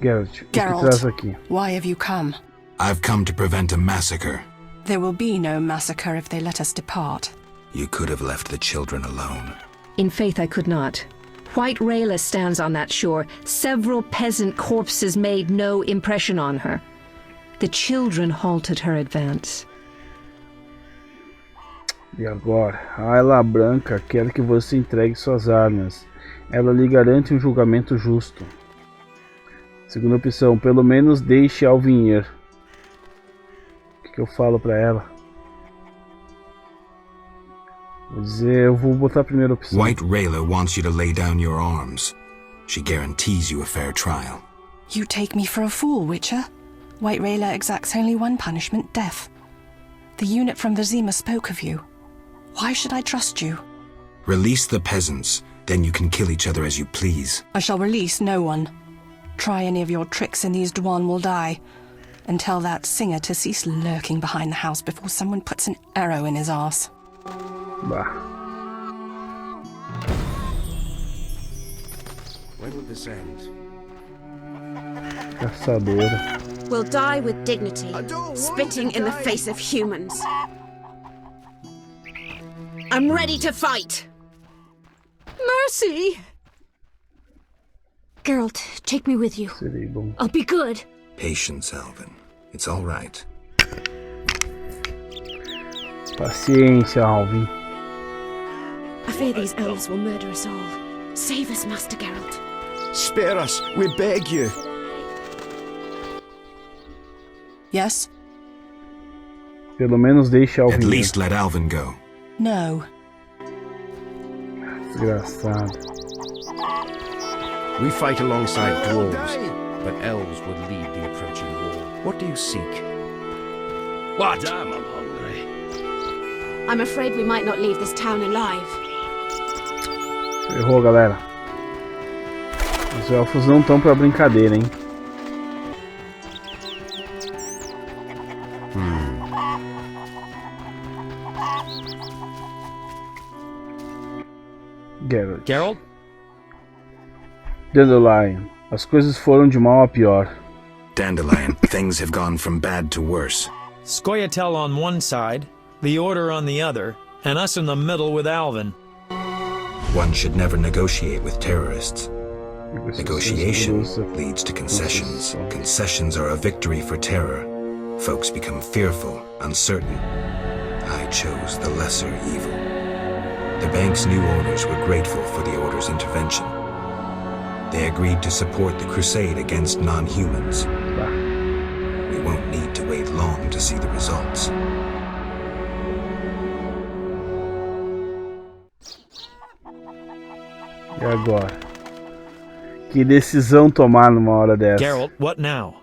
Geralt, o que traz aqui? Why have you come? I've come to prevent a massacre. There will be no massacre if they let us depart. You could have left the children alone. In faith, I could not. White Rayla stands on that shore. Several peasant corpses made no impression on her. The children halted her advance. E agora? A Ela Branca quer que você entregue suas armas. Ela lhe garante um julgamento justo. Segunda opção, pelo menos deixe Alvin ir. O que eu falo pra ela? Vou dizer, eu vou botar a primeira opção. White Rayla wants you to lay down your arms. She guarantees you a fair trial. You take me for a fool, Witcher. White Rayla exacts only one punishment, death. The unit from Vizima spoke of you. Why should I trust you? Release the peasants, then you can kill each other as you please. I shall release no one. Try any of your tricks and these Dwan will die. And tell that singer to cease lurking behind the house before someone puts an arrow in his arse. Bah. When will this end? Caçadora. We'll die with dignity, spitting in the face of humans. I'm ready to fight! Mercy! Geralt, take me with you. Seria bom. I'll be good. Patience, Alvin. It's all right. Paciência, Alvin. I fear these elves will murder us all. Save us, Master Geralt. Spare us, we beg you. Yes? Pelo menos deixe Alvin. At least let Alvin go. No. Desgraçado. We fight alongside dwarves, but elves would lead the approaching war. What do you seek? What? Damn, I'm hungry. I'm afraid we might not leave this town alive. Ferrou, galera. Os elfos não estão pra brincadeira, hein? Geralt? Dandelion. As coisas foram de mal a pior. Dandelion, things have gone from bad to worse. Scoia'tael on one side, the Order on the other, and us in the middle with Alvin. One should never negotiate with terrorists. Negotiation leads to concessions. Concessions are a victory for terror. Folks become fearful, uncertain. I chose the lesser evil. The bank's new owners were grateful for the Order's intervention. They agreed to support the crusade against non-humans. We won't need to wait long to see the results. E agora? Que decisão tomar numa hora dessa? Geralt, what now?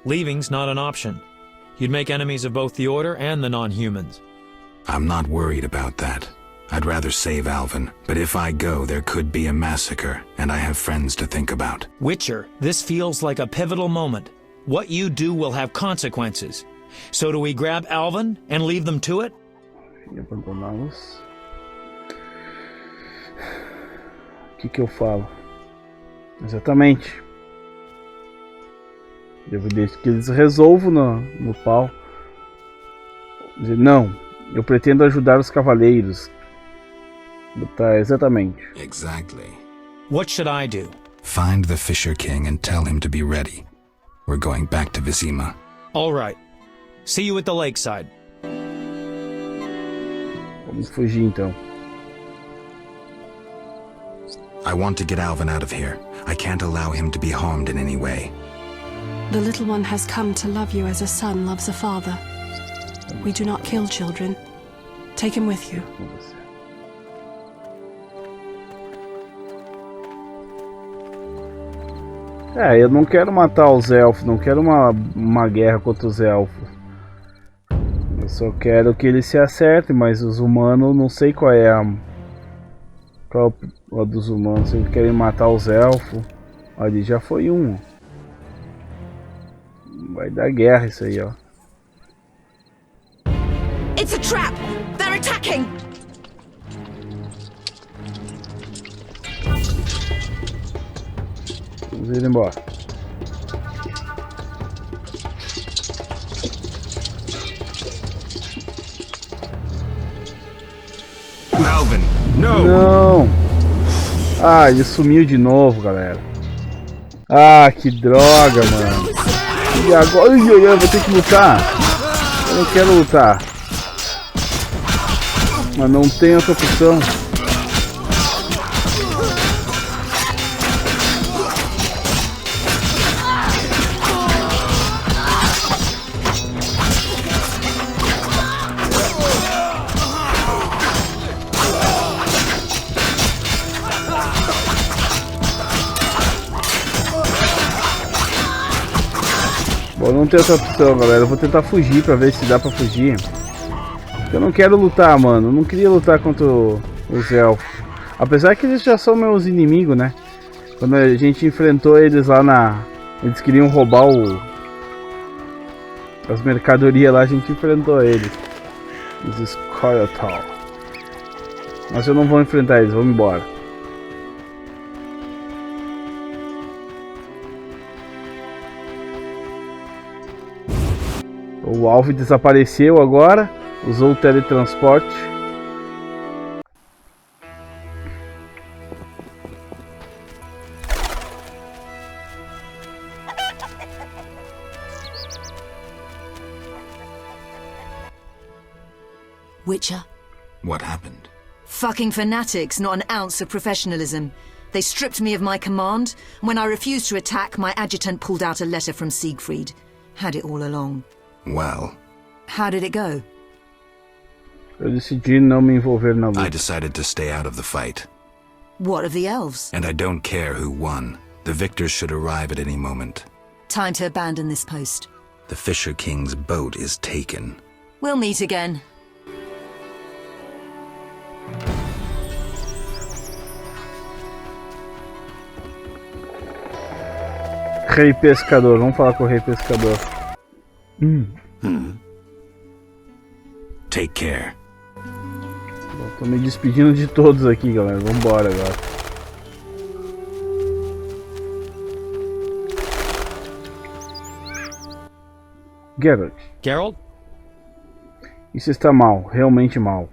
Leaving's not an option. You'd make enemies of both the Order and the non-humans. I'm not worried about that. I'd rather save Alvin, but if I go, there could be a massacre, and I have friends to think about. Witcher, this feels like a pivotal moment. What you do will have consequences. So do we grab Alvin and leave them to it? E abandoná-los. O que eu falo? Exatamente. Devo deixar que eles resolvam no pau. Dizer, não, eu pretendo ajudar os cavaleiros. Tá, exatamente. Exactly. What should I do? Find the Fisher King and tell him to be ready. We're going back to Vizima. All right. See you at the lakeside. Vamos fugir então. I want to get Alvin out of here. I can't allow him to be harmed in any way. The little one has come to love you as a son loves a father. We do not kill children. Take him with you. É, eu não quero matar os elfos, não quero uma guerra contra os elfos. Eu só quero que eles se acertem, mas os humanos, não sei qual é a dos humanos. Se eles querem matar os elfos, ali já foi um. Vai dar guerra isso aí, ó. It's a trap! They're attacking! Vamos ir embora. Alvin, no! Não! Ah, ele sumiu de novo, galera. Ah, que droga, mano. E agora eu vou ter que lutar. Eu não quero lutar. Mas não tem outra opção. Bom, não tem outra opção, galera. Eu vou tentar fugir pra ver se dá pra fugir. Eu não quero lutar, mano. Eu não queria lutar contra os elfos. Apesar que eles já são meus inimigos, né? Quando a gente enfrentou eles lá na... Eles queriam roubar as mercadorias lá, a gente enfrentou eles. Os Scoia'tael. Mas eu não vou enfrentar eles, vamos embora. O alvo desapareceu agora. Usou o teletransporte. Witcher? What happened? Fucking fanatics, not an ounce of professionalism. They stripped me of my command, and when I refused to attack, my adjutant pulled out a letter from Siegfried. Had it all along. Well... How did it go? Eu decidi não me envolver na luta. I decided to stay out of the fight. What of the elves? And I don't care who won. The victors should arrive at any moment. Time to abandon this post. The Fisher King's boat is taken. We'll meet again. Rei Pescador, vamos falar com o Rei Pescador. Take care. Bom, tô me despedindo de todos aqui, galera. Vamos embora agora. Geralt? Isso está mal, realmente mal.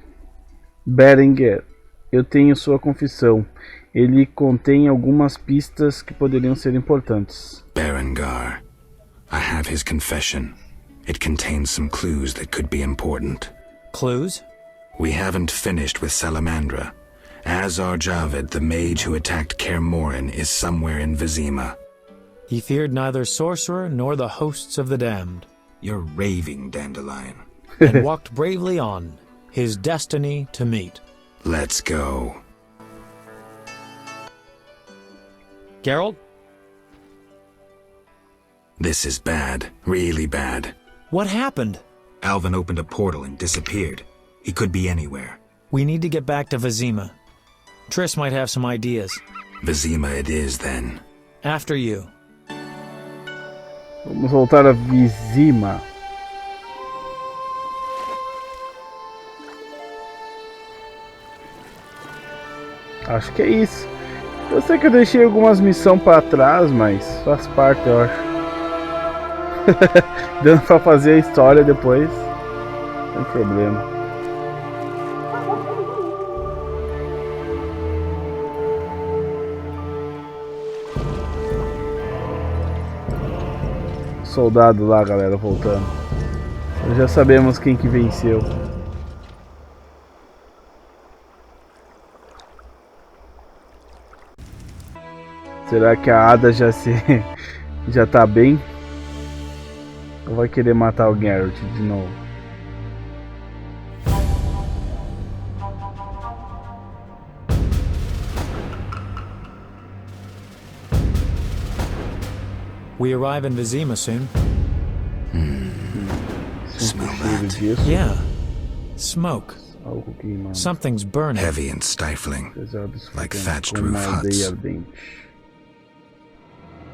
Berengar, eu tenho sua confissão. Ele contém algumas pistas que poderiam ser importantes. Berengar, I have his confession. It contains some clues that could be important. Clues? We haven't finished with Salamandra. Azar Javed, the mage who attacked Kaer Morhen, is somewhere in Vizima. He feared neither sorcerer nor the hosts of the damned. You're raving, Dandelion. And walked bravely on, his destiny to meet. Let's go. Geralt? This is bad. Really bad. What happened? Alvin opened a portal and disappeared. He could be anywhere. We need to get back to Vizima. Triss might have some ideas. Vizima it is, then. After you. Vamos voltar a Vizima. Acho que é isso. Eu sei que eu deixei algumas missões para trás, mas faz parte, eu acho. Dando pra fazer a história depois. Sem problema. Soldado lá, galera, voltando. Já sabemos quem que venceu. Será que a Ada já tá bem? Ou vai querer matar o Geralt de novo? We arrive in Vizima soon. Smell that? Yeah. Smoke. Something's burning. Heavy and stifling, like thatched roof huts.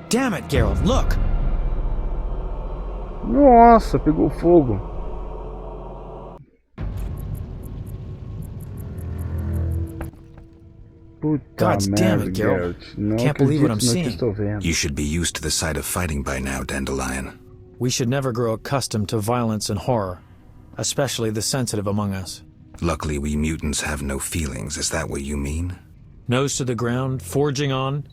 Damn it, Geralt, look! Nossa, pegou fogo. Puta God damn it, merda, Geralt. Can't believe what I'm seeing. You should be used to the sight of fighting by now, Dandelion. We should never grow accustomed to violence and horror, especially the sensitive among us. Luckily, we mutants have no feelings. Is that what you mean? Nose to the ground, forging on.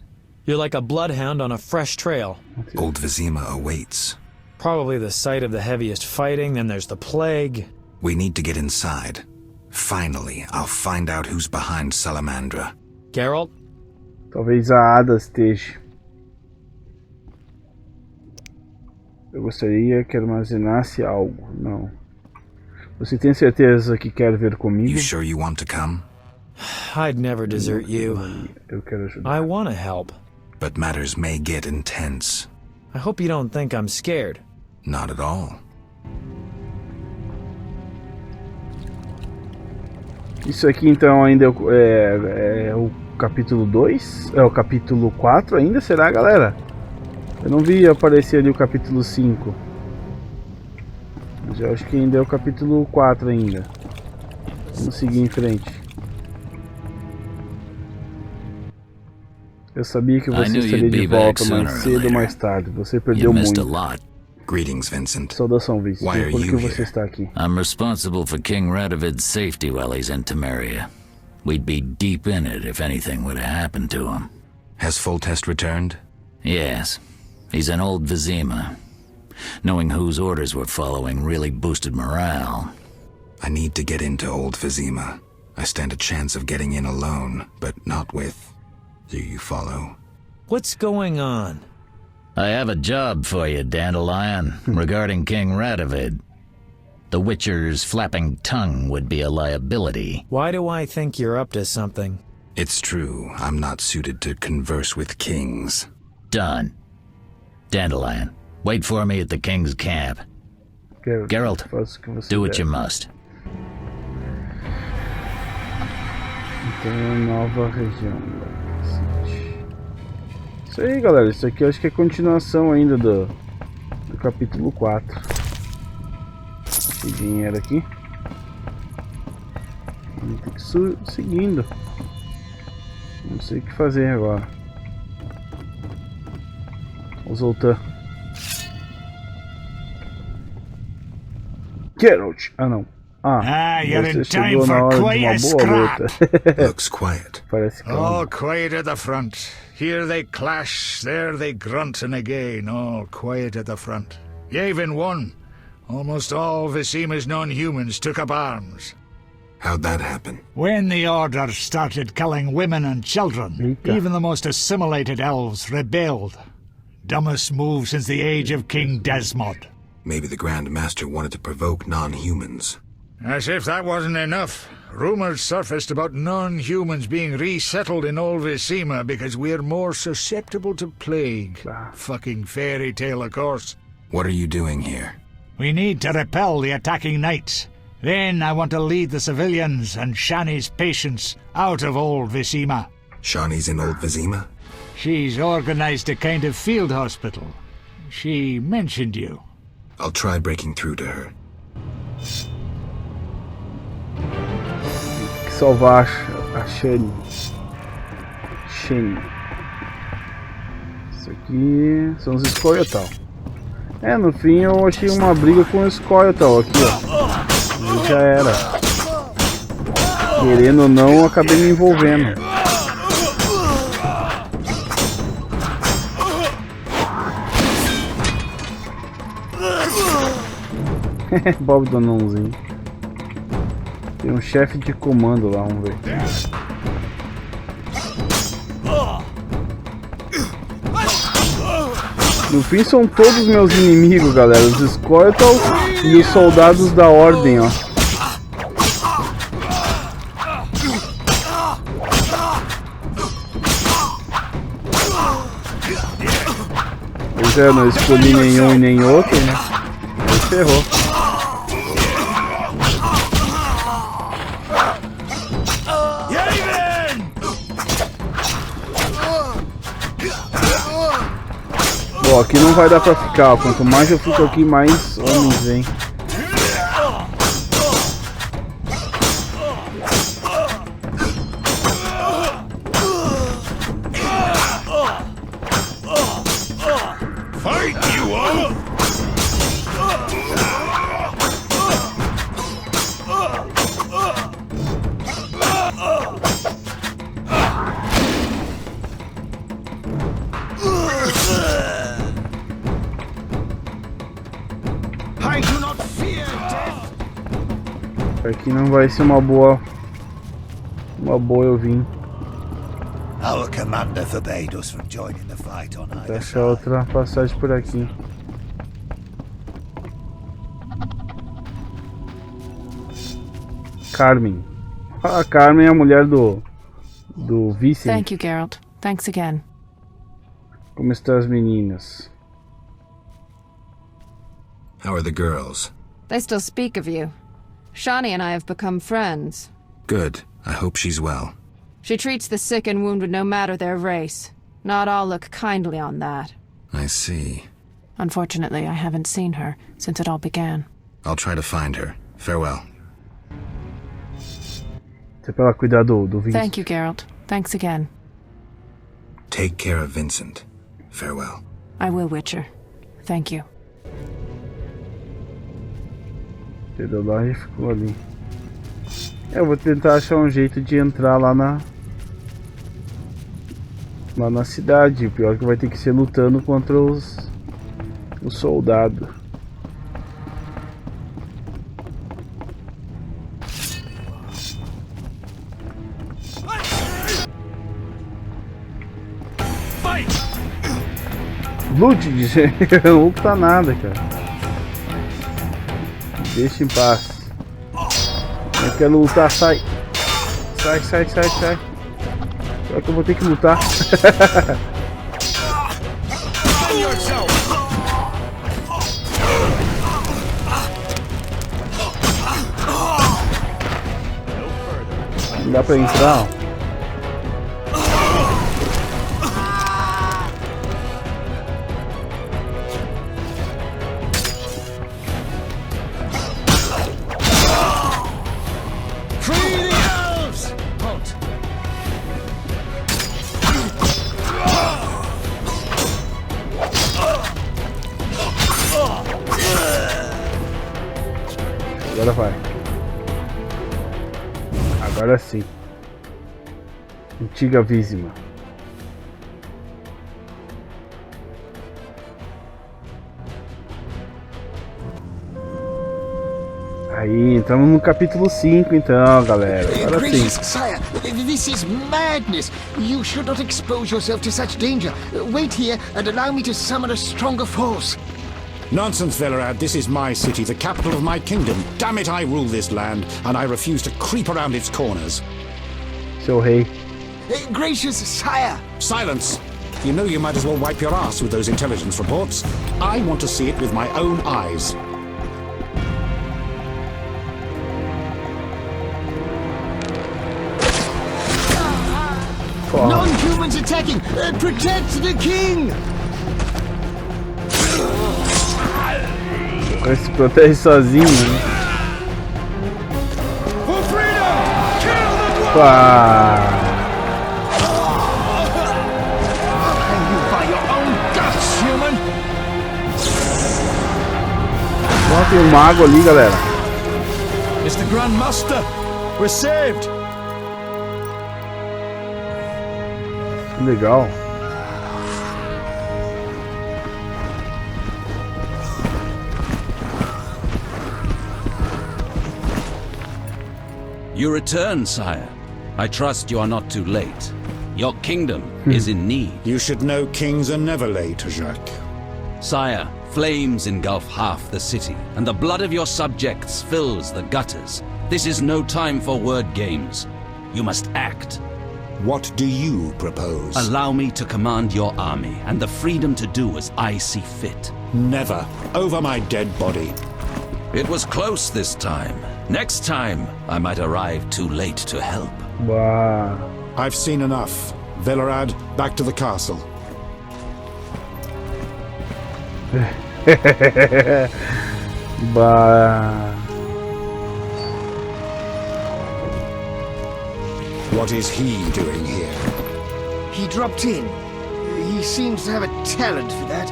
You're like a bloodhound on a fresh trail. Old Vizima awaits. Probably the site of the heaviest fighting, then there's the plague. We need to get inside. Finally, I'll find out who's behind Salamandra. Geralt? Talvez a Ada esteja. Eu gostaria que armazenasse algo. Não. Você tem certeza que quer ver comigo? You sure you want to come? I'd never desert you. Eu quero ajudar. I want to help. But matters may get intense. I hope you don't think I'm scared. Not at all. Isso aqui então ainda é o capítulo 2? É o capítulo 4 ainda, será, galera? Eu não vi aparecer ali o capítulo 5. Mas eu acho que ainda é o capítulo 4 ainda. Vamos seguir em frente. Eu sabia que você estaria de volta mais cedo ou mais tarde. Você perdeu muito. Greetings, Vincent. Saudação, Vincent. Why are Por que you você here? está aqui? I'm responsible for King Radovid's safety while he's in Temeria. We'd be deep in it if anything would have happened to him. Has Foltest returned? Yes. He's in old Vizima. Knowing whose orders we're following really boosted morale. I need to get into old Vizima. I stand a chance of getting in alone, but not with... Do you follow? What's going on? I have a job for you, Dandelion, regarding King Radovid. The Witcher's flapping tongue would be a liability. Why do I think you're up to something? It's true. I'm not suited to converse with kings. Done. Dandelion, wait for me at the King's camp. Geralt, do what you must. Então, nova região. Isso aí, galera. Isso aqui eu acho que é continuação ainda do capítulo 4. Tem dinheiro aqui. Vamos ter que seguindo. Não sei o que fazer agora. Vamos voltar. Geralt! Ah, não. You're in você time chegou na for hora de quite uma a boa scrap. luta. Looks quiet. Parece calmo. All quiet at the front. Here they clash, there they grunt, and again, all quiet at the front. Yavin won. Almost all Vizima's non-humans took up arms. How'd that happen? When the Order started killing women and children, even the most assimilated elves rebelled. Dumbest move since the age of King Desmod. Maybe the Grand Master wanted to provoke non-humans. As if that wasn't enough, rumors surfaced about non-humans being resettled in old Vizima because we're more susceptible to plague. Fucking fairy tale, of course. What are you doing here? We need to repel the attacking knights. Then I want to lead the civilians and Shani's patients out of old Vizima. Shani's in old Vizima? She's organized a kind of field hospital. She mentioned you. I'll try breaking through to her. Salvar a Shani. Isso aqui são os Scoia'tael. No fim eu achei uma briga com o Scoia'tael aqui, ó. E já era. Querendo ou não, eu acabei me envolvendo. Bob Donãozinho. Tem um chefe de comando lá, vamos ver. No fim são todos meus inimigos, galera. Os Squirtles e os soldados da Ordem, ó. Pois é, não escolhi nenhum e nem outro, né? Aí ferrou. Bom, aqui não vai dar pra ficar, ó. Quanto mais eu fico aqui, mais homens vem. Aqui não vai ser uma boa eu vim. Our commander forbade us from joining the fight on either Deixa outra passagem por aqui. Carmen. A Carmen é a mulher do vice. Thank you, Geralt. Thanks again. Como estão as meninas? How are the girls? They still speak of you. Shani and I have become friends. Good. I hope she's well. She treats the sick and wounded no matter their race. Not all look kindly on that. I see. Unfortunately, I haven't seen her since it all began. I'll try to find her. Farewell. Você pra ela cuidar do Vincent. Thank you, Geralt. Thanks again. Take care of Vincent. Farewell. I will, Witcher. Thank you. Pedro lá e ficou ali. Eu vou tentar achar um jeito de entrar lá na cidade. O pior é que vai ter que ser lutando contra os soldados. Lute, não luta nada, cara. Deixa em paz. Eu quero lutar, sai. Sai. Será que eu vou ter que lutar? Não dá pra entrar, ó. Agora vai. Agora sim. Antiga vízima. Aí, entramos no capítulo 5 então, galera. Agora sim. Gracious sire, this is madness. You should not expose yourself to such danger. Wait here and allow me to summon a stronger force. Nonsense, Velerad. This is my city, the capital of my kingdom. Damn it, I rule this land, and I refuse to creep around its corners. Seu rei. Gracious sire. Silence. You know you might as well wipe your ass with those intelligence reports. I want to see it with my own eyes. Non-humans attacking! Protect the king! Ele se protege sozinho, né? Pá! Ó, tem um mago ali, galera. It's the Grand Master. We're saved. Que legal. You return, sire. I trust you are not too late. Your kingdom is in need. You should know kings are never late, Jacques. Sire, flames engulf half the city, and the blood of your subjects fills the gutters. This is no time for word games. You must act. What do you propose? Allow me to command your army, and the freedom to do as I see fit. Never. Over my dead body. It was close this time. Next time, I might arrive too late to help. Wow. I've seen enough. Velerad, back to the castle. Bah. What is he doing here? He dropped in. He seems to have a talent for that.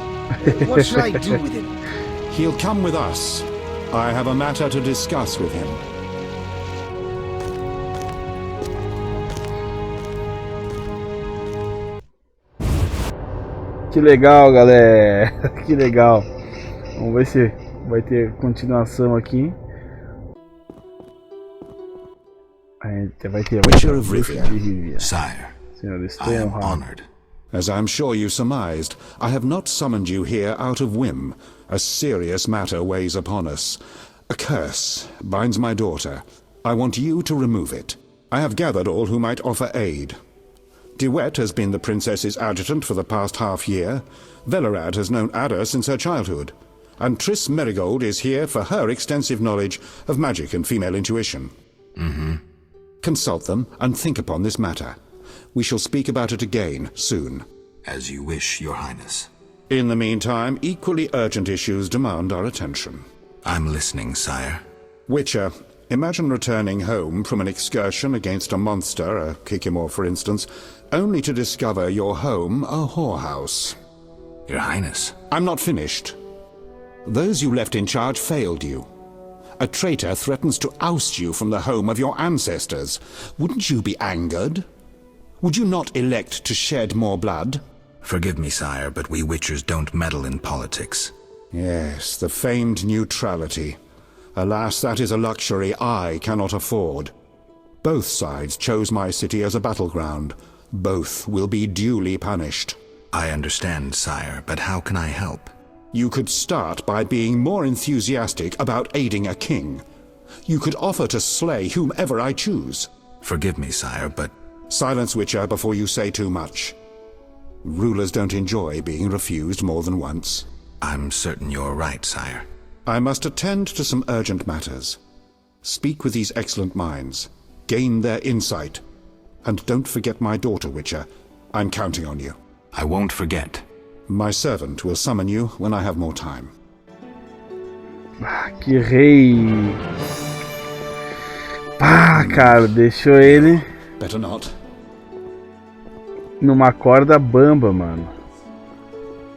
What should I do with him? He'll come with us. I have a matter to discuss with him. Que legal, galera. Que legal. Vamos ver se vai ter continuação aqui. Vai ter. Witcher of Rivia, sire, I am honored. As I'm sure you surmised, I have not summoned you here out of whim. A serious matter weighs upon us. A curse binds my daughter. I want you to remove it. I have gathered all who might offer aid. DeWet has been the princess's adjutant for the past half-year. Velerad has known Ada since her childhood. And Triss Merigold is here for her extensive knowledge of magic and female intuition. Consult them and think upon this matter. We shall speak about it again soon. As you wish, Your Highness. In the meantime, equally urgent issues demand our attention. I'm listening, sire. Witcher, imagine returning home from an excursion against a monster, a Kikimor for instance, only to discover your home a whorehouse. Your Highness. I'm not finished. Those you left in charge failed you. A traitor threatens to oust you from the home of your ancestors. Wouldn't you be angered? Would you not elect to shed more blood? Forgive me, sire, but we Witchers don't meddle in politics. Yes, the famed neutrality. Alas, that is a luxury I cannot afford. Both sides chose my city as a battleground. Both will be duly punished. I understand, sire, but how can I help? You could start by being more enthusiastic about aiding a king. You could offer to slay whomever I choose. Forgive me, sire, but... Silence, Witcher, before you say too much. Rulers don't enjoy being refused more than once. I'm certain you're right, sire. I must attend to some urgent matters. Speak with these excellent minds. Gain their insight. And don't forget my daughter, Witcher. I'm counting on you. I won't forget. My servant will summon you when I have more time. Ah, que rei! Ah, cara, deixou ele... Better not. Numa corda bamba, mano.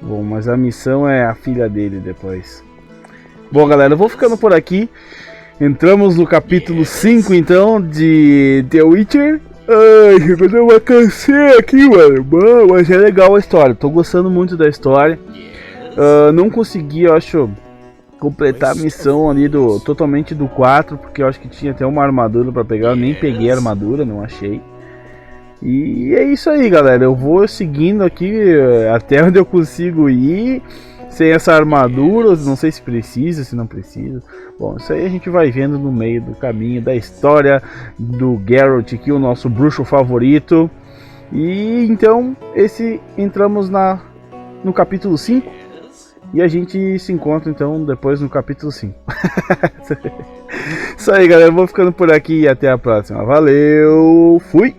Bom, mas a missão é a filha dele depois. Bom, galera, eu vou ficando por aqui. Entramos no capítulo 5, então, de The Witcher. Ai, eu dei uma canseira aqui, mano. Mas é legal a história. Tô gostando muito da história. Não consegui, eu acho, completar a missão ali totalmente do 4, porque eu acho que tinha até uma armadura pra pegar. Eu nem peguei a armadura, não achei. E é isso aí, galera. Eu vou seguindo aqui até onde eu consigo ir. Sem essa armadura, não sei se precisa, se não precisa. Bom, isso aí a gente vai vendo no meio do caminho da história do Geralt, aqui o nosso bruxo favorito. E então, entramos no capítulo 5. E a gente se encontra então depois no capítulo 5. Isso aí, galera. Eu vou ficando por aqui e até a próxima. Valeu, fui!